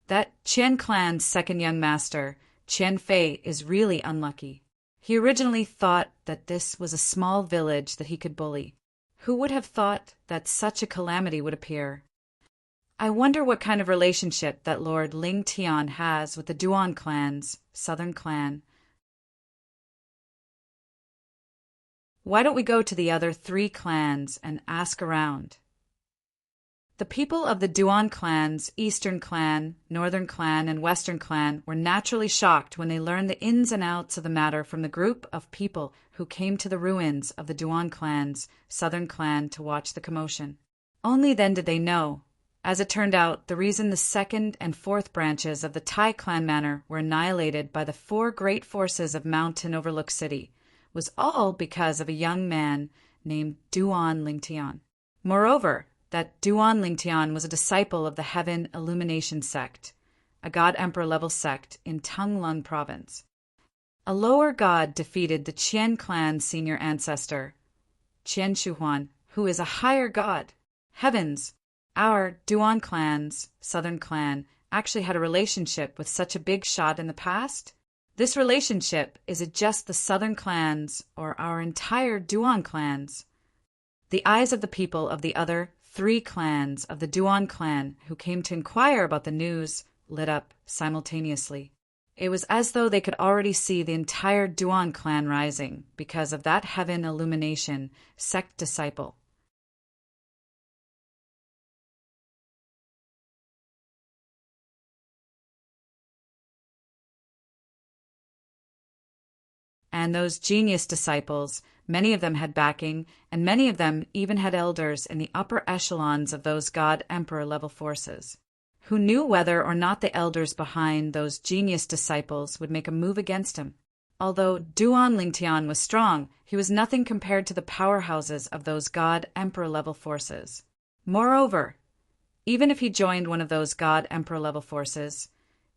Speaker 1: That Qian clan's second young master, Qian Fei, is really unlucky. He originally thought that this was a small village that he could bully. Who would have thought that such a calamity would appear? I wonder what kind of relationship that Lord Ling Tian has with the Duan clan's Southern clan. Why don't we go to the other 3 clans and ask around? The people of the Duan clan's Eastern clan, Northern clan, and Western clan were naturally shocked when they learned the ins and outs of the matter from the group of people who came to the ruins of the Duan clan's Southern clan to watch the commotion. Only then did they know. As it turned out, the reason the 2nd and 4th branches of the Tai clan manor were annihilated by the 4 great forces of Mountain Overlook City was all because of a young man named Duan Lingtian. Moreover, that Duan Lingtian was a disciple of the Heaven Illumination sect, a god-emperor level sect in Tanglung province. A lower god defeated the Qian clan's senior ancestor, Qian Shuhuan, who is a higher god. Heavens! Our Duan clan's Southern clan actually had a relationship with such a big shot in the past? This relationship, is it just the Southern clans or our entire Duan clans? The eyes of the people of the other 3 clans of the Duan clan who came to inquire about the news lit up simultaneously. It was as though they could already see the entire Duan clan rising because of that Heaven Illumination sect disciple. And those genius disciples, many of them had backing, and many of them even had elders in the upper echelons of those God-Emperor level forces. Who knew whether or not the elders behind those genius disciples would make a move against him? Although Duan Lingtian was strong, he was nothing compared to the powerhouses of those God-Emperor level forces. Moreover, even if he joined one of those God-Emperor level forces,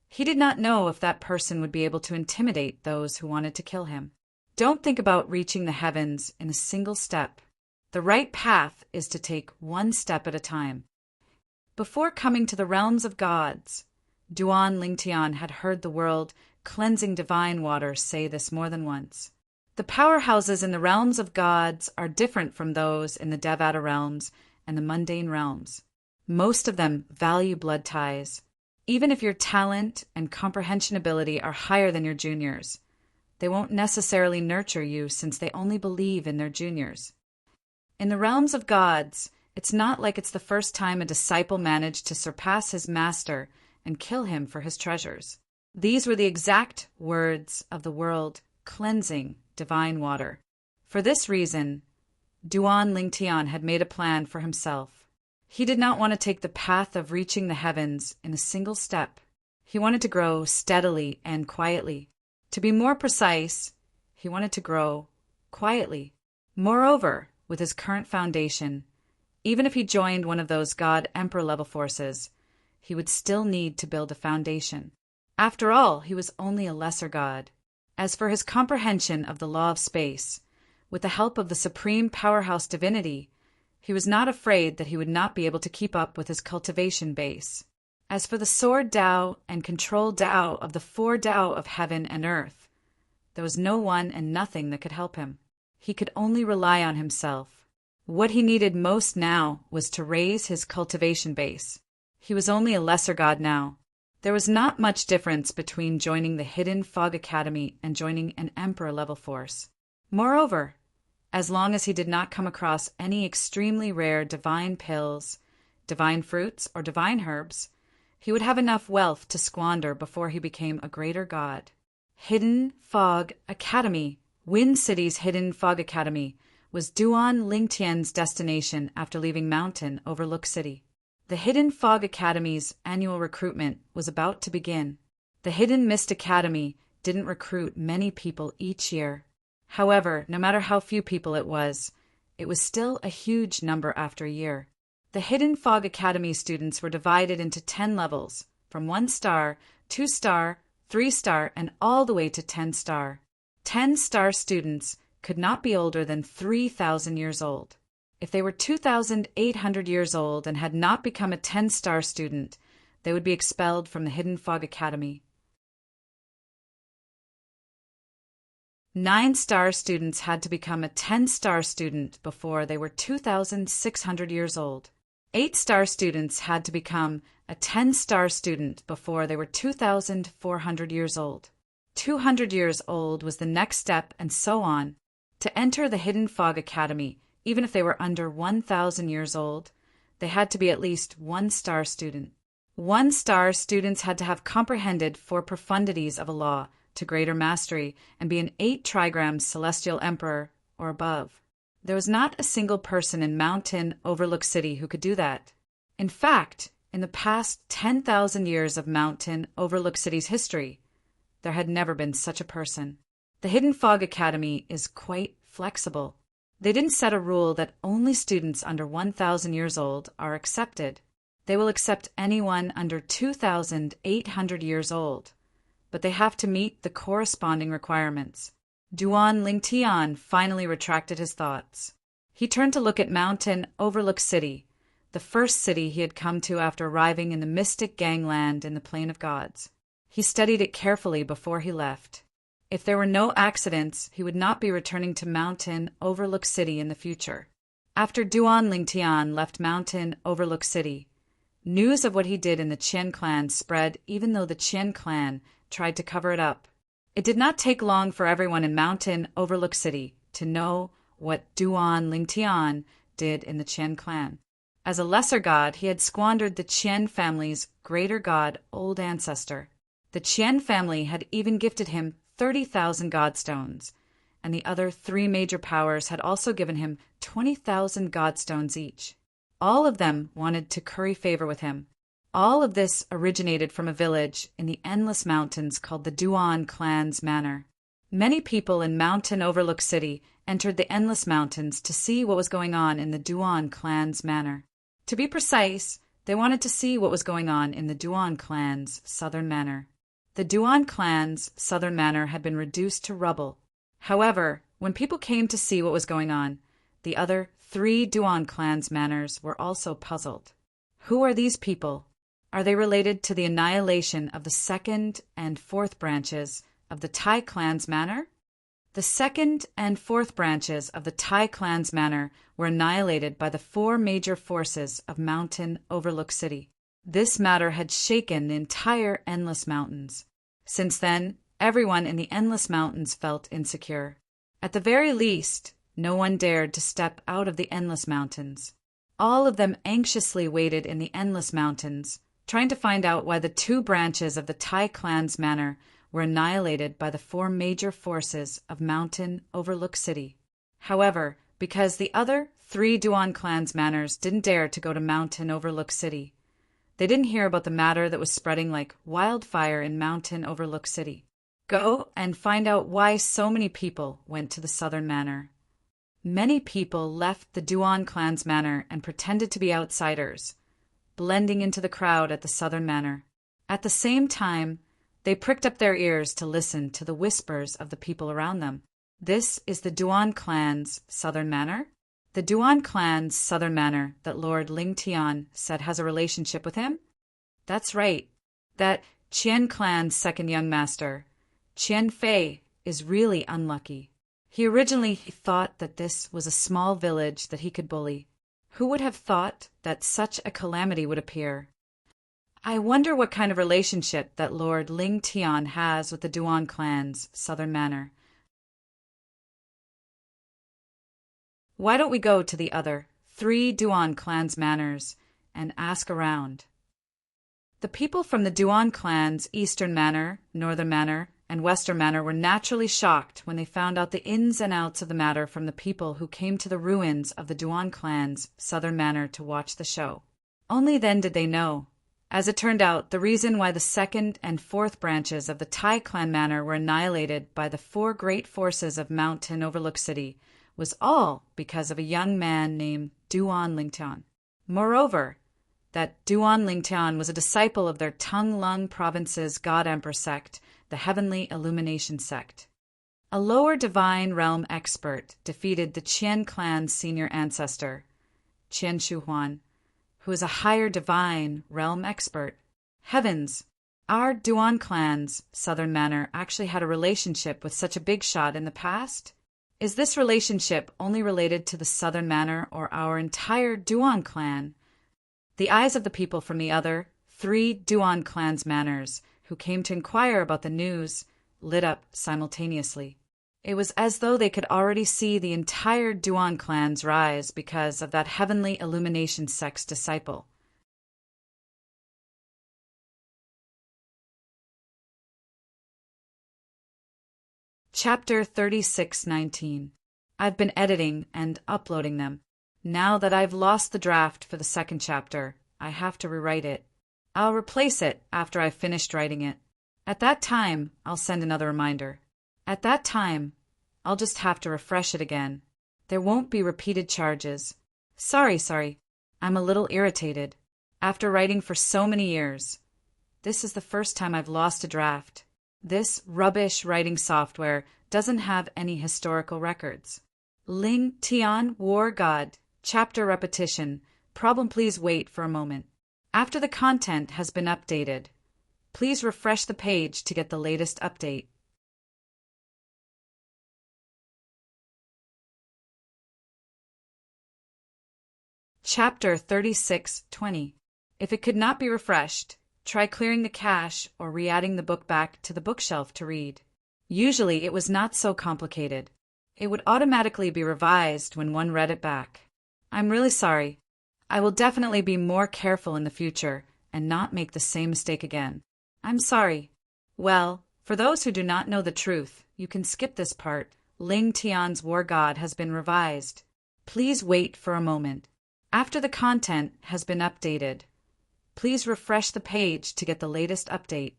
Speaker 1: he did not know if that person would be able to intimidate those who wanted to kill him. Don't think about reaching the heavens in a single step. The right path is to take one step at a time. Before coming to the realms of gods, Duan Lingtian had heard the world cleansing divine water say this more than once. The powerhouses in the realms of gods are different from those in the Devata realms and the mundane realms. Most of them value blood ties. Even if your talent and comprehension ability are higher than your juniors, they won't necessarily nurture you since they only believe in their juniors. In the realms of gods, it's not like it's the first time a disciple managed to surpass his master and kill him for his treasures. These were the exact words of the world cleansing divine water. For this reason, Duan Lingtian had made a plan for himself. He did not want to take the path of reaching the heavens in a single step. He wanted to grow steadily and quietly. To be more precise, he wanted to grow quietly. Moreover, with his current foundation, even if he joined one of those God-Emperor level forces, he would still need to build a foundation. After all, he was only a lesser god. As for his comprehension of the law of space, with the help of the supreme powerhouse divinity, he was not afraid that he would not be able to keep up with his cultivation base. As for the sword Tao and control Tao of the 4 Tao of heaven and earth, there was no one and nothing that could help him. He could only rely on himself. What he needed most now was to raise his cultivation base. He was only a lesser god now. There was not much difference between joining the Hidden Fog Academy and joining an Emperor level force. Moreover, as long as he did not come across any extremely rare divine pills, divine fruits, or divine herbs, he would have enough wealth to squander before he became a greater god. Hidden Fog Academy Wind City's hidden fog academy was Duan Lingtian's destination after leaving Mountain Overlook City. The Hidden Fog Academy's annual recruitment was about to begin. The Hidden Mist Academy didn't recruit many people each year. However, no matter how few people it was still a huge number after a year. The Hidden Fog Academy students were divided into 10 levels, from 1 star, 2 star, 3 star, and all the way to 10 star. 10-star students could not be older than 3,000 years old. If they were 2,800 years old and had not become a 10-star student, they would be expelled from the Hidden Fog Academy. 9-star students had to become a 10-star student before they were 2,600 years old. 8-star students had to become a 10-star student before they were 2,400 years old. 200 years old was the next step, and so on. To enter the Hidden Fog Academy, even if they were under 1,000 years old, they had to be at least 1-star student. 1-star students had to have comprehended 4 profundities of a law to greater mastery and be an 8 trigrams celestial emperor or above. There was not a single person in Mountain Overlook City who could do that. In fact, in the past 10,000 years of Mountain Overlook City's history, there had never been such a person. The Hidden Fog Academy is quite flexible. They didn't set a rule that only students under 1,000 years old are accepted. They will accept anyone under 2,800 years old, but they have to meet the corresponding requirements. Duan Lingtian finally retracted his thoughts. He turned to look at Mountain Overlook City, the first city he had come to after arriving in the mystic gangland in the Plain of Gods. He studied it carefully before he left. If there were no accidents, he would not be returning to Mountain Overlook City in the future. After Duan Lingtian left Mountain Overlook City, news of what he did in the Qian clan spread even though the Qian clan tried to cover it up. It did not take long for everyone in Mountain Overlook City to know what Duan Lingtian did in the Qian clan. As a lesser god, he had squandered the Qian family's greater god old ancestor. The Qian family had even gifted him 30,000 godstones, and the other 3 major powers had also given him 20,000 godstones each. All of them wanted to curry favor with him. All of this originated from a village in the endless mountains called the Duan clan's manor. Many people in Mountain Overlook City entered the endless mountains to see what was going on in the Duan clan's manor. To be precise, they wanted to see what was going on in the Duan clan's southern manor. The Duan clan's southern manor had been reduced to rubble. However, when people came to see what was going on, the other 3 Duan clan's manors were also puzzled. Who are these people? Are they related to the annihilation of the 2nd and 4th branches of the Tai clan's manor? The 2nd and 4th branches of the Tai clan's manor were annihilated by the 4 major forces of Mountain Overlook City. This matter had shaken the entire Endless Mountains. Since then, everyone in the Endless Mountains felt insecure. At the very least, no one dared to step out of the Endless Mountains. All of them anxiously waited in the Endless Mountains, trying to find out why the 2 branches of the Tai clan's manor were annihilated by the 4 major forces of Mountain Overlook City. However, because the other 3 Duan clan's manors didn't dare to go to Mountain Overlook City, they didn't hear about the matter that was spreading like wildfire in Mountain Overlook City. Go and find out why so many people went to the southern manor. Many people left the Duan clan's manor and pretended to be outsiders, blending into the crowd at the southern manor. At the same time, they pricked up their ears to listen to the whispers of the people around them. This is the Duan clan's southern manor? The Duan clan's southern manor that Lord Lingtian said has a relationship with him? That's right. That Qian clan's second young master, Qian Fei, is really unlucky. He originally thought that this was a small village that he could bully. Who would have thought that such a calamity would appear? I wonder what kind of relationship that Lord Lingtian has with the Duan clan's southern manor. Why don't we go to the other 3 Duan clan's manors and ask around? The people from the Duan clan's eastern manor, northern manor, and Western Manor were naturally shocked when they found out the ins and outs of the matter from the people who came to the ruins of the Duan clan's Southern Manor to watch the show. Only then did they know. As it turned out, the reason why the second and fourth branches of the Tai clan manor were annihilated by the four great forces of Mountain Overlook City was all because of a young man named Duan Lingtian. Moreover, that Duan Lingtian was a disciple of their Tung Lung province's God-Emperor sect, the Heavenly Illumination sect. A lower divine realm expert defeated the Qian clan's senior ancestor, Qian Shuhuan, who is a higher divine realm expert. Heavens! Our Duan clan's Southern Manor actually had a relationship with such a big shot in the past? Is this relationship only related to the Southern Manor or our entire Duan clan? The eyes of the people from the other 3 Duan clan's manors who came to inquire about the news lit up simultaneously. It was as though they could already see the entire Duan clan's rise because of that Heavenly Illumination sect's disciple. Chapter 36:19. I've been editing and uploading them. Now that I've lost the draft for the second chapter, I have to rewrite it. I'll replace it after I've finished writing it. At that time, I'll send another reminder. At that time, I'll just have to refresh it again. There won't be repeated charges. Sorry. I'm a little irritated. After writing for so many years, this is the first time I've lost a draft. This rubbish writing software doesn't have any historical records. Ling Tian War God. Chapter repetition. Problem, please wait for a moment. After the content has been updated, please refresh the page to get the latest update. Chapter 36:20. If it could not be refreshed, try clearing the cache or re-adding the book back to the bookshelf to read. Usually it was not so complicated. It would automatically be revised when one read it back. I'm really sorry. I will definitely be more careful in the future and not make the same mistake again. I'm sorry. Well, for those who do not know the truth, you can skip this part. Ling Tian's War God has been revised. Please wait for a moment. After the content has been updated, please refresh the page to get the latest update.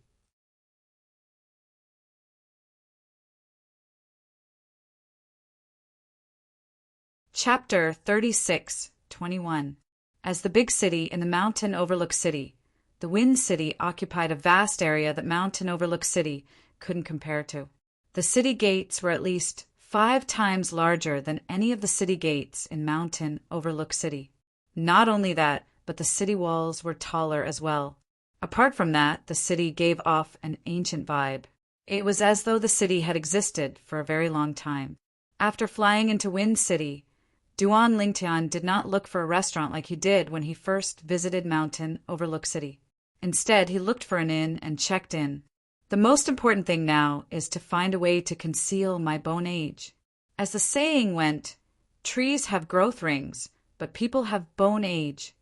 Speaker 1: Chapter 36:21. As the big city in the Mountain Overlook City, the Wind City occupied a vast area that Mountain Overlook City couldn't compare to. The city gates were at least 5 times larger than any of the city gates in Mountain Overlook City. Not only that, but the city walls were taller as well. Apart from that, the city gave off an ancient vibe. It was as though the city had existed for a very long time. After flying into Wind City, Duan Lingtian did not look for a restaurant like he did when he first visited Mountain Overlook City. Instead, he looked for an inn and checked in. The most important thing now is to find a way to conceal my bone age. As the saying went, trees have growth rings, but people have bone age.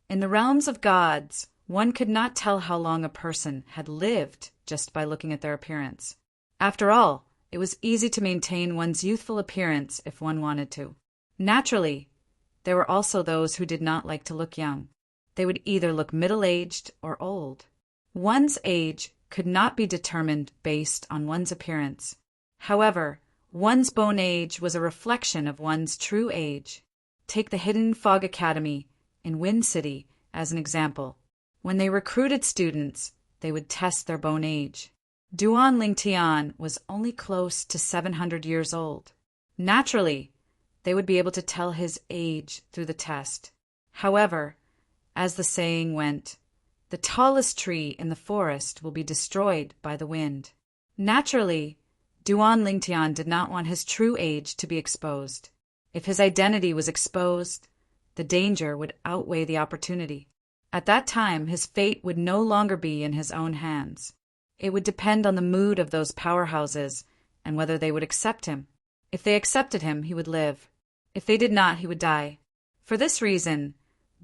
Speaker 1: In the realms of gods, one could not tell how long a person had lived just by looking at their appearance. After all, it was easy to maintain one's youthful appearance if one wanted to. Naturally, there were also those who did not like to look young. They would either look middle-aged or old. One's age could not be determined based on one's appearance. However, one's bone age was a reflection of one's true age. Take the Hidden Fog Academy in Wind City as an example. When they recruited students, they would test their bone age. Duan Lingtian was only close to 700 years old. Naturally, they would be able to tell his age through the test. However, as the saying went, the tallest tree in the forest will be destroyed by the wind. Naturally, Duan Lingtian did not want his true age to be exposed. If his identity was exposed, the danger would outweigh the opportunity. At that time, his fate would no longer be in his own hands. It would depend on the mood of those powerhouses and whether they would accept him. If they accepted him, he would live. If they did not, he would die. For this reason,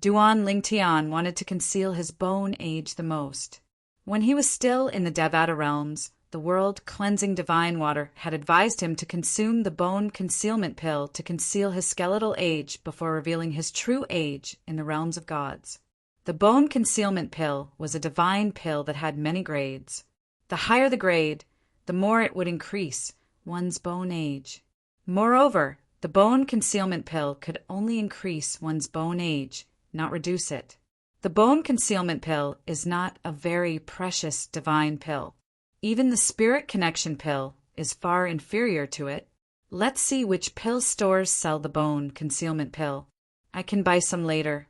Speaker 1: Duan Lingtian wanted to conceal his bone age the most. When he was still in the Devata realms, the world-cleansing divine water had advised him to consume the bone concealment pill to conceal his skeletal age before revealing his true age in the realms of gods. The bone concealment pill was a divine pill that had many grades. The higher the grade, the more it would increase one's bone age. Moreover, the bone concealment pill could only increase one's bone age, not reduce it. The bone concealment pill is not a very precious divine pill. Even the spirit connection pill is far inferior to it. Let's see which pill stores sell the bone concealment pill. I can buy some later.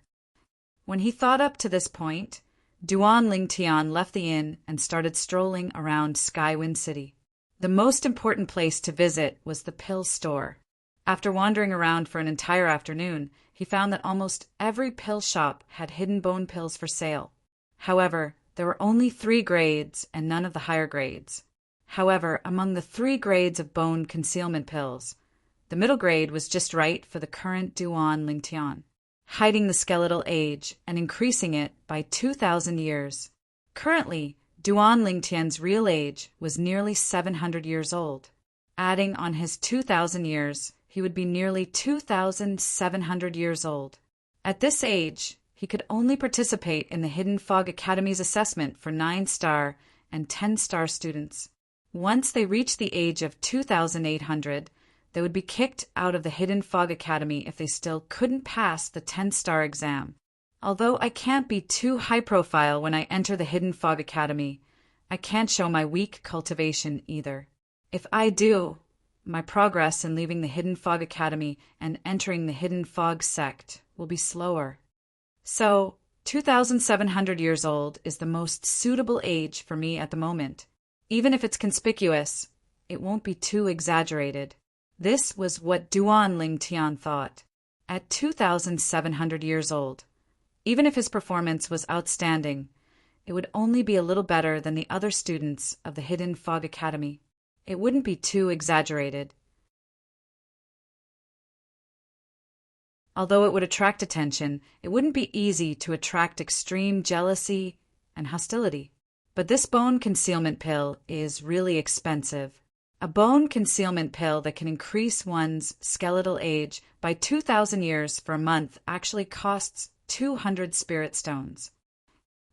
Speaker 1: When he thought up to this point, Duan Lingtian left the inn and started strolling around Skywind City. The most important place to visit was the pill store. After wandering around for an entire afternoon, he found that almost every pill shop had hidden bone pills for sale. However, there were only 3 grades and none of the higher grades. However, among the 3 grades of bone concealment pills, the middle grade was just right for the current Duan Lingtian, hiding the skeletal age and increasing it by 2,000 years. Currently, Duan Lingtian's real age was nearly 700 years old. Adding on his 2,000 years, he would be nearly 2,700 years old. At this age, he could only participate in the Hidden Fog Academy's assessment for 9-star and 10-star students. Once they reached the age of 2,800, they would be kicked out of the Hidden Fog Academy if they still couldn't pass the 10-star exam. Although I can't be too high-profile when I enter the Hidden Fog Academy, I can't show my weak cultivation either. If I do, my progress in leaving the Hidden Fog Academy and entering the Hidden Fog sect will be slower. So, 2,700 years old is the most suitable age for me at the moment. Even if it's conspicuous, it won't be too exaggerated. This was what Duan Lingtian thought. At 2,700 years old, even if his performance was outstanding, it would only be a little better than the other students of the Hidden Fog Academy. It wouldn't be too exaggerated. Although it would attract attention, it wouldn't be easy to attract extreme jealousy and hostility. But this bone concealment pill is really expensive. A bone concealment pill that can increase one's skeletal age by 2,000 years for a month actually costs 200 spirit stones.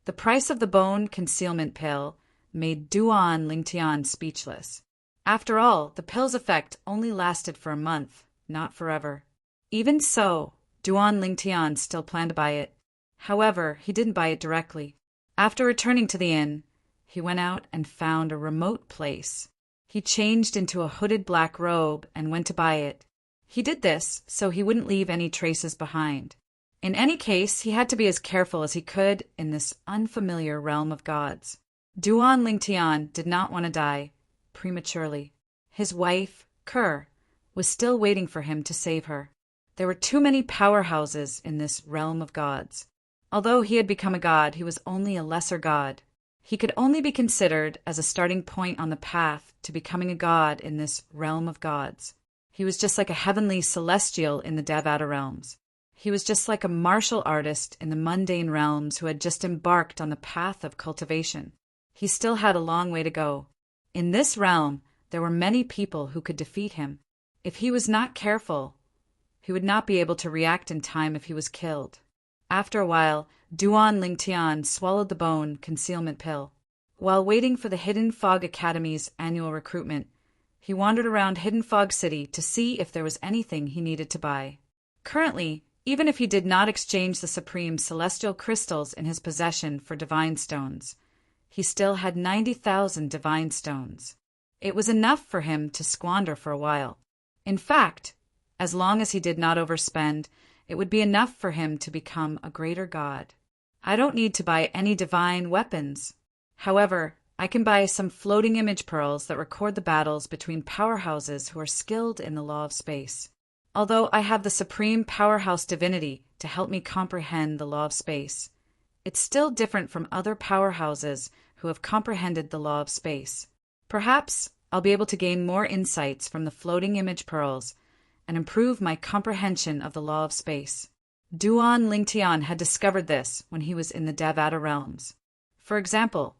Speaker 1: The price of the bone concealment pill made Duan Lingtian speechless. After all, the pill's effect only lasted for a month, not forever. Even so, Duan Lingtian still planned to buy it. However, he didn't buy it directly. After returning to the inn, he went out and found a remote place. He changed into a hooded black robe and went to buy it. He did this so he wouldn't leave any traces behind. In any case, he had to be as careful as he could in this unfamiliar realm of gods. Duan Lingtian did not want to die prematurely. His wife, Kerr, was still waiting for him to save her. There were too many powerhouses in this realm of gods. Although he had become a god, he was only a lesser god. He could only be considered as a starting point on the path to becoming a god in this realm of gods. He was just like a heavenly celestial in the Devata realms. He was just like a martial artist in the mundane realms who had just embarked on the path of cultivation. He still had a long way to go. In this realm, there were many people who could defeat him. If he was not careful, he would not be able to react in time if he was killed. After a while, Duan Lingtian swallowed the bone concealment pill. While waiting for the Hidden Fog Academy's annual recruitment, he wandered around Hidden Fog City to see if there was anything he needed to buy. Currently, even if he did not exchange the supreme celestial crystals in his possession for divine stones, he still had 90,000 divine stones. It was enough for him to squander for a while. In fact, as long as he did not overspend, it would be enough for him to become a greater god. I don't need to buy any divine weapons. However, I can buy some floating image pearls that record the battles between powerhouses who are skilled in the law of space. Although I have the supreme powerhouse divinity to help me comprehend the law of space, it's still different from other powerhouses who have comprehended the law of space. Perhaps I'll be able to gain more insights from the floating image pearls and improve my comprehension of the law of space. Duan Lingtian had discovered this when he was in the Devata realms. For example,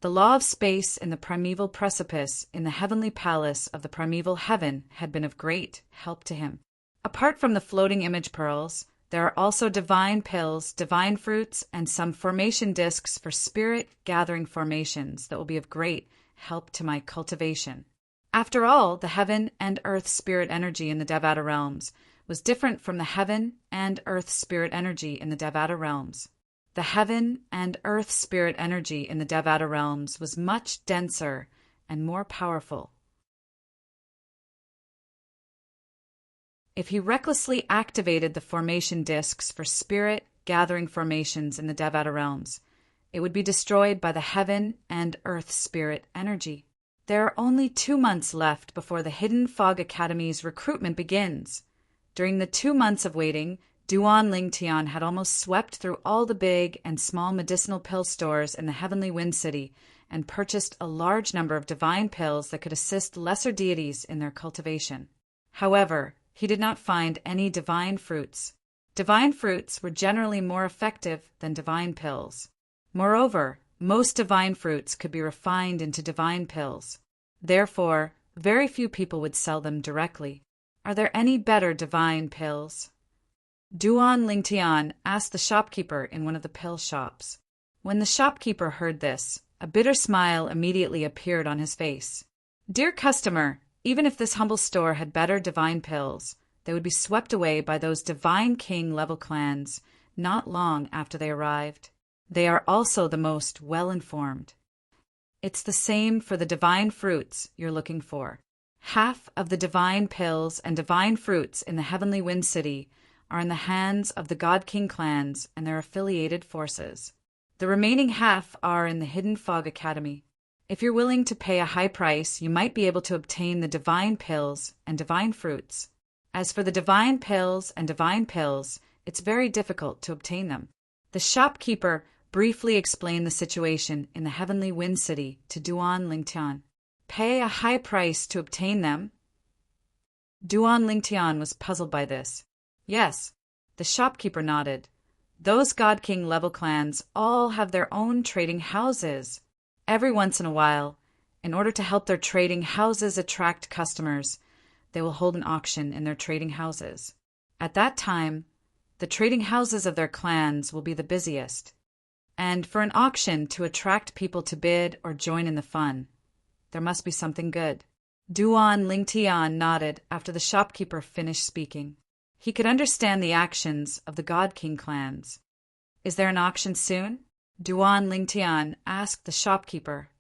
Speaker 1: The law of space in the primeval precipice in the heavenly palace of the primeval heaven had been of great help to him. Apart from the floating image pearls, there are also divine pills, divine fruits, and some formation discs for spirit-gathering formations that will be of great help to my cultivation. After all, the heaven and earth spirit energy in the Devata realms was different from the heaven and earth spirit energy in the Devata realms. The heaven and earth spirit energy in the Devata realms was much denser and more powerful. If he recklessly activated the formation discs for spirit-gathering formations in the Devata realms, it would be destroyed by the heaven and earth spirit energy. There are only 2 months left before the Hidden Fog Academy's recruitment begins. During the 2 months of waiting, Duan Lingtian had almost swept through all the big and small medicinal pill stores in the Heavenly Wind City and purchased a large number of divine pills that could assist lesser deities in their cultivation. However, he did not find any divine fruits. Divine fruits were generally more effective than divine pills. Moreover, most divine fruits could be refined into divine pills. Therefore, very few people would sell them directly. Are there any better divine pills? Duan Lingtian asked the shopkeeper in one of the pill shops. When the shopkeeper heard this, a bitter smile immediately appeared on his face. Dear customer, even if this humble store had better divine pills, they would be swept away by those divine king-level clans not long after they arrived. They are also the most well-informed. It's the same for the divine fruits you're looking for. Half of the divine pills and divine fruits in the Heavenly Wind City are in the hands of the God King clans and their affiliated forces. The remaining half are in the Hidden Fog Academy. If you're willing to pay a high price, you might be able to obtain the divine pills and divine fruits. As for the divine pills and divine pills, it's very difficult to obtain them. The shopkeeper briefly explained the situation in the Heavenly Wind City to Duan Lingtian. Pay a high price to obtain them? Duan Lingtian was puzzled by this. Yes, the shopkeeper nodded. Those God King level clans all have their own trading houses. Every once in a while, in order to help their trading houses attract customers, they will hold an auction in their trading houses. At that time, the trading houses of their clans will be the busiest. And for an auction to attract people to bid or join in the fun, there must be something good. Duan Lingtian nodded after the shopkeeper finished speaking. He could understand the actions of the God King clans. Is there an auction soon? Duan Lingtian asked the shopkeeper.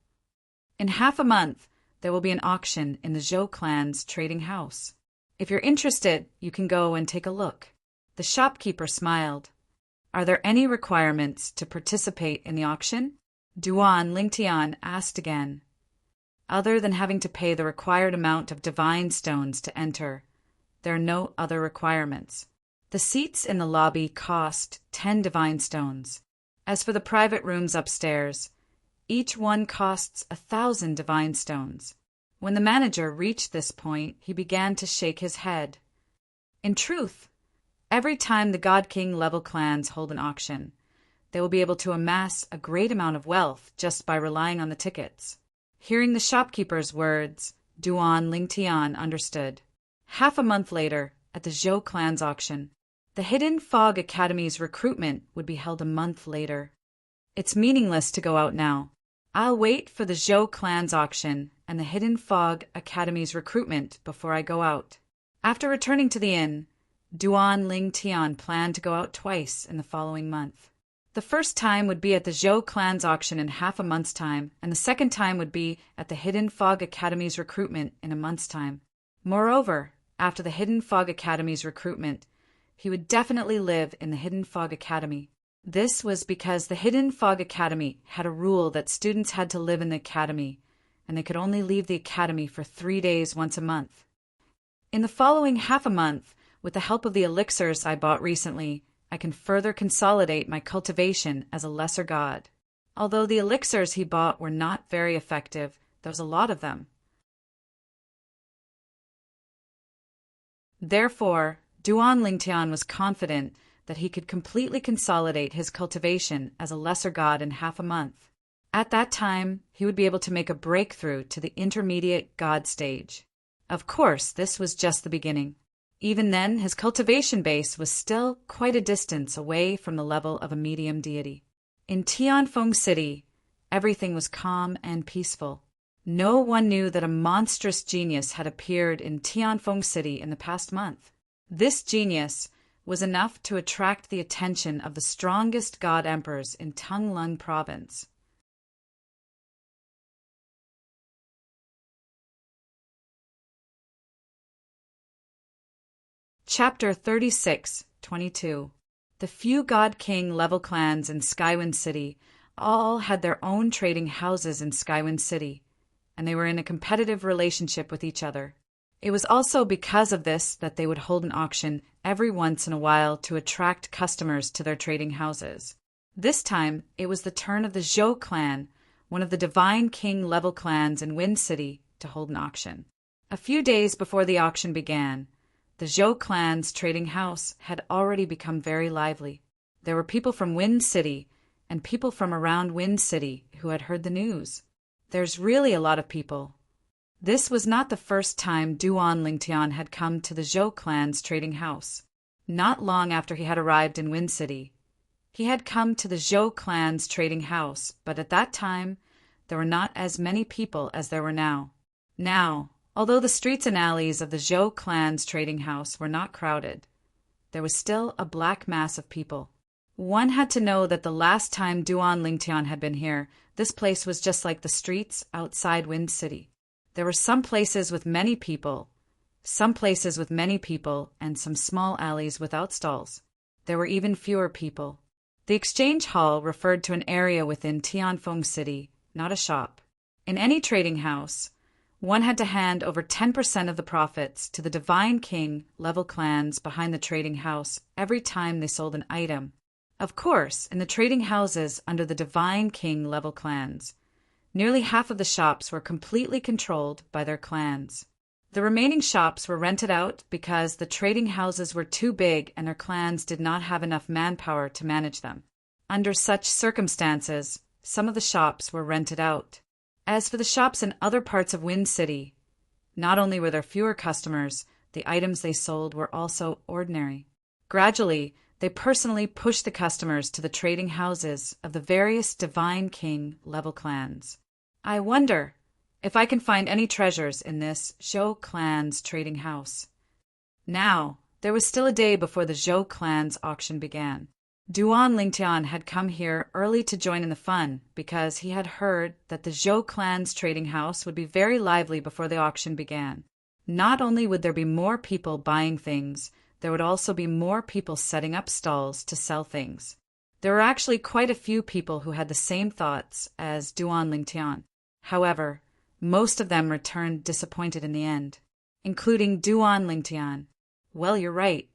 Speaker 1: In half a month, there will be an auction in the Zhou clan's trading house. If you're interested, you can go and take a look. The shopkeeper smiled. Are there any requirements to participate in the auction? Duan Lingtian asked again. Other than having to pay the required amount of divine stones to enter, there are no other requirements. The seats in the lobby cost 10 divine stones. As for the private rooms upstairs, each one costs 1,000 divine stones. When the manager reached this point, he began to shake his head. In truth, every time the God King level clans hold an auction, they will be able to amass a great amount of wealth just by relying on the tickets. Hearing the shopkeeper's words, Duan Lingtian understood. Half a month later, at the Zhou clan's auction, the Hidden Fog Academy's recruitment would be held a month later. It's meaningless to go out now. I'll wait for the Zhou clan's auction and the Hidden Fog Academy's recruitment before I go out. After returning to the inn, Duan Lingtian planned to go out twice in the following month. The first time would be at the Zhou clan's auction in half a month's time, and the second time would be at the Hidden Fog Academy's recruitment in a month's time. Moreover, after the Hidden Fog Academy's recruitment, he would definitely live in the Hidden Fog Academy. This was because the Hidden Fog Academy had a rule that students had to live in the academy, and they could only leave the academy for 3 days once a month. In the following half a month, with the help of the elixirs I bought recently, I can further consolidate my cultivation as a lesser god. Although the elixirs he bought were not very effective, there was a lot of them. Therefore, Duan Lingtian was confident that he could completely consolidate his cultivation as a lesser god in half a month. At that time, he would be able to make a breakthrough to the intermediate God stage. Of course, this was just the beginning. Even then, his cultivation base was still quite a distance away from the level of a medium deity. In Tianfeng City, everything was calm and peaceful. No one knew that a monstrous genius had appeared in Tianfeng City in the past month. This genius was enough to attract the attention of the strongest god emperors in Tanglun province. Chapter 36:22. The few God King level clans in Skywind City all had their own trading houses in Skywind City, and they were in a competitive relationship with each other. It was also because of this that they would hold an auction every once in a while to attract customers to their trading houses. This time, it was the turn of the Zhou clan, one of the Divine King level clans in Wind City, to hold an auction. A few days before the auction began, the Zhou clan's trading house had already become very lively. There were people from Wind City and people from around Wind City who had heard the news. There's really a lot of people. This was not the first time Duan Lingtian had come to the Zhou clan's trading house. Not long after he had arrived in Wind City, he had come to the Zhou clan's trading house, but at that time, there were not as many people as there were now. Now, although the streets and alleys of the Zhou clan's trading house were not crowded, there was still a black mass of people. One had to know that the last time Duan Lingtian had been here, this place was just like the streets outside Wind City. There were some places with many people, and some small alleys without stalls. There were even fewer people. The exchange hall referred to an area within Tianfeng City, not a shop. In any trading house, one had to hand over 10% of the profits to the Divine King level clans behind the trading house every time they sold an item. Of course, in the trading houses under the Divine King level clans, nearly half of the shops were completely controlled by their clans. The remaining shops were rented out because the trading houses were too big and their clans did not have enough manpower to manage them. Under such circumstances, some of the shops were rented out. As for the shops in other parts of Wind City, not only were there fewer customers, the items they sold were also ordinary. Gradually, they personally pushed the customers to the trading houses of the various Divine King level clans. I wonder if I can find any treasures in this Zhou clan's trading house. Now, there was still a day before the Zhou clan's auction began. Duan Lingtian had come here early to join in the fun because he had heard that the Zhou clan's trading house would be very lively before the auction began. Not only would there be more people buying things, there would also be more people setting up stalls to sell things. There were actually quite a few people who had the same thoughts as Duan Lingtian. However, most of them returned disappointed in the end, including Duan Lingtian. Well, you're right.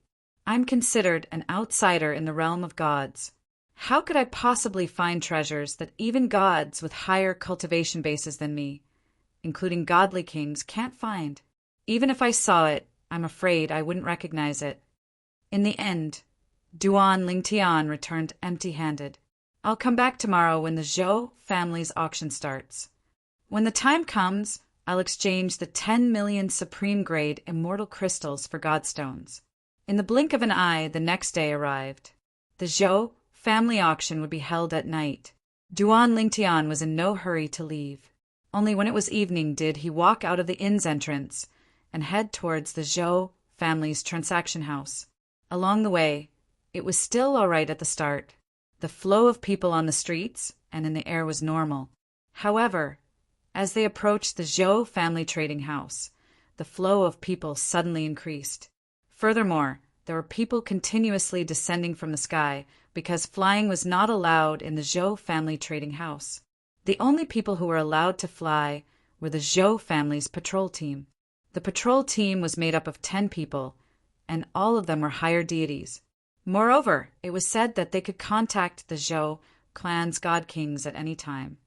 Speaker 1: I'm considered an outsider in the realm of gods. How could I possibly find treasures that even gods with higher cultivation bases than me, including godly kings, can't find? Even if I saw it, I'm afraid I wouldn't recognize it. In the end, Duan Lingtian returned empty-handed. I'll come back tomorrow when the Zhou family's auction starts. When the time comes, I'll exchange the 10 million supreme-grade immortal crystals for godstones. In the blink of an eye, the next day arrived. The Zhou family auction would be held at night. Duan Lingtian was in no hurry to leave. Only when it was evening did he walk out of the inn's entrance and head towards the Zhou family's transaction house. Along the way, it was still all right at the start. The flow of people on the streets and in the air was normal. However, as they approached the Zhou family trading house, the flow of people suddenly increased. Furthermore, there were people continuously descending from the sky because flying was not allowed in the Zhou family trading house. The only people who were allowed to fly were the Zhou family's patrol team. The patrol team was made up of 10 people, and all of them were higher deities. Moreover, it was said that they could contact the Zhou clan's god kings at any time.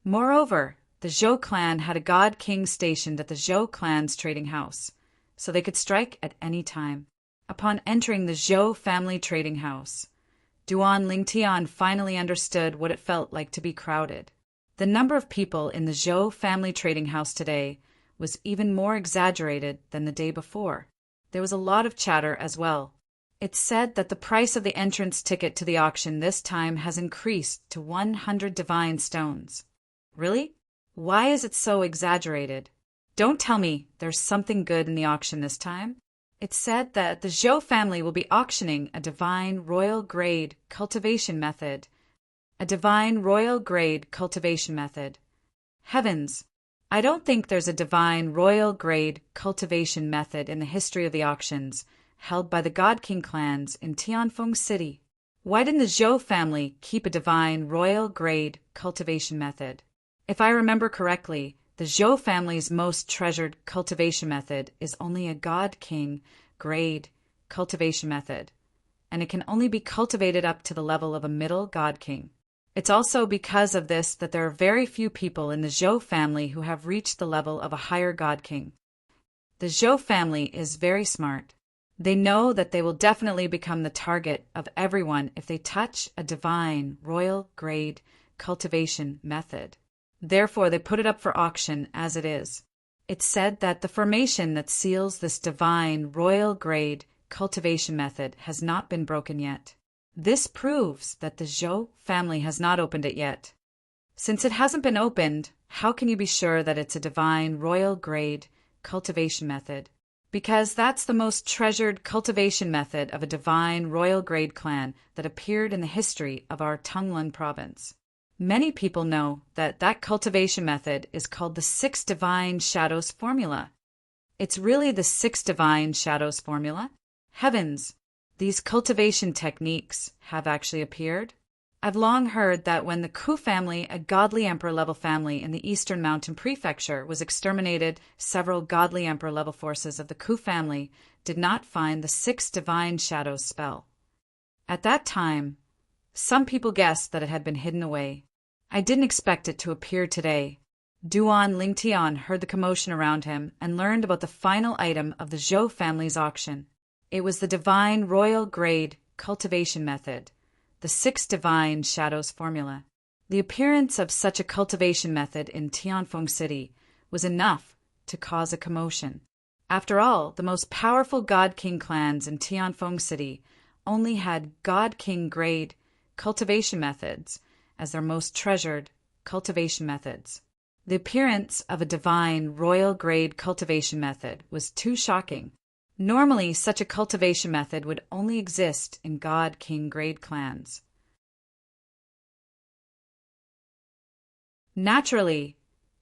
Speaker 1: Moreover, the Zhou clan had a god king stationed at the Zhou clan's trading house, so they could strike at any time. Upon entering the Zhou family trading house, Duan Lingtian finally understood what it felt like to be crowded. The number of people in the Zhou family trading house today was even more exaggerated than the day before. There was a lot of chatter as well. It's said that the price of the entrance ticket to the auction this time has increased to 100 divine stones. Really? Why is it so exaggerated? Don't tell me there's something good in the auction this time. It's said that the Zhou family will be auctioning a divine royal grade cultivation method. A divine royal grade cultivation method. Heavens! I don't think there's a divine royal grade cultivation method in the history of the auctions held by the God King clans in Tianfeng City. Why didn't the Zhou family keep a divine royal grade cultivation method? If I remember correctly, the Zhou family's most treasured cultivation method is only a God King grade cultivation method, and it can only be cultivated up to the level of a middle God King. It's also because of this that there are very few people in the Zhou family who have reached the level of a higher God King. The Zhou family is very smart. They know that they will definitely become the target of everyone if they touch a divine royal grade cultivation method. Therefore, they put it up for auction as it is. It's said that the formation that seals this divine royal grade cultivation method has not been broken yet. This proves that the Zhou family has not opened it yet. Since it hasn't been opened, how can you be sure that it's a divine royal grade cultivation method? Because that's the most treasured cultivation method of a divine royal grade clan that appeared in the history of our Tonglan province. Many people know that that cultivation method is called the Six Divine Shadows formula. It's really the Six Divine Shadows formula? Heavens! These cultivation techniques have actually appeared. I've long heard that when the Ku family, a godly emperor-level family in the Eastern Mountain Prefecture, was exterminated, several godly emperor-level forces of the Ku family did not find the Six Divine Shadows spell. At that time, some people guessed that it had been hidden away. I didn't expect it to appear today. Duan Lingtian heard the commotion around him and learned about the final item of the Zhou family's auction. It was the divine royal grade cultivation method, the Six Divine Shadows formula. The appearance of such a cultivation method in Tianfeng City was enough to cause a commotion. After all, the most powerful God King clans in Tianfeng City only had God King grade cultivation methods as their most treasured cultivation methods. The appearance of a divine royal grade cultivation method was too shocking. Normally, such a cultivation method would only exist in God King grade clans. Naturally,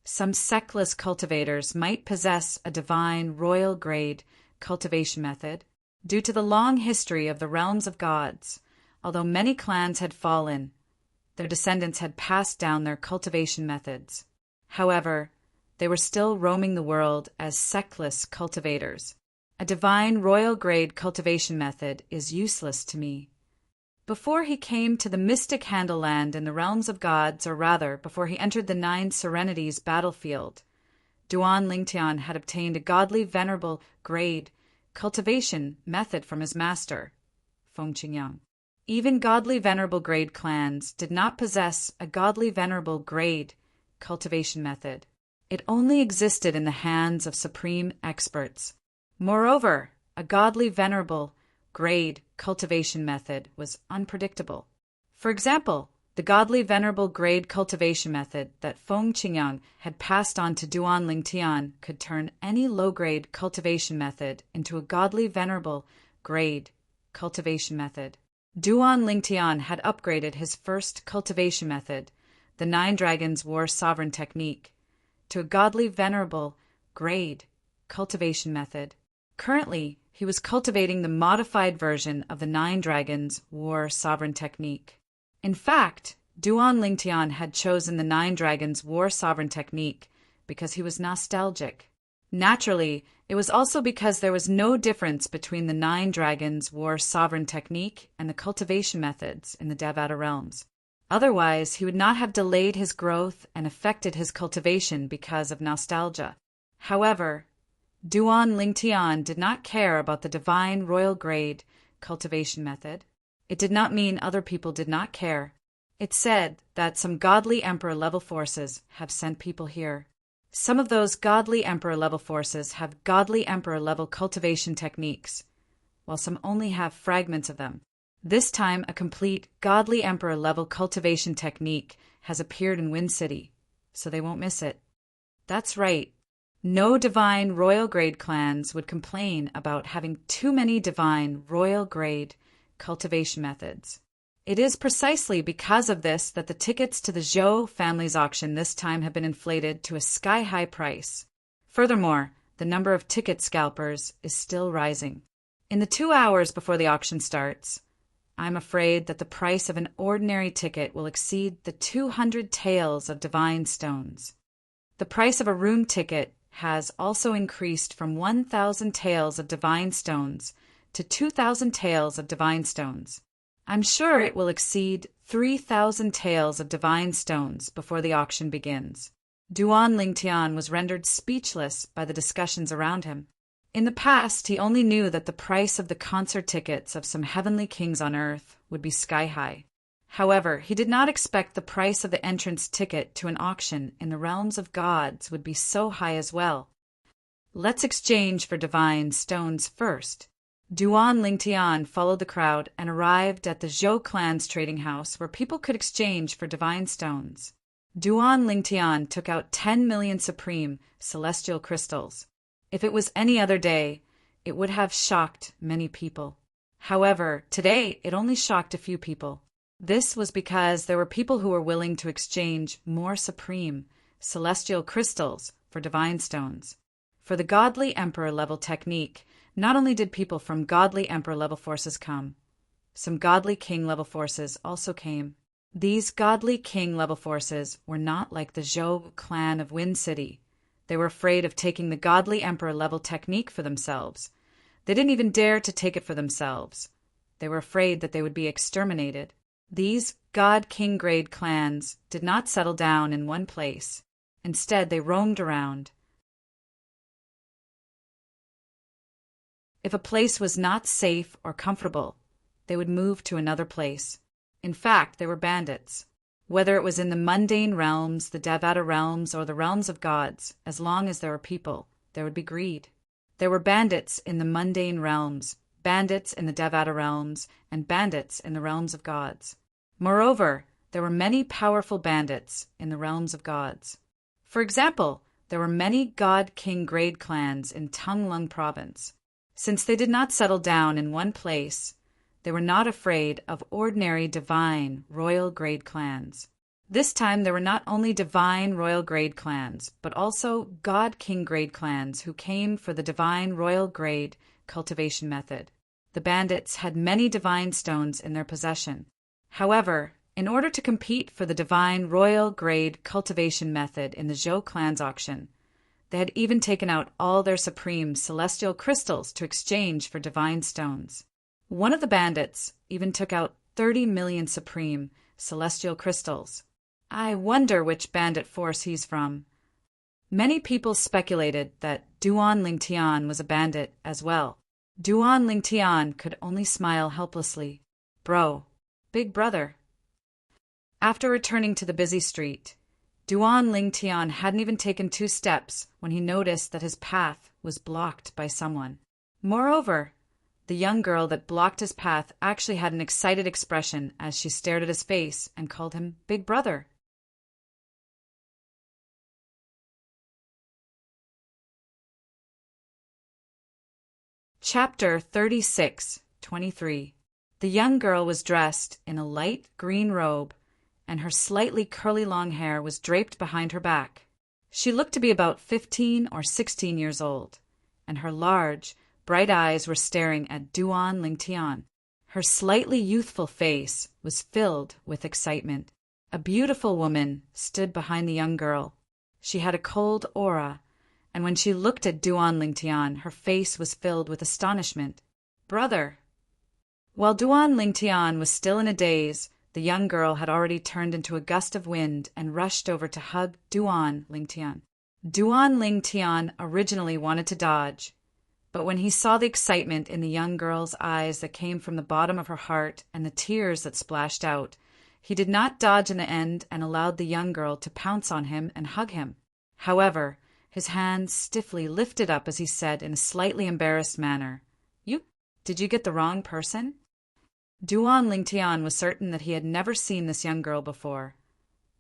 Speaker 1: some sectless cultivators might possess a divine royal grade cultivation method due to the long history of the realms of gods. Although many clans had fallen, their descendants had passed down their cultivation methods. However, they were still roaming the world as sectless cultivators. A divine royal grade cultivation method is useless to me. Before he came to the mystic Handle Land in the realms of gods, or rather, before he entered the Nine Serenities battlefield, Duan Lingtian had obtained a godly venerable grade cultivation method from his master, Feng Qingyang. Even godly venerable grade clans did not possess a godly venerable grade cultivation method. It only existed in the hands of supreme experts. Moreover, a godly venerable grade cultivation method was unpredictable. For example, the godly venerable grade cultivation method that Feng Qingyang had passed on to Duan Lingtian could turn any low-grade cultivation method into a godly venerable grade cultivation method. Duan Lingtian had upgraded his first cultivation method, the Nine Dragons War Sovereign Technique, to a godly venerable grade cultivation method. Currently, he was cultivating the modified version of the Nine Dragons War Sovereign Technique. In fact, Duan Lingtian had chosen the Nine Dragons War Sovereign Technique because he was nostalgic. Naturally, it was also because there was no difference between the Nine Dragons War Sovereign Technique and the cultivation methods in the Devata realms. Otherwise, he would not have delayed his growth and affected his cultivation because of nostalgia. However, Duan Lingtian did not care about the divine royal grade cultivation method. It did not mean other people did not care. It said that some godly emperor-level forces have sent people here. Some of those godly emperor-level forces have godly emperor-level cultivation techniques, while some only have fragments of them. This time, a complete godly emperor-level cultivation technique has appeared in Wind City, so they won't miss it. That's right. No divine royal-grade clans would complain about having too many divine royal-grade cultivation methods. It is precisely because of this that the tickets to the Zhou family's auction this time have been inflated to a sky-high price. Furthermore, the number of ticket scalpers is still rising. In the 2 hours before the auction starts, I'm afraid that the price of an ordinary ticket will exceed the 200 taels of divine stones. The price of a room ticket has also increased from 1,000 taels of divine stones to 2,000 taels of divine stones. I'm sure it will exceed 3,000 taels of divine stones before the auction begins. Duan Lingtian was rendered speechless by the discussions around him. In the past, he only knew that the price of the concert tickets of some heavenly kings on earth would be sky-high. However, he did not expect the price of the entrance ticket to an auction in the realms of gods would be so high as well. Let's exchange for divine stones first. Duan Lingtian followed the crowd and arrived at the Zhou clan's trading house where people could exchange for divine stones. Duan Lingtian took out 10 million supreme celestial crystals. If it was any other day, it would have shocked many people. However, today it only shocked a few people. This was because there were people who were willing to exchange more supreme celestial crystals for divine stones. For the godly emperor-level technique, not only did people from godly emperor-level forces come, some godly king-level forces also came. These godly king-level forces were not like the Zhou clan of Wind City. They were afraid of taking the godly emperor-level technique for themselves. They didn't even dare to take it for themselves. They were afraid that they would be exterminated. These god-king grade clans did not settle down in one place. Instead, they roamed around. If a place was not safe or comfortable, they would move to another place. In fact, they were bandits. Whether it was in the mundane realms, the Devata realms, or the realms of gods, as long as there were people, there would be greed. There were bandits in the mundane realms, bandits in the Devata realms, and bandits in the realms of gods. Moreover, there were many powerful bandits in the realms of gods. For example, there were many god-king grade clans in Tunglung province. Since they did not settle down in one place, they were not afraid of ordinary divine royal grade clans. This time there were not only divine royal grade clans, but also god-king grade clans who came for the divine royal grade cultivation method. The bandits had many divine stones in their possession. However, in order to compete for the divine royal grade cultivation method in the Zhou clan's auction, they had even taken out all their supreme celestial crystals to exchange for divine stones. One of the bandits even took out 30 million supreme celestial crystals. I wonder which bandit force he's from. Many people speculated that Duan Lingtian was a bandit as well. Duan Lingtian could only smile helplessly. Bro. Big brother. After returning to the busy street, Duan Lingtian hadn't even taken 2 steps when he noticed that his path was blocked by someone. Moreover, the young girl that blocked his path actually had an excited expression as she stared at his face and called him Big Brother. Chapter 36:23. The young girl was dressed in a light green robe, and her slightly curly long hair was draped behind her back. She looked to be about 15 or 16 years old, and her large, bright eyes were staring at Duan Lingtian. Her slightly youthful face was filled with excitement. A beautiful woman stood behind the young girl. She had a cold aura, and when she looked at Duan Lingtian, her face was filled with astonishment. Brother! While Duan Lingtian was still in a daze, the young girl had already turned into a gust of wind and rushed over to hug Duan Lingtian. Duan Lingtian originally wanted to dodge, But when he saw the excitement in the young girl's eyes that came from the bottom of her heart and the tears that splashed out, he did not dodge in the end and allowed the young girl to pounce on him and hug him. However, his hand stiffly lifted up as he said in a slightly embarrassed manner, Did you get the wrong person? Duan Lingtian was certain that he had never seen this young girl before.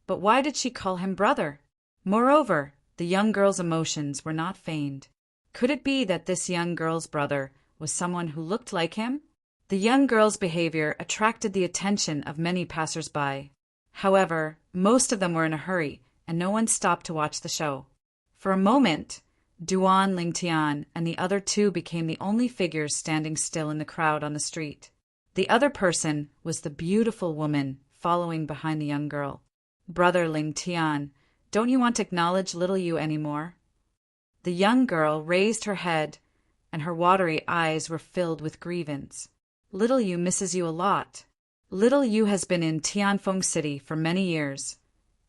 Speaker 1: But why did she call him brother? Moreover, the young girl's emotions were not feigned. Could it be that this young girl's brother was someone who looked like him? The young girl's behavior attracted the attention of many passers-by. However, most of them were in a hurry, and no one stopped to watch the show. For a moment, Duan Lingtian and the other two became the only figures standing still in the crowd on the street. The other person was the beautiful woman following behind the young girl. Brother Lingtian, don't you want to acknowledge little you anymore? The young girl raised her head, and her watery eyes were filled with grievance. Little you misses you a lot. Little you has been in Tianfeng City for many years,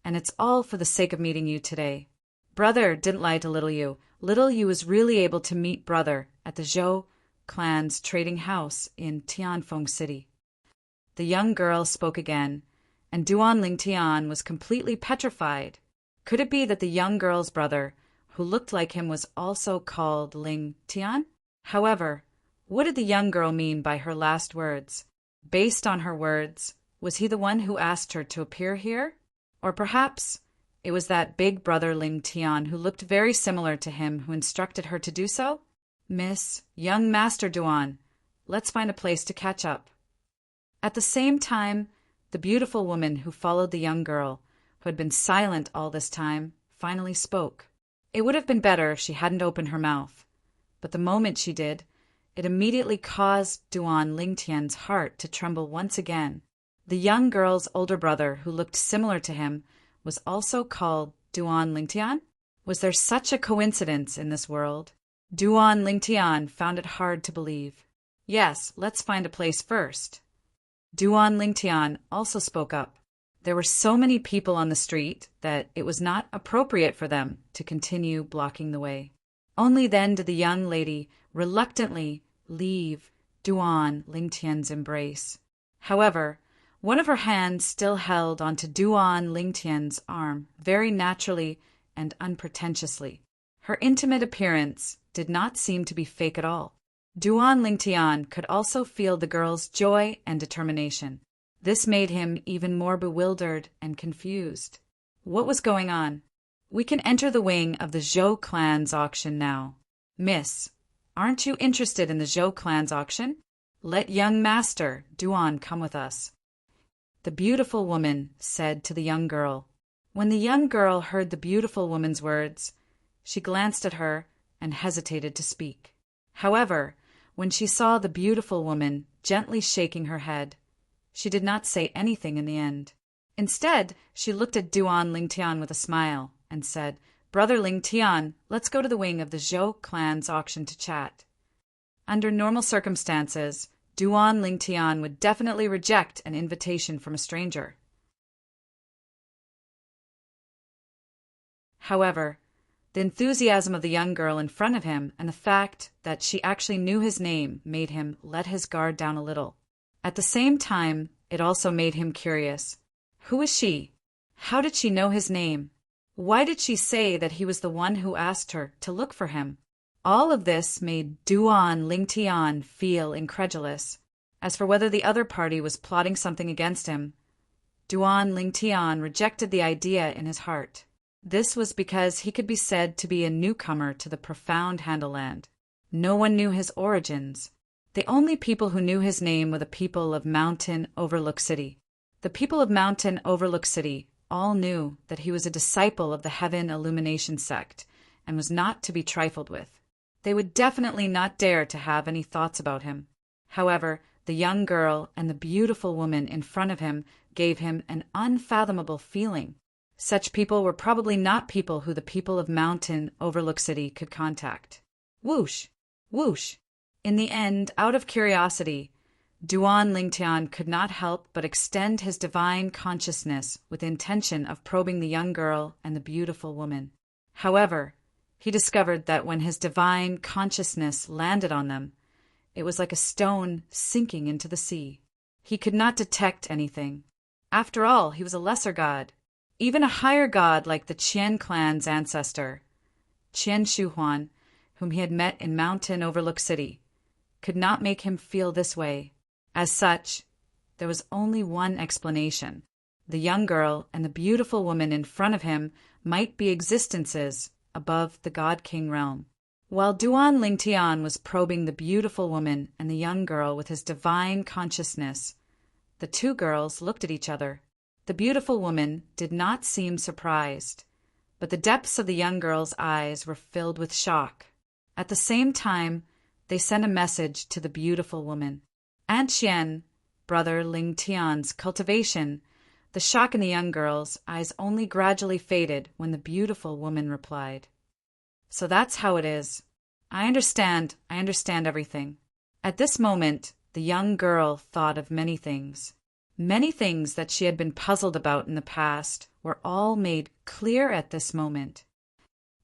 Speaker 1: and it's all for the sake of meeting you today. Brother didn't lie to little you. Little you was really able to meet brother at the Zhou clan's trading house in Tianfeng City. The young girl spoke again, and Duan Lingtian was completely petrified. Could it be that the young girl's brother, who looked like him, was also called Ling Tian? However, what did the young girl mean by her last words? Based on her words, was he the one who asked her to appear here? Or perhaps it was that big brother Ling Tian who looked very similar to him who instructed her to do so? Miss, young Master Duan, let's find a place to catch up. At the same time, the beautiful woman who followed the young girl, who had been silent all this time, finally spoke. It would have been better if she hadn't opened her mouth, but the moment she did, it immediately caused Duan Lingtian's heart to tremble once again. The young girl's older brother, who looked similar to him, was also called Duan Lingtian? Was there such a coincidence in this world? Duan Lingtian found it hard to believe. Yes, let's find a place first. Duan Lingtian also spoke up. There were so many people on the street that it was not appropriate for them to continue blocking the way. Only then did the young lady reluctantly leave Duan Lingtian's embrace. However, one of her hands still held onto Duan Lingtian's arm very naturally and unpretentiously. Her intimate appearance did not seem to be fake at all. Duan Lingtian could also feel the girl's joy and determination. This made him even more bewildered and confused. What was going on? We can enter the wing of the Zhou clan's auction now. Miss, aren't you interested in the Zhou clan's auction? Let young Master Duan come with us. The beautiful woman said to the young girl. When the young girl heard the beautiful woman's words, she glanced at her and hesitated to speak. However, when she saw the beautiful woman gently shaking her head, she did not say anything in the end. Instead, she looked at Duan Lingtian with a smile and said, Brother Lingtian, let's go to the wing of the Zhou clan's auction to chat. Under normal circumstances, Duan Lingtian would definitely reject an invitation from a stranger. However, the enthusiasm of the young girl in front of him and the fact that she actually knew his name made him let his guard down a little. At the same time, it also made him curious. Who is she? How did she know his name? Why did she say that he was the one who asked her to look for him? All of this made Duan Lingtian feel incredulous. As for whether the other party was plotting something against him, Duan Lingtian rejected the idea in his heart. This was because he could be said to be a newcomer to the profound Handelland. No one knew his origins. The only people who knew his name were the people of Mountain Overlook City. The people of Mountain Overlook City all knew that he was a disciple of the Heaven Illumination sect and was not to be trifled with. They would definitely not dare to have any thoughts about him. However, the young girl and the beautiful woman in front of him gave him an unfathomable feeling. Such people were probably not people who the people of Mountain Overlook City could contact. Whoosh! Whoosh! In the end, out of curiosity, Duan Lingtian could not help but extend his divine consciousness with the intention of probing the young girl and the beautiful woman. However, He discovered that when his divine consciousness landed on them, it was like a stone sinking into the sea. He could not detect anything. After all, he was a lesser god. Even a higher god like the Qian clan's ancestor, Qian Shuhuan, whom he had met in Mountain Overlook City, could not make him feel this way. As such, there was only one explanation. The young girl and the beautiful woman in front of him might be existences above the God-King realm. While Duan Lingtian was probing the beautiful woman and the young girl with his divine consciousness, the two girls looked at each other. The beautiful woman did not seem surprised, but the depths of the young girl's eyes were filled with shock. At the same time, they sent a message to the beautiful woman. Aunt Qian, brother Lingtian's cultivation. The shock in the young girl's eyes only gradually faded when the beautiful woman replied, "So that's how it is. I understand everything." At this moment, the young girl thought of many things. Many things that she had been puzzled about in the past were all made clear at this moment.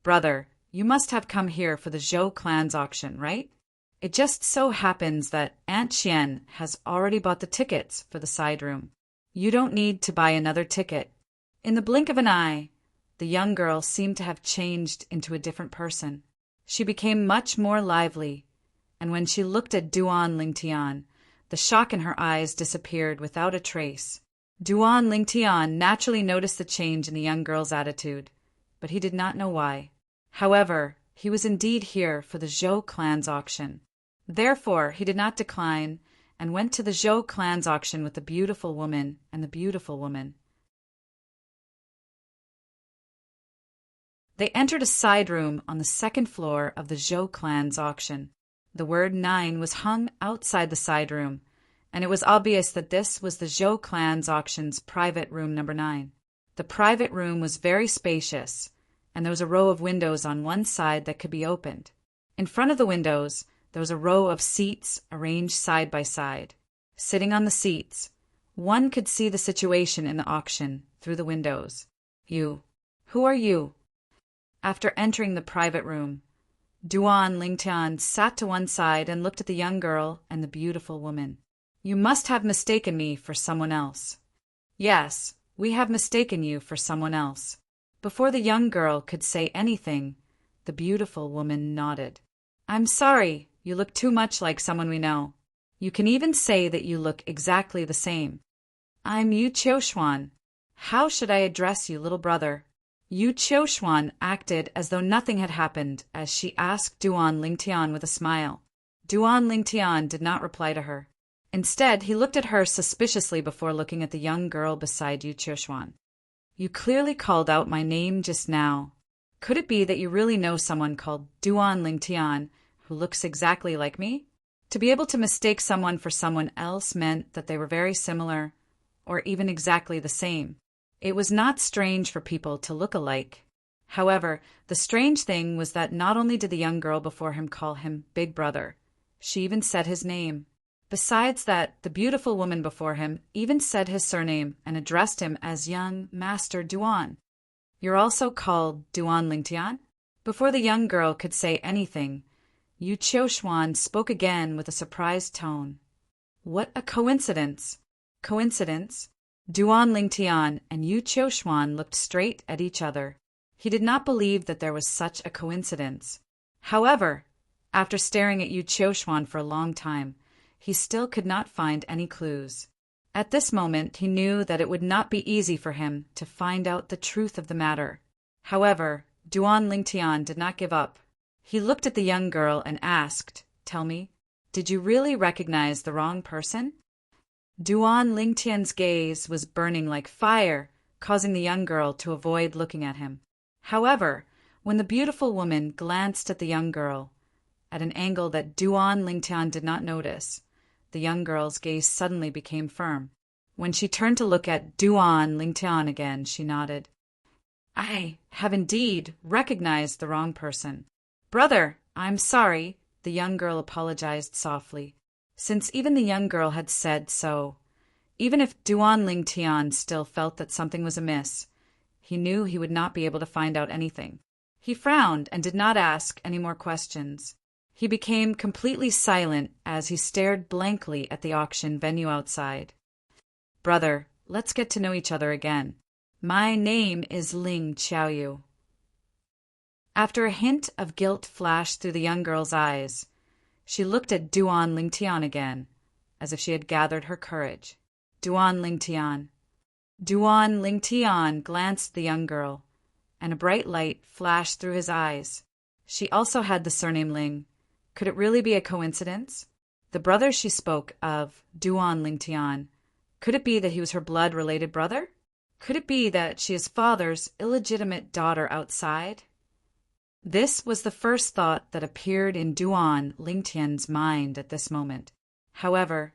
Speaker 1: "Brother, you must have come here for the Zhou clan's auction, right? It just so happens that Aunt Qian has already bought the tickets for the side room. You don't need to buy another ticket." In the blink of an eye, the young girl seemed to have changed into a different person. She became much more lively, and when she looked at Duan Lingtian, the shock in her eyes disappeared without a trace. Duan Lingtian naturally noticed the change in the young girl's attitude, but he did not know why. However, he was indeed here for the Zhou clan's auction. Therefore, he did not decline and went to the Zhou clan's auction with the beautiful woman and the beautiful woman. They entered a side room on the second floor of the Zhou clan's auction. The word 9 was hung outside the side room, and it was obvious that this was the Zhou clan's auction's private room number 9. The private room was very spacious, and there was a row of windows on one side that could be opened. In front of the windows, there was a row of seats arranged side by side. Sitting on the seats, one could see the situation in the auction through the windows. "You. Who are you?" After entering the private room, Duan Lingtian sat to one side and looked at the young girl and the beautiful woman. "You must have mistaken me for someone else." "Yes, we have mistaken you for someone else." Before the young girl could say anything, the beautiful woman nodded. "I'm sorry, you look too much like someone we know. You can even say that you look exactly the same. I'm Yu Qiushuan. How should I address you, little brother?" Yu Qiushuan acted as though nothing had happened as she asked Duan Lingtian with a smile. Duan Lingtian did not reply to her. Instead, he looked at her suspiciously before looking at the young girl beside Yu Qiushuan. "You clearly called out my name just now. Could it be that you really know someone called Duan Lingtian who looks exactly like me?" To be able to mistake someone for someone else meant that they were very similar, or even exactly the same. It was not strange for people to look alike. However, the strange thing was that not only did the young girl before him call him Big Brother, she even said his name. Besides that, the beautiful woman before him even said his surname and addressed him as young Master Duan. "You're also called Duan Lingtian?" Before the young girl could say anything, Yu Qiushuan spoke again with a surprised tone. "What a coincidence!" Coincidence? Duan Lingtian and Yu Qiushuan looked straight at each other. He did not believe that there was such a coincidence. However, after staring at Yu Qiushuan for a long time, he still could not find any clues. At this moment, he knew that it would not be easy for him to find out the truth of the matter. However, Duan Lingtian did not give up. He looked at the young girl and asked, "Tell me, did you really recognize the wrong person?" Duan Lingtian's gaze was burning like fire, causing the young girl to avoid looking at him. However, when the beautiful woman glanced at the young girl, at an angle that Duan Lingtian did not notice, the young girl's gaze suddenly became firm. When she turned to look at Duan Lingtian again, she nodded. "I have indeed recognized the wrong person. Brother, I'm sorry," the young girl apologized softly. Since even the young girl had said so, even if Duan Lingtian still felt that something was amiss, he knew he would not be able to find out anything. He frowned and did not ask any more questions. He became completely silent as he stared blankly at the auction venue outside. Brother, let's get to know each other again. My name is Ling Xiaoyu. After a hint of guilt flashed through the young girl's eyes, she looked at Duan Lingtian again, as if she had gathered her courage. Duan Lingtian. Duan Lingtian glanced at the young girl, and a bright light flashed through his eyes. She also had the surname Ling. Could it really be a coincidence? The brother she spoke of, Duan Lingtian, could it be that he was her blood-related brother? Could it be that she is father's illegitimate daughter outside? This was the first thought that appeared in Duan Lingtian's mind at this moment. However,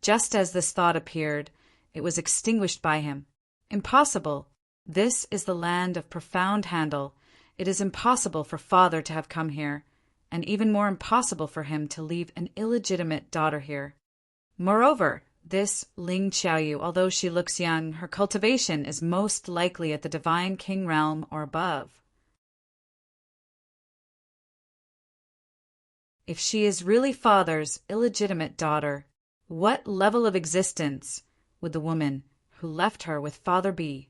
Speaker 1: just as this thought appeared, it was extinguished by him. Impossible. This is the land of profound handle. It is impossible for father to have come here, and even more impossible for him to leave an illegitimate daughter here. Moreover, this Ling Xiaoyu, although she looks young, her cultivation is most likely at the divine king realm or above. If she is really father's illegitimate daughter, what level of existence would the woman who left her with father be?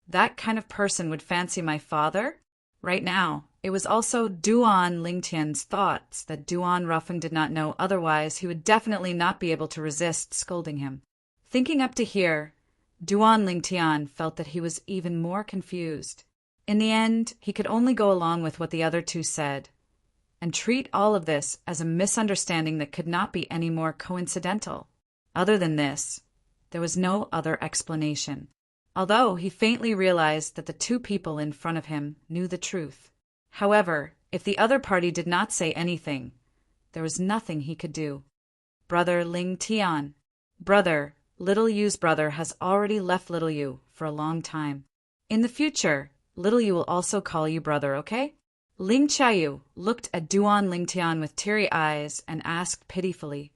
Speaker 1: That kind of person would fancy my father? Right now, it was also Duan Lingtian's thoughts that Duan Ruffeng did not know, otherwise he would definitely not be able to resist scolding him. Thinking up to here, Duan Lingtian felt that he was even more confused. In the end, he could only go along with what the other two said, and treat all of this as a misunderstanding that could not be any more coincidental. Other than this, there was no other explanation, although he faintly realized that the two people in front of him knew the truth. However, if the other party did not say anything, there was nothing he could do. Brother Ling Tian. Brother, Little Yu's brother has already left Little Yu for a long time. In the future, Little Yu will also call you brother, okay? Ling Xiaoyu looked at Duan Lingtian with teary eyes and asked pitifully,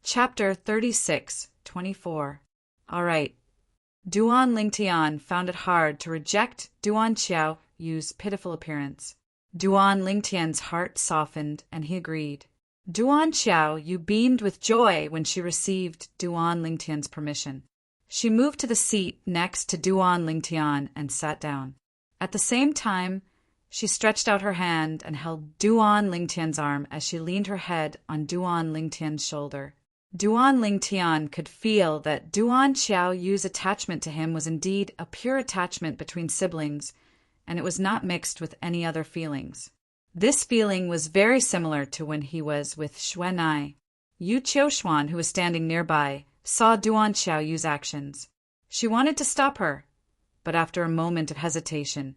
Speaker 1: Chapter 36:24. All right. Duan Lingtian found it hard to reject Duan Xiaoyu's pitiful appearance. Duan Lingtian's heart softened, and he agreed. Duan Xiaoyu beamed with joy when she received Duan Lingtian's permission. She moved to the seat next to Duan Lingtian and sat down. At the same time, she stretched out her hand and held Duan Lingtian's arm as she leaned her head on Duan Lingtian's shoulder. Duan Lingtian could feel that Duan Xiaoyu's attachment to him was indeed a pure attachment between siblings, and it was not mixed with any other feelings. This feeling was very similar to when he was with Xuanai. Yu Qiushuan, who was standing nearby, saw Duan Xiaoyu's actions. She wanted to stop her, but after a moment of hesitation,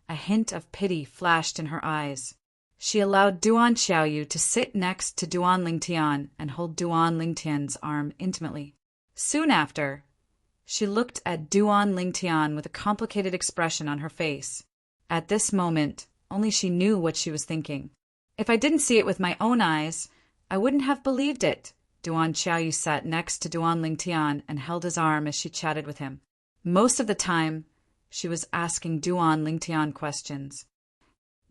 Speaker 1: a hint of pity flashed in her eyes. She allowed Duan Xiaoyu to sit next to Duan Lingtian and hold Duan Lingtian's arm intimately. Soon after, she looked at Duan Lingtian with a complicated expression on her face. At this moment, only she knew what she was thinking. If I didn't see it with my own eyes, I wouldn't have believed it. Duan Xiaoyu sat next to Duan Lingtian and held his arm as she chatted with him. Most of the time, she was asking Duan Lingtian questions.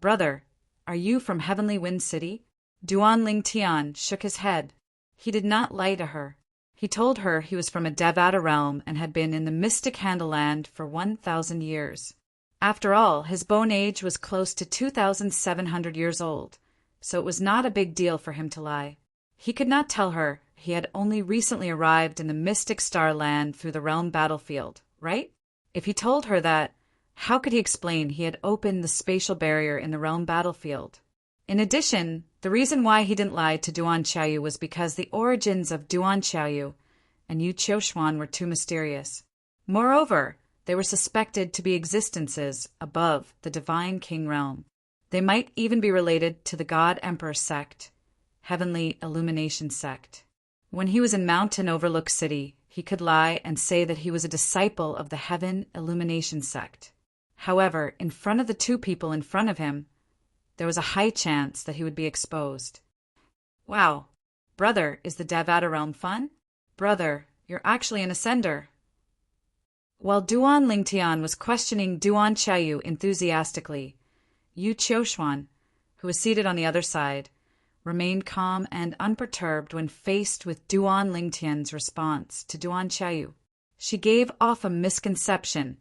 Speaker 1: Brother, are you from Heavenly Wind City? Duan Lingtian shook his head. He did not lie to her. He told her he was from a Devata realm and had been in the mystic Handleland for 1,000 years. After all, his bone age was close to 2,700 years old, so it was not a big deal for him to lie. He could not tell her he had only recently arrived in the mystic star land through the realm battlefield, right? If he told her that, how could he explain he had opened the spatial barrier in the realm battlefield? In addition, the reason why he didn't lie to Duan Xiaoyu was because the origins of Duan Xiaoyu and Yu Qiushuan were too mysterious. Moreover, they were suspected to be existences above the divine king realm. They might even be related to the God Emperor sect, Heavenly Illumination sect. When he was in Mountain Overlook City, he could lie and say that he was a disciple of the Heaven Illumination sect. However, in front of the two people in front of him, there was a high chance that he would be exposed. Wow, brother, is the Devata realm fun? Brother, You're actually an ascender." While Duan Lingtian was questioning Duan Chayu enthusiastically, Yu Qiuxuan, who was seated on the other side, remained calm and unperturbed when faced with Duan Lingtian's response to Duan Chayu. She gave off a misconception,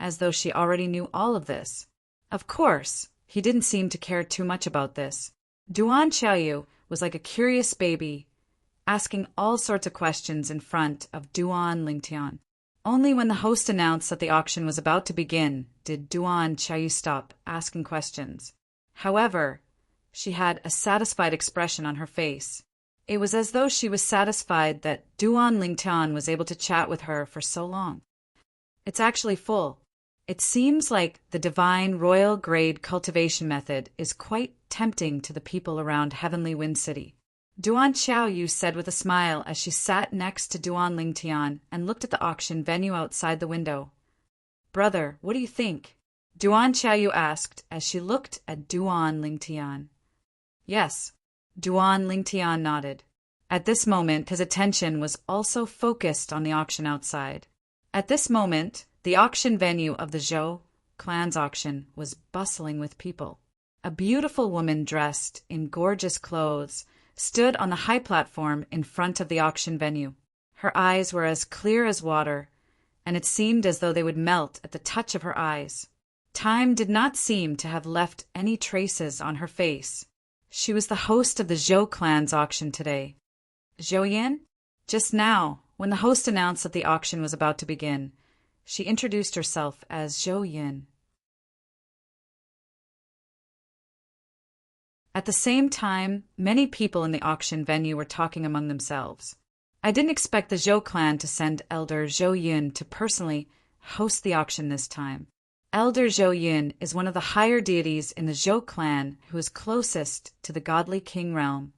Speaker 1: as though she already knew all of this. Of course, he didn't seem to care too much about this. Duan Chayu was like a curious baby, asking all sorts of questions in front of Duan Lingtian. Only when the host announced that the auction was about to begin did Duan Chayu stop asking questions. However, she had a satisfied expression on her face. It was as though she was satisfied that Duan Lingtian was able to chat with her for so long. "It's actually full. It seems like the divine royal grade cultivation method is quite tempting to the people around Heavenly Wind City," Duan Xiaoyu said with a smile as she sat next to Duan Lingtian and looked at the auction venue outside the window. "Brother, what do you think?" Duan Xiaoyu asked as she looked at Duan Lingtian. "Yes," Duan Lingtian nodded. At this moment, his attention was also focused on the auction outside. At this moment, the auction venue of the Zhou clan's auction was bustling with people. A beautiful woman dressed in gorgeous clothes stood on the high platform in front of the auction venue. Her eyes were as clear as water, and it seemed as though they would melt at the touch of her eyes. Time did not seem to have left any traces on her face. She was the host of the Zhou clan's auction today. "Zhou Yin?" Just now, when the host announced that the auction was about to begin, she introduced herself as Zhou Yin. At the same time, many people in the auction venue were talking among themselves. "I didn't expect the Zhou clan to send Elder Zhou Yun to personally host the auction this time. Elder Zhou Yun is one of the higher deities in the Zhou clan who is closest to the godly king realm.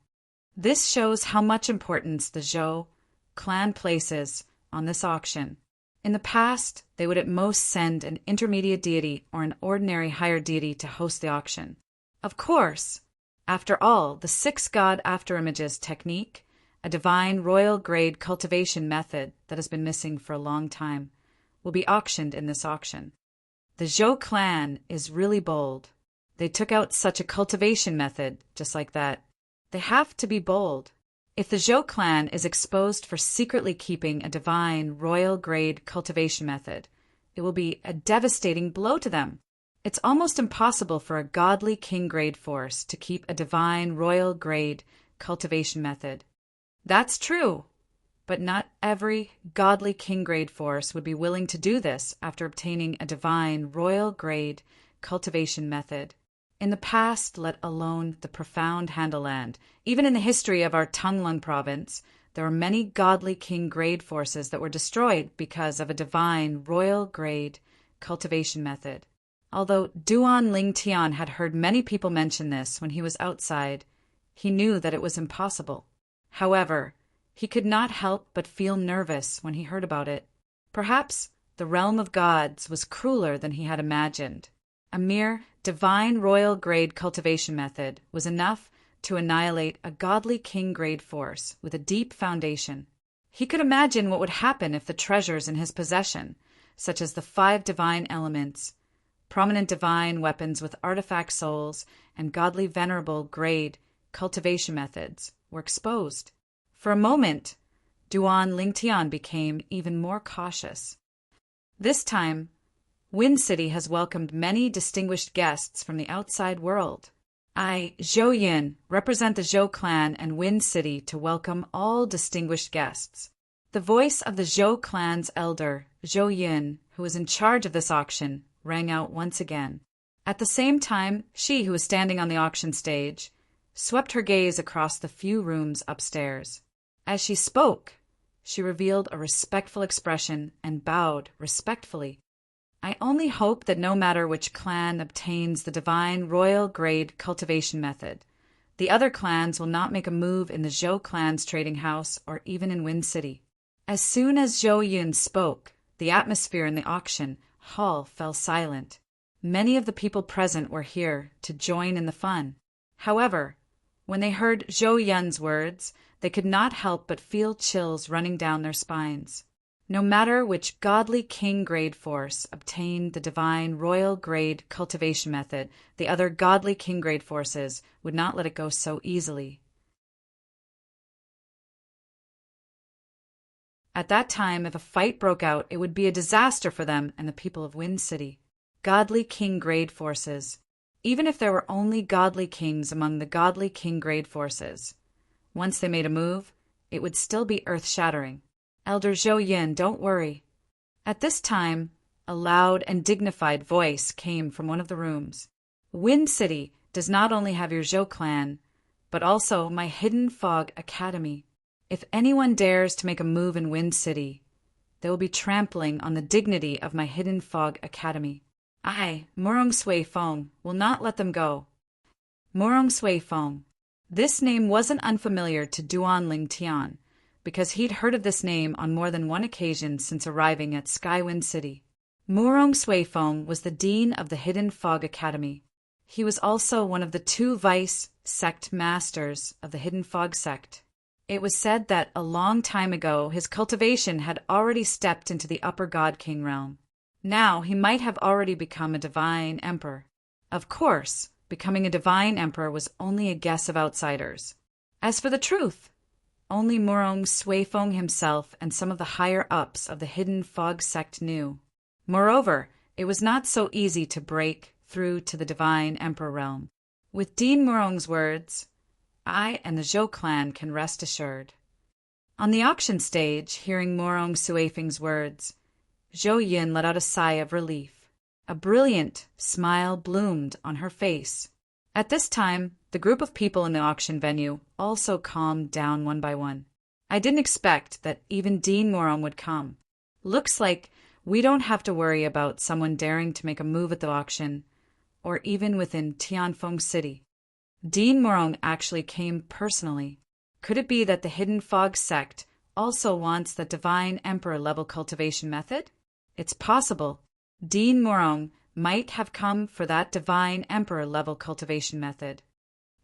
Speaker 1: This shows how much importance the Zhou clan places on this auction. In the past, they would at most send an intermediate deity or an ordinary higher deity to host the auction. Of course, after all, the 6 god afterimages technique, a divine royal grade cultivation method that has been missing for a long time, will be auctioned in this auction. The Zhou clan is really bold. They took out such a cultivation method just like that. They have to be bold. If the Zhou clan is exposed for secretly keeping a divine royal grade cultivation method, it will be a devastating blow to them. It's almost impossible for a godly king grade force to keep a divine royal grade cultivation method. That's true, but not every godly king grade force would be willing to do this after obtaining a divine royal grade cultivation method. In the past, let alone the profound Handaland, even in the history of our Tanglong province, there were many godly king grade forces that were destroyed because of a divine royal grade cultivation method. Although Duan Lingtian had heard many people mention this when he was outside, he knew that it was impossible. However, he could not help but feel nervous when he heard about it. Perhaps the realm of gods was crueler than he had imagined. A mere divine royal grade cultivation method was enough to annihilate a godly king grade force with a deep foundation. He could imagine what would happen if the treasures in his possession, such as the 5 divine elements, prominent divine weapons with artifact souls, and godly venerable grade cultivation methods, were exposed. For a moment, Duan Lingtian became even more cautious. This time, Wind City has welcomed many distinguished guests from the outside world. I, Zhou Yin, represent the Zhou clan and Wind City to welcome all distinguished guests. The voice of the Zhou clan's elder, Zhou Yin, who was in charge of this auction, rang out once again. At the same time, she who was standing on the auction stage swept her gaze across the few rooms upstairs. As she spoke, she revealed a respectful expression and bowed respectfully. I only hope that no matter which clan obtains the divine royal grade cultivation method, the other clans will not make a move in the Zhou clan's trading house or even in Wind City. As soon as Zhou Yun spoke, the atmosphere in the auction hall fell silent. Many of the people present were here to join in the fun. However, When they heard Zhou Yun's words, they could not help but feel chills running down their spines. No matter which godly king-grade force obtained the divine royal-grade cultivation method, the other godly king-grade forces would not let it go so easily. At that time, if a fight broke out, it would be a disaster for them and the people of Wind City. Godly king-grade forces. Even if there were only godly kings among the godly king-grade forces, once they made a move, it would still be earth-shattering. Elder Zhou Yun, don't worry. At this time, a loud and dignified voice came from one of the rooms. Wind City does not only have your Zhou clan, but also my Hidden Fog Academy. If anyone dares to make a move in Wind City, they will be trampling on the dignity of my Hidden Fog Academy. I, Murong Sui Fong, will not let them go. Murong Sui Fong. This name wasn't unfamiliar to Duan Ling Tian, because he'd heard of this name on more than one occasion since arriving at Skywind City. Murong Sui Fong was the dean of the Hidden Fog Academy. He was also one of the 2 vice sect masters of the Hidden Fog sect. It was said that a long time ago his cultivation had already stepped into the upper God King realm. Now he might have already become a divine emperor. Of course, becoming a divine emperor was only a guess of outsiders. As for the truth, only Murong Sui Fong himself and some of the higher-ups of the Hidden Fog sect knew. Moreover, it was not so easy to break through to the divine emperor realm. With Dean Murong's words, I and the Zhou clan can rest assured. On the auction stage, hearing Murong Sui Feng's words, Zhou Yun let out a sigh of relief. A brilliant smile bloomed on her face. At this time, the group of people in the auction venue also calmed down one by one. I didn't expect that even Dean Murong would come. Looks like we don't have to worry about someone daring to make a move at the auction, or even within Tianfeng City. Dean Murong actually came personally. Could it be that the Hidden Fog sect also wants the divine emperor level cultivation method? It's possible. Dean Murong might have come for that divine emperor level cultivation method.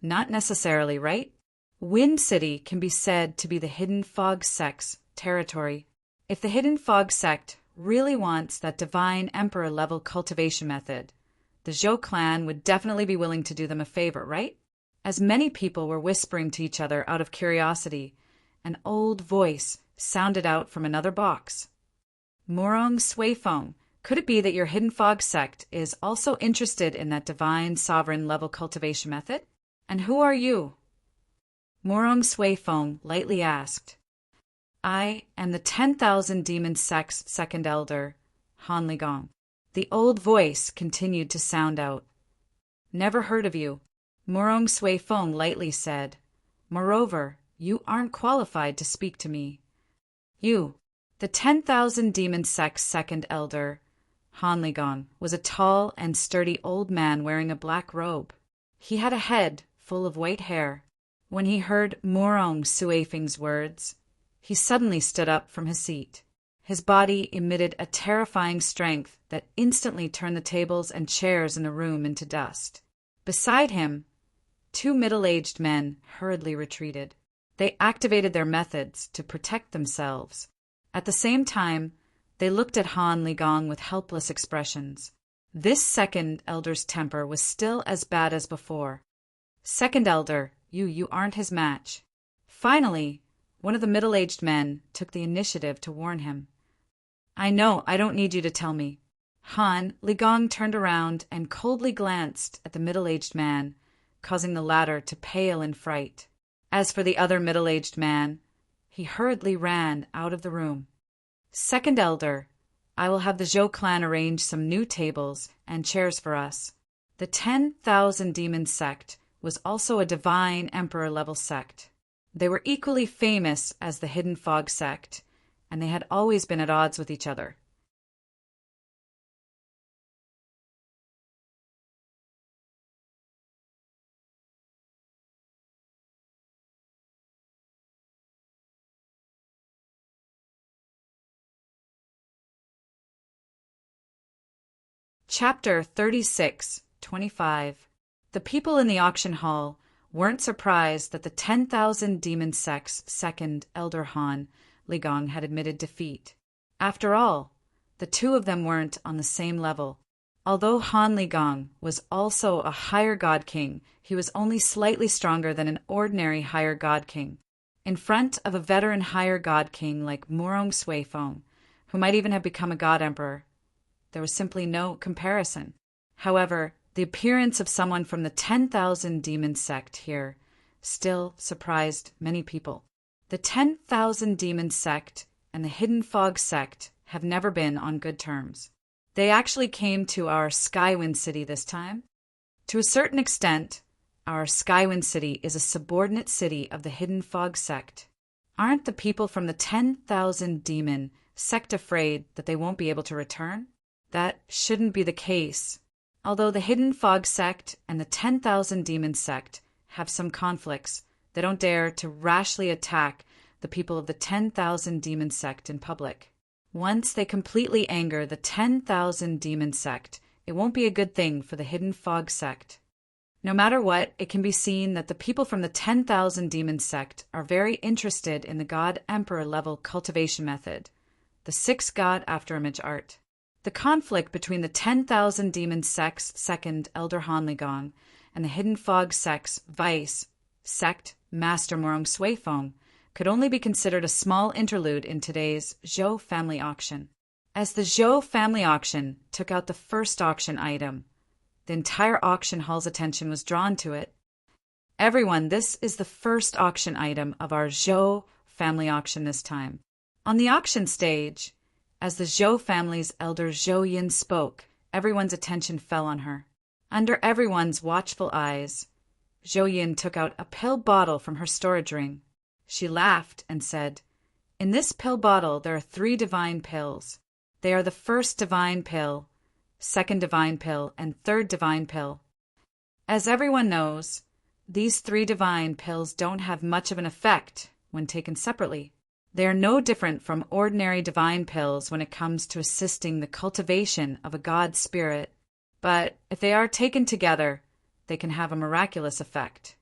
Speaker 1: Not necessarily, right? Wind City can be said to be the Hidden Fog sect's territory. If the Hidden Fog sect really wants that divine emperor level cultivation method, the Zhou clan would definitely be willing to do them a favor, right? As many people were whispering to each other out of curiosity, an old voice sounded out from another box. Murong Sui Fong, could it be that your Hidden Fog sect is also interested in that divine sovereign level cultivation method? And who are you? Murong Sui Fong lightly asked. I am the 10,000 Demon Sect's second elder, Han Ligong. The old voice continued to sound out. Never heard of you, Murong Sui Fong lightly said. Moreover, you aren't qualified to speak to me. You, the 10,000 Demon Sect's second elder, Han Ligong, was a tall and sturdy old man wearing a black robe. He had a head full of white hair. When he heard Murong Sui Feng's words, he suddenly stood up from his seat. His body emitted a terrifying strength that instantly turned the tables and chairs in the room into dust. Beside him, 2 middle-aged men hurriedly retreated. They activated their methods to protect themselves. At the same time, they looked at Han Ligong with helpless expressions. This second elder's temper was still as bad as before. Second elder, you aren't his match. Finally, one of the middle-aged men took the initiative to warn him. I know, I don't need you to tell me. Han Ligong turned around and coldly glanced at the middle-aged man, causing the latter to pale in fright. As for the other middle-aged man, he hurriedly ran out of the room. Second elder, I will have the Zhou clan arrange some new tables and chairs for us. The 10,000 Demon sect was also a divine emperor-level sect. They were equally famous as the Hidden Fog sect, and they had always been at odds with each other. Chapter 36, 25. The people in the auction hall weren't surprised that the 10,000 demon sect's second elder Han Ligong had admitted defeat. After all, the two of them weren't on the same level. Although Han Ligong was also a higher god king, he was only slightly stronger than an ordinary higher god king. In front of a veteran higher god king like Murong Suifeng, who might even have become a god emperor, there was simply no comparison. However, the appearance of someone from the 10,000 demon sect here still surprised many people. The 10,000 demon sect and the Hidden Fog sect have never been on good terms. They actually came to our Skywind City this time. To a certain extent, our Skywind City is a subordinate city of the Hidden Fog sect. Aren't the people from the 10,000 demon sect afraid that they won't be able to return? That shouldn't be the case. Although the Hidden Fog sect and the 10,000 demon sect have some conflicts, they don't dare to rashly attack the people of the 10,000 demon sect in public. Once they completely anger the 10,000 demon sect, it won't be a good thing for the Hidden Fog sect. No matter what, it can be seen that the people from the 10,000 demon sect are very interested in the God Emperor level cultivation method, the 6-god afterimage art. The conflict between the 10,000 demon sect's second Elder Han Ligong and the Hidden Fog sect's vice sect Master Murong Suifeng could only be considered a small interlude in today's Zhou family auction. As the Zhou family auction took out the first auction item, the entire auction hall's attention was drawn to it. Everyone, this is the first auction item of our Zhou family auction this time. On the auction stage, as the Zhou family's elder Zhou Yin spoke, everyone's attention fell on her. Under everyone's watchful eyes, Zhou Yin took out a pill bottle from her storage ring. She laughed and said, "In this pill bottle there are 3 divine pills. They are the first divine pill, second divine pill, and third divine pill. As everyone knows, these 3 divine pills don't have much of an effect when taken separately. They are no different from ordinary divine pills when it comes to assisting the cultivation of a god spirit, but if they are taken together, they can have a miraculous effect.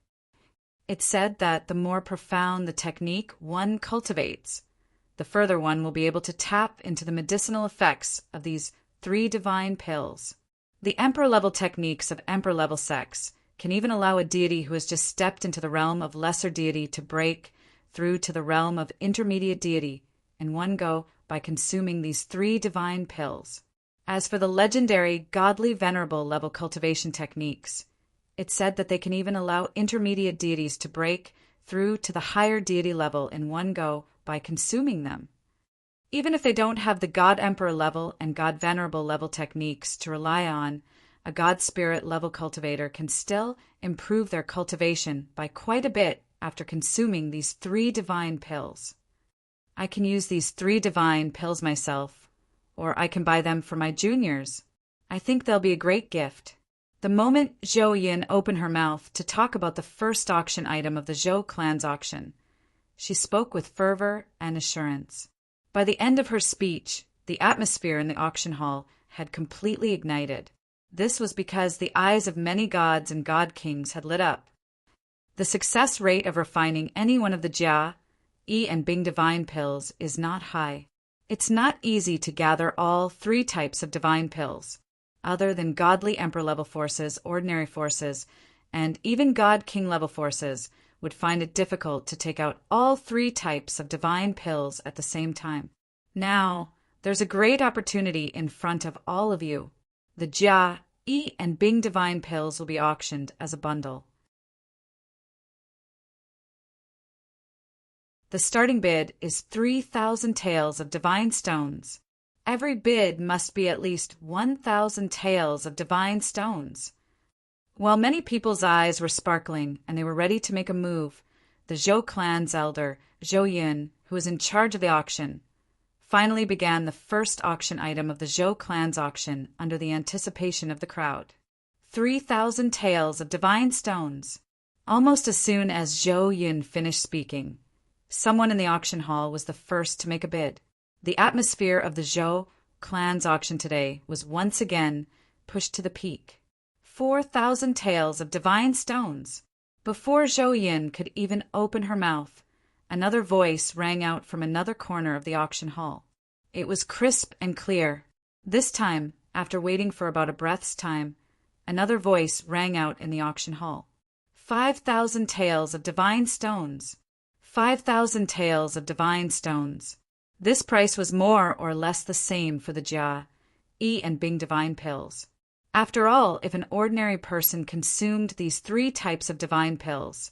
Speaker 1: It's said that the more profound the technique one cultivates, the further one will be able to tap into the medicinal effects of these 3 divine pills. The emperor-level techniques of emperor-level sects can even allow a deity who has just stepped into the realm of lesser deity to break through to the realm of intermediate deity in one go by consuming these 3 divine pills. As for the legendary godly venerable level cultivation techniques, it's said that they can even allow intermediate deities to break through to the higher deity level in one go by consuming them. Even if they don't have the God Emperor level and God Venerable level techniques to rely on, a God Spirit level cultivator can still improve their cultivation by quite a bit after consuming these 3 divine pills. I can use these 3 divine pills myself, or I can buy them for my juniors. I think they'll be a great gift. The moment Zhou Yin opened her mouth to talk about the first auction item of the Zhou clan's auction, she spoke with fervor and assurance. By the end of her speech, the atmosphere in the auction hall had completely ignited. This was because the eyes of many gods and god kings had lit up. The success rate of refining any one of the Jia, Yi, and Bing divine pills is not high. It's not easy to gather all 3 types of divine pills, other than godly emperor level forces, ordinary forces, and even god king level forces would find it difficult to take out all 3 types of divine pills at the same time. Now, there's a great opportunity in front of all of you. The Jia, Yi, and Bing divine pills will be auctioned as a bundle. The starting bid is 3,000 taels of divine stones. Every bid must be at least 1,000 taels of divine stones. While many people's eyes were sparkling and they were ready to make a move, the Zhou clan's elder, Zhou Yin, who was in charge of the auction, finally began the first auction item of the Zhou clan's auction under the anticipation of the crowd. 3,000 taels of divine stones. Almost as soon as Zhou Yin finished speaking, someone in the auction hall was the first to make a bid. The atmosphere of the Zhou clan's auction today was once again pushed to the peak. 4,000 taels of divine stones. Before Zhou Yin could even open her mouth, another voice rang out from another corner of the auction hall. It was crisp and clear. This time, after waiting for about a breath's time, another voice rang out in the auction hall. 5,000 taels of divine stones. 5,000 taels of divine stones. This price was more or less the same for the Jia, Yi, and Bing divine pills. After all, if an ordinary person consumed these 3 types of divine pills,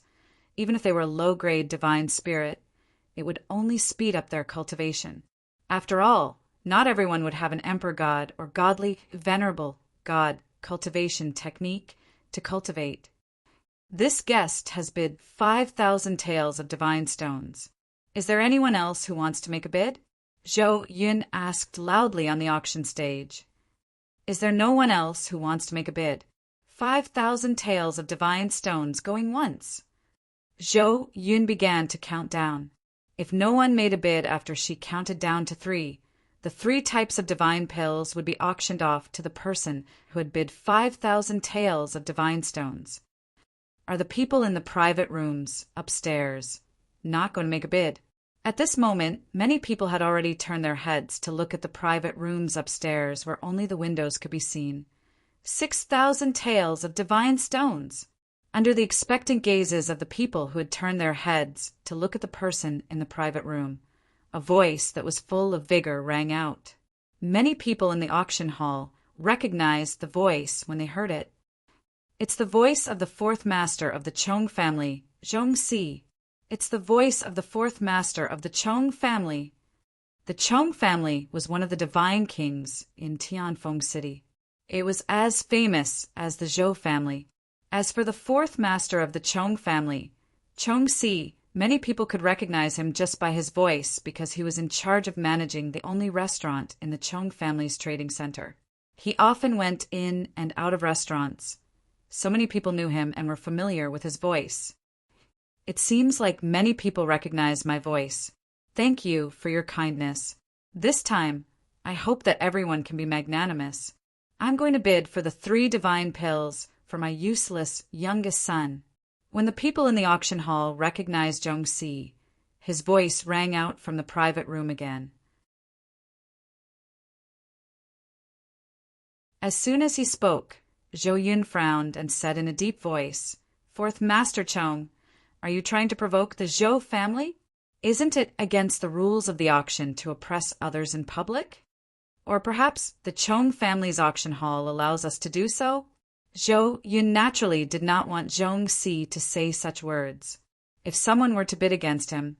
Speaker 1: even if they were low-grade divine spirit, it would only speed up their cultivation. After all, not everyone would have an emperor god or godly, venerable god cultivation technique to cultivate. This guest has bid 5,000 taels of divine stones. Is there anyone else who wants to make a bid? Zhou Yun asked loudly on the auction stage. Is there no one else who wants to make a bid? 5,000 taels of divine stones going once. Zhou Yun began to count down. If no one made a bid after she counted down to 3, the 3 types of divine pills would be auctioned off to the person who had bid 5,000 taels of divine stones. Are the people in the private rooms upstairs not going to make a bid? At this moment, many people had already turned their heads to look at the private rooms upstairs where only the windows could be seen. 6,000 taels of divine stones! Under the expectant gazes of the people who had turned their heads to look at the person in the private room, a voice that was full of vigor rang out. Many people in the auction hall recognized the voice when they heard it. It's the voice of the 4th master of the Chong family, Zhong Si. It's the voice of the 4th master of the Chong family. The Chong family was one of the divine kings in Tianfeng City. It was as famous as the Zhou family. As for the 4th master of the Chong family, Chong Si, many people could recognize him just by his voice because he was in charge of managing the only restaurant in the Chong family's trading center. He often went in and out of restaurants. So many people knew him and were familiar with his voice. It seems like many people recognize my voice. Thank you for your kindness. This time, I hope that everyone can be magnanimous. I'm going to bid for the 3 divine pills for my useless youngest son. When the people in the auction hall recognized Zhong Si, his voice rang out from the private room again. As soon as he spoke, Zhou Yun frowned and said in a deep voice, 4th Master Chong, are you trying to provoke the Zhou family? Isn't it against the rules of the auction to oppress others in public? Or perhaps the Chong family's auction hall allows us to do so? Zhou Yun naturally did not want Zhong Si to say such words. If someone were to bid against him,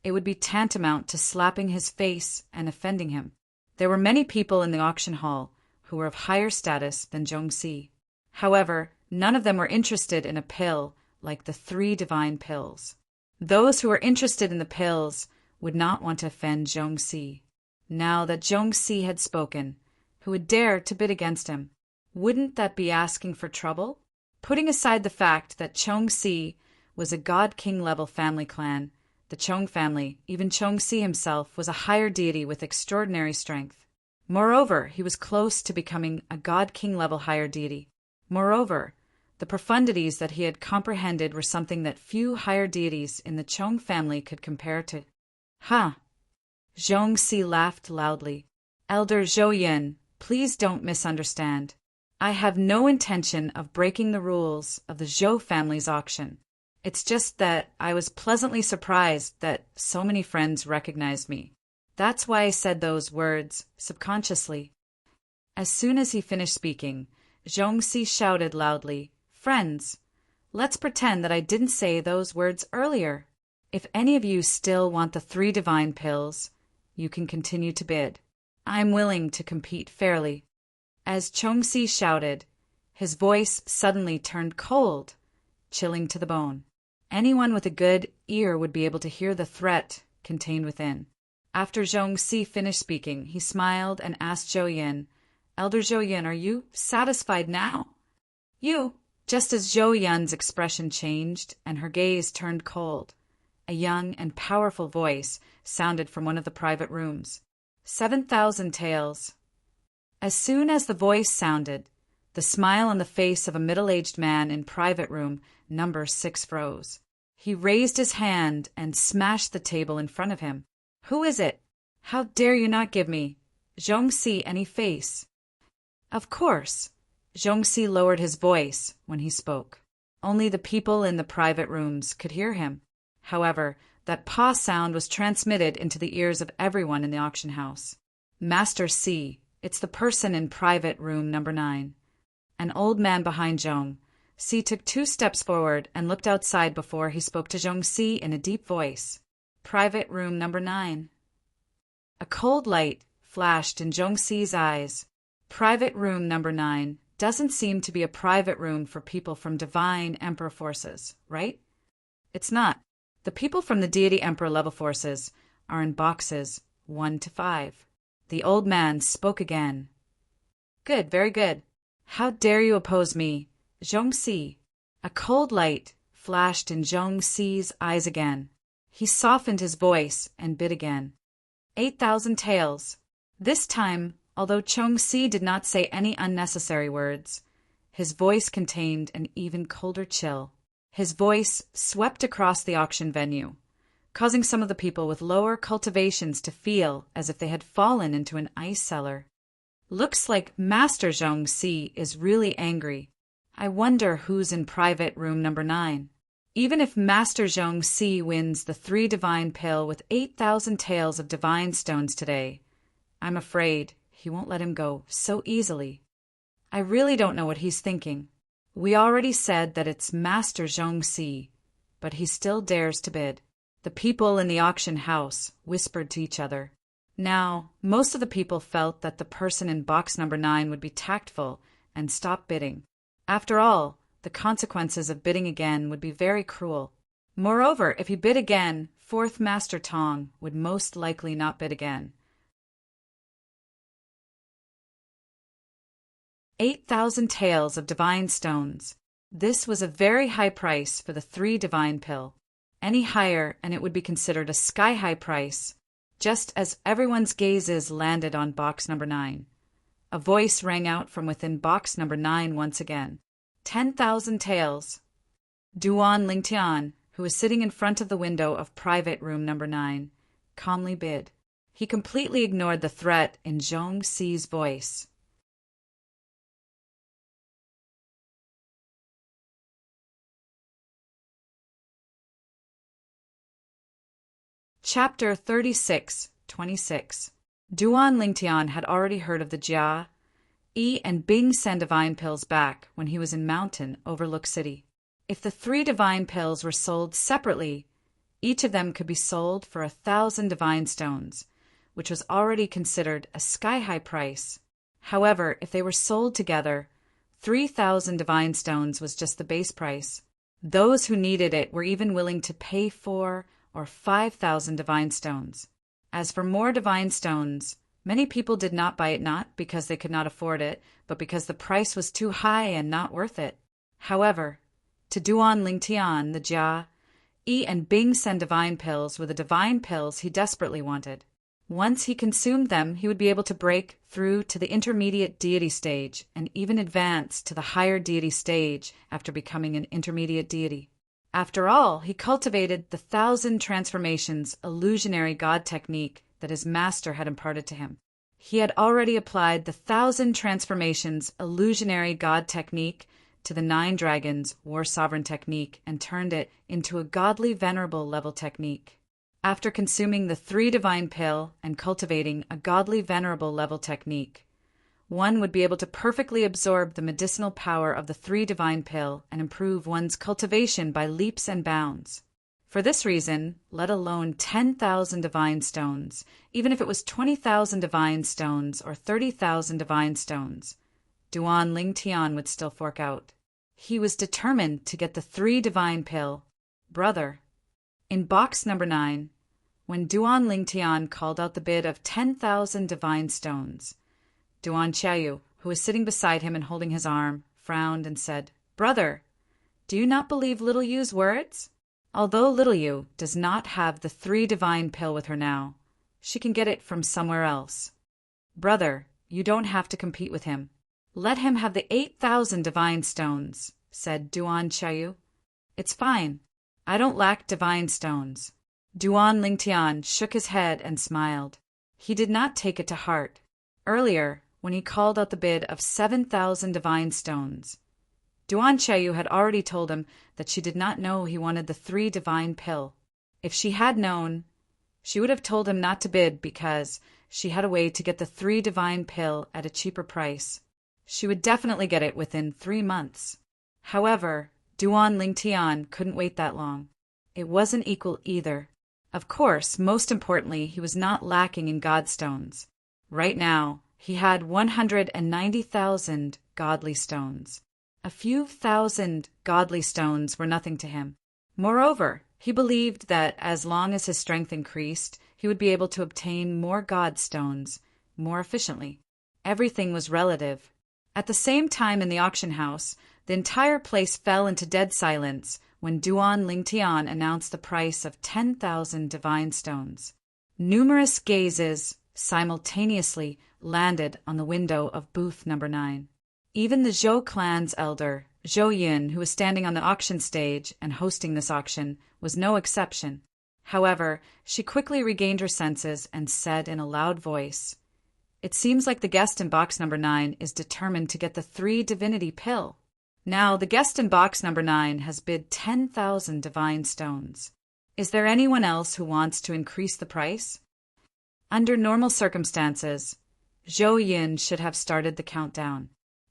Speaker 1: it would be tantamount to slapping his face and offending him. There were many people in the auction hall who were of higher status than Zhong Si. However, none of them were interested in a pill like the 3 divine pills. Those who were interested in the pills would not want to offend Zhong Si. Now that Zhong Si had spoken, who would dare to bid against him? Wouldn't that be asking for trouble? Putting aside the fact that Chong Si was a god-king level family clan, the Chong family, even Chong Si himself, was a higher deity with extraordinary strength. Moreover, he was close to becoming a god-king level higher deity. Moreover, the profundities that he had comprehended were something that few higher deities in the Chong family could compare to. Ha! Zhong Si laughed loudly. Elder Zhou Yin, please don't misunderstand. I have no intention of breaking the rules of the Zhou family's auction. It's just that I was pleasantly surprised that so many friends recognized me. That's why I said those words subconsciously. As soon as he finished speaking, Zhong Si shouted loudly, Friends, let's pretend that I didn't say those words earlier. If any of you still want the 3 divine pills, you can continue to bid. I'm willing to compete fairly. As Chong Si shouted, his voice suddenly turned cold, chilling to the bone. Anyone with a good ear would be able to hear the threat contained within. After Zhong Si finished speaking, he smiled and asked Zhou Yin, Elder Zhou Yin, are you satisfied now? You. Just as Zhou Yun's expression changed and her gaze turned cold, a young and powerful voice sounded from one of the private rooms. 7,000 taels. As soon as the voice sounded, The smile on the face of a middle-aged man in private room number 6 froze. He raised his hand and smashed the table in front of him. "Who is it? How dare you not give me, Zhongxi, any face?" Of course, Zhongxi lowered his voice when he spoke. Only the people in the private rooms could hear him. However, that "pa" sound was transmitted into the ears of everyone in the auction house. "Master C, it's the person in private room number 9. An old man behind Zhong. C took 2 steps forward and looked outside before he spoke to Zhongxi in a deep voice. "Private room number 9. A cold light flashed in Zhongxi's eyes. "Private room number 9 doesn't seem to be a private room for people from divine emperor forces, right? It's not. The people from the deity emperor level forces are in boxes 1 to 5. The old man spoke again. "Good, very good. How dare you oppose me, Zhongxi?" A cold light flashed in Zhongxi's eyes again. He softened his voice and bid again. 8,000 taels. This time, although Zhongxi did not say any unnecessary words, his voice contained an even colder chill. His voice swept across the auction venue, causing some of the people with lower cultivations to feel as if they had fallen into an ice cellar. "Looks like Master Zhongxi is really angry. I wonder who's in private room number 9. Even if Master Zhongxi wins the 3 divine pill with 8,000 taels of divine stones today, I'm afraid he won't let him go so easily. I really don't know what he's thinking. We already said that it's Master Zhongxi, but he still dares to bid." The people in the auction house whispered to each other. Now, most of the people felt that the person in box number 9 would be tactful and stop bidding. After all, the consequences of bidding again would be very cruel. Moreover, if he bid again, 4th Master Tong would most likely not bid again. 8,000 taels of divine stones. This was a very high price for the 3 divine pill. Any higher and it would be considered a sky-high price. Just as everyone's gazes landed on box number 9, a voice rang out from within box number 9 once again. 10,000 taels. Duan Lingtian, who was sitting in front of the window of private room number 9, calmly bid. He completely ignored the threat in Zhongxi's voice. Chapter 36:26. Duan Lingtian had already heard of the Jia, Yi, and Bing Sen divine pills back when he was in Mountain Overlook City. If the 3 divine pills were sold separately, each of them could be sold for 1,000 divine stones, which was already considered a sky-high price. However, if they were sold together, 3,000 divine stones was just the base price. Those who needed it were even willing to pay 4 or 5,000 divine stones. As for more divine stones, many people did not buy it not because they could not afford it, but because the price was too high and not worth it. However, to Duan Lingtian, the Jia, Yi, and Bing Sen divine pills were the divine pills he desperately wanted. Once he consumed them, he would be able to break through to the intermediate deity stage and even advance to the higher deity stage after becoming an intermediate deity. After all, he cultivated the 1,000 transformations illusionary god technique that his master had imparted to him. He had already applied the 1,000 transformations illusionary god technique to the 9 dragons war sovereign technique and turned it into a godly venerable level technique. After consuming the 3 divine pill and cultivating a godly venerable level technique, one would be able to perfectly absorb the medicinal power of the 3 divine pill and improve one's cultivation by leaps and bounds. For this reason, let alone 10,000 divine stones, even if it was 20,000 divine stones or 30,000 divine stones, Duan Lingtian would still fork out. He was determined to get the 3 divine pill. Brother. In box number 9, when Duan Lingtian called out the bid of 10,000 divine stones, Duan Qiaoyu, who was sitting beside him and holding his arm, frowned and said, "Brother, do you not believe little Yu's words? Although little Yu does not have the 3 divine pill with her now, she can get it from somewhere else. Brother, you don't have to compete with him. Let him have the 8,000 divine stones, said Duan Chayu. It's fine. I don't lack divine stones. Duan Lingtian shook his head and smiled. He did not take it to heart. Earlier, when he called out the bid of 7,000 divine stones, Duan Chayu had already told him that she did not know he wanted the 3 divine pill. If she had known, she would have told him not to bid because she had a way to get the 3 divine pill at a cheaper price. She would definitely get it within 3 months. However, Duan Lingtian couldn't wait that long. It wasn't equal either. Of course, most importantly, he was not lacking in godstones. Right now, he had 190,000 godly stones. A few thousand godly stones were nothing to him. Moreover, he believed that as long as his strength increased, he would be able to obtain more godstones more efficiently. Everything was relative. At the same time in the auction house, the entire place fell into dead silence when Duan Lingtian announced the price of 10,000 divine stones. Numerous gazes simultaneously landed on the window of booth number 9. Even the Zhou clan's elder, Zhou Yin, who was standing on the auction stage and hosting this auction, was no exception. However, she quickly regained her senses and said in a loud voice, "It seems like the guest in box number 9 is determined to get the 3 divinity pill. Now, the guest in box number 9 has bid 10,000 divine stones. Is there anyone else who wants to increase the price?" Under normal circumstances, Zhou Yin should have started the countdown.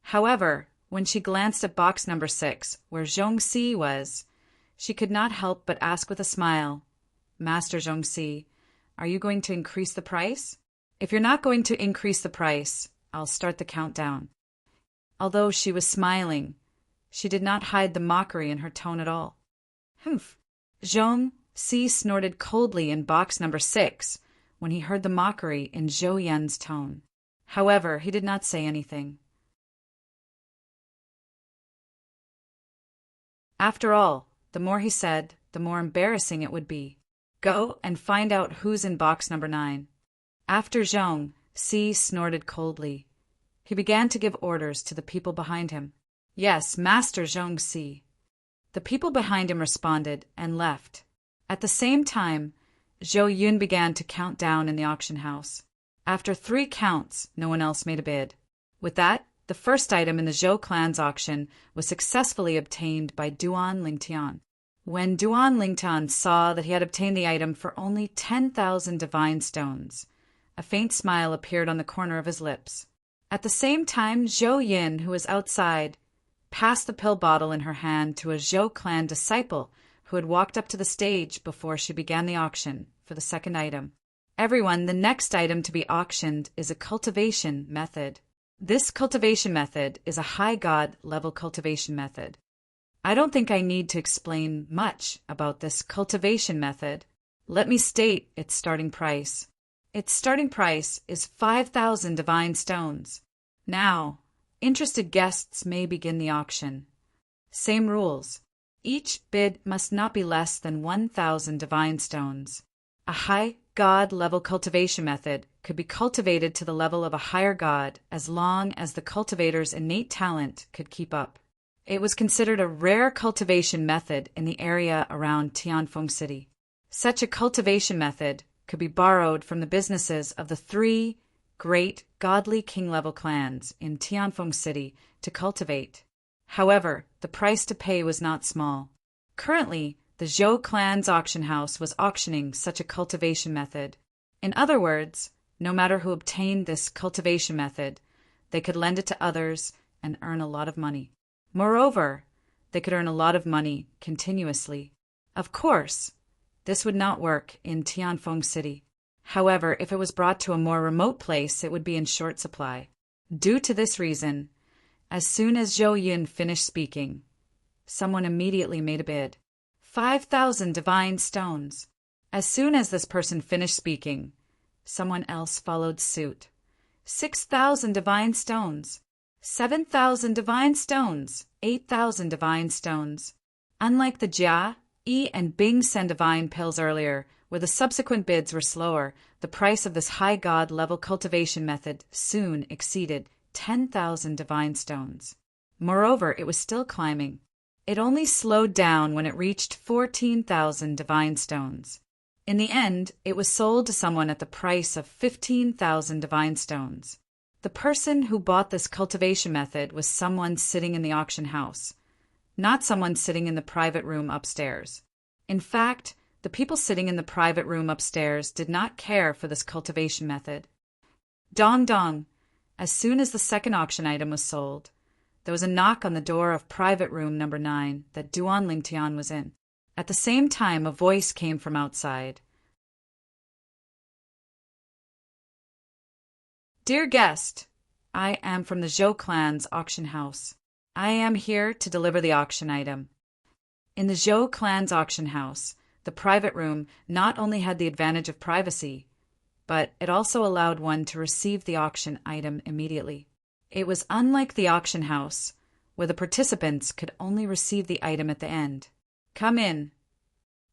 Speaker 1: However, when she glanced at box number 6, where Zhongxi was, she could not help but ask with a smile, "Master Zhongxi, are you going to increase the price? If you're not going to increase the price, I'll start the countdown." Although she was smiling, she did not hide the mockery in her tone at all. "Humph!" Zhongxi snorted coldly in box number 6 when he heard the mockery in Zhou Yan's tone. However, he did not say anything. After all, the more he said, the more embarrassing it would be. Go and find out who's in box number 9. After Zhongxi snorted coldly, he began to give orders to the people behind him. "Yes, Master Zhongxi." The people behind him responded and left. At the same time, Zhou Yun began to count down in the auction house. After 3 counts, no one else made a bid. With that, the first item in the Zhou clan's auction was successfully obtained by Duan Lingtian. When Duan Lingtian saw that he had obtained the item for only 10,000 divine stones, a faint smile appeared on the corner of his lips. At the same time, Zhou Yin, who was outside, passed the pill bottle in her hand to a Zhou clan disciple who had walked up to the stage before she began the auction for the second item. "Everyone, the next item to be auctioned is a cultivation method. This cultivation method is a high god level cultivation method. I don't think I need to explain much about this cultivation method. Let me state its starting price. Its starting price is 5,000 divine stones. Now, interested guests may begin the auction. Same rules. Each bid must not be less than 1,000 divine stones. A high god level cultivation method could be cultivated to the level of a higher god as long as the cultivator's innate talent could keep up. It was considered a rare cultivation method in the area around Tianfeng City. Such a cultivation method could be borrowed from the businesses of the 3 great godly king-level clans in Tianfeng City to cultivate. However, the price to pay was not small. Currently, the Zhou clan's auction house was auctioning such a cultivation method. In other words, no matter who obtained this cultivation method, they could lend it to others and earn a lot of money. Moreover, they could earn a lot of money continuously. Of course, this would not work in Tianfeng City. However, if it was brought to a more remote place, it would be in short supply. Due to this reason, as soon as Zhou Yun finished speaking, someone immediately made a bid. 5,000 divine stones. As soon as this person finished speaking, someone else followed suit. 6,000 divine stones. 7,000 divine stones. 8,000 divine stones. Unlike the Jia, Yi, and Bing Sen divine pills earlier, where the subsequent bids were slower, the price of this high god level cultivation method soon exceeded 10,000 divine stones. Moreover, it was still climbing. It only slowed down when it reached 14,000 divine stones. In the end, it was sold to someone at the price of 15,000 divine stones. The person who bought this cultivation method was someone sitting in the auction house, not someone sitting in the private room upstairs. In fact, the people sitting in the private room upstairs did not care for this cultivation method. Dong dong! As soon as the second auction item was sold, there was a knock on the door of private room number 9 that Duan Lingtian was in. At the same time, a voice came from outside. Dear guest, I am from the Zhou clan's auction house. I am here to deliver the auction item. In the Zhou clan's auction house, the private room not only had the advantage of privacy, but it also allowed one to receive the auction item immediately. It was unlike the auction house, where the participants could only receive the item at the end. Come in.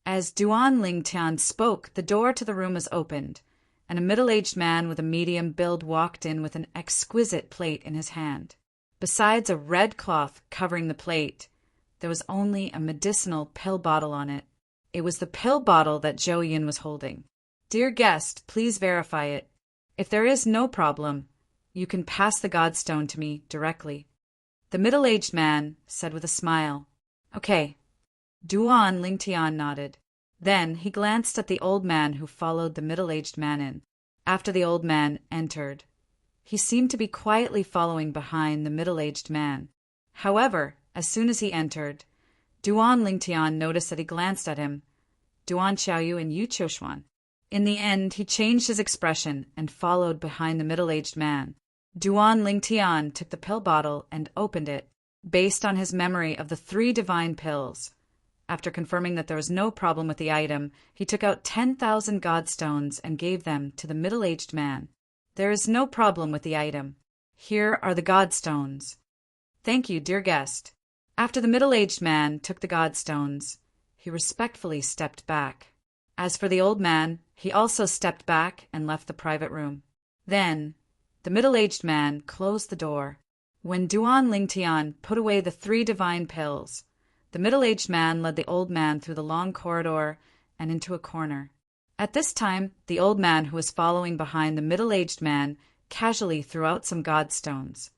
Speaker 1: As Duan Lingtian spoke, the door to the room was opened, and a middle-aged man with a medium build walked in with an exquisite plate in his hand. Besides a red cloth covering the plate, there was only a medicinal pill bottle on it. It was the pill bottle that Zhou Yin was holding. Dear guest, please verify it. If there is no problem, you can pass the Godstone to me directly. The middle-aged man said with a smile. Okay. Duan Lingtian nodded. Then he glanced at the old man who followed the middle-aged man in. After the old man entered, he seemed to be quietly following behind the middle-aged man. However, as soon as he entered, Duan Lingtian noticed that he glanced at him, Duan Xiaoyu and Yu Qiushuan. In the end, he changed his expression and followed behind the middle-aged man. Duan Lingtian took the pill bottle and opened it, based on his memory of the 3 divine pills. After confirming that there was no problem with the item, he took out 10,000 Godstones and gave them to the middle-aged man. There is no problem with the item. Here are the Godstones. Thank you, dear guest. After the middle-aged man took the Godstones, he respectfully stepped back. As for the old man, he also stepped back and left the private room. Then, the middle-aged man closed the door. When Duan Lingtian put away the 3 divine pills, the middle-aged man led the old man through the long corridor and into a corner. At this time, the old man who was following behind the middle-aged man casually threw out some Godstones.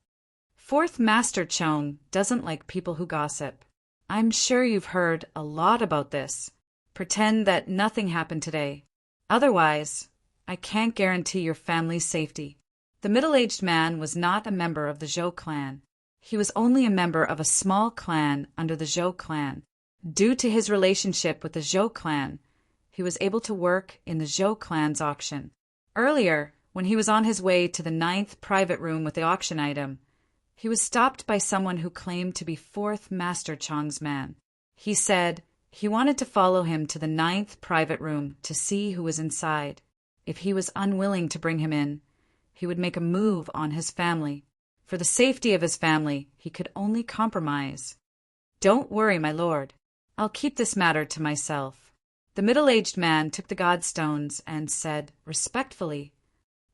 Speaker 1: Fourth Master Chong doesn't like people who gossip. I'm sure you've heard a lot about this. Pretend that nothing happened today. Otherwise, I can't guarantee your family's safety. The middle-aged man was not a member of the Zhou clan. He was only a member of a small clan under the Zhou clan. Due to his relationship with the Zhou clan, he was able to work in the Zhou clan's auction. Earlier, when he was on his way to the 9th private room with the auction item, he was stopped by someone who claimed to be 4th Master Chong's man. He said he wanted to follow him to the 9th private room to see who was inside. If he was unwilling to bring him in, he would make a move on his family. For the safety of his family, he could only compromise. Don't worry, my lord. I'll keep this matter to myself. The middle-aged man took the Godstones and said respectfully,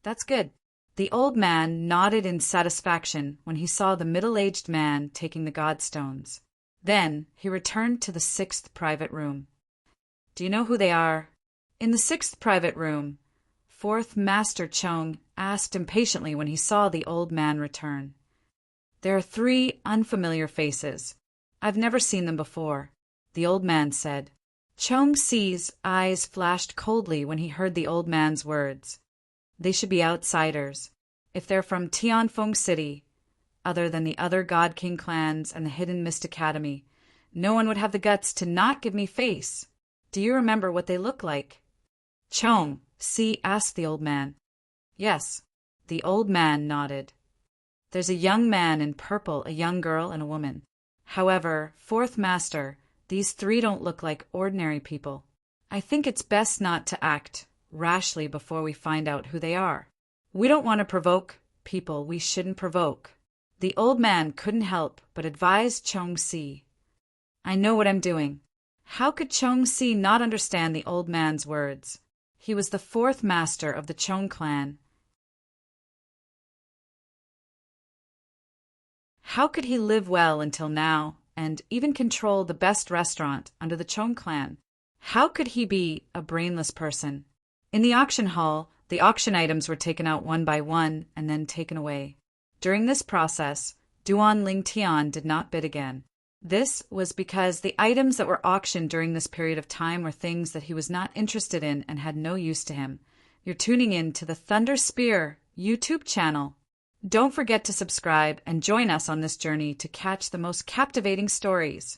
Speaker 1: That's good. The old man nodded in satisfaction when he saw the middle-aged man taking the Godstones. Then he returned to the 6th private room. Do you know who they are? In the 6th private room, 4th Master Chong asked impatiently when he saw the old man return. There are 3 unfamiliar faces. I've never seen them before, the old man said. Chong Si's eyes flashed coldly when he heard the old man's words. They should be outsiders. If they're from Tianfeng City, other than the other God King clans and the Hidden Mist Academy, no one would have the guts to not give me face. Do you remember what they look like? Chong Si asked the old man. Yes, the old man nodded. There's a young man in purple, a young girl, and a woman. However, 4th Master, these 3 don't look like ordinary people. I think it's best not to act rashly before we find out who they are. We don't want to provoke people we shouldn't provoke. The old man couldn't help but advise Chong Si. I know what I'm doing. How could Chong Si not understand the old man's words? He was the 4th master of the Chong clan How could he live well until now and even control the best restaurant under the Chong clan? How could he be a brainless person? In the auction hall, the auction items were taken out one by one and then taken away. During this process, Duan Lingtian did not bid again. This was because the items that were auctioned during this period of time were things that he was not interested in and had no use to him. You're tuning in to the Thunder Spear YouTube channel. Don't forget to subscribe and join us on this journey to catch the most captivating stories.